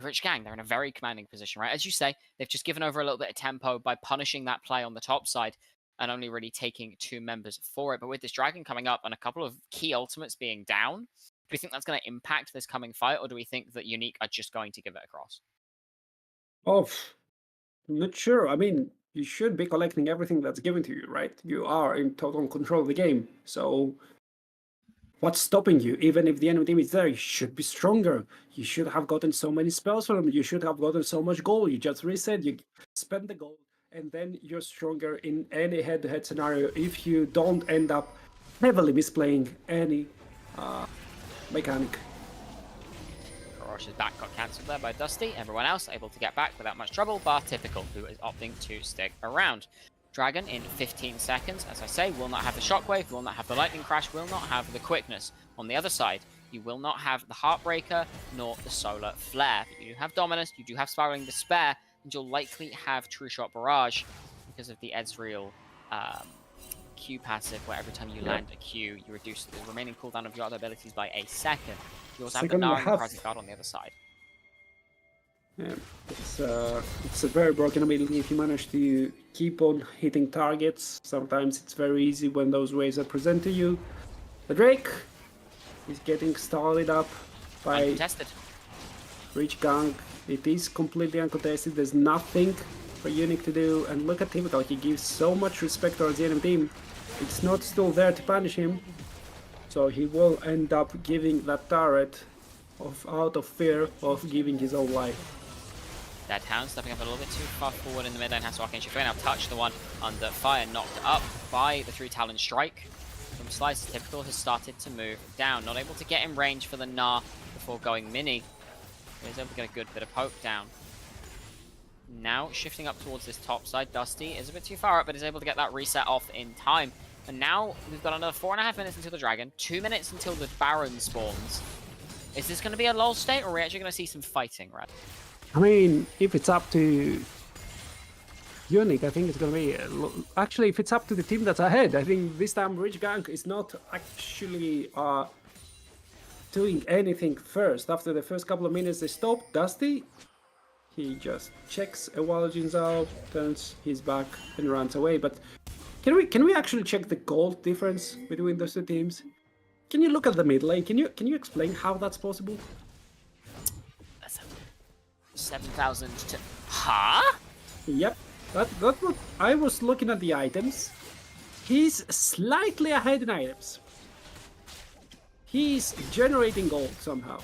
Rich Gang, they're in a very commanding position, right? As you say, they've just given over a little bit of tempo by punishing that play on the top side and only really taking 2 members for it. But with this Dragon coming up and a couple of key ultimates being down, do we think that's going to impact this coming fight, or do we think that Unique are just going to give it across? Oh, not sure. I mean, you should be collecting everything that's given to you, right? You are in total control of the game. So what's stopping you? Even if the enemy team is there, you should be stronger. You should have gotten so many spells from them. You should have gotten so much gold. You just reset, you spend the gold, and then you're stronger in any head-to-head scenario if you don't end up heavily misplaying any mechanic. Kurosh's back got cancelled there by Dusty. Everyone else able to get back without much trouble, bar Typical, who is opting to stick around. Dragon in 15 seconds, as I say, will not have the Shockwave, will not have the Lightning Crash, will not have the Quickness. On the other side, you will not have the Heartbreaker, nor the Solar Flare. But you do have Dominus, you do have Spiraling Despair, and you'll likely have True Shot Barrage because of the Ezreal Q passive, where every time you land a Q, you reduce the remaining cooldown of your other abilities by a second. You also have the Nara and the Rising Guard on the other side. Yeah, it's a very broken ability if you manage to keep on hitting targets. Sometimes it's very easy when those waves are present to you. The Drake is getting started up by Uncontested. Rich Gang. It is completely uncontested. There's nothing for Unique to do. And look at Typical. He gives so much respect towards the enemy team. It's not still there to punish him. So he will end up giving that turret out of fear of giving his own life. Deadhound stepping up a little bit too far forward in the mid lane, has to Arcane Shift. Now touch the one under fire, knocked up by the 3 Talon Strike. From Slice, Typical has started to move down, not able to get in range for the Gnar before going mini. He's able to get a good bit of poke down. Now shifting up towards this top side. Dusty is a bit too far up, but is able to get that reset off in time. And now we've got another 4.5 minutes until the Dragon, 2 minutes until the Baron spawns. Is this going to be a lull state, or are we actually going to see some fighting, right? I mean, if it's up to Unique, I think it's going to be... Actually, if it's up to the team that's ahead, I think this time Rich Gang is not actually doing anything first. After the first couple of minutes, they stop. Dusty, he just checks a while Jin's out, turns his back, and runs away. But can we actually check the gold difference between those two teams? Can you look at the mid lane? Can you explain how that's possible? 7,000 to... Huh? Yep. That what I was looking at the items. He's slightly ahead in items. He's generating gold somehow.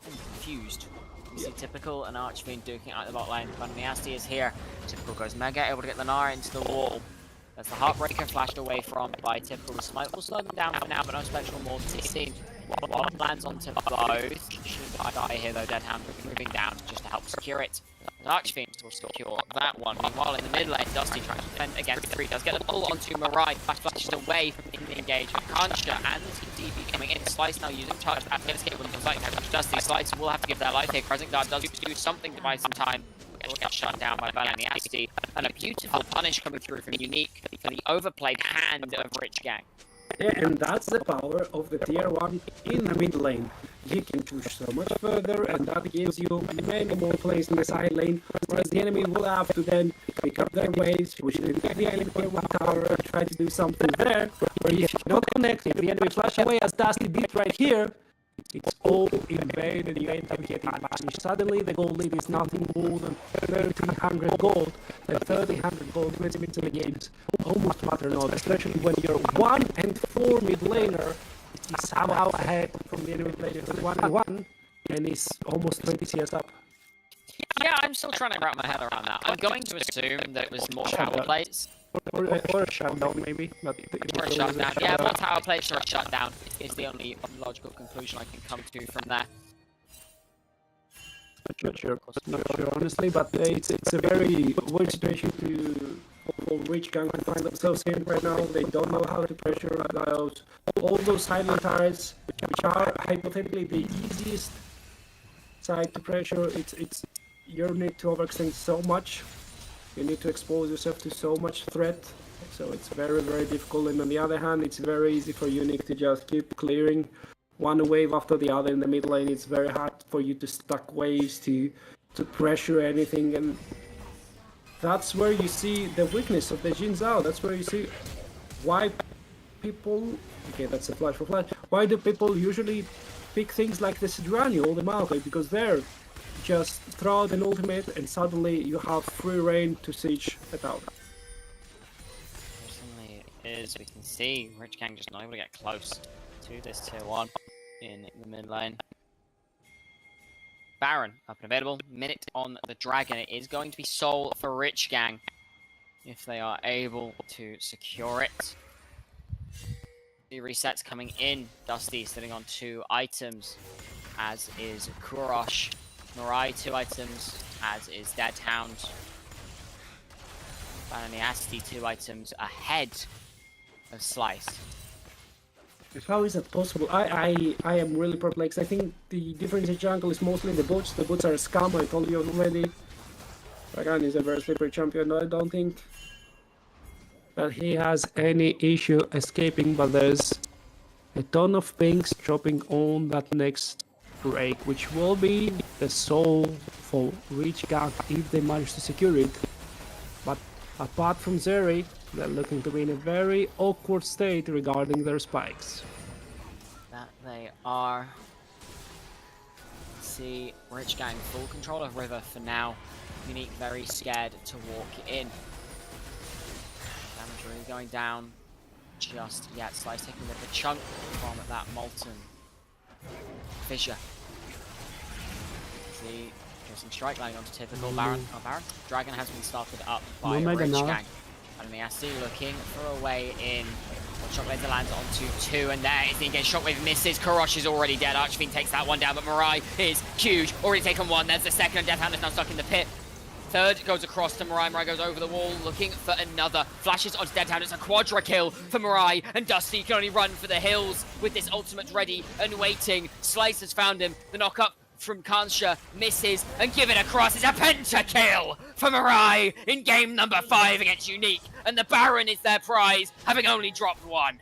I'm confused. You see Typical and Archfiend duking out the bot lane. Banniasti is here. Typical goes mega, able to get the Nara into the wall. That's the Heartbreaker flashed away from by Typical. The Smite will slow them down for now, but no special more to be seen. One lands onto both. Should die here though, Deadhand moving down just to help secure it. Archfiend will secure that one. Meanwhile, in the mid lane, Dusty trying to defend against 3. Does get the pull onto Mirai. Flashes away from the engagement. Kancha and DB coming in. Slice now using touch. That's going to escape when the touch. Dusty Slice will have to give their life here. Present Guard does do something to buy some time. Will get shut down by Balaniasti. And a beautiful punish coming through from Unique for the overplayed hand of Rich Gang. Yeah, and that's the power of the tier 1 in the mid lane. You can push so much further, and that gives you many more plays in the side lane, whereas the enemy will have to then pick up their waves, push it into the enemy tier 1 tower, and try to do something there, where if you're not connected, the enemy flash away as Dusty did right here, it's all in vain and you end up getting punished. Suddenly the gold lead is nothing more than 1300 gold, and 1300 gold gets into the games almost matter not, especially when you're 1 and 4 mid laner is somehow ahead from the enemy player with 1 and 1 and is almost 20 CS up. Yeah, I'm still trying to wrap my head around that. I'm going to assume that it was more tower plays. Or a shutdown maybe. Or a shutdown. Yeah, more tower plays or a shutdown is the only logical conclusion I can come to from there. Not sure honestly, but it's a very weird situation for Rich Gang to find themselves in right now. They don't know how to pressure all those silent turrets, which are hypothetically the easiest side to pressure. It's you need to overextend so much. You need to expose yourself to so much threat, so it's very, very difficult. And on the other hand, it's very easy for Unique to just keep clearing one wave after the other in the mid lane. It's very hard for you to stack waves to pressure anything, and that's where you see the weakness of the Jin Zhao. That's where you see why people... Okay, that's a flash for flash. Why do people usually pick things like the Sidranio or the Maokai? Because they're just throw out an ultimate and suddenly you have free reign to siege a tower. Certainly it is. We can see Rich Gang just not able to get close to this tier 1 in the mid lane. Baron up and available. Minute on the Dragon. It is going to be Soul for Rich Gang if they are able to secure it. The resets coming in. Dusty sitting on 2 items, as is Kurosh. Mirai 2 items, as is Deadhound. Bananiasti 2 items ahead of Slice. How is that possible? I am really perplexed. I think the difference in jungle is mostly the boots. The boots are a scam, I told you already. Dragan is a very slippery champion. I don't think that he has any issue escaping, but there's a ton of pings dropping on that next break, which will be the soul for Rich Gang if they manage to secure it. But apart from Zeri, they're looking to be in a very awkward state regarding their spikes. That they are. See, Rich Gang full control of River for now. Unique very scared to walk in. Damage really going down just yet. Slice taking a bit of a chunk from that Molten Fissure. See, some strike line onto Typical Baron. Oh, Baron. Dragon has been started up by Rich Gang. And Miasti looking for a way in. Shockwave lands onto 2, and there is the engage. Shockwave misses. Kurosh is already dead. Archfiend takes that one down, but Mirai is huge. Already taken 1. There's the second, and Deathhound is now stuck in the pit. Third goes across to Mirai. Mirai goes over the wall, looking for another. Flashes onto Deadhound. It's a quadra kill for Mirai, and Dusty can only run for the hills with this ultimate ready and waiting. Slice has found him. The knock up from Kansha misses, and give it across. It's a pentakill for Mirai in game number 5 against Unique, and the Baron is their prize, having only dropped 1.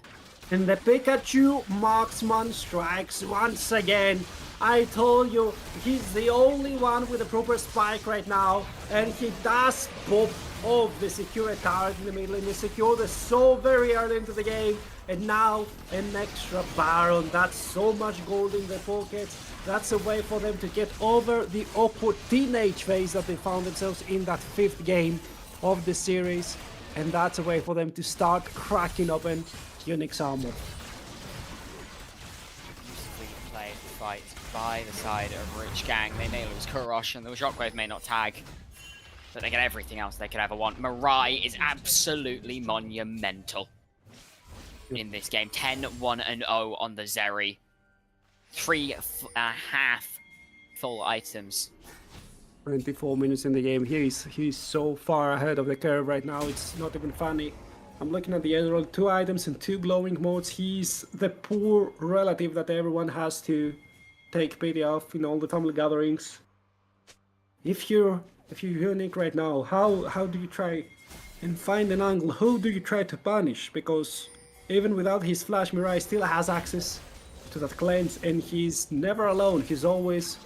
And the Pikachu marksman strikes once again. I told you, he's the only one with a proper spike right now, and he does pop off the secure target in the middle, and he secured it so very early into the game, and now an extra Baron. That's so much gold in their pockets. That's a way for them to get over the awkward teenage phase that they found themselves in that 5th game of the series, and that's a way for them to start cracking open Unique's armor. Beautifully played fight by the side of Rich Gang. They may lose Kurosh, and the Shockwave may not tag, but they get everything else they could ever want. Mirai is absolutely monumental in this game. 10-1-0 on the Zeri. 3.5 full items. 24 minutes in the game. He's so far ahead of the curve right now, it's not even funny. I'm looking at the Emerald, 2 items and 2 glowing modes. He's the poor relative that everyone has to take pity of in all the family gatherings. If you're Unique right now, how do you try and find an angle? Who do you try to punish? Because even without his flash, Mirai still has access to that cleanse, and he's never alone. He's always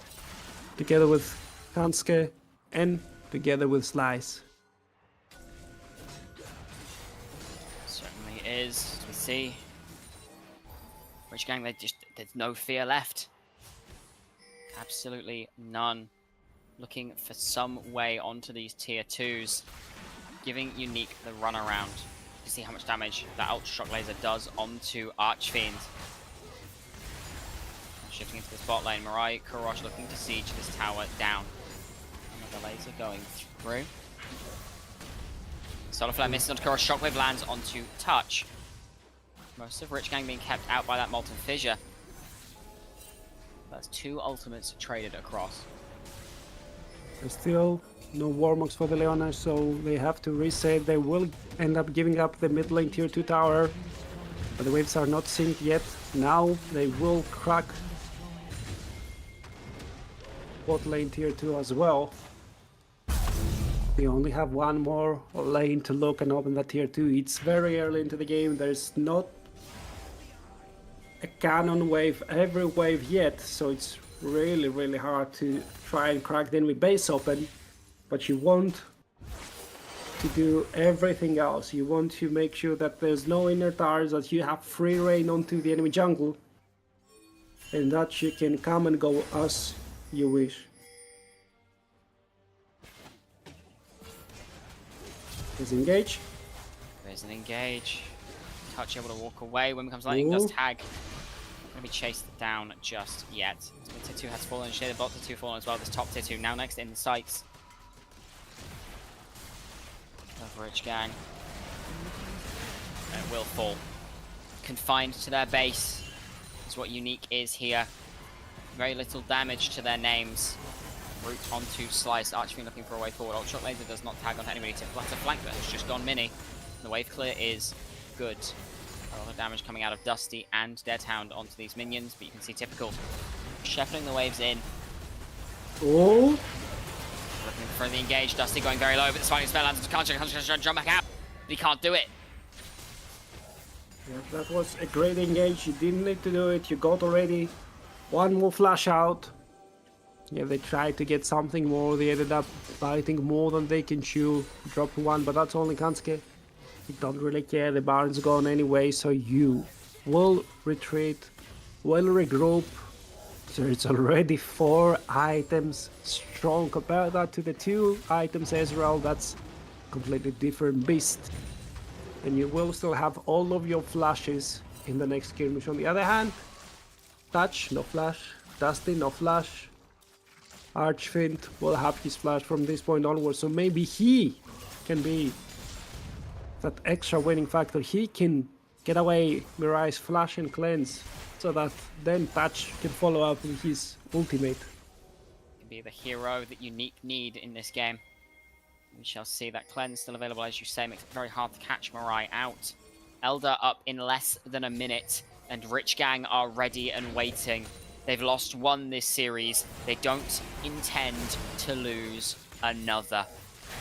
together with Hansuke and together with Slice. Certainly is, as we see. Rich Gang, there's no fear left. Absolutely none. Looking for some way onto these tier 2s, giving Unique the runaround. You see how much damage that Ultra Shock Laser does onto Archfiend. Shifting into the spot lane, Mirai, Kurosh looking to siege this tower down. Another laser going through. Solar Flare misses onto Kurosh, Shockwave lands onto Touch. Most of Rich Gang being kept out by that Molten Fissure. That's 2 ultimates traded across. There's still no Warmocks for the Leonas, so they have to reset. They will end up giving up the mid lane tier 2 tower, but the waves are not synced yet. Now they will crack bot lane tier 2 as well. They only have 1 more lane to look and open that tier 2. It's very early into the game. There's not a cannon wave every wave yet, so it's really hard to try and crack the enemy base open. But you want to do everything else. You want to make sure that there's no inner towers, that you have free reign onto the enemy jungle, and that you can come and go as you wish. Let's engage. There's an engage. Touch able to walk away. When becomes lightning, does tag. Not going to be chased down just yet. Tier 2 has fallen. Shaded bot tier 2 fallen as well. This top tier 2 now next in the sights of Rich Gang. And it will fall. Confined to their base is what Unique is here. Very little damage to their names. Root onto Slice. Archfiend looking for a way forward. Ultra Shock Laser does not tag onto anybody. That's a flank that has just gone mini. The wave clear is good. A lot of damage coming out of Dusty and Deadhound onto these minions, but you can see typical shepherding the waves in. Oh! Looking for the engage. Dusty going very low, but the spawning spell lands. Can't jump back out, but he can't do it. Yeah, that was a great engage. You didn't need to do it. You got already 1 more flash out. Yeah, they tried to get something more. They ended up biting more than they can chew. Drop 1, but that's only Kansuke. You don't really care. The Baron's gone anyway, so you will retreat, will regroup. So it's already 4 items strong. Compare that to the 2 items Ezreal. That's completely different beast. And you will still have all of your flashes in the next skirmish. On the other hand, Touch, no flash. Dusty, no flash. Archfiend will have his flash from this point onwards, so maybe he can be that extra winning factor. He can get away Mirai's flash and cleanse, so that then Patch can follow up with his ultimate. Can be the hero that Unique need in this game. We shall see. That cleanse still available, as you say, makes it very hard to catch Mirai out. Elder up in less than a minute, and Rich Gang are ready and waiting. They've lost one this series. They don't intend to lose another.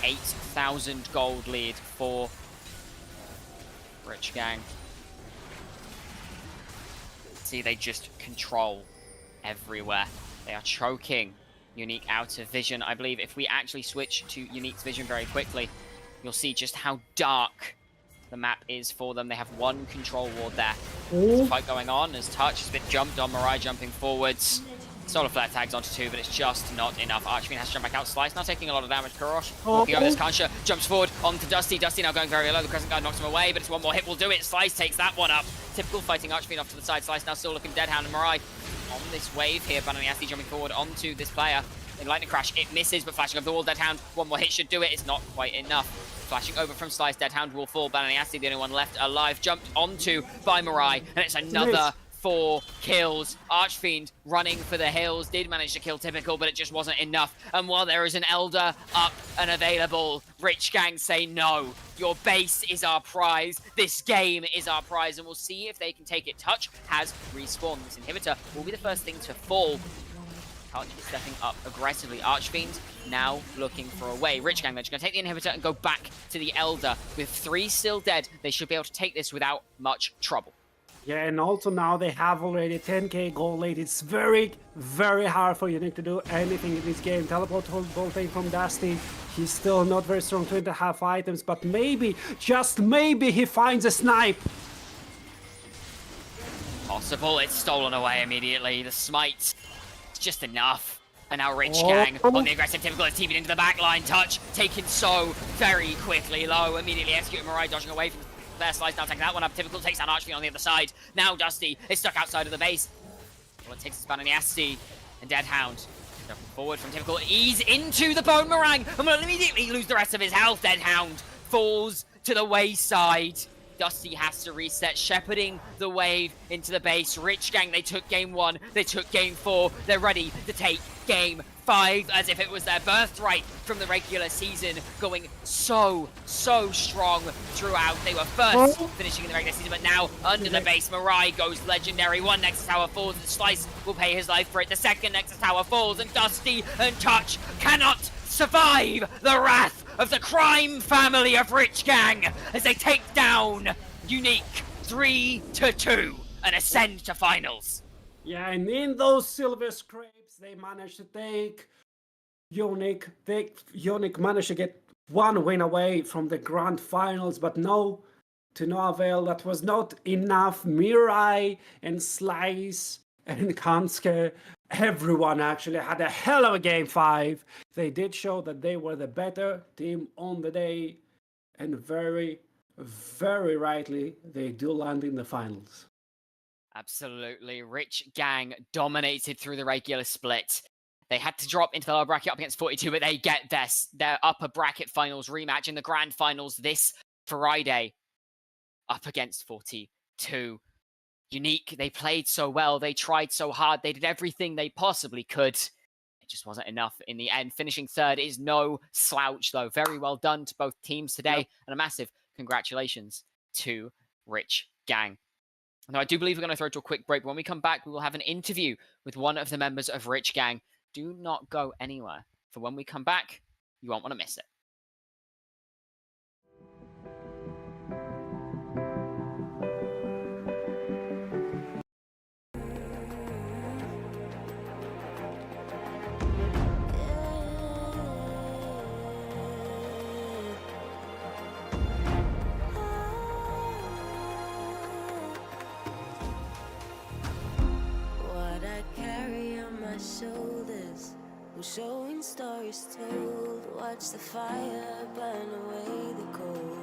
8,000 gold lead for Rich Gang. See, they just control everywhere. They are choking Unique out of vision. I believe if we actually switch to Unique's vision very quickly, you'll see just how dark the map is for them. They have one control ward there. There's a fight going on as Touch has been jumped on. Mirai jumping forwards. Solar Flare tags onto 2, but it's just not enough. Archfiend has to jump back out. Slice now taking a lot of damage. Kurosh walking over this Kansha, jumps forward onto Dusty. Dusty now going very low. The Crescent Guard knocks him away, but it's one more hit will do it. Slice takes that one up. Typical fighting Archfiend off to the side. Slice now still looking dead. Hound and Mirai on this wave here. Bananiasti jumping forward onto this player. In Lightning Crash, it misses, but flashing over the wall. Deadhound, one more hit should do it. It's not quite enough. Flashing over from Slice, Deadhound will fall. Bananiasti, the only one left alive, jumped onto by Mirai, and it's another 4 kills. Archfiend running for the hills, did manage to kill Typical, but it just wasn't enough. And while there is an Elder up and available, Rich Gang say no. Your base is our prize. This game is our prize, and we'll see if they can take it. Touch has respawned. This inhibitor will be the first thing to fall. Touch is stepping up aggressively. Archfiend now looking for a way. Rich Gang, they're just going to take the inhibitor and go back to the Elder. With 3 still dead, they should be able to take this without much trouble. Yeah, and also now they have already 10k gold lead. It's very, very hard for Unique to do anything in this game. Teleport hold gold thing from Dusty. He's still not very strong, 2.5 items, but maybe, just maybe, he finds a snipe. Possible, it's stolen away immediately. The smite, it's just enough. And now Rich Gang on the aggressive Typical is teaming into the back line. Touch taken so very quickly low. Immediately executing Mirai, dodging away from their Slice, now taking that one up. Typical takes down Archfiend on the other side. Now Dusty is stuck outside of the base. Well, it takes his Bananiasti and Deadhound. Jumping forward from Typical, ease into the Bone Meringue and will immediately lose the rest of his health. Deadhound falls to the wayside. Dusty has to reset, shepherding the wave into the base. Rich Gang, they took game 1, they took game 4. They're ready to take game 5 as if it was their birthright from the regular season, going so strong throughout. They were first finishing in the regular season, but now under the base, Mirai goes legendary. One Nexus Tower falls, and Slice will pay his life for it. The second Nexus Tower falls, and Dusty and Touch cannot survive the wrath of the crime family of Rich Gang as they take down Unique 3-2 and ascend to finals. Yeah, and in those silver scrapes, they managed to take Unique. Unique managed to get 1 win away from the grand finals, but no, to no avail. That was not enough. Mirai and Slice and Kanske, everyone actually had a hell of a game 5. They did show that they were the better team on the day, and very, very rightly, they do land in the finals. Absolutely. Rich Gang dominated through the regular split. They had to drop into the lower bracket up against 42, but they get their upper bracket finals rematch in the grand finals this Friday up against 42. Unique, they played so well, they tried so hard, they did everything they possibly could. It just wasn't enough in the end. Finishing 3rd is no slouch, though. Very well done to both teams today, and a massive congratulations to Rich Gang. Now, I do believe we're going to throw to a quick break. When we come back, we will have an interview with one of the members of Rich Gang. Do not go anywhere, for when we come back, you won't want to miss it. Shoulders, we're showing stories told. Watch the fire burn away the cold.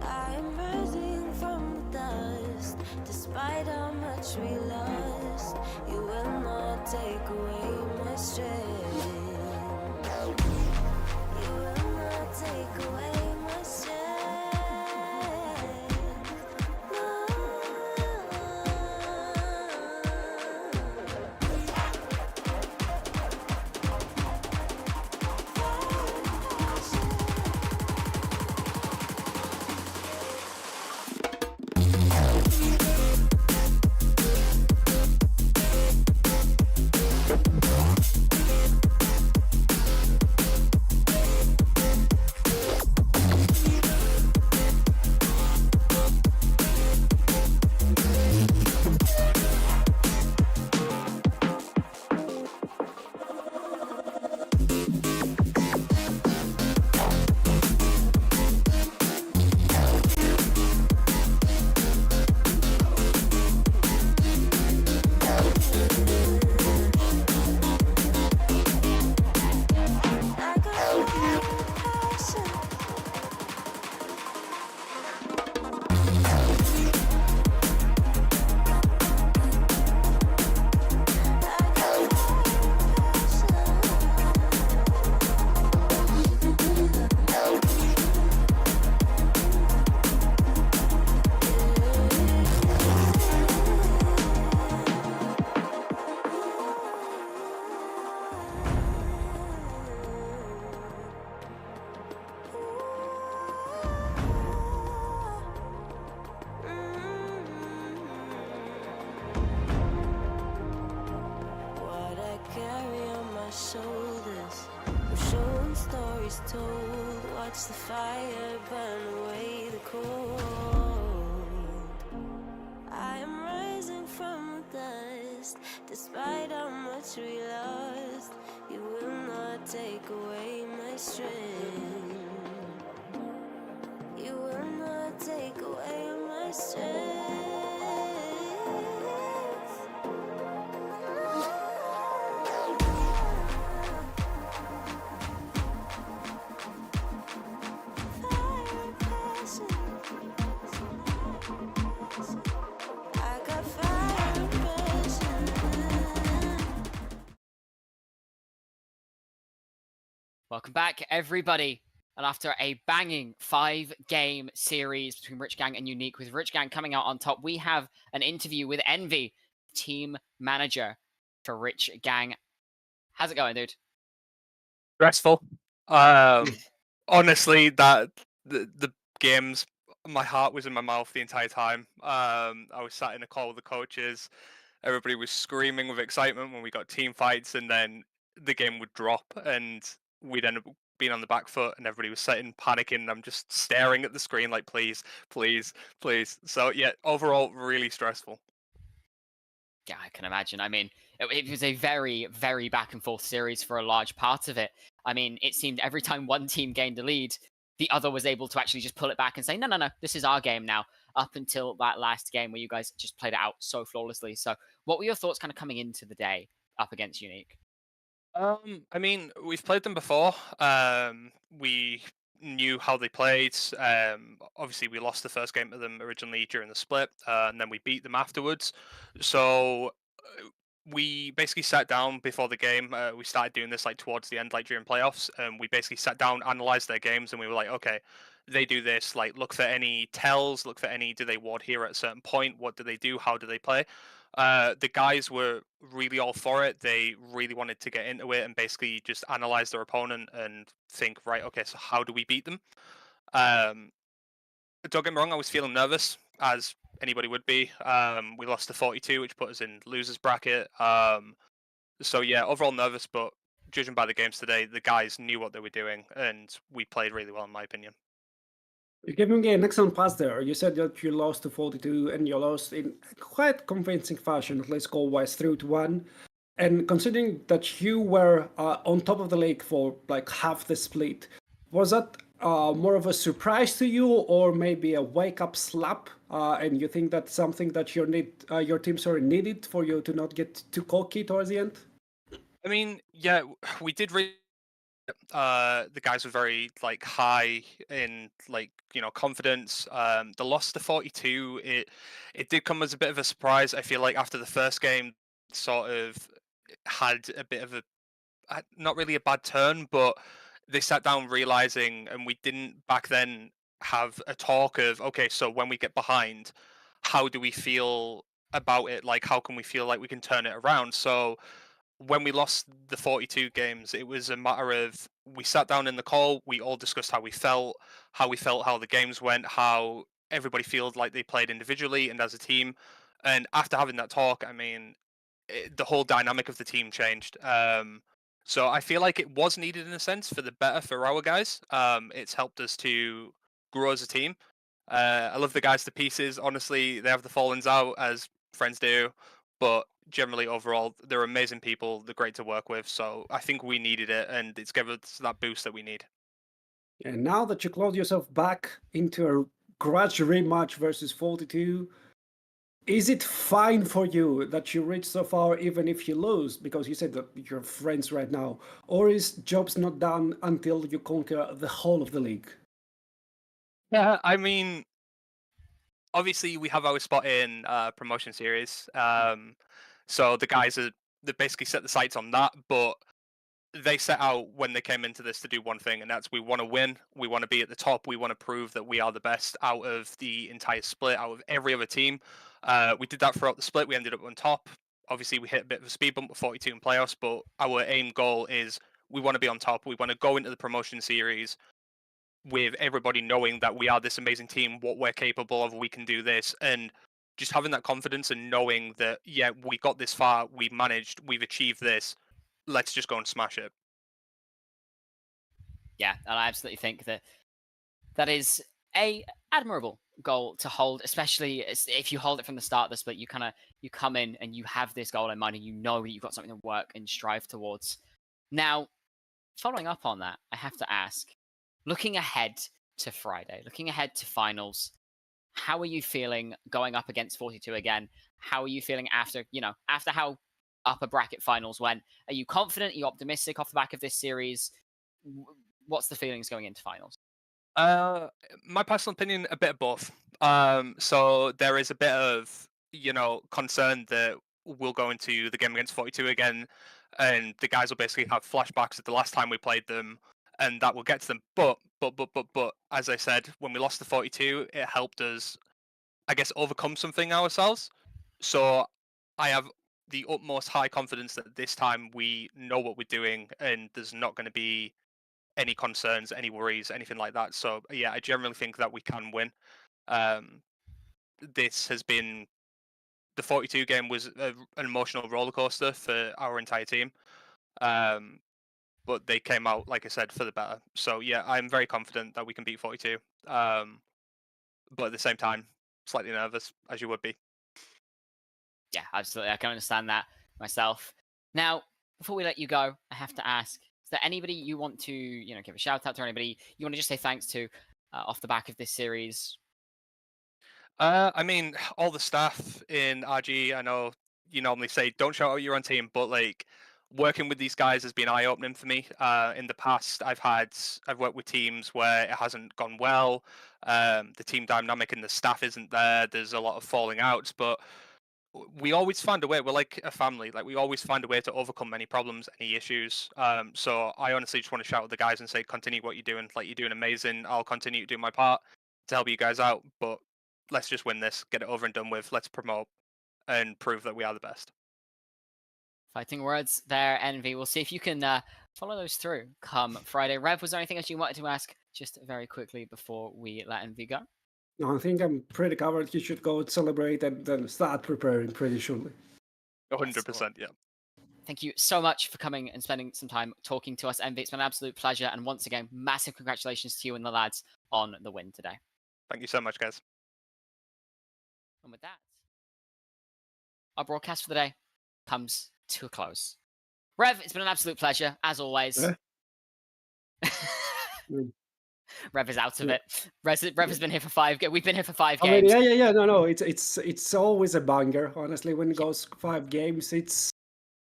I am rising from the dust, despite how much we lost. You will not take away my strength. You will not take away my strength. burn away the cold. I am rising from the dust, despite how much we lost. You will not take away my strength. You will not take away my strength. Fire and passion. I got fire and passion. Welcome back, everybody. And after a banging 5-game series between Rich Gang and Unique, with Rich Gang coming out on top, we have an interview with Envy, team manager for Rich Gang. How's it going, dude? Stressful. Honestly, that the games, my heart was in my mouth the entire time. I was sat in a call with the coaches. Everybody was screaming with excitement when we got team fights, and then the game would drop, and we'd end up being on the back foot, and everybody was sitting panicking. And I'm just staring at the screen like, please, please, please. So yeah, overall, really stressful. Yeah, I can imagine. I mean, it was a very, very back and forth series for a large part of it. I mean, it seemed every time one team gained a lead, the other was able to actually just pull it back and say, no, this is our game now, up until that last game where you guys just played it out so flawlessly. So what were your thoughts kind of coming into the day up against Unique? I mean, we've played them before. We knew how they played. Obviously, we lost the first game to them originally during the split, and then we beat them afterwards. So we basically sat down before the game. We started doing this like towards the end, like during playoffs, and we basically sat down, analyzed their games, and we were like, okay, they do this. Like, look for any tells, look for any. Do they ward here at a certain point? What do they do? How do they play? The guys were really all for it. They really wanted to get into it and basically just analyze their opponent and think, right, okay, so how do we beat them? Don't get me wrong, I was feeling nervous, as anybody would be. We lost to 42, which put us in losers bracket. So yeah, overall nervous, but judging by the games today, the guys knew what they were doing, and we played really well, in my opinion. You gave me an excellent pass there. You said that you lost to 42 and you lost in quite convincing fashion, at least goal-wise, 3-1. And considering that you were on top of the league for like half the split, was that more of a surprise to you, or maybe a wake-up slap? And you think that's something that your team needed for you to not get too cocky towards the end? I mean, yeah, we did really. The guys were very like high in like confidence. The loss to 42, it did come as a bit of a surprise. I feel like after the first game, sort of had a bit of a not really a bad turn, but they sat down realizing, and we didn't back then have a talk of, okay, so when we get behind, how do we feel about it? Like, how can we feel like we can turn it around? So when we lost the 42 games, it was a matter of, we sat down in the call, we all discussed how we felt, how the games went, how everybody feels like they played individually and as a team. And after having that talk, I mean, the whole dynamic of the team changed. So I feel like it was needed in a sense for the better for our guys. It's helped us to grow as a team. I love the guys to pieces. Honestly, they have the fallings out as friends do, but generally overall, they're amazing people. They're great to work with. So I think we needed it, and it's given us that boost that we need. And now that you clawed yourself back into a grudge rematch versus 42, is it fine for you that you reach so far even if you lose? Because you said that you're friends right now. Or is job's not done until you conquer the whole of the league? Yeah, I mean, obviously we have our spot in promotion series. So the guys they basically set the sights on that, but they set out when they came into this to do one thing, and that's we want to win. We want to be at the top. We want to prove that we are the best out of the entire split, out of every other team. We did that throughout the split. We ended up on top. Obviously, we hit a bit of a speed bump with 42 in playoffs, but our aim goal is we want to be on top. We want to go into the promotion series with everybody knowing that we are this amazing team, what we're capable of, we can do this, and just having that confidence and knowing that, yeah, we got this far, we managed, we've achieved this, let's just go and smash it. Yeah, and I absolutely think that That is a admirable goal to hold, especially if you hold it from the start of the split. You come in and you have this goal in mind, and you know that you've got something to work and strive towards. Now, following up on that, I have to ask, looking ahead to Friday, looking ahead to finals, how are you feeling going up against 42 again? How are you feeling after how upper bracket finals went? Are you confident? Are you optimistic off the back of this series? What's the feelings going into finals? My personal opinion, a bit of both. So there is a bit of concern that we'll go into the game against 42 again, and the guys will basically have flashbacks of the last time we played them, and that will get to them. But as I said, when we lost to 42, it helped us, I guess, overcome something ourselves. So I have the utmost high confidence that this time we know what we're doing, and there's not going to be any concerns, any worries, anything like that. So yeah, I generally think that we can win. Um, this has been the 42 game was an emotional roller coaster for our entire team. But they came out, like I said, for the better. So yeah, I'm very confident that we can beat 42. But at the same time, slightly nervous, as you would be. Yeah, absolutely. I can understand that myself. Now, before we let you go, I have to ask: is there anybody you want to, give a shout out to? Anybody you want to just say thanks to off the back of this series? I mean, all the staff in RG, I know you normally say don't shout out your own team, but like working with these guys has been eye opening for me. In the past, I've worked with teams where it hasn't gone well. The team dynamic and the staff isn't there. There's a lot of falling outs, but we always find a way. We're like a family. Like we always find a way to overcome any problems, any issues. So I honestly just want to shout at the guys and say, continue what you're doing. Like you're doing amazing. I'll continue to do my part to help you guys out. But let's just win this, get it over and done with. Let's promote and prove that we are the best. Fighting words there, Envy. We'll see if you can follow those through come Friday. Rev, was there anything else you wanted to ask just very quickly before we let Envy go? No, I think I'm pretty covered. You should go celebrate and then start preparing pretty shortly. 100%, yeah. Thank you so much for coming and spending some time talking to us, Envy. It's been an absolute pleasure. And once again, massive congratulations to you and the lads on the win today. Thank you so much, guys. And with that, our broadcast for the day comes to a close. Rev, it's been an absolute pleasure, as always. Rev is out of it. Rev has been here for 5 games. We've been here for 5 games. I mean, yeah. No. It's always a banger. Honestly, when it goes 5 games, it's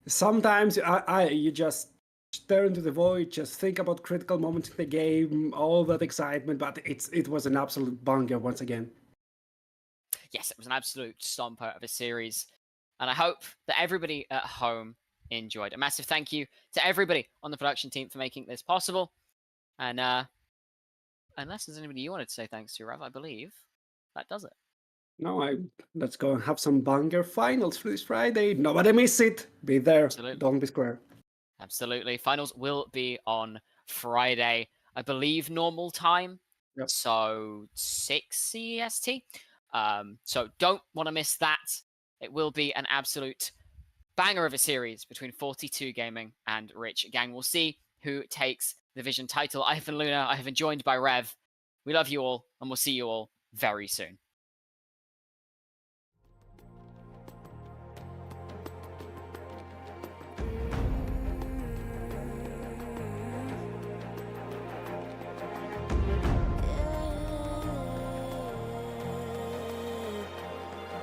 sometimes you just stare into the void, just think about critical moments in the game, all that excitement. But it was an absolute banger once again. Yes, it was an absolute stomper of a series, and I hope that everybody at home enjoyed. A massive thank you to everybody on the production team for making this possible. And unless there's anybody you wanted to say thanks to, Rev, I believe that does it. No, let's go and have some banger finals this Friday. Nobody miss it. Be there. Absolutely. Don't be square. Absolutely. Finals will be on Friday, I believe, normal time. Yep. So 6 CEST. So don't want to miss that. It will be an absolute banger of a series between 42 Gaming and Rich Gang. We'll see who takes the Division title. I have been Luna. I have been joined by Rev. We love you all, and we'll see you all very soon.